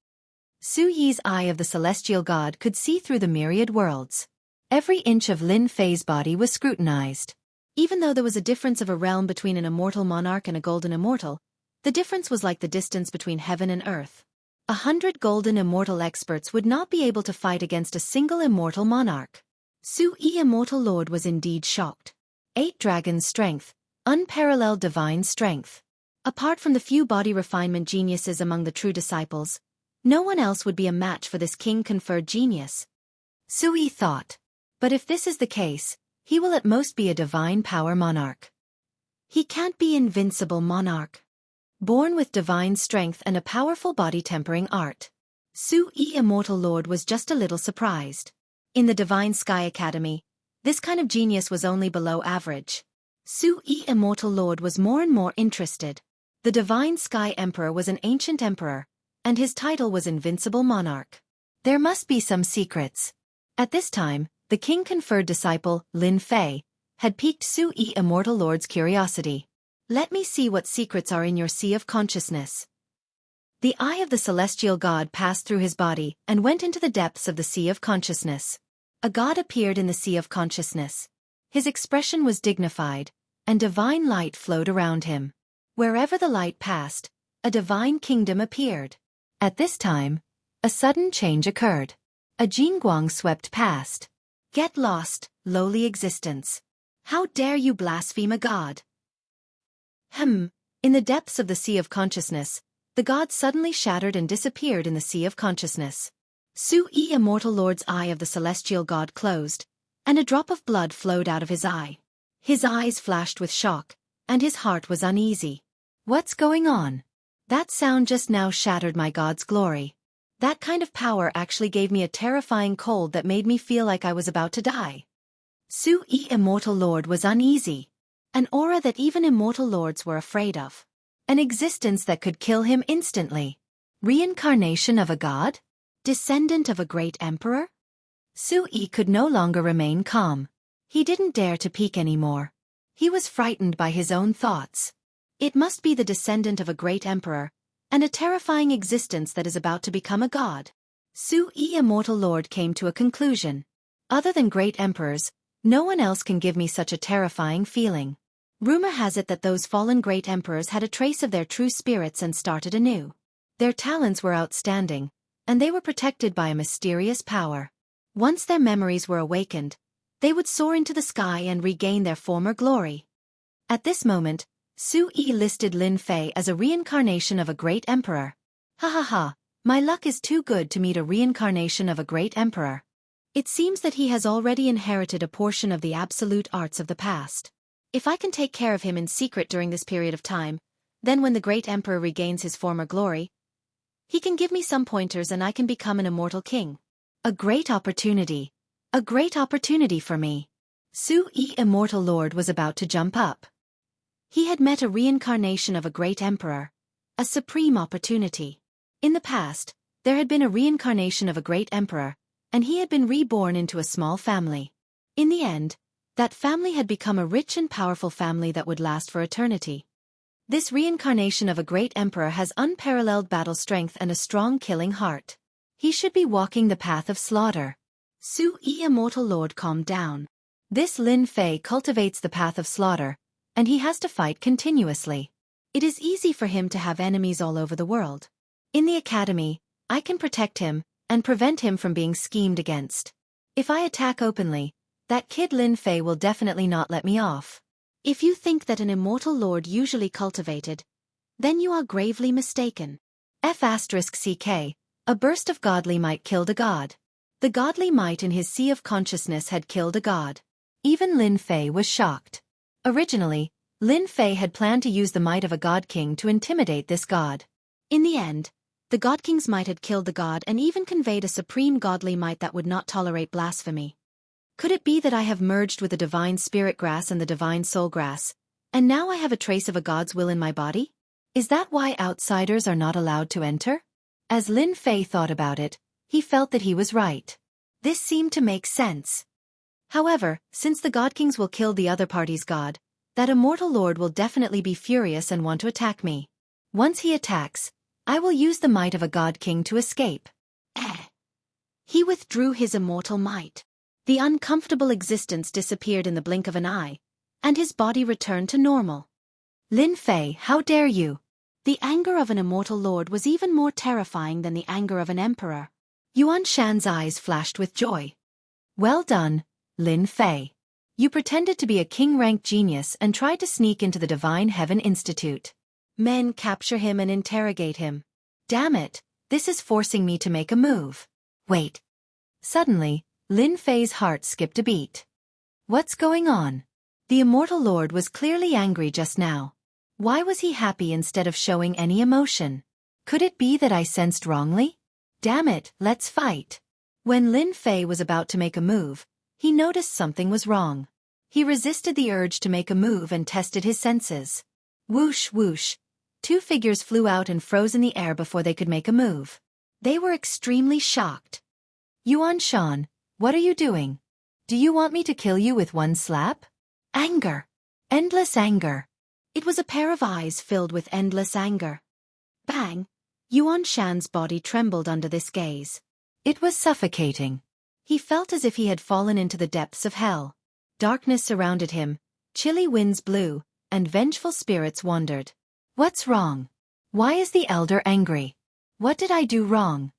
Su Yi's Eye of the Celestial God could see through the myriad worlds. Every inch of Lin Fei's body was scrutinized. Even though there was a difference of a realm between an immortal monarch and a golden immortal, the difference was like the distance between heaven and earth. 100 golden immortal experts would not be able to fight against a single immortal monarch. Sui Immortal Lord was indeed shocked. 8 dragons' strength, unparalleled divine strength. Apart from the few body refinement geniuses among the true disciples, no one else would be a match for this king-conferred genius. Sui thought. But if this is the case, he will at most be a divine power monarch. He can't be invincible monarch. Born with divine strength and a powerful body-tempering art. Sui Immortal Lord was just a little surprised. In the Divine Sky Academy, this kind of genius was only below average. Sui Immortal Lord was more and more interested. The Divine Sky Emperor was an ancient emperor, and his title was Invincible Monarch. There must be some secrets. At this time, the king-conferred disciple, Lin Fei, had piqued Sui Immortal Lord's curiosity. Let me see what secrets are in your sea of consciousness. The eye of the celestial god passed through his body and went into the depths of the sea of consciousness. A god appeared in the sea of consciousness. His expression was dignified, and divine light flowed around him. Wherever the light passed, a divine kingdom appeared. At this time, a sudden change occurred. A Jingguang swept past. Get lost, lowly existence. How dare you blaspheme a god? In the depths of the sea of consciousness, the god suddenly shattered and disappeared in the sea of consciousness. Sui Immortal Lord's eye of the celestial god closed, and a drop of blood flowed out of his eye. His eyes flashed with shock, and his heart was uneasy. What's going on? That sound just now shattered my god's glory. That kind of power actually gave me a terrifying cold that made me feel like I was about to die. Sui Immortal Lord was uneasy. An aura that even immortal lords were afraid of. An existence that could kill him instantly. Reincarnation of a god? Descendant of a great emperor? Sui could no longer remain calm. He didn't dare to peek anymore. He was frightened by his own thoughts. It must be the descendant of a great emperor, and a terrifying existence that is about to become a god. Sui Immortal Lord came to a conclusion. Other than great emperors, no one else can give me such a terrifying feeling. Rumor has it that those fallen great emperors had a trace of their true spirits and started anew. Their talents were outstanding, and they were protected by a mysterious power. Once their memories were awakened, they would soar into the sky and regain their former glory. At this moment, Sui listed Lin Fei as a reincarnation of a great emperor. Ha ha ha, my luck is too good to meet a reincarnation of a great emperor. It seems that he has already inherited a portion of the absolute arts of the past. If I can take care of him in secret during this period of time, then when the great emperor regains his former glory, he can give me some pointers and I can become an immortal king. A great opportunity. A great opportunity for me. Sui Immortal Lord was about to jump up. He had met a reincarnation of a great emperor. A supreme opportunity. In the past, there had been a reincarnation of a great emperor, and he had been reborn into a small family. In the end, that family had become a rich and powerful family that would last for eternity. This reincarnation of a great emperor has unparalleled battle strength and a strong killing heart. He should be walking the path of slaughter. Sui Immortal Lord calmed down. This Lin Fei cultivates the path of slaughter, and he has to fight continuously. It is easy for him to have enemies all over the world. In the academy, I can protect him and prevent him from being schemed against. If I attack openly, that kid Lin Fei will definitely not let me off. If you think that an immortal lord usually cultivated, then you are gravely mistaken. F***ck, a burst of godly might killed a god. The godly might in his sea of consciousness had killed a god. Even Lin Fei was shocked. Originally, Lin Fei had planned to use the might of a god king to intimidate this god. In the end, the god king's might had killed the god and even conveyed a supreme godly might that would not tolerate blasphemy. Could it be that I have merged with the divine spirit grass and the divine soul grass, and now I have a trace of a god's will in my body? Is that why outsiders are not allowed to enter? As Lin Fei thought about it, he felt that he was right. This seemed to make sense. However, since the god kings will kill the other party's god, that immortal lord will definitely be furious and want to attack me. Once he attacks, I will use the might of a god king to escape. He withdrew his immortal might. The uncomfortable existence disappeared in the blink of an eye, and his body returned to normal. Lin Fei, how dare you? The anger of an immortal lord was even more terrifying than the anger of an emperor. Yuan Shan's eyes flashed with joy. Well done, Lin Fei. You pretended to be a king-ranked genius and tried to sneak into the Divine Heaven Institute. Men capture him and interrogate him. Damn it, this is forcing me to make a move. Wait. Suddenly, Lin Fei's heart skipped a beat. What's going on? The immortal lord was clearly angry just now. Why was he happy instead of showing any emotion? Could it be that I sensed wrongly? Damn it, let's fight. When Lin Fei was about to make a move, he noticed something was wrong. He resisted the urge to make a move and tested his senses. Whoosh whoosh. Two figures flew out and froze in the air before they could make a move. They were extremely shocked. Yuan Shan, what are you doing? Do you want me to kill you with one slap? Anger. Endless anger. It was a pair of eyes filled with endless anger. Bang! Yuan Shan's body trembled under this gaze. It was suffocating. He felt as if he had fallen into the depths of hell. Darkness surrounded him, chilly winds blew, and vengeful spirits wandered. What's wrong? Why is the elder angry? What did I do wrong?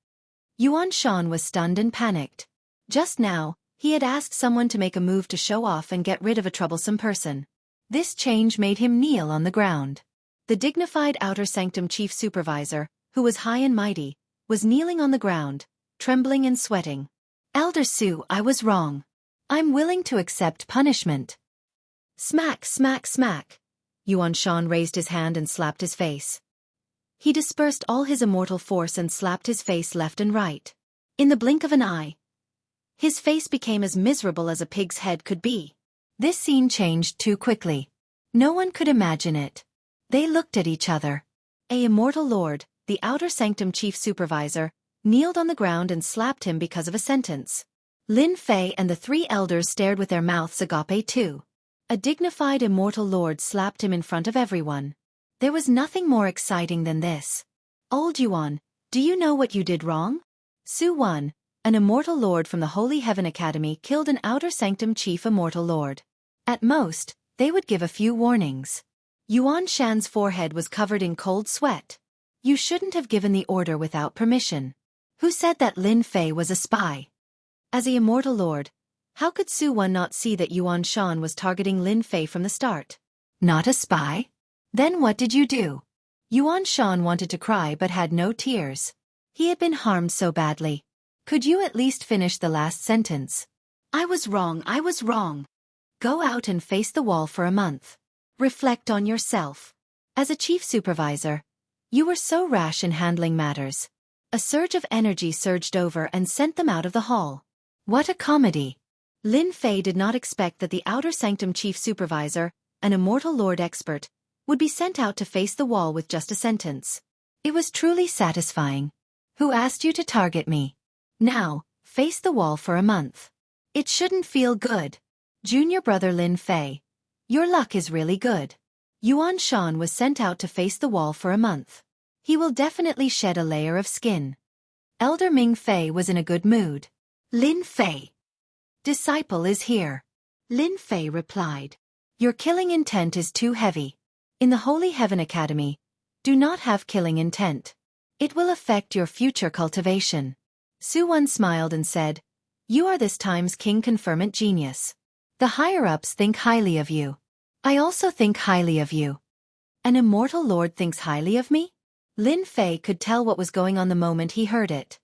Yuan Shan was stunned and panicked. Just now, he had asked someone to make a move to show off and get rid of a troublesome person. This change made him kneel on the ground. The dignified Outer Sanctum Chief Supervisor, who was high and mighty, was kneeling on the ground, trembling and sweating. Elder Su, I was wrong. I'm willing to accept punishment. Smack, smack, smack. Yuan Shan raised his hand and slapped his face. He dispersed all his immortal force and slapped his face left and right. In the blink of an eye, his face became as miserable as a pig's head could be. This scene changed too quickly. No one could imagine it. They looked at each other. A immortal lord, the Outer Sanctum Chief Supervisor, kneeled on the ground and slapped him because of a sentence. Lin Fei and the three elders stared with their mouths agape too. A dignified immortal lord slapped him in front of everyone. There was nothing more exciting than this. Old Yuan, do you know what you did wrong? Su Wan, an immortal lord from the Holy Heaven Academy, killed an Outer Sanctum Chief Immortal Lord. At most, they would give a few warnings. Yuan Shan's forehead was covered in cold sweat. You shouldn't have given the order without permission. Who said that Lin Fei was a spy? As a immortal lord, how could Su Wan not see that Yuan Shan was targeting Lin Fei from the start? Not a spy? Then what did you do? Yuan Shan wanted to cry but had no tears. He had been harmed so badly. Could you at least finish the last sentence? I was wrong, I was wrong. Go out and face the wall for a month. Reflect on yourself. As a chief supervisor, you were so rash in handling matters. A surge of energy surged over and sent them out of the hall. What a comedy! Lin Fei did not expect that the Outer Sanctum Chief Supervisor, an immortal lord expert, would be sent out to face the wall with just a sentence. It was truly satisfying. Who asked you to target me? Now, face the wall for a month. It shouldn't feel good. Junior brother Lin Fei, your luck is really good. Yuan Shan was sent out to face the wall for a month. He will definitely shed a layer of skin. Elder Ming Fei was in a good mood. Lin Fei. Disciple is here. Lin Fei replied. Your killing intent is too heavy. In the Holy Heaven Academy, do not have killing intent. It will affect your future cultivation. Su Wan smiled and said, You are this time's king confirmant genius. The higher-ups think highly of you. I also think highly of you. An immortal lord thinks highly of me? Lin Fei could tell what was going on the moment he heard it.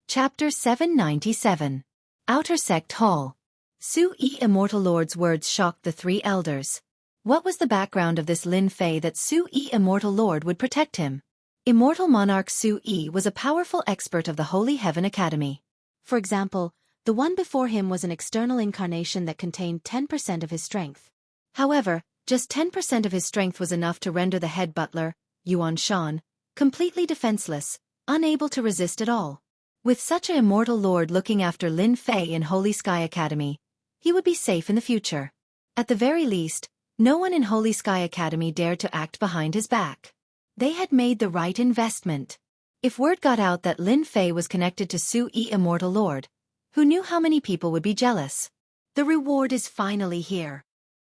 Chapter 797. Outer Sect Hall. Su Yi Immortal Lord's words shocked the three elders. What was the background of this Lin Fei that Su Yi Immortal Lord would protect him? Immortal Monarch Su Yi was a powerful expert of the Holy Heaven Academy. For example, the one before him was an external incarnation that contained 10% of his strength. However, just 10% of his strength was enough to render the head butler, Yuan Shan, completely defenseless, unable to resist at all. With such an immortal lord looking after Lin Fei in Holy Sky Academy, he would be safe in the future. At the very least, no one in Holy Sky Academy dared to act behind his back. They had made the right investment. If word got out that Lin Fei was connected to Su Yi Immortal Lord, who knew how many people would be jealous? The reward is finally here.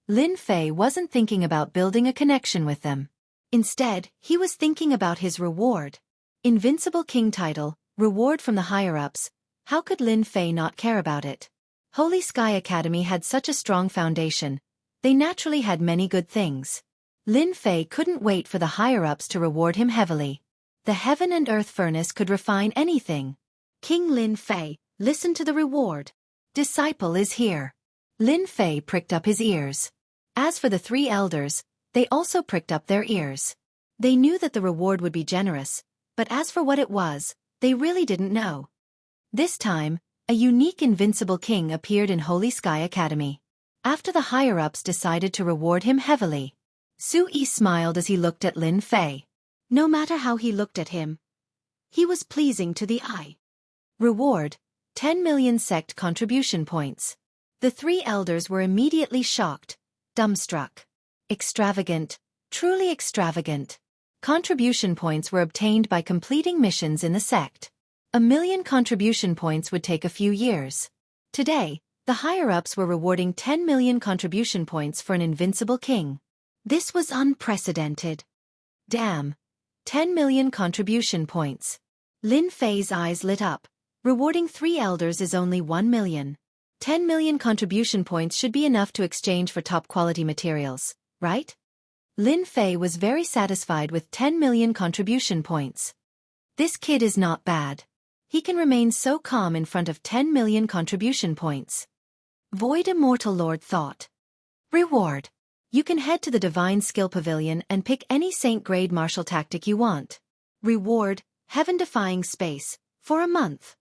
Lin Fei wasn't thinking about building a connection with them. Instead, he was thinking about his reward. Invincible king title, reward from the higher-ups. How could Lin Fei not care about it? Holy Sky Academy had such a strong foundation. They naturally had many good things. Lin Fei couldn't wait for the higher-ups to reward him heavily. The heaven and earth furnace could refine anything. King Lin Fei, listen to the reward. Disciple is here. Lin Fei pricked up his ears. As for the three elders, they also pricked up their ears. They knew that the reward would be generous, but as for what it was, they really didn't know. This time, a unique invincible king appeared in Holy Sky Academy. After the higher-ups decided to reward him heavily, Su Yi smiled as he looked at Lin Fei. No matter how he looked at him, he was pleasing to the eye. Reward, 10 million sect contribution points. The three elders were immediately shocked, dumbstruck. Extravagant, truly extravagant. Contribution points were obtained by completing missions in the sect. 1 million contribution points would take a few years. Today, the higher-ups were rewarding 10 million contribution points for an invincible king. This was unprecedented. Damn. 10 million contribution points. Lin Fei's eyes lit up. Rewarding three elders is only 1 million. 10 million contribution points should be enough to exchange for top-quality materials, right? Lin Fei was very satisfied with 10 million contribution points. This kid is not bad. He can remain so calm in front of 10 million contribution points. Void Immortal Lord thought. Reward. You can head to the Divine Skill Pavilion and pick any Saint-grade martial tactic you want. Reward, heaven-defying space, for a month.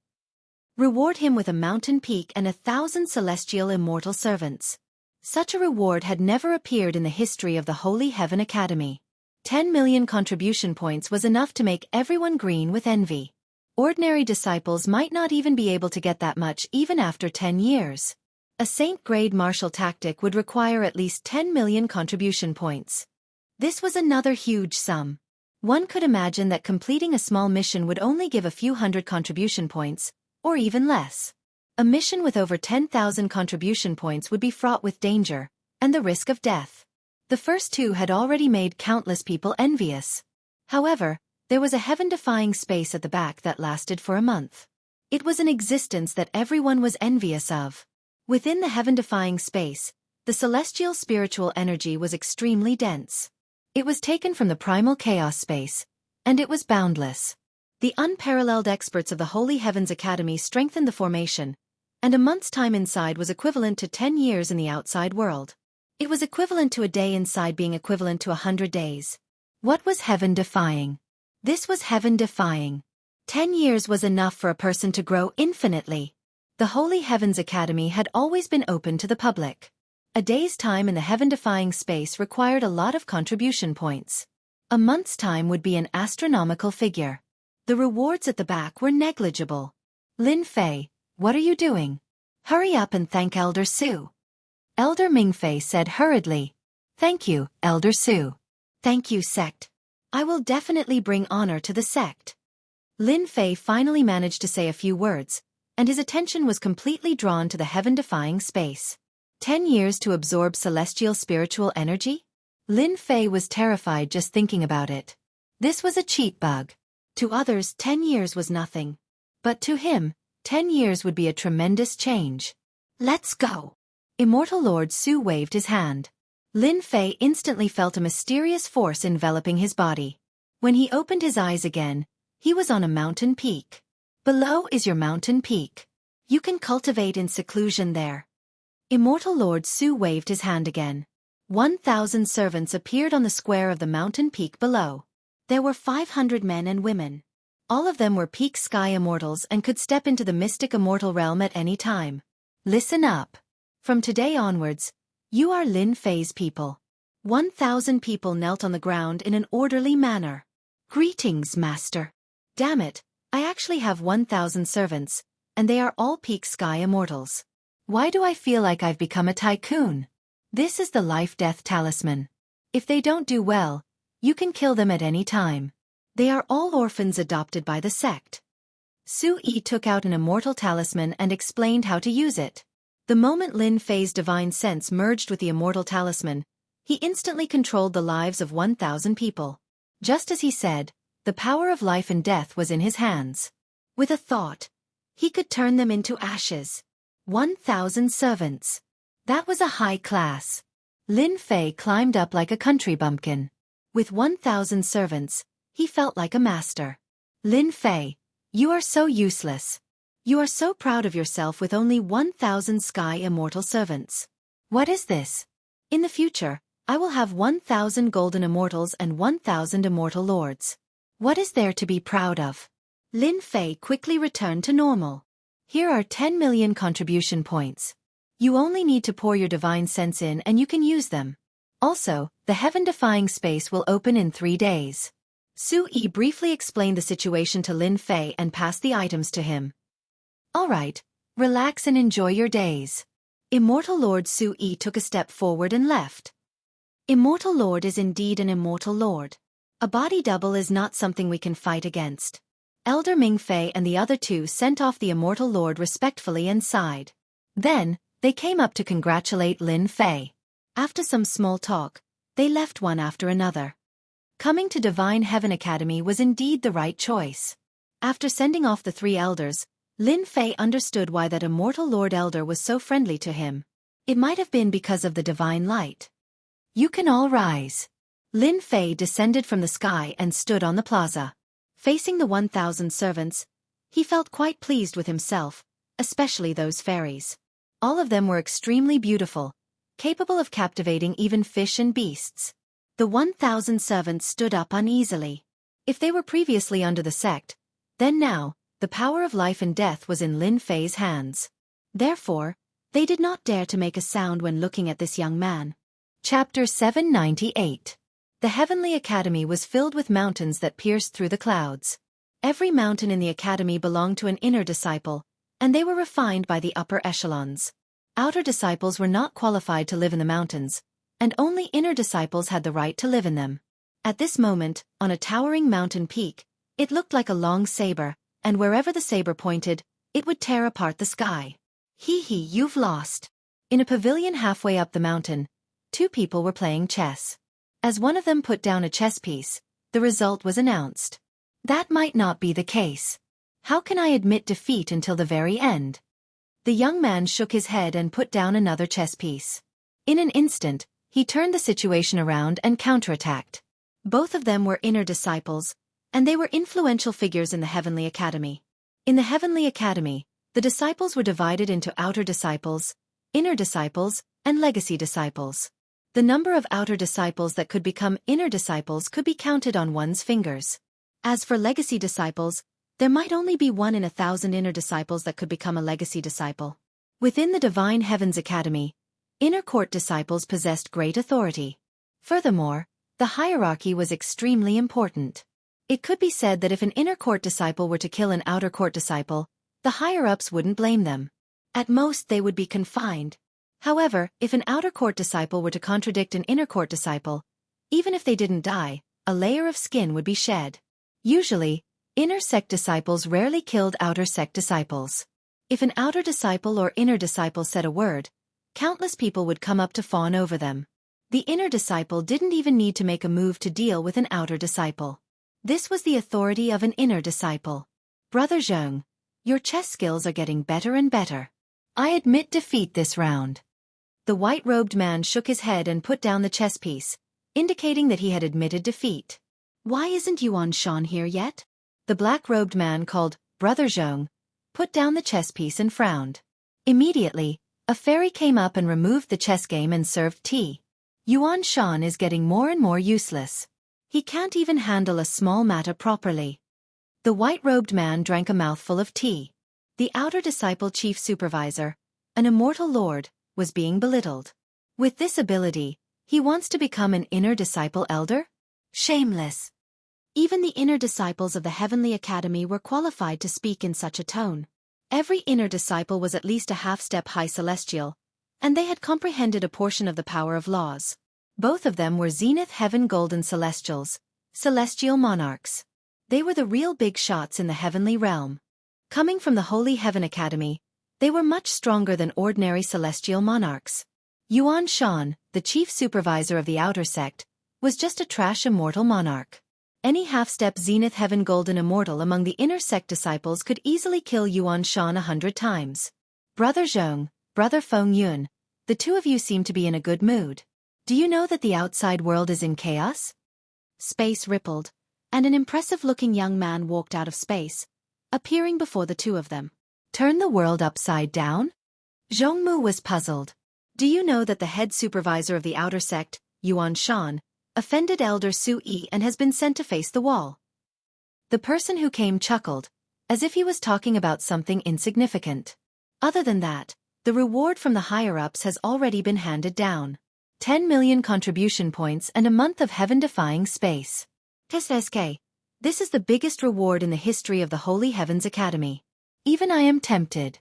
Reward him with a mountain peak and 1,000 celestial immortal servants. Such a reward had never appeared in the history of the Holy Heaven Academy. 10 million contribution points was enough to make everyone green with envy. Ordinary disciples might not even be able to get that much even after 10 years. A saint-grade martial tactic would require at least 10 million contribution points. This was another huge sum. One could imagine that completing a small mission would only give a few hundred contribution points, or even less. A mission with over 10,000 contribution points would be fraught with danger, and the risk of death. The first two had already made countless people envious. However, there was a heaven-defying space at the back that lasted for a month. It was an existence that everyone was envious of. Within the heaven-defying space, the celestial spiritual energy was extremely dense. It was taken from the primal chaos space, and it was boundless. The unparalleled experts of the Holy Heavens Academy strengthened the formation, and a month's time inside was equivalent to 10 years in the outside world. It was equivalent to a day inside being equivalent to 100 days. What was heaven-defying? This was heaven-defying. 10 years was enough for a person to grow infinitely. The Holy Heavens Academy had always been open to the public. A day's time in the heaven-defying space required a lot of contribution points. A month's time would be an astronomical figure. The rewards at the back were negligible. Lin Fei, what are you doing? Hurry up and thank Elder Su. Elder Mingfei said hurriedly. Thank you, Elder Su. Thank you, sect. I will definitely bring honor to the sect. Lin Fei finally managed to say a few words, and his attention was completely drawn to the heaven-defying space. 10 years to absorb celestial spiritual energy? Lin Fei was terrified just thinking about it. This was a cheat bug. To others, 10 years was nothing. But to him, 10 years would be a tremendous change. Let's go. Immortal Lord Su waved his hand. Lin Fei instantly felt a mysterious force enveloping his body. When he opened his eyes again, he was on a mountain peak. Below is your mountain peak. You can cultivate in seclusion there. Immortal Lord Su waved his hand again. 1,000 servants appeared on the square of the mountain peak below. There were 500 men and women. All of them were peak sky immortals and could step into the mystic immortal realm at any time. Listen up. From today onwards, you are Lin Fei's people. 1,000 people knelt on the ground in an orderly manner. Greetings, Master. Damn it, I actually have 1,000 servants, and they are all peak sky immortals. Why do I feel like I've become a tycoon? This is the life-death talisman. If they don't do well, you can kill them at any time. They are all orphans adopted by the sect. Su Yi took out an immortal talisman and explained how to use it. The moment Lin Fei's divine sense merged with the immortal talisman, he instantly controlled the lives of 1,000 people. Just as he said, the power of life and death was in his hands. With a thought, he could turn them into ashes. 1,000 servants. That was a high class. Lin Fei climbed up like a country bumpkin. With 1,000 servants, he felt like a master. Lin Fei, you are so useless. You are so proud of yourself with only 1,000 sky immortal servants. What is this? In the future, I will have 1,000 golden immortals and 1,000 immortal lords. What is there to be proud of? Lin Fei quickly returned to normal. Here are 10 million contribution points. You only need to pour your divine sense in and you can use them. Also, the heaven-defying space will open in 3 days. Su Yi briefly explained the situation to Lin Fei and passed the items to him. Alright, relax and enjoy your days. Immortal Lord Su Yi took a step forward and left. Immortal Lord is indeed an immortal lord. A body double is not something we can fight against. Elder Ming Fei and the other two sent off the immortal lord respectfully and sighed. Then, they came up to congratulate Lin Fei. After some small talk, they left one after another. Coming to Divine Heaven Academy was indeed the right choice. After sending off the 3 elders, Lin Fei understood why that immortal Lord Elder was so friendly to him. It might have been because of the divine light. You can all rise. Lin Fei descended from the sky and stood on the plaza. Facing the 1,000 servants, he felt quite pleased with himself, especially those fairies. All of them were extremely beautiful, capable of captivating even fish and beasts. The 1,000 servants stood up uneasily. If they were previously under the sect, then now, the power of life and death was in Lin Fei's hands. Therefore, they did not dare to make a sound when looking at this young man. Chapter 798. The Heavenly Academy was filled with mountains that pierced through the clouds. Every mountain in the academy belonged to an inner disciple, and they were refined by the upper echelons. Outer disciples were not qualified to live in the mountains, and only inner disciples had the right to live in them. At this moment, on a towering mountain peak, it looked like a long saber, and wherever the saber pointed, it would tear apart the sky. Hee hee, you've lost. In a pavilion halfway up the mountain, 2 people were playing chess. As one of them put down a chess piece, the result was announced. That might not be the case. How can I admit defeat until the very end? The young man shook his head and put down another chess piece. In an instant, he turned the situation around and counterattacked. Both of them were inner disciples, and they were influential figures in the Heavenly Academy. In the Heavenly Academy, the disciples were divided into outer disciples, inner disciples, and legacy disciples. The number of outer disciples that could become inner disciples could be counted on one's fingers. As for legacy disciples, there might only be 1 in 1,000 inner disciples that could become a legacy disciple. Within the Divine Heavens Academy, inner court disciples possessed great authority. Furthermore, the hierarchy was extremely important. It could be said that if an inner court disciple were to kill an outer court disciple, the higher-ups wouldn't blame them. At most they would be confined. However, if an outer court disciple were to contradict an inner court disciple, even if they didn't die, a layer of skin would be shed. Usually, inner sect disciples rarely killed outer sect disciples. If an outer disciple or inner disciple said a word, countless people would come up to fawn over them. The inner disciple didn't even need to make a move to deal with an outer disciple. This was the authority of an inner disciple. Brother Jianghu, your chess skills are getting better and better. I admit defeat this round. The white-robed man shook his head and put down the chess piece, indicating that he had admitted defeat. Why isn't Yuan Shan here yet? The black-robed man called Brother Jianghu put down the chess piece and frowned. Immediately, a fairy came up and removed the chess game and served tea. Yuan Shan is getting more and more useless. He can't even handle a small matter properly. The white-robed man drank a mouthful of tea. The outer disciple chief supervisor, an immortal lord, was being belittled. With this ability, he wants to become an inner disciple elder? Shameless. Even the inner disciples of the Heavenly Academy were qualified to speak in such a tone. Every inner disciple was at least a half-step high celestial, and they had comprehended a portion of the power of laws. Both of them were Zenith Heaven Golden Celestials, celestial monarchs. They were the real big shots in the heavenly realm. Coming from the Holy Heaven Academy, they were much stronger than ordinary celestial monarchs. Yuan Shan, the chief supervisor of the outer sect, was just a trash immortal monarch. Any half-step Zenith Heaven Golden Immortal among the inner sect disciples could easily kill Yuan Shan 100 times. Brother Zhong, Brother Feng Yun, the two of you seem to be in a good mood. Do you know that the outside world is in chaos? Space rippled, and an impressive-looking young man walked out of space, appearing before the two of them. Turn the world upside down? Zhongmu was puzzled. Do you know that the head supervisor of the outer sect, Yuan Shan, offended Elder Su Yi and has been sent to face the wall? The person who came chuckled, as if he was talking about something insignificant. Other than that, the reward from the higher-ups has already been handed down. 10 million contribution points and a month of heaven-defying space. SSK. This is the biggest reward in the history of the Holy Heavens Academy. Even I am tempted.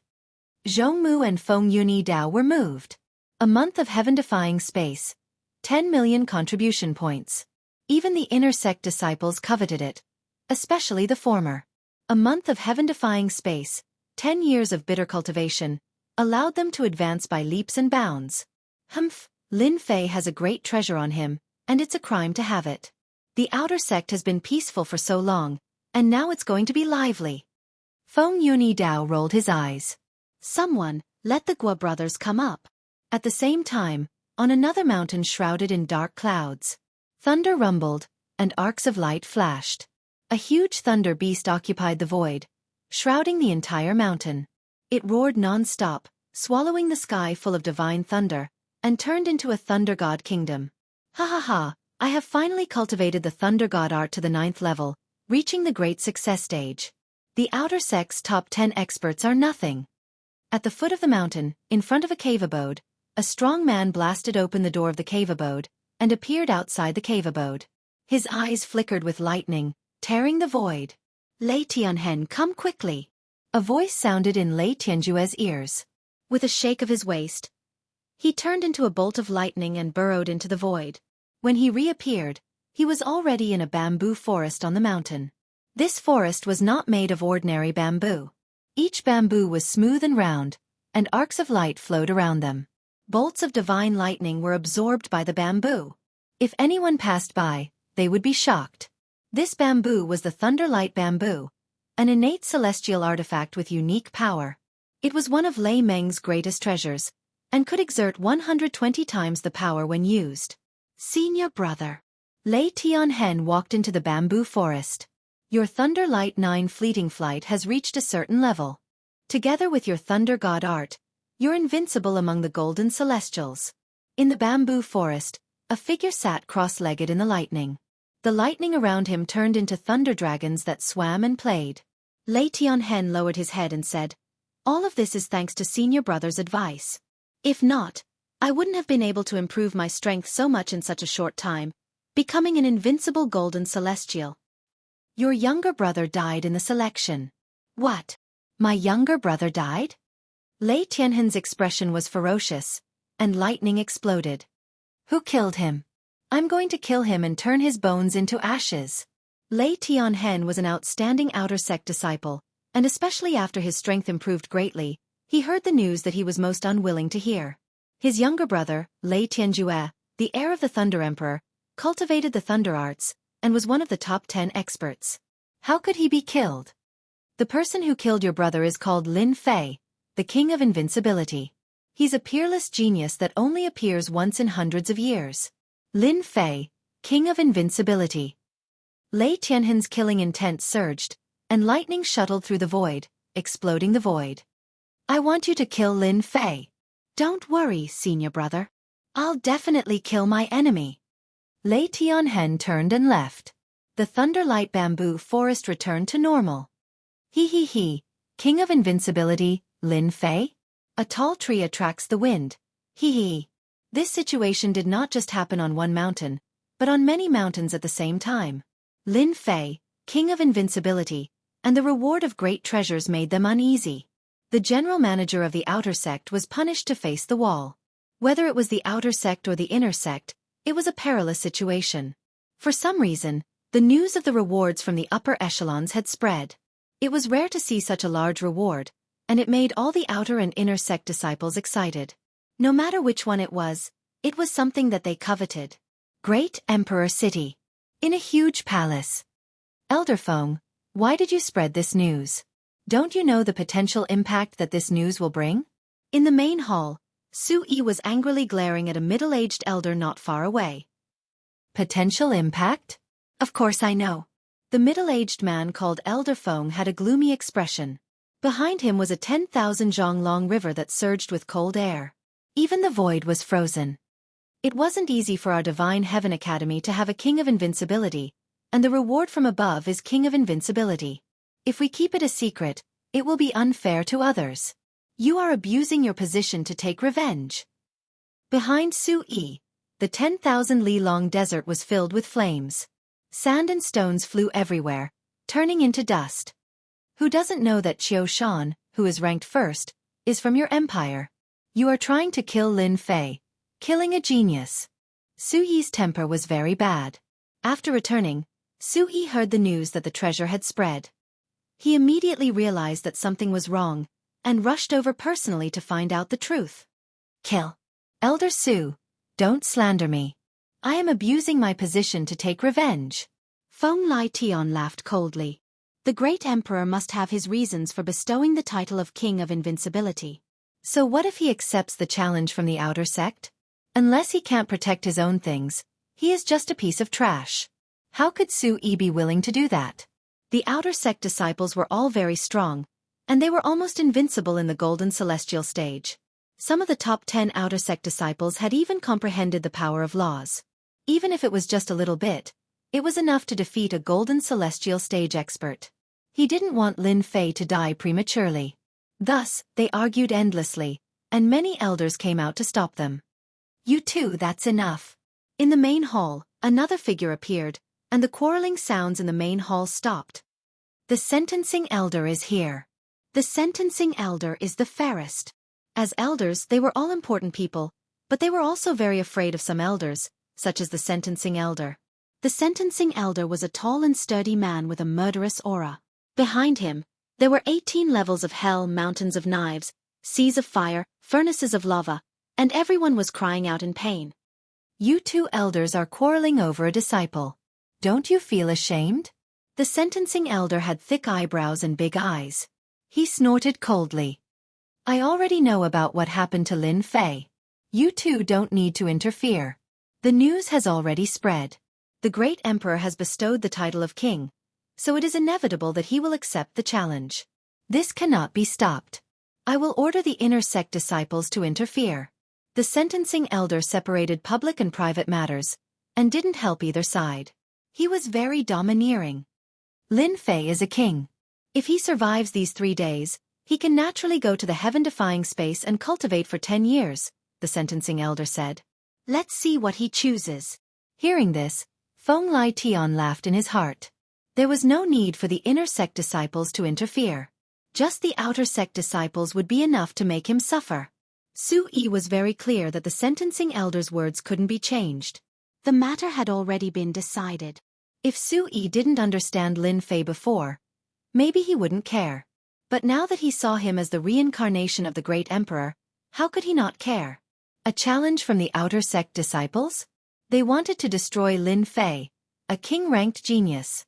Zhongmu and Feng Yuni Dao were moved. A month of heaven-defying space. 10 million contribution points. Even the inner sect disciples coveted it. Especially the former. A month of heaven-defying space, 10 years of bitter cultivation, allowed them to advance by leaps and bounds. Humph, Lin Fei has a great treasure on him, and it's a crime to have it. The outer sect has been peaceful for so long, and now it's going to be lively. Feng Yuni Dao rolled his eyes. Someone, let the Guo brothers come up. At the same time, on another mountain shrouded in dark clouds, thunder rumbled, and arcs of light flashed. A huge thunder beast occupied the void, shrouding the entire mountain. It roared non-stop, swallowing the sky full of divine thunder, and turned into a thunder god kingdom. Ha ha ha, I have finally cultivated the thunder god art to the 9th level, reaching the great success stage. The outer sect's top 10 experts are nothing. At the foot of the mountain, in front of a cave abode, a strong man blasted open the door of the cave abode, and appeared outside the cave abode. His eyes flickered with lightning, tearing the void. Lei Tianhen, come quickly. A voice sounded in Lei Tianjue's ears. With a shake of his waist, he turned into a bolt of lightning and burrowed into the void. When he reappeared, he was already in a bamboo forest on the mountain. This forest was not made of ordinary bamboo. Each bamboo was smooth and round, and arcs of light flowed around them. Bolts of divine lightning were absorbed by the bamboo. If anyone passed by, they would be shocked. This bamboo was the Thunderlight Bamboo, an innate celestial artifact with unique power. It was one of Lei Meng's greatest treasures, and could exert 120 times the power when used. Senior brother. Lei Tianhen walked into the bamboo forest. Your Thunderlight 9 fleeting flight has reached a certain level. Together with your Thunder God art, you're invincible among the golden celestials. In the bamboo forest, a figure sat cross-legged in the lightning. The lightning around him turned into thunder dragons that swam and played. Lei Tianhen lowered his head and said, all of this is thanks to senior brother's advice. If not, I wouldn't have been able to improve my strength so much in such a short time, becoming an invincible golden celestial. Your younger brother died in the selection. What? My younger brother died? Lei Tianhen's expression was ferocious, and lightning exploded. Who killed him? I'm going to kill him and turn his bones into ashes. Lei Tianhen was an outstanding outer sect disciple, and especially after his strength improved greatly, he heard the news that he was most unwilling to hear. His younger brother, Lei Tianjue, the heir of the Thunder Emperor, cultivated the thunder arts, and was one of the top 10 experts. How could he be killed? The person who killed your brother is called Lin Fei, the king of invincibility. He's a peerless genius that only appears once in hundreds of years. Lin Fei, king of invincibility. Lei Tianhen's killing intent surged, and lightning shuttled through the void, exploding the void. I want you to kill Lin Fei. Don't worry, senior brother. I'll definitely kill my enemy. Lei Tianhen turned and left. The Thunderlight Bamboo forest returned to normal. He, king of invincibility, Lin Fei? A tall tree attracts the wind. He. This situation did not just happen on one mountain, but on many mountains at the same time. Lin Fei, king of invincibility, and the reward of great treasures made them uneasy. The general manager of the outer sect was punished to face the wall. Whether it was the outer sect or the inner sect, it was a perilous situation. For some reason, the news of the rewards from the upper echelons had spread. It was rare to see such a large reward, and it made all the outer and inner sect disciples excited. No matter which one it was something that they coveted. Great Emperor City. In a huge palace, Elder Feng, why did you spread this news? Don't you know the potential impact that this news will bring? In the main hall, Su Yi was angrily glaring at a middle-aged elder not far away. Potential impact? Of course I know. The middle-aged man called Elder Feng had a gloomy expression. Behind him was a 10,000 zhang long river that surged with cold air. Even the void was frozen. It wasn't easy for our Divine Heaven Academy to have a king of invincibility, and the reward from above is king of invincibility. If we keep it a secret, it will be unfair to others. You are abusing your position to take revenge. Behind Su Yi, the 10,000 li long desert was filled with flames. Sand and stones flew everywhere, turning into dust. Who doesn't know that Qiu Shan, who is ranked first, is from your empire? You are trying to kill Lin Fei, killing a genius. Su Yi's temper was very bad. After returning, Su Yi heard the news that the treasure had spread. He immediately realized that something was wrong, and rushed over personally to find out the truth. Kill. Elder Su, don't slander me. I am abusing my position to take revenge. Feng Lai Tian laughed coldly. The great emperor must have his reasons for bestowing the title of King of Invincibility. So what if he accepts the challenge from the outer sect? Unless he can't protect his own things, he is just a piece of trash. How could Su Yi be willing to do that? The outer sect disciples were all very strong, and they were almost invincible in the golden celestial stage. Some of the top 10 outer sect disciples had even comprehended the power of laws. Even if it was just a little bit, it was enough to defeat a golden celestial stage expert. He didn't want Lin Fei to die prematurely. Thus, they argued endlessly, and many elders came out to stop them. You two, that's enough. In the main hall, another figure appeared, and the quarreling sounds in the main hall stopped. The sentencing elder is here. The sentencing elder is the fairest. As elders, they were all important people, but they were also very afraid of some elders, such as the sentencing elder. The sentencing elder was a tall and sturdy man with a murderous aura. Behind him, there were 18 levels of hell, mountains of knives, seas of fire, furnaces of lava, and everyone was crying out in pain. You two elders are quarreling over a disciple. Don't you feel ashamed? The sentencing elder had thick eyebrows and big eyes. He snorted coldly. I already know about what happened to Lin Fei. You two don't need to interfere. The news has already spread. The great emperor has bestowed the title of king, so it is inevitable that he will accept the challenge. This cannot be stopped. I will order the inner sect disciples to interfere. The sentencing elder separated public and private matters, and didn't help either side. He was very domineering. Lin Fei is a king. If he survives these 3 days, he can naturally go to the heaven-defying space and cultivate for 10 years, the sentencing elder said. Let's see what he chooses. Hearing this, Feng Lai Tian laughed in his heart. There was no need for the inner sect disciples to interfere. Just the outer sect disciples would be enough to make him suffer. Su Yi was very clear that the sentencing elder's words couldn't be changed. The matter had already been decided. If Su Yi didn't understand Lin Fei before, maybe he wouldn't care. But now that he saw him as the reincarnation of the great emperor, how could he not care? A challenge from the outer sect disciples? They wanted to destroy Lin Fei, a king-ranked genius.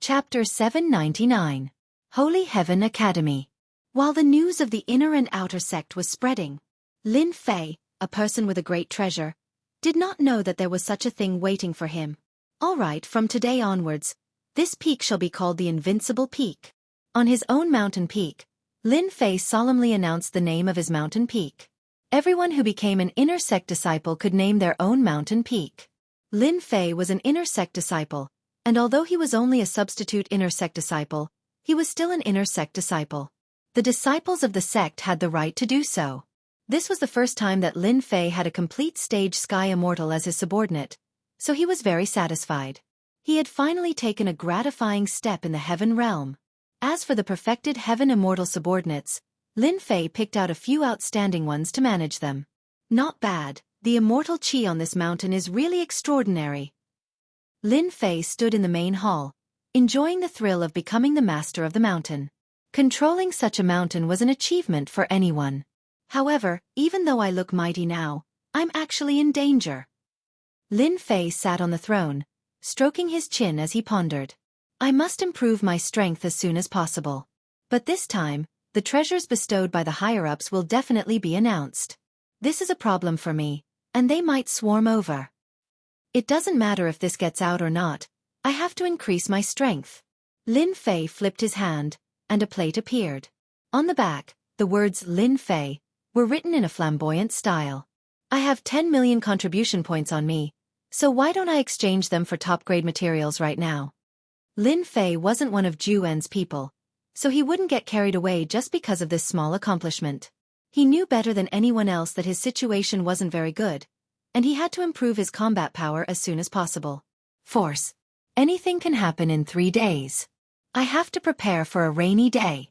Chapter 799. Holy Heaven Academy. While the news of the inner and outer sect was spreading, Lin Fei, a person with a great treasure, did not know that there was such a thing waiting for him. All right, from today onwards, this peak shall be called the Invincible Peak. On his own mountain peak, Lin Fei solemnly announced the name of his mountain peak. Everyone who became an inner sect disciple could name their own mountain peak. Lin Fei was an inner sect disciple, and although he was only a substitute inner sect disciple, he was still an inner sect disciple. The disciples of the sect had the right to do so. This was the first time that Lin Fei had a complete stage Sky Immortal as his subordinate, so he was very satisfied. He had finally taken a gratifying step in the heaven realm. As for the perfected heaven immortal subordinates, Lin Fei picked out a few outstanding ones to manage them. Not bad, the immortal chi on this mountain is really extraordinary. Lin Fei stood in the main hall, enjoying the thrill of becoming the master of the mountain. Controlling such a mountain was an achievement for anyone. However, even though I look mighty now, I'm actually in danger. Lin Fei sat on the throne, stroking his chin as he pondered. I must improve my strength as soon as possible. But this time, the treasures bestowed by the higher-ups will definitely be announced. This is a problem for me, and they might swarm over. It doesn't matter if this gets out or not, I have to increase my strength. Lin Fei flipped his hand, and a plate appeared. On the back, the words Lin Fei were written in a flamboyant style. I have 10 million contribution points on me, so why don't I exchange them for top-grade materials right now? Lin Fei wasn't one of Zhu En's people, so he wouldn't get carried away just because of this small accomplishment. He knew better than anyone else that his situation wasn't very good, and he had to improve his combat power as soon as possible. Force. Anything can happen in 3 days. I have to prepare for a rainy day.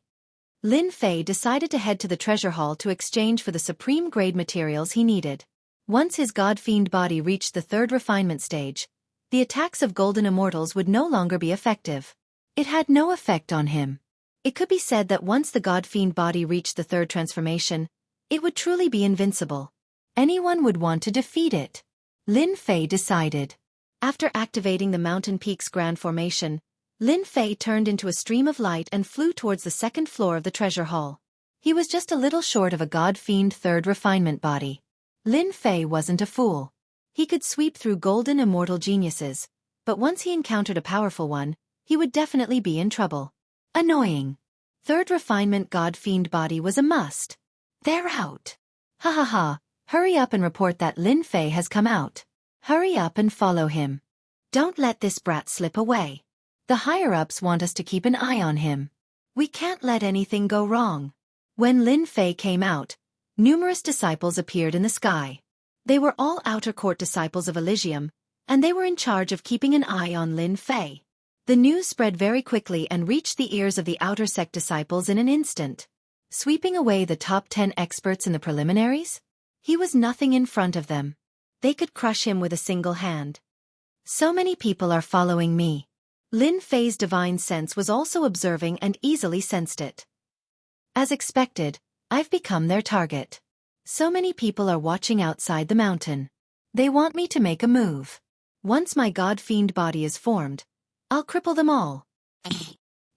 Lin Fei decided to head to the treasure hall to exchange for the supreme-grade materials he needed. Once his god-fiend body reached the 3rd refinement stage, the attacks of golden immortals would no longer be effective. It had no effect on him. It could be said that once the god-fiend body reached the 3rd transformation, it would truly be invincible. Anyone would want to defeat it. Lin Fei decided. After activating the Mountain Peaks Grand Formation, Lin Fei turned into a stream of light and flew towards the 2nd floor of the treasure hall. He was just a little short of a god-fiend 3rd refinement body. Lin Fei wasn't a fool. He could sweep through golden immortal geniuses, but once he encountered a powerful one, he would definitely be in trouble. Annoying. 3rd refinement god-fiend body was a must. They're out. Ha ha ha, hurry up and report that Lin Fei has come out. Hurry up and follow him. Don't let this brat slip away. The higher-ups want us to keep an eye on him. We can't let anything go wrong. When Lin Fei came out, numerous disciples appeared in the sky. They were all outer court disciples of Elysium, and they were in charge of keeping an eye on Lin Fei. The news spread very quickly and reached the ears of the outer sect disciples in an instant. Sweeping away the top 10 experts in the preliminaries? He was nothing in front of them. They could crush him with a single hand. So many people are following me. Lin Fei's divine sense was also observing and easily sensed it. As expected, I've become their target. So many people are watching outside the mountain. They want me to make a move. Once my god-fiend body is formed, I'll cripple them all.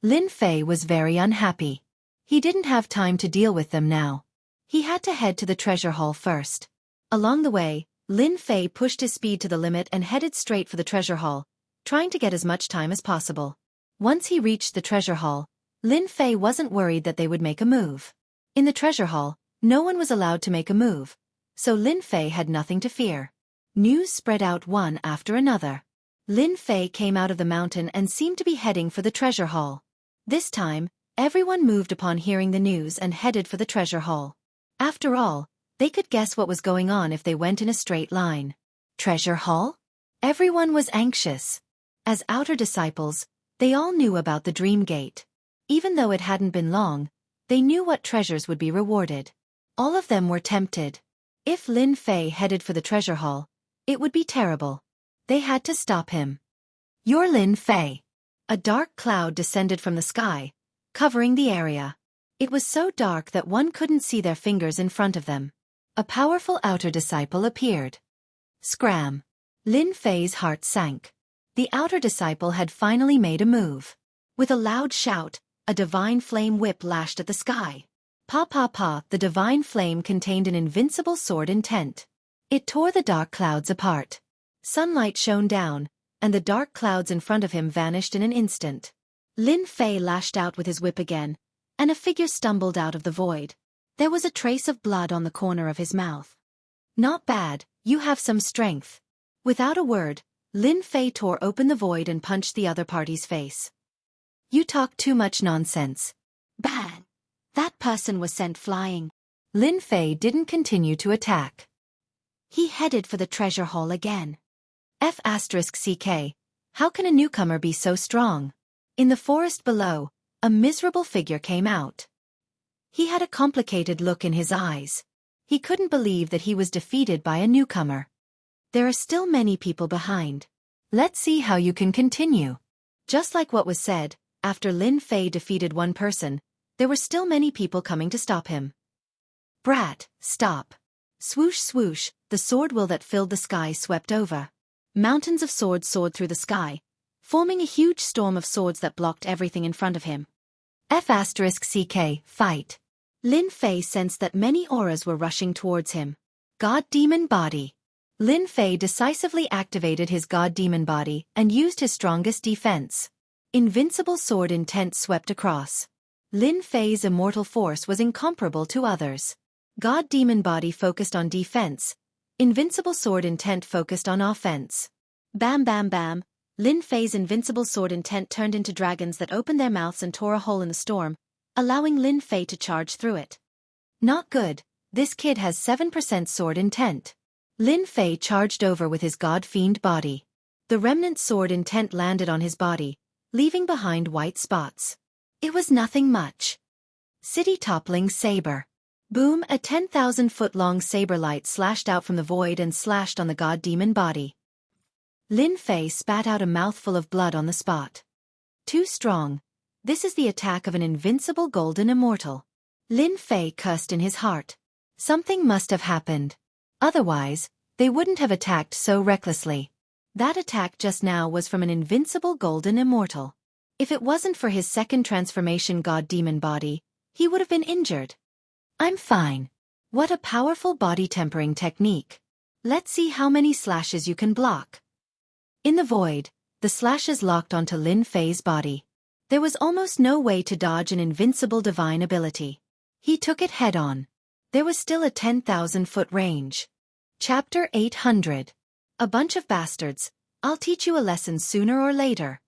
Lin Fei was very unhappy. He didn't have time to deal with them now. He had to head to the treasure hall first. Along the way, Lin Fei pushed his speed to the limit and headed straight for the treasure hall, trying to get as much time as possible. Once he reached the treasure hall, Lin Fei wasn't worried that they would make a move. In the treasure hall, no one was allowed to make a move, so Lin Fei had nothing to fear. News spread out one after another. Lin Fei came out of the mountain and seemed to be heading for the treasure hall. This time, everyone moved upon hearing the news and headed for the treasure hall. After all, they could guess what was going on if they went in a straight line. Treasure hall? Everyone was anxious. As outer disciples, they all knew about the Dream Gate. Even though it hadn't been long, they knew what treasures would be rewarded. All of them were tempted. If Lin Fei headed for the treasure hall, it would be terrible. They had to stop him. You're Lin Fei. A dark cloud descended from the sky, covering the area. It was so dark that one couldn't see their fingers in front of them. A powerful outer disciple appeared. Scram. Lin Fei's heart sank. The outer disciple had finally made a move. With a loud shout, a divine flame whip lashed at the sky. Pa pa pa, the divine flame contained an invincible sword intent. It tore the dark clouds apart. Sunlight shone down, and the dark clouds in front of him vanished in an instant. Lin Fei lashed out with his whip again, and a figure stumbled out of the void. There was a trace of blood on the corner of his mouth. Not bad, you have some strength. Without a word, Lin Fei tore open the void and punched the other party's face. You talk too much nonsense. Bad. That person was sent flying. Lin Fei didn't continue to attack. He headed for the treasure hall again. F*CK. How can a newcomer be so strong? In the forest below, a miserable figure came out. He had a complicated look in his eyes. He couldn't believe that he was defeated by a newcomer. There are still many people behind. Let's see how you can continue. Just like what was said, after Lin Fei defeated one person, there were still many people coming to stop him. Brat, stop. Swoosh swoosh, the sword will that filled the sky swept over. Mountains of swords soared through the sky, forming a huge storm of swords that blocked everything in front of him. F***CK, fight. Lin Fei sensed that many auras were rushing towards him. God Demon Body. Lin Fei decisively activated his God Demon Body and used his strongest defense. Invincible Sword Intent swept across. Lin Fei's immortal force was incomparable to others. God Demon Body focused on defense. Invincible Sword Intent focused on offense. Bam bam bam. Lin Fei's invincible sword intent turned into dragons that opened their mouths and tore a hole in the storm, allowing Lin Fei to charge through it. Not good, this kid has 7% sword intent. Lin Fei charged over with his God-fiend body. The remnant sword intent landed on his body, leaving behind white spots. It was nothing much. City-toppling saber. Boom! A 10,000-foot-long saber light slashed out from the void and slashed on the God Demon Body. Lin Fei spat out a mouthful of blood on the spot. Too strong. This is the attack of an invincible golden immortal. Lin Fei cursed in his heart. Something must have happened. Otherwise, they wouldn't have attacked so recklessly. That attack just now was from an invincible golden immortal. If it wasn't for his second transformation God Demon Body, he would have been injured. I'm fine. What a powerful body tempering technique. Let's see how many slashes you can block. In the void, the slashes locked onto Lin Fei's body. There was almost no way to dodge an invincible divine ability. He took it head-on. There was still a 10,000-foot range. Chapter 800. A bunch of bastards. I'll teach you a lesson sooner or later.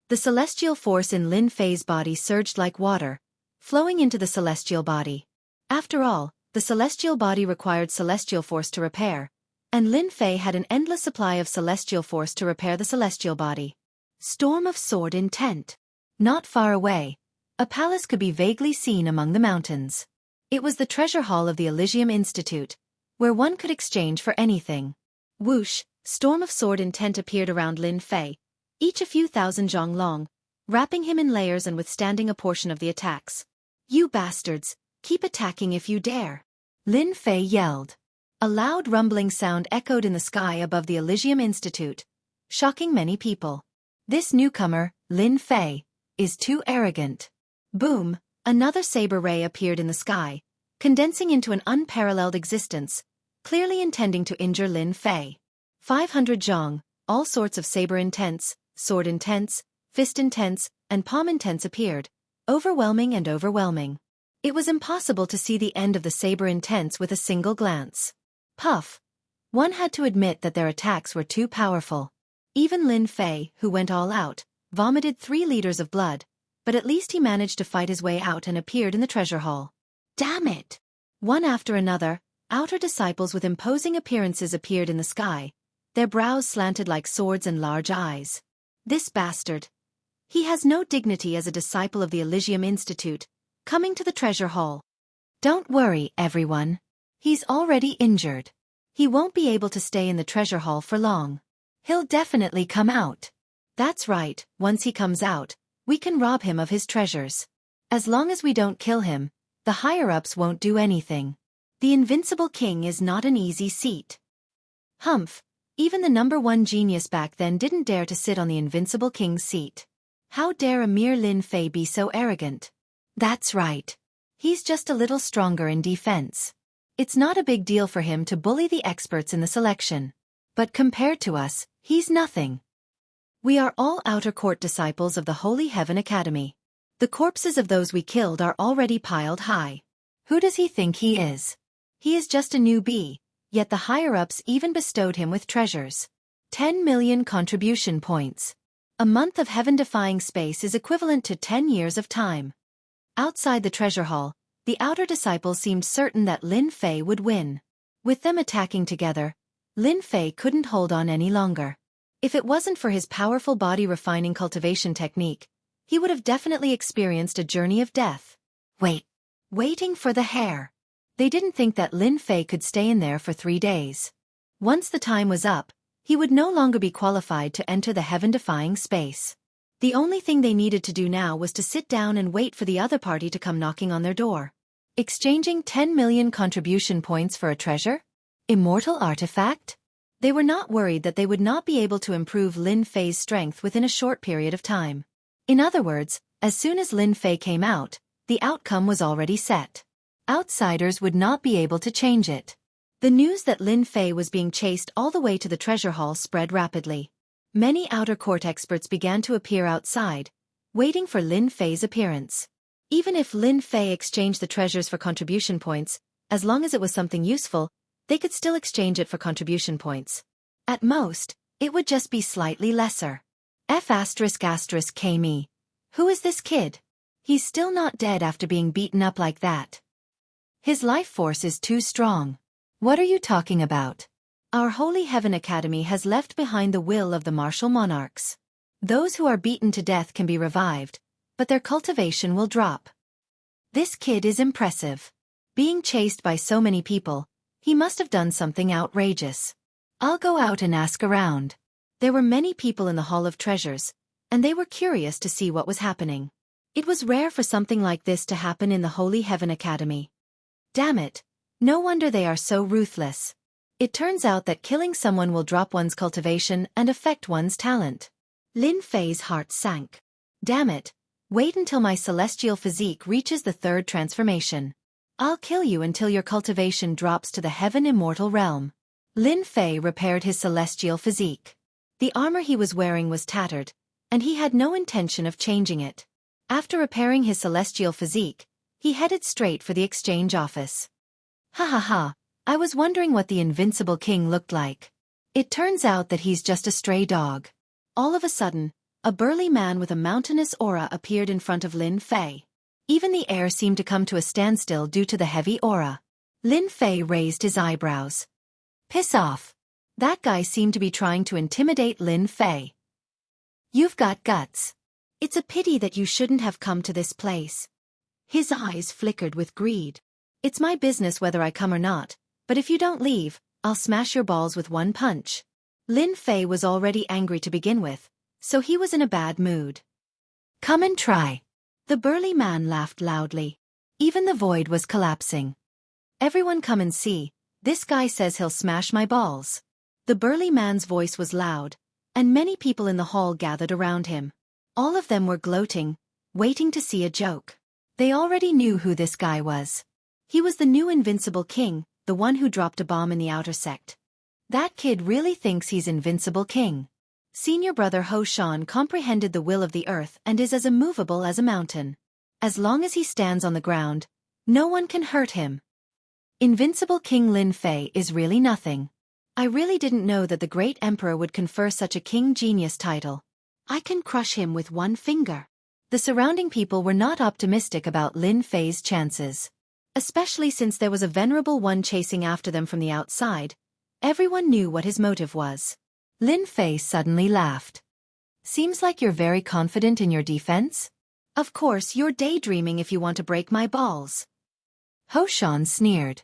The celestial force in Lin Fei's body surged like water, flowing into the celestial body. After all, the celestial body required celestial force to repair, and Lin Fei had an endless supply of celestial force to repair the celestial body. Storm of sword intent. Not far away, a palace could be vaguely seen among the mountains. It was the treasure hall of the Elysium Institute, where one could exchange for anything. Whoosh, storm of sword intent appeared around Lin Fei, each a few thousand zhong long, wrapping him in layers and withstanding a portion of the attacks. You bastards, keep attacking if you dare. Lin Fei yelled. A loud rumbling sound echoed in the sky above the Elysium Institute, shocking many people. This newcomer, Lin Fei, is too arrogant. Boom, another saber ray appeared in the sky, condensing into an unparalleled existence, clearly intending to injure Lin Fei. 500 zhong, all sorts of saber intents, sword intents, fist intents, and palm intents appeared, overwhelming and overwhelming. It was impossible to see the end of the saber intents with a single glance. Puff. One had to admit that their attacks were too powerful. Even Lin Fei, who went all out, vomited 3 liters of blood, but at least he managed to fight his way out and appeared in the treasure hall. Damn it! One after another, outer disciples with imposing appearances appeared in the sky, their brows slanted like swords and large eyes. This bastard. He has no dignity as a disciple of the Elysium Institute, coming to the treasure hall. Don't worry, everyone. He's already injured. He won't be able to stay in the treasure hall for long. He'll definitely come out. That's right, once he comes out, we can rob him of his treasures. As long as we don't kill him, the higher-ups won't do anything. The invincible king is not an easy seat. Humph, even the #1 genius back then didn't dare to sit on the invincible king's seat. How dare a mere Lin Fei be so arrogant? That's right. He's just a little stronger in defense. It's not a big deal for him to bully the experts in the selection. But compared to us, he's nothing. We are all outer court disciples of the Holy Heaven Academy. The corpses of those we killed are already piled high. Who does he think he is? He is just a newbie, yet the higher-ups even bestowed him with treasures. 10 million contribution points. A month of heaven-defying space is equivalent to 10 years of time. Outside the treasure hall, the outer disciples seemed certain that Lin Fei would win. With them attacking together, Lin Fei couldn't hold on any longer. If it wasn't for his powerful body-refining cultivation technique, he would have definitely experienced a journey of death. Waiting for the hair. They didn't think that Lin Fei could stay in there for 3 days. Once the time was up, he would no longer be qualified to enter the heaven-defying space. The only thing they needed to do now was to sit down and wait for the other party to come knocking on their door. Exchanging 10 million contribution points for a treasure? Immortal artifact? They were not worried that they would not be able to improve Lin Fei's strength within a short period of time. In other words, as soon as Lin Fei came out, the outcome was already set. Outsiders would not be able to change it. The news that Lin Fei was being chased all the way to the treasure hall spread rapidly. Many outer court experts began to appear outside, waiting for Lin Fei's appearance. Even if Lin Fei exchanged the treasures for contribution points, as long as it was something useful, they could still exchange it for contribution points. At most, it would just be slightly lesser. F***me. Who is this kid? He's still not dead after being beaten up like that. His life force is too strong. What are you talking about? Our Holy Heaven Academy has left behind the will of the martial monarchs. Those who are beaten to death can be revived, but their cultivation will drop. This kid is impressive. Being chased by so many people, he must have done something outrageous. I'll go out and ask around. There were many people in the Hall of Treasures, and they were curious to see what was happening. It was rare for something like this to happen in the Holy Heaven Academy. Damn it, no wonder they are so ruthless. It turns out that killing someone will drop one's cultivation and affect one's talent. Lin Fei's heart sank. Damn it, wait until my celestial physique reaches the third transformation. I'll kill you until your cultivation drops to the heaven immortal realm. Lin Fei repaired his celestial physique. The armor he was wearing was tattered, and he had no intention of changing it. After repairing his celestial physique, he headed straight for the exchange office. Ha ha ha, I was wondering what the invincible king looked like. It turns out that he's just a stray dog. All of a sudden, a burly man with a mountainous aura appeared in front of Lin Fei. Even the air seemed to come to a standstill due to the heavy aura. Lin Fei raised his eyebrows. Piss off. That guy seemed to be trying to intimidate Lin Fei. You've got guts. It's a pity that you shouldn't have come to this place. His eyes flickered with greed. It's my business whether I come or not, but if you don't leave, I'll smash your balls with one punch. Lin Fei was already angry to begin with, so he was in a bad mood. Come and try. The burly man laughed loudly. Even the void was collapsing. Everyone come and see, this guy says he'll smash my balls. The burly man's voice was loud, and many people in the hall gathered around him. All of them were gloating, waiting to see a joke. They already knew who this guy was. He was the new invincible king, the one who dropped a bomb in the outer sect. That kid really thinks he's invincible king. Senior brother Ho Shan comprehended the will of the earth and is as immovable as a mountain. As long as he stands on the ground, no one can hurt him. Invincible King Lin Fei is really nothing. I really didn't know that the great emperor would confer such a king genius title. I can crush him with one finger. The surrounding people were not optimistic about Lin Fei's chances. Especially since there was a venerable one chasing after them from the outside. Everyone knew what his motive was. Lin Fei suddenly laughed. Seems like you're very confident in your defense? Of course you're daydreaming if you want to break my balls. Ho Shan sneered.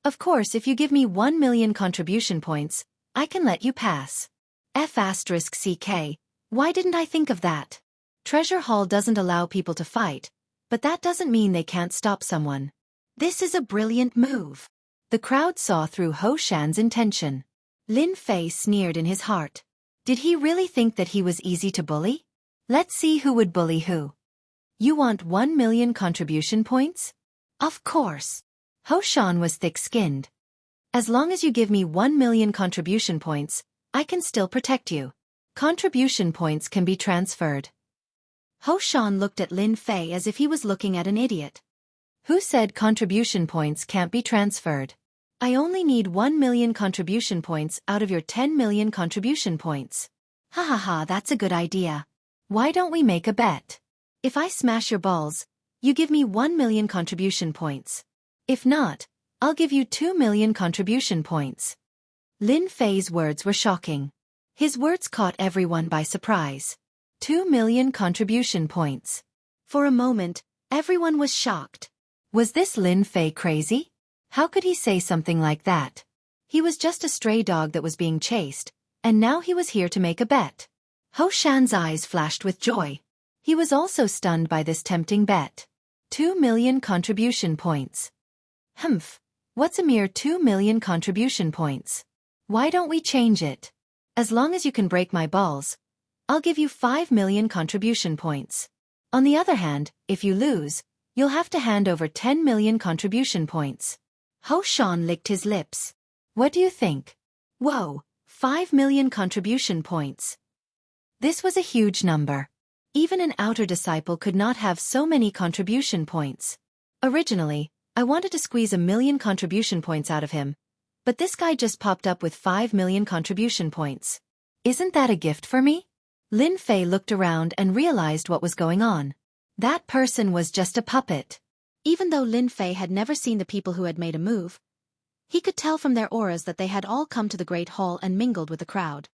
Of course if you give me 1 million contribution points, I can let you pass. F***ck, why didn't I think of that? Treasure Hall doesn't allow people to fight, but that doesn't mean they can't stop someone. This is a brilliant move. The crowd saw through Ho Shan's intention. Lin Fei sneered in his heart. Did he really think that he was easy to bully? Let's see who would bully who. You want 1 million contribution points? Of course. Ho Shan was thick-skinned. As long as you give me 1 million contribution points, I can still protect you. Contribution points can be transferred. Ho Shan looked at Lin Fei as if he was looking at an idiot. Who said contribution points can't be transferred? I only need 1 million contribution points out of your 10 million contribution points. Ha ha ha, that's a good idea. Why don't we make a bet? If I smash your balls, you give me 1 million contribution points. If not, I'll give you 2 million contribution points. Lin Fei's words were shocking. His words caught everyone by surprise. 2 million contribution points. For a moment, everyone was shocked. Was this Lin Fei crazy? How could he say something like that? He was just a stray dog that was being chased, and now he was here to make a bet. Ho Shan's eyes flashed with joy. He was also stunned by this tempting bet. 2 million contribution points. What's a mere 2 million contribution points? Why don't we change it? As long as you can break my balls, I'll give you 5 million contribution points. On the other hand, if you lose, you'll have to hand over 10 million contribution points. Ho Shan licked his lips. What do you think? Whoa, 5 million contribution points. This was a huge number. Even an outer disciple could not have so many contribution points. Originally, I wanted to squeeze 1 million contribution points out of him, but this guy just popped up with 5 million contribution points. Isn't that a gift for me? Lin Fei looked around and realized what was going on. That person was just a puppet. Even though Lin Fei had never seen the people who had made a move, he could tell from their auras that they had all come to the Great Hall and mingled with the crowd.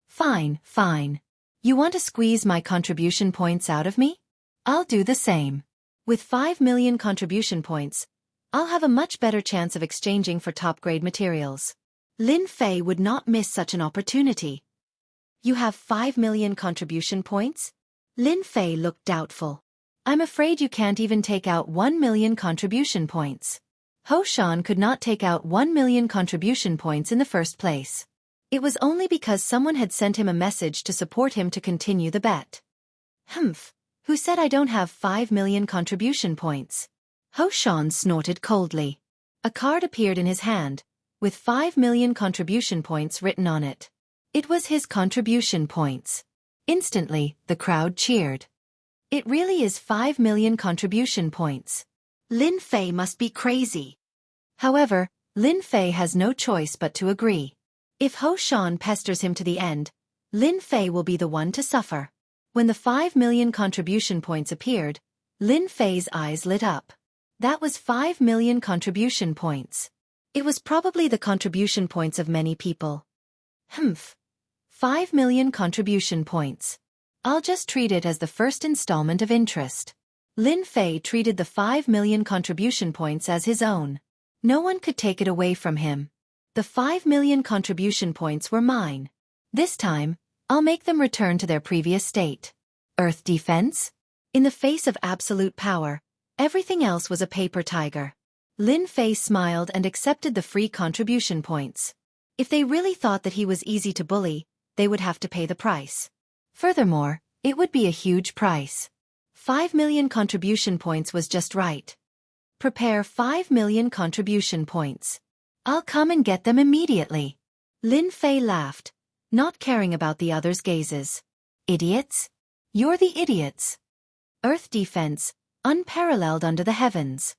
Fine, fine. You want to squeeze my contribution points out of me? I'll do the same. With 5 million contribution points, I'll have a much better chance of exchanging for top-grade materials. Lin Fei would not miss such an opportunity. You have 5 million contribution points? Lin Fei looked doubtful. I'm afraid you can't even take out 1 million contribution points. Ho Shan could not take out 1 million contribution points in the first place. It was only because someone had sent him a message to support him to continue the bet. Humph, who said I don't have 5 million contribution points? Ho Shan snorted coldly. A card appeared in his hand, with 5 million contribution points written on it. It was his contribution points. Instantly, the crowd cheered. It really is 5 million contribution points. Lin Fei must be crazy. However, Lin Fei has no choice but to agree. If Ho Shan pesters him to the end, Lin Fei will be the one to suffer. When the 5 million contribution points appeared, Lin Fei's eyes lit up. That was 5 million contribution points. It was probably the contribution points of many people. Humph. 5 million contribution points. I'll just treat it as the first installment of interest. Lin Fei treated the 5 million contribution points as his own. No one could take it away from him. The 5 million contribution points were mine. This time, I'll make them return to their previous state. Earth defense? In the face of absolute power, everything else was a paper tiger. Lin Fei smiled and accepted the free contribution points. If they really thought that he was easy to bully, they would have to pay the price. Furthermore, it would be a huge price. 5 million contribution points was just right. Prepare 5 million contribution points. I'll come and get them immediately. Lin Fei laughed, not caring about the others' gazes. Idiots? You're the idiots. Earth defense, unparalleled under the heavens.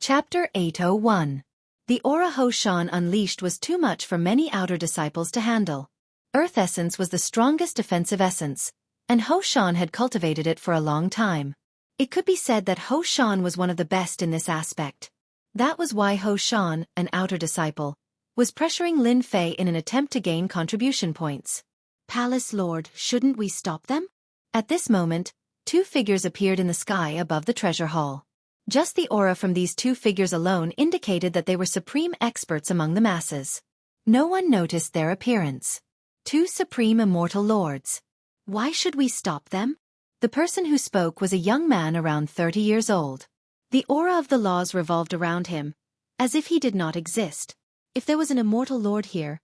Chapter 801. The aura Ho Shan unleashed was too much for many outer disciples to handle. Earth essence was the strongest defensive essence, and Ho Shan had cultivated it for a long time. It could be said that Ho Shan was one of the best in this aspect. That was why Ho Shan, an outer disciple, was pressuring Lin Fei in an attempt to gain contribution points. Palace Lord, shouldn't we stop them? At this moment, 2 figures appeared in the sky above the treasure hall. Just the aura from these 2 figures alone indicated that they were supreme experts among the masses. No one noticed their appearance. 2 supreme immortal lords. Why should we stop them? The person who spoke was a young man around 30 years old. The aura of the laws revolved around him, as if he did not exist. If there was an immortal lord here,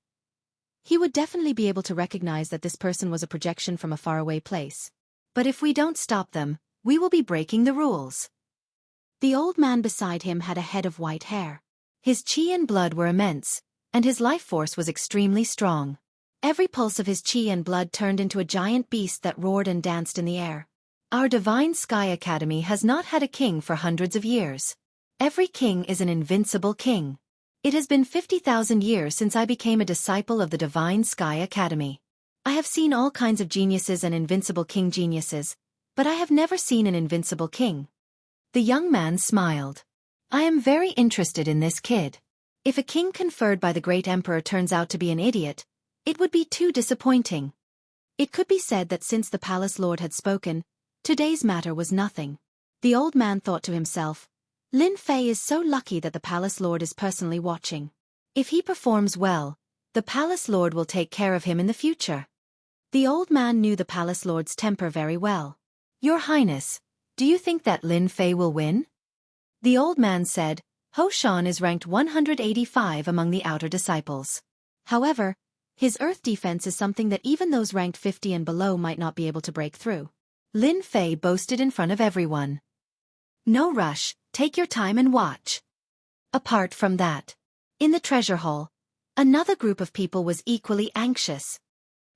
he would definitely be able to recognize that this person was a projection from a faraway place. But if we don't stop them, we will be breaking the rules. The old man beside him had a head of white hair. His chi and blood were immense, and his life force was extremely strong. Every pulse of his chi and blood turned into a giant beast that roared and danced in the air. Our Divine Sky Academy has not had a king for hundreds of years. Every king is an invincible king. It has been 50,000 years since I became a disciple of the Divine Sky Academy. I have seen all kinds of geniuses and invincible king geniuses, but I have never seen an invincible king. The young man smiled. I am very interested in this kid. If a king conferred by the great emperor turns out to be an idiot, it would be too disappointing. It could be said that since the palace lord had spoken, today's matter was nothing. The old man thought to himself, Lin Fei is so lucky that the palace lord is personally watching. If he performs well, the palace lord will take care of him in the future. The old man knew the palace lord's temper very well. Your Highness, do you think that Lin Fei will win? The old man said, Ho Shan is ranked 185 among the outer disciples. However, his earth defense is something that even those ranked 50 and below might not be able to break through. Lin Fei boasted in front of everyone. No rush, take your time and watch. Apart from that, in the treasure hall, another group of people was equally anxious.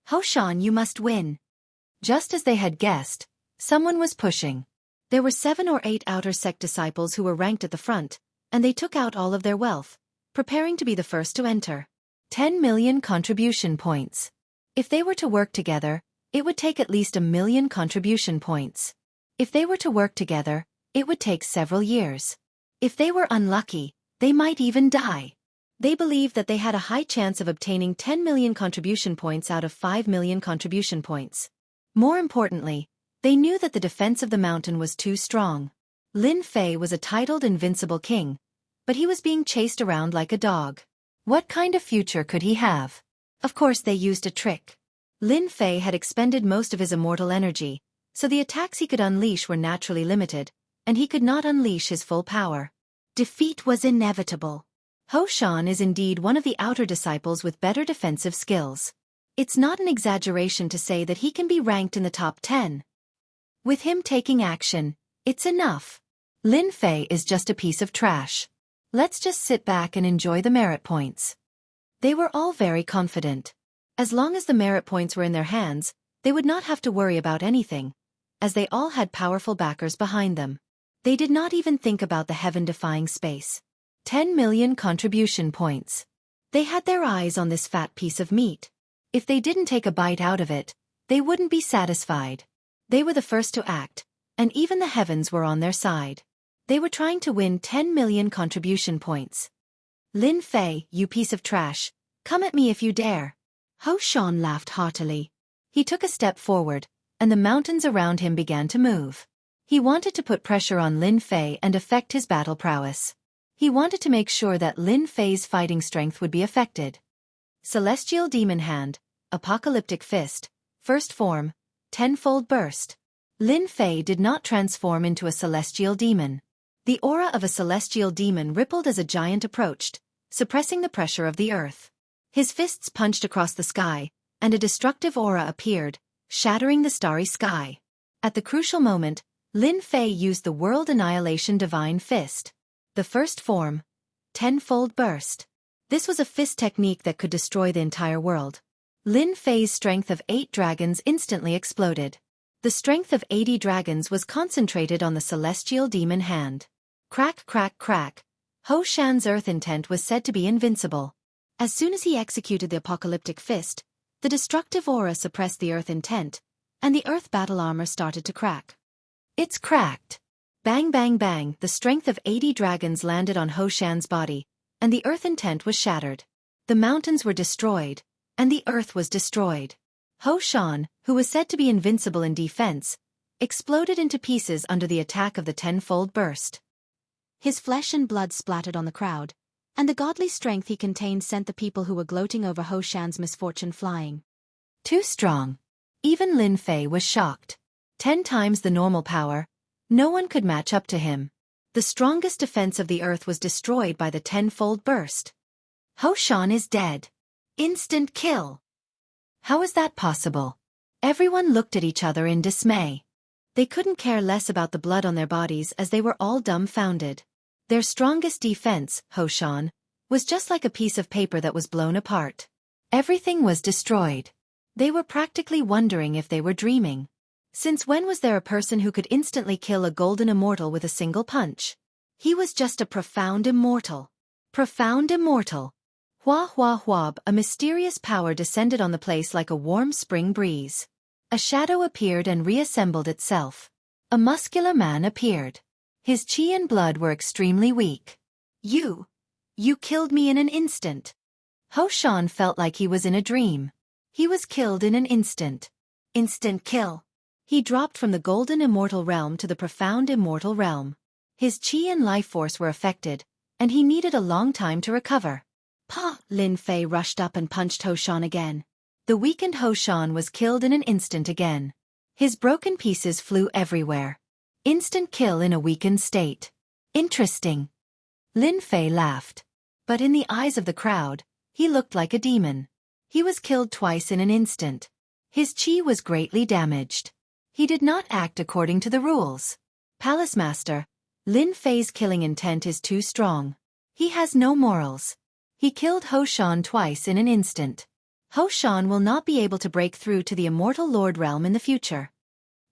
Ho Shan, you must win. Just as they had guessed, someone was pushing. There were 7 or 8 outer sect disciples who were ranked at the front, and they took out all of their wealth, preparing to be the first to enter. 10 million contribution points. If they were to work together, it would take at least 1 million contribution points. If they were to work together, it would take several years. If they were unlucky, they might even die. They believed that they had a high chance of obtaining 10 million contribution points out of 5 million contribution points. More importantly, they knew that the defense of the mountain was too strong. Lin Fei was a titled invincible king, but he was being chased around like a dog. What kind of future could he have? Of course they used a trick. Lin Fei had expended most of his immortal energy, so the attacks he could unleash were naturally limited, and he could not unleash his full power. Defeat was inevitable. Ho Shan is indeed one of the outer disciples with better defensive skills. It's not an exaggeration to say that he can be ranked in the top 10. With him taking action, it's enough. Lin Fei is just a piece of trash. Let's just sit back and enjoy the merit points. They were all very confident. As long as the merit points were in their hands, they would not have to worry about anything, as they all had powerful backers behind them. They did not even think about the heaven-defying space. 10 million contribution points. They had their eyes on this fat piece of meat. If they didn't take a bite out of it, they wouldn't be satisfied. They were the first to act, and even the heavens were on their side. They were trying to win 10 million contribution points. Lin Fei, you piece of trash, come at me if you dare. Ho Shan laughed heartily. He took a step forward, and the mountains around him began to move. He wanted to put pressure on Lin Fei and affect his battle prowess. He wanted to make sure that Lin Fei's fighting strength would be affected. Celestial Demon Hand, Apocalyptic Fist, First Form, Tenfold Burst. Lin Fei did not transform into a celestial demon. The aura of a celestial demon rippled as a giant approached, suppressing the pressure of the earth. His fists punched across the sky, and a destructive aura appeared, shattering the starry sky. At the crucial moment, Lin Fei used the World Annihilation Divine Fist. The first form, Tenfold Burst. This was a fist technique that could destroy the entire world. Lin Fei's strength of 8 dragons instantly exploded. The strength of 80 dragons was concentrated on the celestial demon hand. Crack, crack, crack. Ho Shan's earth intent was said to be invincible. As soon as he executed the apocalyptic fist, the destructive aura suppressed the earth intent, and the earth battle armor started to crack. It's cracked. Bang bang bang, the strength of 80 dragons landed on Ho Shan's body, and the earth intent was shattered. The mountains were destroyed, and the earth was destroyed. Ho Shan, who was said to be invincible in defense, exploded into pieces under the attack of the tenfold burst. His flesh and blood splattered on the crowd, and the godly strength he contained sent the people who were gloating over Ho Shan's misfortune flying. Too strong. Even Lin Fei was shocked. 10 times the normal power, no one could match up to him. The strongest defense of the earth was destroyed by the tenfold burst. Ho Shan is dead. Instant kill. How is that possible? Everyone looked at each other in dismay. They couldn't care less about the blood on their bodies as they were all dumbfounded. Their strongest defense, Ho Shan, was just like a piece of paper that was blown apart. Everything was destroyed. They were practically wondering if they were dreaming. Since when was there a person who could instantly kill a golden immortal with a single punch? He was just a profound immortal. Profound immortal. Hua hua huab, a mysterious power descended on the place like a warm spring breeze. A shadow appeared and reassembled itself. A muscular man appeared. His chi and blood were extremely weak. You killed me in an instant. Ho Shan felt like he was in a dream. He was killed in an instant. Instant kill. He dropped from the golden immortal realm to the profound immortal realm. His chi and life force were affected, and he needed a long time to recover. Pa! Lin Fei rushed up and punched Ho Shan again. The weakened Ho Shan was killed in an instant again. His broken pieces flew everywhere. Instant kill in a weakened state. Interesting. Lin Fei laughed. But in the eyes of the crowd, He looked like a demon. He was killed twice in an instant. His chi was greatly damaged. He did not act according to the rules. Palace Master, Lin Fei's killing intent is too strong. He has no morals. He killed Ho Shan twice in an instant. Ho Shan will not be able to break through to the immortal Lord realm in the future.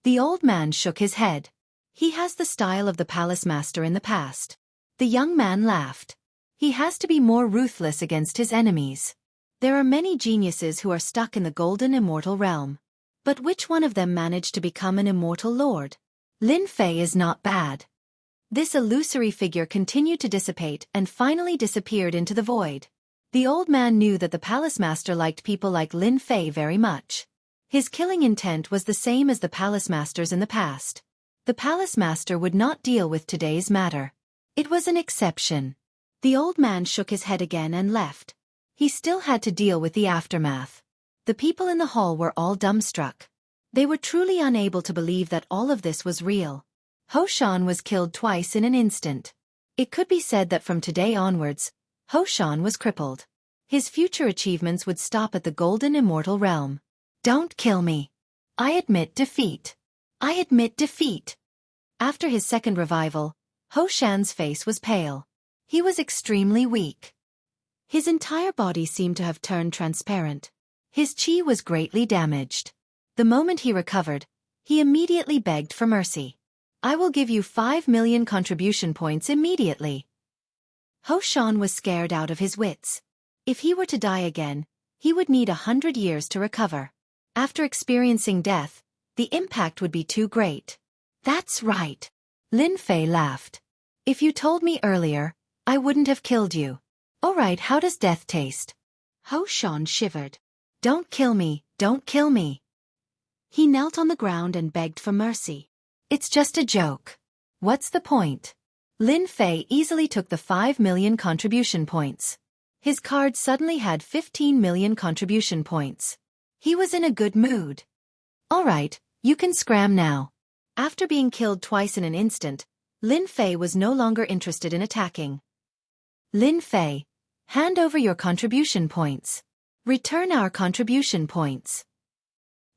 The old man shook his head. He has the style of the Palace Master in the past. The young man laughed. He has to be more ruthless against his enemies. There are many geniuses who are stuck in the golden immortal realm. But which one of them managed to become an immortal lord? Lin Fei is not bad. This illusory figure continued to dissipate and finally disappeared into the void. The old man knew that the Palace Master liked people like Lin Fei very much. His killing intent was the same as the Palace Masters in the past. The Palace Master would not deal with today's matter. It was an exception. The old man shook his head again and left. He still had to deal with the aftermath. The people in the hall were all dumbstruck. They were truly unable to believe that all of this was real. Ho Shan was killed twice in an instant. It could be said that from today onwards, Ho Shan was crippled. His future achievements would stop at the golden immortal realm. Don't kill me. I admit defeat. I admit defeat. After his second revival, Ho Shan's face was pale. He was extremely weak. His entire body seemed to have turned transparent. His chi was greatly damaged. The moment he recovered, he immediately begged for mercy. I will give you 5 million contribution points immediately. Ho Shan was scared out of his wits. If he were to die again, he would need 100 years to recover. After experiencing death, the impact would be too great. That's right. Lin Fei laughed. If you told me earlier, I wouldn't have killed you. Alright, how does death taste? Ho Shan shivered. Don't kill me, don't kill me. He knelt on the ground and begged for mercy. It's just a joke. What's the point? Lin Fei easily took the 5 million contribution points. His card suddenly had 15 million contribution points. He was in a good mood. Alright, you can scram now. After being killed twice in an instant, Lin Fei was no longer interested in attacking. Lin Fei, hand over your contribution points. Return our contribution points.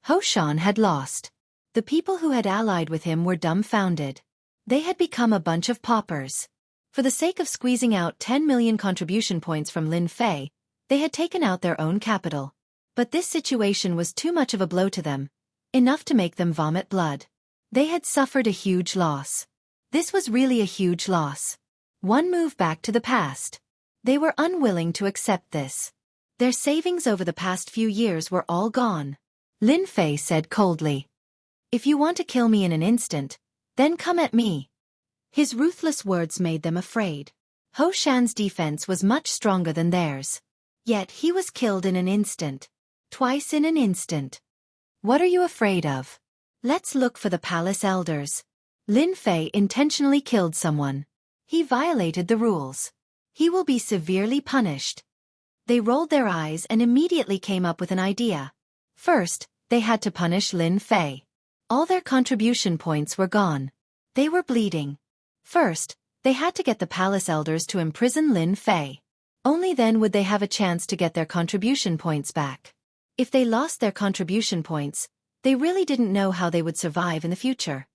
Ho Shan had lost. The people who had allied with him were dumbfounded. They had become a bunch of paupers. For the sake of squeezing out 10 million contribution points from Lin Fei, they had taken out their own capital. But this situation was too much of a blow to them, enough to make them vomit blood. They had suffered a huge loss. This was really a huge loss. One move back to the past. They were unwilling to accept this. Their savings over the past few years were all gone. Lin Fei said coldly. If you want to kill me in an instant, then come at me. His ruthless words made them afraid. Ho Shan's defense was much stronger than theirs. Yet he was killed in an instant. Twice in an instant. What are you afraid of? Let's look for the palace elders. Lin Fei intentionally killed someone. He violated the rules. He will be severely punished. They rolled their eyes and immediately came up with an idea. First, they had to punish Lin Fei. All their contribution points were gone. They were bleeding. First, they had to get the palace elders to imprison Lin Fei. Only then would they have a chance to get their contribution points back. If they lost their contribution points, they really didn't know how they would survive in the future.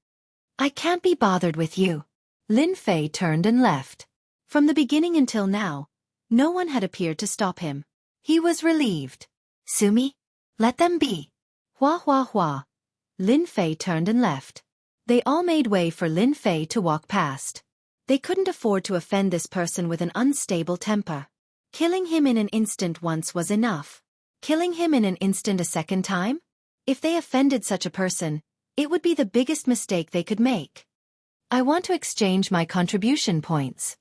I can't be bothered with you. Lin Fei turned and left. From the beginning until now, no one had appeared to stop him. He was relieved. Sumi? Let them be. Hua hua hua. Lin Fei turned and left. They all made way for Lin Fei to walk past. They couldn't afford to offend this person with an unstable temper. Killing him in an instant once was enough. Killing him in an instant a second time? If they offended such a person, it would be the biggest mistake they could make. I want to exchange my contribution points.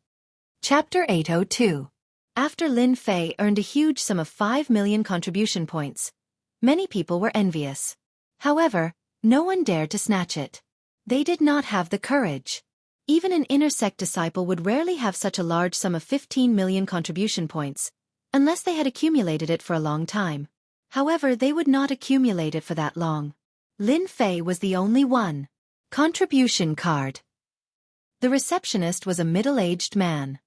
Chapter 802. After Lin Fei earned a huge sum of 5 million contribution points, many people were envious. However, no one dared to snatch it. They did not have the courage. Even an inner sect disciple would rarely have such a large sum of 15 million contribution points, unless they had accumulated it for a long time. However, they would not accumulate it for that long. Lin Fei was the only one. Contribution card. The receptionist was a middle-aged man.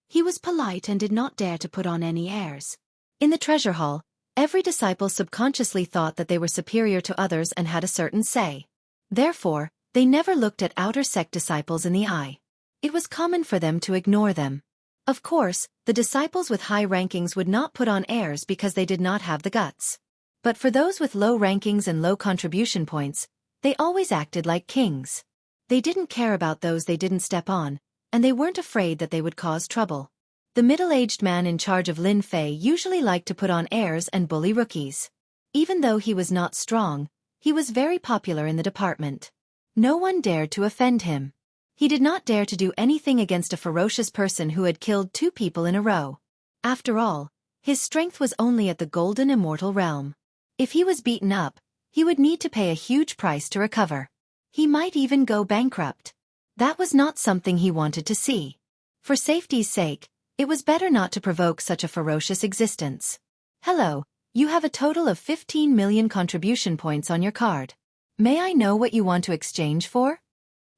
He was polite and did not dare to put on any airs. In the treasure hall, every disciple subconsciously thought that they were superior to others and had a certain say. Therefore, they never looked at outer sect disciples in the eye. It was common for them to ignore them. Of course, the disciples with high rankings would not put on airs because they did not have the guts. But for those with low rankings and low contribution points, they always acted like kings. They didn't care about those they didn't step on, and they weren't afraid that they would cause trouble. The middle-aged man in charge of Lin Fei usually liked to put on airs and bully rookies. Even though he was not strong, he was very popular in the department. No one dared to offend him. He did not dare to do anything against a ferocious person who had killed 2 people in a row. After all, his strength was only at the golden immortal realm. If he was beaten up, he would need to pay a huge price to recover. He might even go bankrupt. That was not something he wanted to see. For safety's sake, it was better not to provoke such a ferocious existence. Hello, you have a total of 15 million contribution points on your card. May I know what you want to exchange for?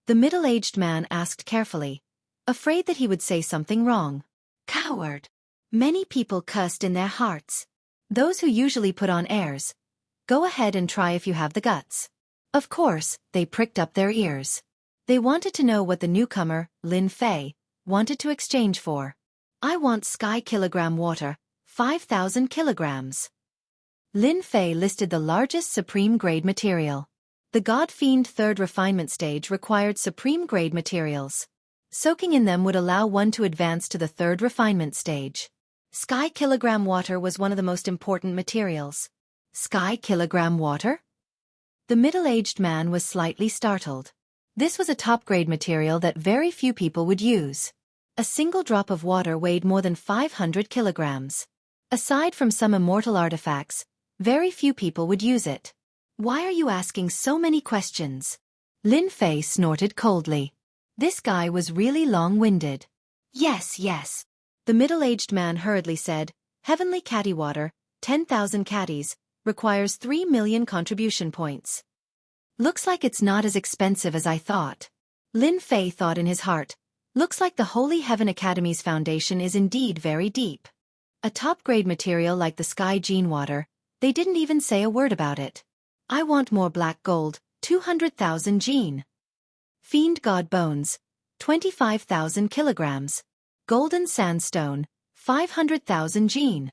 The middle-aged man asked carefully, afraid that he would say something wrong. Coward! Many people cursed in their hearts. Those who usually put on airs. Go ahead and try if you have the guts. Of course, they pricked up their ears. They wanted to know what the newcomer, Lin Fei, wanted to exchange for. I want sky kilogram water, 5,000 kilograms. Lin Fei listed the largest supreme-grade material. The God-Fiend 3rd refinement stage required supreme-grade materials. Soaking in them would allow one to advance to the 3rd refinement stage. Sky kilogram water was one of the most important materials. Sky kilogram water? The middle-aged man was slightly startled. This was a top-grade material that very few people would use. A single drop of water weighed more than 500 kilograms. Aside from some immortal artifacts, very few people would use it. Why are you asking so many questions? Lin Fei snorted coldly. This guy was really long-winded. Yes. The middle-aged man hurriedly said, Heavenly Catty water, 10,000 catties, requires 3 million contribution points. Looks like it's not as expensive as I thought. Lin Fei thought in his heart, looks like the Holy Heaven Academy's foundation is indeed very deep. A top-grade material like the Sky Gene water, they didn't even say a word about it. I want more black gold, 200,000 gene. Fiend God bones, 25,000 kilograms. Golden sandstone, 500,000 gene.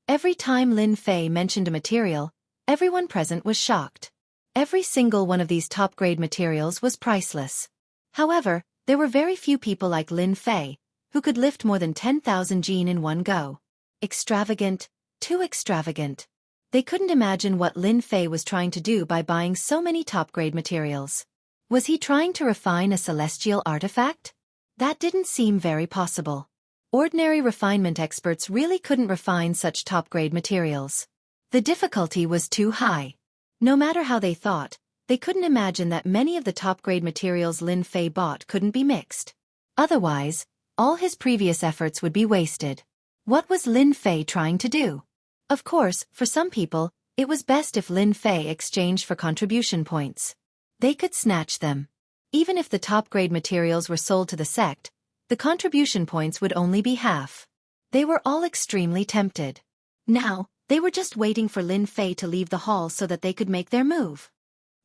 Every time Lin Fei mentioned a material, everyone present was shocked. Every single one of these top-grade materials was priceless. However, there were very few people like Lin Fei, who could lift more than 10,000 gene in one go. Extravagant, too extravagant. They couldn't imagine what Lin Fei was trying to do by buying so many top-grade materials. Was he trying to refine a celestial artifact? That didn't seem very possible. Ordinary refinement experts really couldn't refine such top-grade materials. The difficulty was too high. No matter how they thought, they couldn't imagine that many of the top-grade materials Lin Fei bought couldn't be mixed. Otherwise, all his previous efforts would be wasted. What was Lin Fei trying to do? Of course, for some people, it was best if Lin Fei exchanged for contribution points. They could snatch them. Even if the top-grade materials were sold to the sect, the contribution points would only be half. They were all extremely tempted. Now, they were just waiting for Lin Fei to leave the hall so that they could make their move.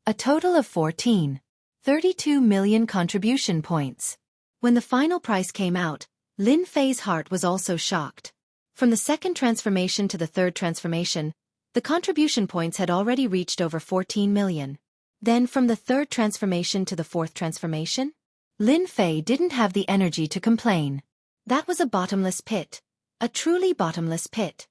A total of 32 million contribution points. When the final price came out, Lin Fei's heart was also shocked. From the 2nd transformation to the 3rd transformation, the contribution points had already reached over 14 million. Then from the 3rd transformation to the 4th transformation, Lin Fei didn't have the energy to complain. That was a bottomless pit. A truly bottomless pit.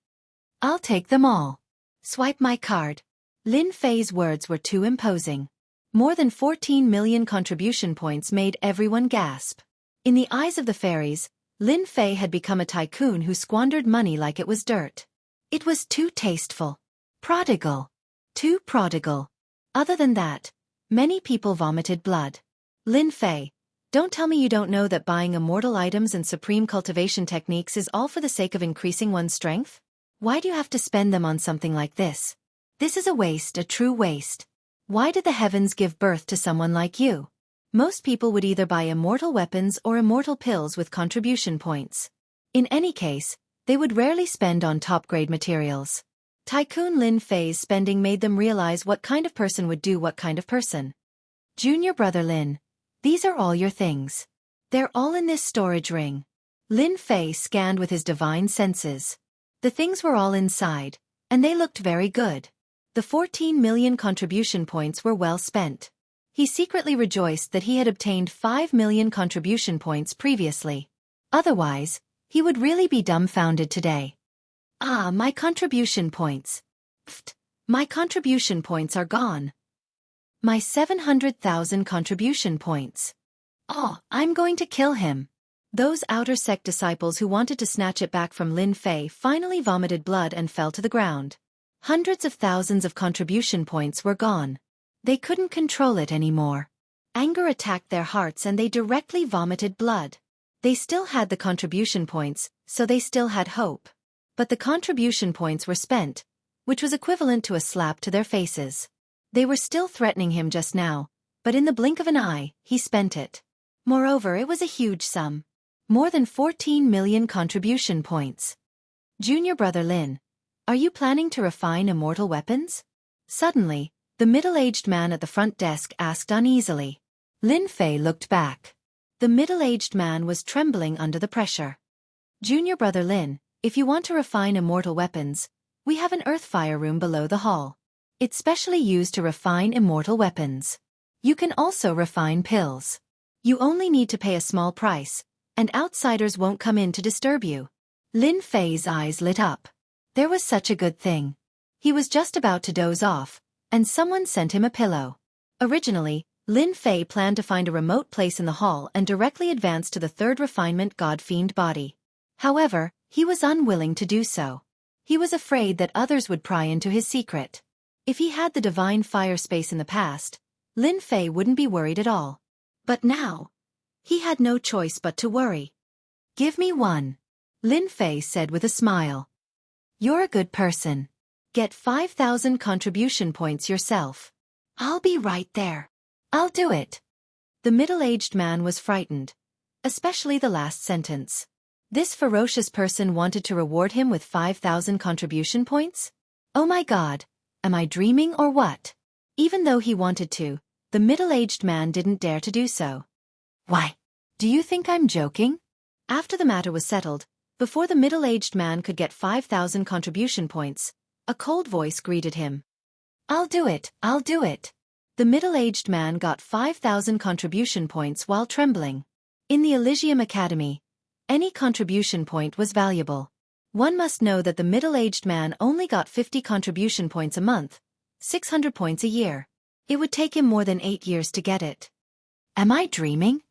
I'll take them all. Swipe my card. Lin Fei's words were too imposing. More than 14 million contribution points made everyone gasp. In the eyes of the fairies, Lin Fei had become a tycoon who squandered money like it was dirt. It was too tasteful. Prodigal. Too prodigal. Other than that, many people vomited blood. Lin Fei, don't tell me you don't know that buying immortal items and supreme cultivation techniques is all for the sake of increasing one's strength? Why do you have to spend them on something like this? This is a waste, a true waste. Why did the heavens give birth to someone like you? Most people would either buy immortal weapons or immortal pills with contribution points. In any case, They would rarely spend on top-grade materials. Tycoon Lin Fei's spending made them realize what kind of person would do what kind of person. Junior brother Lin, these are all your things. They're all in this storage ring. Lin Fei scanned with his divine senses. The things were all inside, and they looked very good. The 14 million contribution points were well spent. He secretly rejoiced that he had obtained 5 million contribution points previously. Otherwise, he would really be dumbfounded today. Ah, my contribution points. Pfft, my contribution points are gone. My 700,000 contribution points. Oh, I'm going to kill him. Those outer sect disciples who wanted to snatch it back from Lin Fei finally vomited blood and fell to the ground. Hundreds of thousands of contribution points were gone. They couldn't control it anymore. Anger attacked their hearts and they directly vomited blood. They still had the contribution points, so they still had hope. But the contribution points were spent, which was equivalent to a slap to their faces. They were still threatening him just now, but in the blink of an eye, he spent it. Moreover, it was a huge sum. More than 14 million contribution points. Junior brother Lin, are you planning to refine immortal weapons? Suddenly, the middle-aged man at the front desk asked uneasily. Lin Fei looked back. The middle-aged man was trembling under the pressure. Junior brother Lin, if you want to refine immortal weapons, we have an earthfire room below the hall. It's specially used to refine immortal weapons. You can also refine pills. You only need to pay a small price, and outsiders won't come in to disturb you. Lin Fei's eyes lit up. There was such a good thing. He was just about to doze off, and someone sent him a pillow. Originally, Lin Fei planned to find a remote place in the hall and directly advance to the third refinement god-fiend body. However, he was unwilling to do so. He was afraid that others would pry into his secret. If he had the divine fire space in the past, Lin Fei wouldn't be worried at all. But now, he had no choice but to worry. Give me one, Lin Fei said with a smile. You're a good person. Get 5,000 contribution points yourself. I'll be right there. I'll do it. The middle-aged man was frightened, especially the last sentence. This ferocious person wanted to reward him with 5,000 contribution points? Oh my God, am I dreaming or what? Even though he wanted to, the middle-aged man didn't dare to do so. Why? Do you think I'm joking? After the matter was settled, before the middle-aged man could get 5,000 contribution points, a cold voice greeted him. I'll do it, I'll do it. The middle-aged man got 5,000 contribution points while trembling. In the Elysium Academy, any contribution point was valuable. One must know that the middle-aged man only got 50 contribution points a month, 600 points a year. It would take him more than 8 years to get it. Am I dreaming?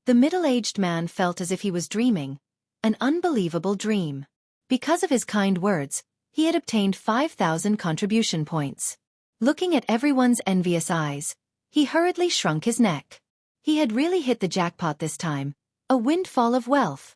The middle-aged man felt as if he was dreaming, an unbelievable dream. Because of his kind words, he had obtained 5,000 contribution points. Looking at everyone's envious eyes, he hurriedly shrunk his neck. He had really hit the jackpot this time, a windfall of wealth.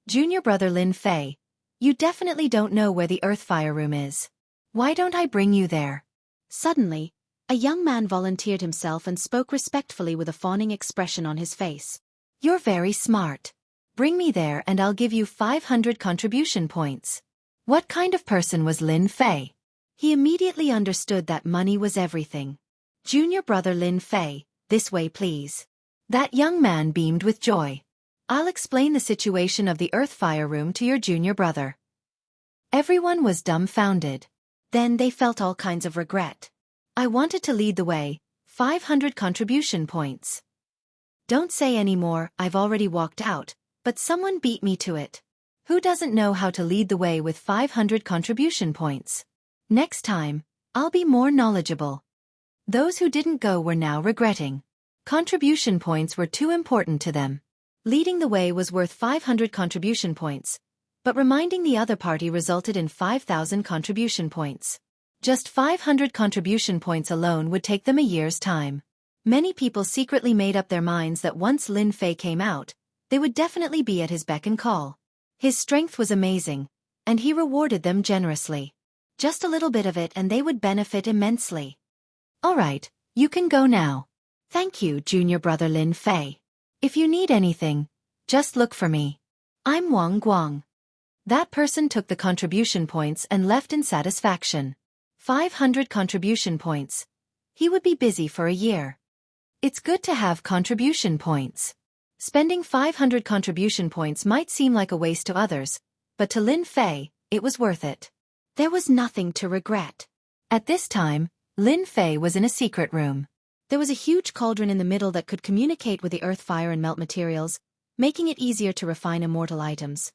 Junior brother Lin Fei, you definitely don't know where the earthfire room is. Why don't I bring you there? Suddenly, a young man volunteered himself and spoke respectfully with a fawning expression on his face. You're very smart. Bring me there and I'll give you 500 contribution points. What kind of person was Lin Fei? He immediately understood that money was everything. Junior brother Lin Fei, this way please. That young man beamed with joy. I'll explain the situation of the earthfire room to your junior brother. Everyone was dumbfounded. Then they felt all kinds of regret. I wanted to lead the way, 500 contribution points. Don't say any more, I've already walked out, but someone beat me to it. Who doesn't know how to lead the way with 500 contribution points? Next time, I'll be more knowledgeable. Those who didn't go were now regretting. Contribution points were too important to them. Leading the way was worth 500 contribution points, but reminding the other party resulted in 5,000 contribution points. Just 500 contribution points alone would take them a year's time. Many people secretly made up their minds that once Lin Fei came out, they would definitely be at his beck and call. His strength was amazing, and he rewarded them generously. Just a little bit of it and they would benefit immensely. All right, you can go now. Thank you, junior brother Lin Fei. If you need anything, just look for me. I'm Wang Guang. That person took the contribution points and left in satisfaction. 500 contribution points. He would be busy for a year. It's good to have contribution points. Spending 500 contribution points might seem like a waste to others, but to Lin Fei, it was worth it. There was nothing to regret. At this time, Lin Fei was in a secret room. There was a huge cauldron in the middle that could communicate with the earth, fire and melt materials, making it easier to refine immortal items.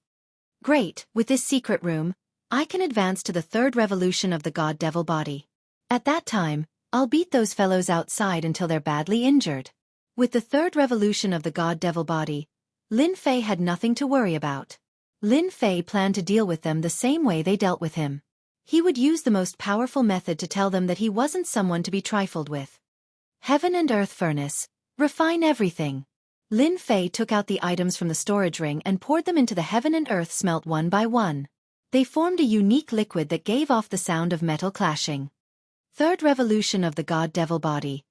Great, with this secret room, I can advance to the third revolution of the god-devil body. At that time, I'll beat those fellows outside until they're badly injured. With the third revolution of the god-devil body, Lin Fei had nothing to worry about. Lin Fei planned to deal with them the same way they dealt with him. He would use the most powerful method to tell them that he wasn't someone to be trifled with. Heaven and earth furnace, refine everything. Lin Fei took out the items from the storage ring and poured them into the heaven and earth smelt one by one. They formed a unique liquid that gave off the sound of metal clashing. Third revolution of the god-devil body.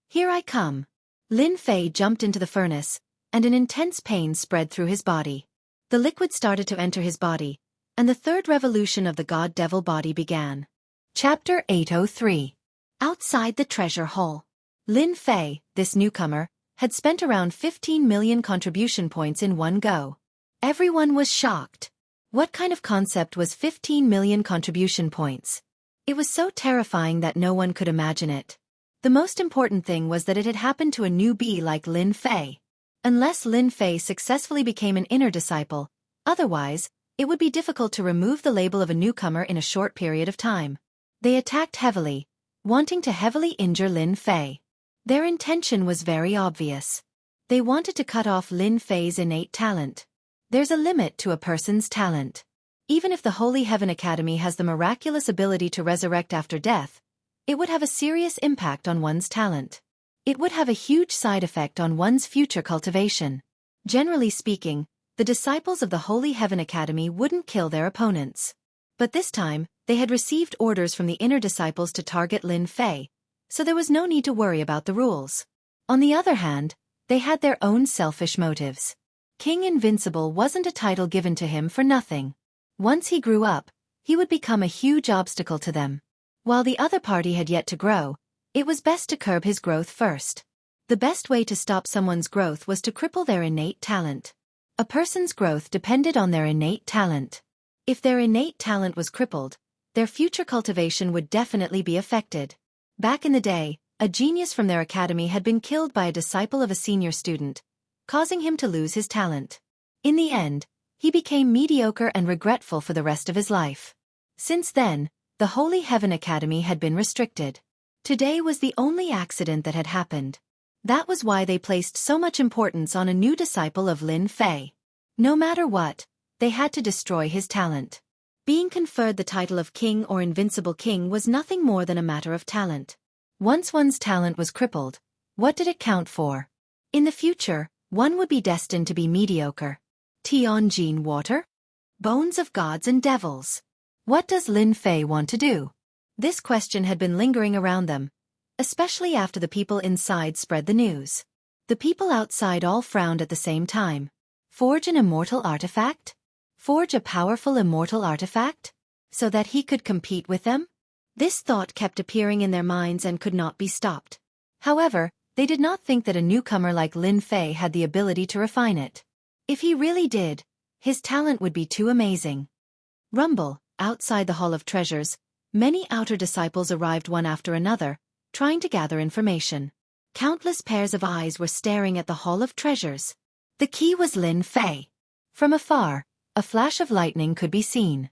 Here I come. Lin Fei jumped into the furnace, and an intense pain spread through his body. The liquid started to enter his body, and the third revolution of the god-devil body began. Chapter 803. Outside the treasure hole. Lin Fei, this newcomer, had spent around 15 million contribution points in one go. Everyone was shocked. What kind of concept was 15 million contribution points? It was so terrifying that no one could imagine it. The most important thing was that it had happened to a newbie like Lin Fei. Unless Lin Fei successfully became an inner disciple, otherwise, it would be difficult to remove the label of a newcomer in a short period of time. They attacked heavily, wanting to heavily injure Lin Fei. Their intention was very obvious. They wanted to cut off Lin Fei's innate talent. There's a limit to a person's talent. Even if the Holy Heaven Academy has the miraculous ability to resurrect after death, it would have a serious impact on one's talent. It would have a huge side effect on one's future cultivation. Generally speaking, the disciples of the Holy Heaven Academy wouldn't kill their opponents. But this time, they had received orders from the inner disciples to target Lin Fei, so there was no need to worry about the rules. On the other hand, they had their own selfish motives. King Invincible wasn't a title given to him for nothing. Once he grew up, he would become a huge obstacle to them. While the other party had yet to grow, it was best to curb his growth first. The best way to stop someone's growth was to cripple their innate talent. A person's growth depended on their innate talent. If their innate talent was crippled, their future cultivation would definitely be affected. Back in the day, a genius from their academy had been killed by a disciple of a senior student, causing him to lose his talent. In the end, he became mediocre and regretful for the rest of his life. Since then, the Holy Heaven Academy had been restricted. Today was the only accident that had happened. That was why they placed so much importance on a new disciple of Lin Fei. No matter what, they had to destroy his talent. Being conferred the title of King or Invincible King was nothing more than a matter of talent. Once one's talent was crippled, what did it count for? In the future, one would be destined to be mediocre. Tianjin water? Bones of gods and devils. What does Lin Fei want to do? This question had been lingering around them, especially after the people inside spread the news. The people outside all frowned at the same time. Forge an immortal artifact? Forge a powerful immortal artifact? So that he could compete with them? This thought kept appearing in their minds and could not be stopped. However, they did not think that a newcomer like Lin Fei had the ability to refine it. If he really did, his talent would be too amazing. Rumble, outside the Hall of Treasures, many outer disciples arrived one after another, trying to gather information. Countless pairs of eyes were staring at the Hall of Treasures. The key was Lin Fei. From afar, a flash of lightning could be seen.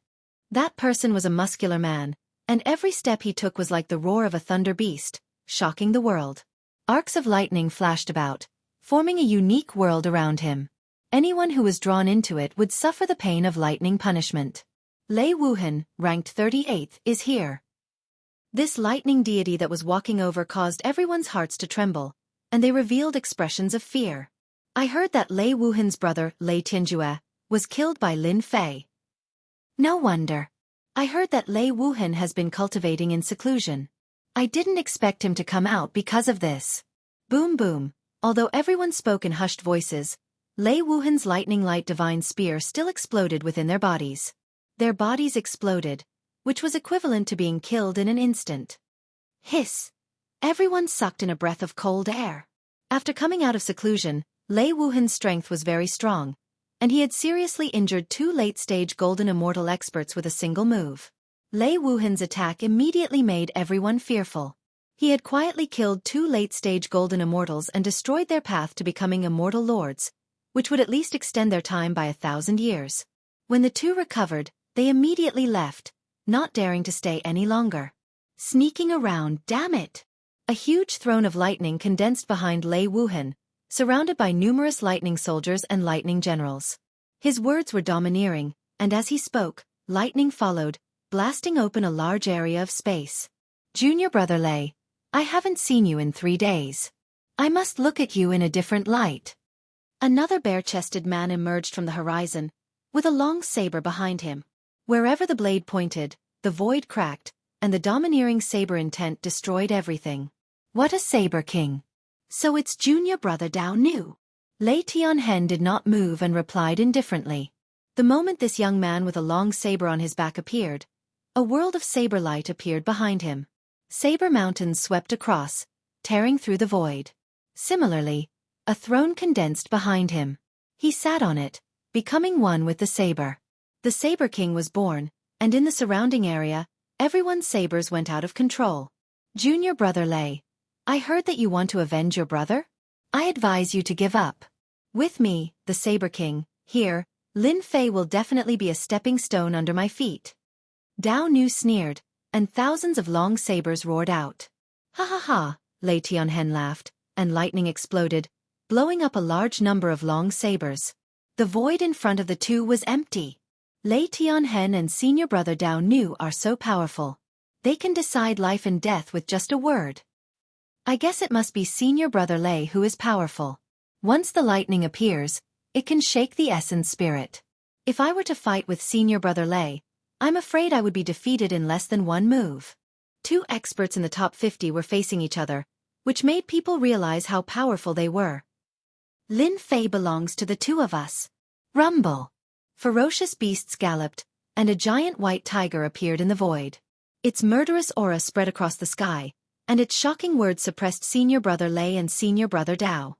That person was a muscular man, and every step he took was like the roar of a thunder beast, shocking the world. Arcs of lightning flashed about, forming a unique world around him. Anyone who was drawn into it would suffer the pain of lightning punishment. Lei Wuhan, ranked 38th, is here. This lightning deity that was walking over caused everyone's hearts to tremble, and they revealed expressions of fear. I heard that Lei Wuhan's brother, Lei Tianjue, was killed by Lin Fei. No wonder. I heard that Lei Wuhan has been cultivating in seclusion. I didn't expect him to come out because of this. Boom boom. Although everyone spoke in hushed voices, Lei Wuhan's lightning light divine spear still exploded within their bodies. Their bodies exploded, which was equivalent to being killed in an instant. Hiss! Everyone sucked in a breath of cold air. After coming out of seclusion, Lei Wuhan's strength was very strong, and he had seriously injured 2 late-stage Golden Immortal experts with a single move. Lei Wuhan's attack immediately made everyone fearful. He had quietly killed 2 late-stage Golden Immortals and destroyed their path to becoming Immortal Lords, which would at least extend their time by 1,000 years. When the 2 recovered, they immediately left, not daring to stay any longer. Sneaking around, damn it! A huge throne of lightning condensed behind Lei Wuhan, surrounded by numerous lightning soldiers and lightning generals. His words were domineering, and as he spoke, lightning followed, blasting open a large area of space. Junior brother Lei, I haven't seen you in 3 days. I must look at you in a different light. Another bare-chested man emerged from the horizon, with a long saber behind him. Wherever the blade pointed, the void cracked, and the domineering saber intent destroyed everything. What a saber king! So it's junior brother Dao Nu. Lei Tianhen did not move and replied indifferently. The moment this young man with a long saber on his back appeared, a world of saber light appeared behind him. Saber mountains swept across, tearing through the void. Similarly, a throne condensed behind him. He sat on it, becoming one with the saber. The Saber King was born, and in the surrounding area, everyone's sabers went out of control. Junior brother Lei, I heard that you want to avenge your brother? I advise you to give up. With me, the Saber King, here, Lin Fei will definitely be a stepping stone under my feet. Dao Nu sneered, and thousands of long sabers roared out. Ha ha ha, Lei Tianhen laughed, and lightning exploded, blowing up a large number of long sabers. The void in front of the 2 was empty. Lei Tianhen and senior brother Dao Nu are so powerful. They can decide life and death with just a word. I guess it must be senior brother Lei who is powerful. Once the lightning appears, it can shake the essence spirit. If I were to fight with senior brother Lei, I'm afraid I would be defeated in less than 1 move. 2 experts in the top 50 were facing each other, which made people realize how powerful they were. Lin Fei belongs to the 2 of us. Rumble! Ferocious beasts galloped, and a giant white tiger appeared in the void. Its murderous aura spread across the sky, and its shocking words suppressed senior brother Lei and senior brother Dao.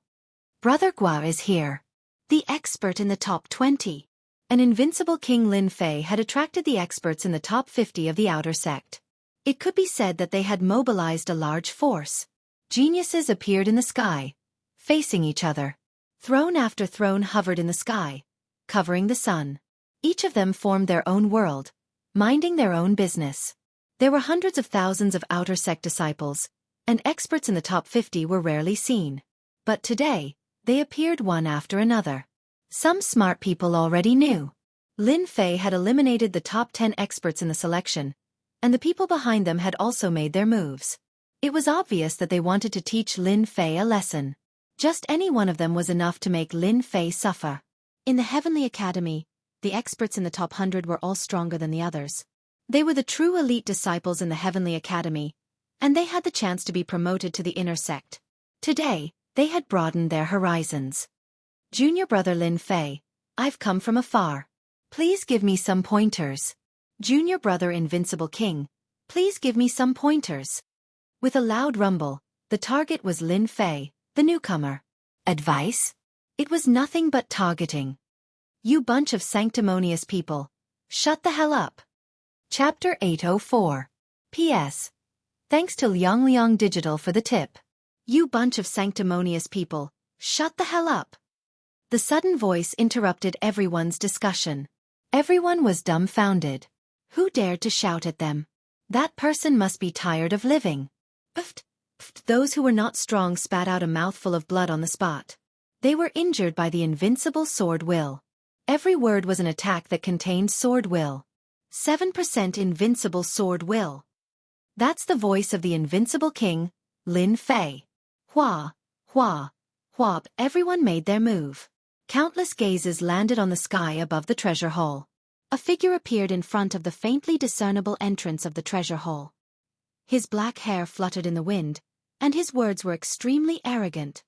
Brother Gua is here. The expert in the top 20. An invincible King Lin Fei had attracted the experts in the top 50 of the outer sect. It could be said that they had mobilized a large force. Geniuses appeared in the sky, facing each other. Throne after throne hovered in the sky, covering the sun. Each of them formed their own world, minding their own business. There were hundreds of thousands of outer sect disciples, and experts in the top 50 were rarely seen. But today, they appeared one after another. Some smart people already knew. Lin Fei had eliminated the top 10 experts in the selection, and the people behind them had also made their moves. It was obvious that they wanted to teach Lin Fei a lesson. Just any one of them was enough to make Lin Fei suffer. In the Heavenly Academy, the experts in the top 100 were all stronger than the others. They were the true elite disciples in the Heavenly Academy, and they had the chance to be promoted to the inner sect. Today, they had broadened their horizons. Junior brother Lin Fei, I've come from afar. Please give me some pointers. Junior brother Invincible King, please give me some pointers. With a loud rumble, the target was Lin Fei, the newcomer. Advice? It was nothing but targeting. You bunch of sanctimonious people. Shut the hell up. Chapter 804. P.S. Thanks to Liang Digital for the tip. You bunch of sanctimonious people. Shut the hell up. The sudden voice interrupted everyone's discussion. Everyone was dumbfounded. Who dared to shout at them? That person must be tired of living. Pft, pft. Those who were not strong spat out a mouthful of blood on the spot. They were injured by the invincible sword will. Every word was an attack that contained sword will. 7% invincible sword will. That's the voice of the invincible king, Lin Fei. Hua, hua, hua. Everyone made their move. Countless gazes landed on the sky above the treasure hall. A figure appeared in front of the faintly discernible entrance of the treasure hall. His black hair fluttered in the wind, and his words were extremely arrogant.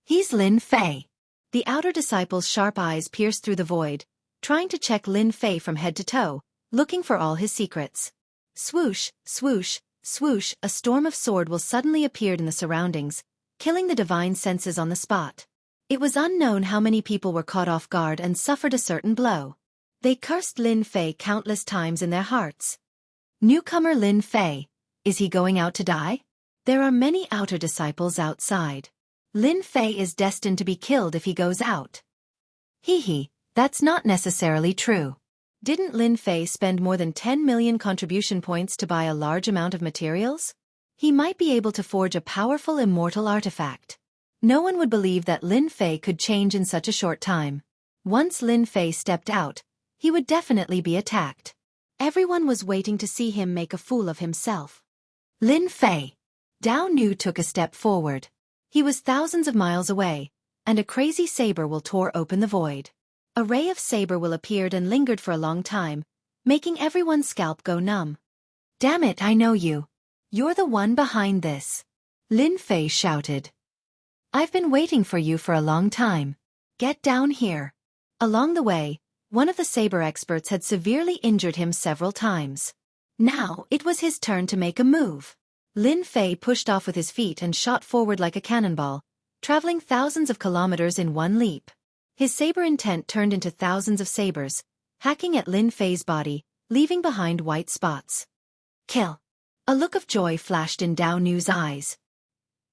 He's Lin Fei. The outer disciple's sharp eyes pierced through the void, trying to check Lin Fei from head to toe. looking for all his secrets. Swoosh, swoosh, swoosh, a storm of sword will suddenly appeared in the surroundings, killing the divine senses on the spot. It was unknown how many people were caught off guard and suffered a certain blow. They cursed Lin Fei countless times in their hearts. Newcomer Lin Fei, is he going out to die? There are many outer disciples outside. Lin Fei is destined to be killed if he goes out. Hee, that's not necessarily true. Didn't Lin Fei spend more than 10 million contribution points to buy a large amount of materials? He might be able to forge a powerful immortal artifact. No one would believe that Lin Fei could change in such a short time. Once Lin Fei stepped out, he would definitely be attacked. Everyone was waiting to see him make a fool of himself. Lin Fei. Dao Nu took a step forward. He was thousands of miles away, and a crazy saber will tore open the void. A ray of saber will appeared and lingered for a long time, making everyone's scalp go numb. Damn it, I know you. You're the one behind this. Lin Fei shouted. I've been waiting for you for a long time. Get down here. Along the way, one of the saber experts had severely injured him several times. Now it was his turn to make a move. Lin Fei pushed off with his feet and shot forward like a cannonball, traveling thousands of kilometers in one leap. His saber intent turned into thousands of sabers, hacking at Lin Fei's body, leaving behind white spots. Kill! A look of joy flashed in Dao Nu's eyes.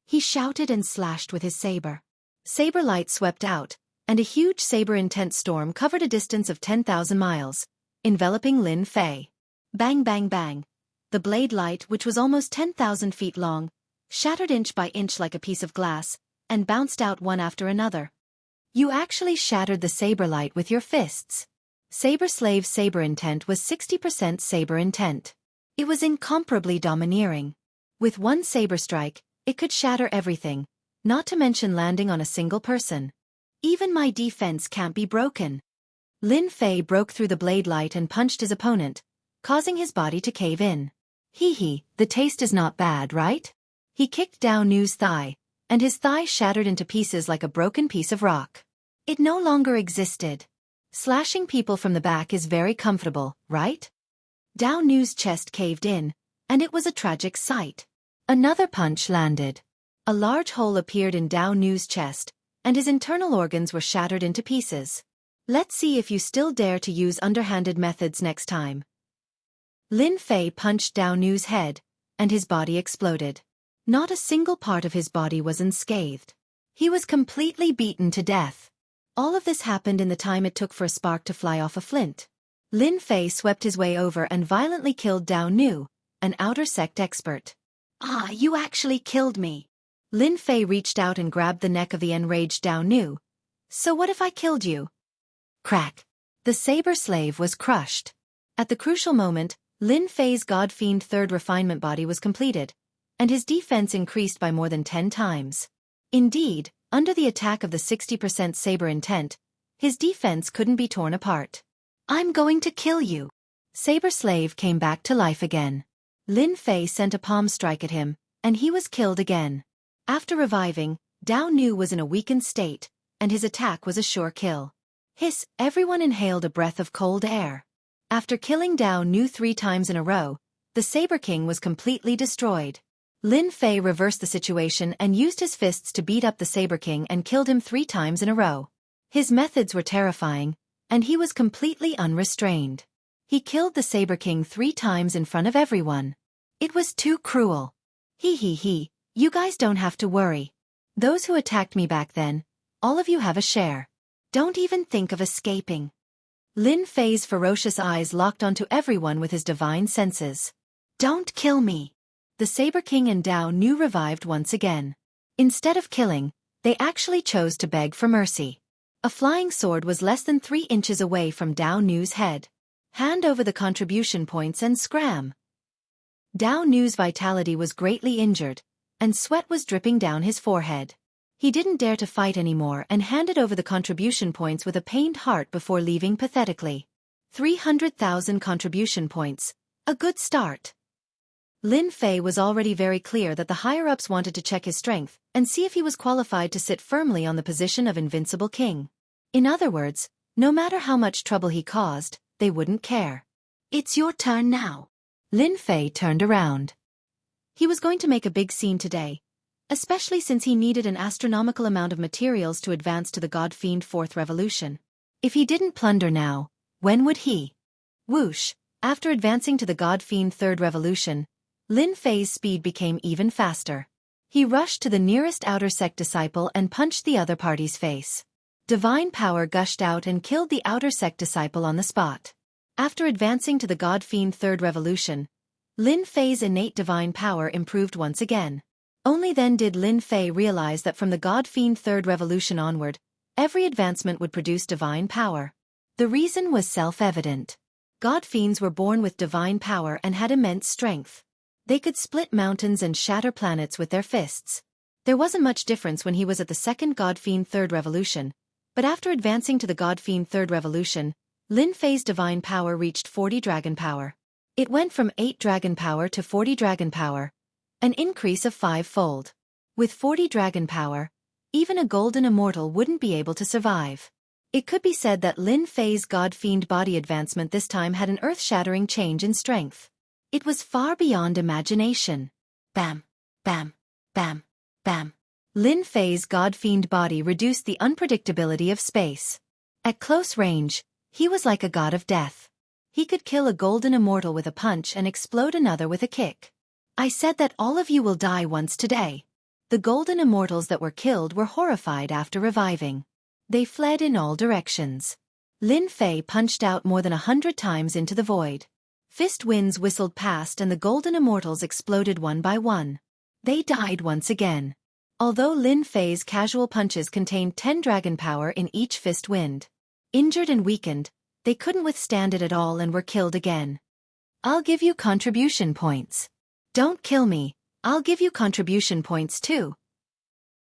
He shouted and slashed with his saber. Saber light swept out, and a huge saber-intent storm covered a distance of 10,000 miles, enveloping Lin Fei. Bang bang bang. The blade light, which was almost 10,000 feet long, shattered inch by inch like a piece of glass, and bounced out one after another. You actually shattered the saber light with your fists. Saber Slave's saber intent was 60% saber intent. It was incomparably domineering. With one saber strike, it could shatter everything, not to mention landing on a single person. Even my defense can't be broken. Lin Fei broke through the blade light and punched his opponent, causing his body to cave in. Hee, the taste is not bad, right? He kicked Dao Nu's thigh, and his thigh shattered into pieces like a broken piece of rock. It no longer existed. Slashing people from the back is very comfortable, right? Dao Nu's chest caved in, and it was a tragic sight. Another punch landed. A large hole appeared in Dao Nu's chest, and his internal organs were shattered into pieces. Let's see if you still dare to use underhanded methods next time. Lin Fei punched Dao Nu's head, and his body exploded. Not a single part of his body was unscathed. He was completely beaten to death. All of this happened in the time it took for a spark to fly off a flint. Lin Fei swept his way over and violently killed Dao Nu, an outer sect expert. Ah, you actually killed me. Lin Fei reached out and grabbed the neck of the enraged Dao Nu. So what if I killed you? Crack. The saber slave was crushed. At the crucial moment, Lin Fei's god-fiend third refinement body was completed, and his defense increased by more than 10 times. Indeed, under the attack of the 60% saber intent, his defense couldn't be torn apart. I'm going to kill you. Saber slave came back to life again. Lin Fei sent a palm strike at him, and he was killed again. After reviving, Dao Nu was in a weakened state, and his attack was a sure kill. Hiss, everyone inhaled a breath of cold air. After killing Dao Nu 3 times in a row, the Saber King was completely destroyed. Lin Fei reversed the situation and used his fists to beat up the Saber King and killed him 3 times in a row. His methods were terrifying, and he was completely unrestrained. He killed the Saber King 3 times in front of everyone. It was too cruel. He, you guys don't have to worry. Those who attacked me back then, all of you have a share. Don't even think of escaping. Lin Fei's ferocious eyes locked onto everyone with his divine senses. Don't kill me. The Saber King and Dao Nu revived once again. Instead of killing, they actually chose to beg for mercy. A flying sword was less than 3 inches away from Dao Nu's head. Hand over the contribution points and scram. Dao Nu's vitality was greatly injured, and sweat was dripping down his forehead. He didn't dare to fight anymore and handed over the contribution points with a pained heart before leaving pathetically. 300,000 contribution points. A good start. Lin Fei was already very clear that the higher-ups wanted to check his strength and see if he was qualified to sit firmly on the position of invincible king. In other words, no matter how much trouble he caused, they wouldn't care. It's your turn now. Lin Fei turned around. He was going to make a big scene today, especially since he needed an astronomical amount of materials to advance to the God-Fiend Fourth Revolution. If he didn't plunder now, when would he? Whoosh! After advancing to the God-Fiend Third Revolution, Lin Fei's speed became even faster. He rushed to the nearest outer sect disciple and punched the other party's face. Divine power gushed out and killed the outer sect disciple on the spot. After advancing to the God-Fiend Third Revolution, Lin Fei's innate divine power improved once again. Only then did Lin Fei realize that from the God-Fiend Third Revolution onward, every advancement would produce divine power. The reason was self-evident. God-Fiends were born with divine power and had immense strength. They could split mountains and shatter planets with their fists. There wasn't much difference when he was at the second God-Fiend Third Revolution, but after advancing to the God-Fiend Third Revolution, Lin Fei's divine power reached 40 dragon power. It went from 8 dragon power to 40 dragon power, an increase of 5-fold. With 40 dragon power, even a golden immortal wouldn't be able to survive. It could be said that Lin Fei's God-Fiend body advancement this time had an earth-shattering change in strength. It was far beyond imagination. Bam, bam, bam, bam. Lin Fei's God-Fiend body reduced the unpredictability of space. At close range, he was like a god of death. He could kill a golden immortal with a punch and explode another with a kick. I said that all of you will die once today. The golden immortals that were killed were horrified after reviving. They fled in all directions. Lin Fei punched out more than 100 times into the void. Fist winds whistled past and the golden immortals exploded one by one. They died once again. Although Lin Fei's casual punches contained 10 dragon power in each fist wind. Injured and weakened, they couldn't withstand it at all and were killed again. I'll give you contribution points. Don't kill me, I'll give you contribution points too.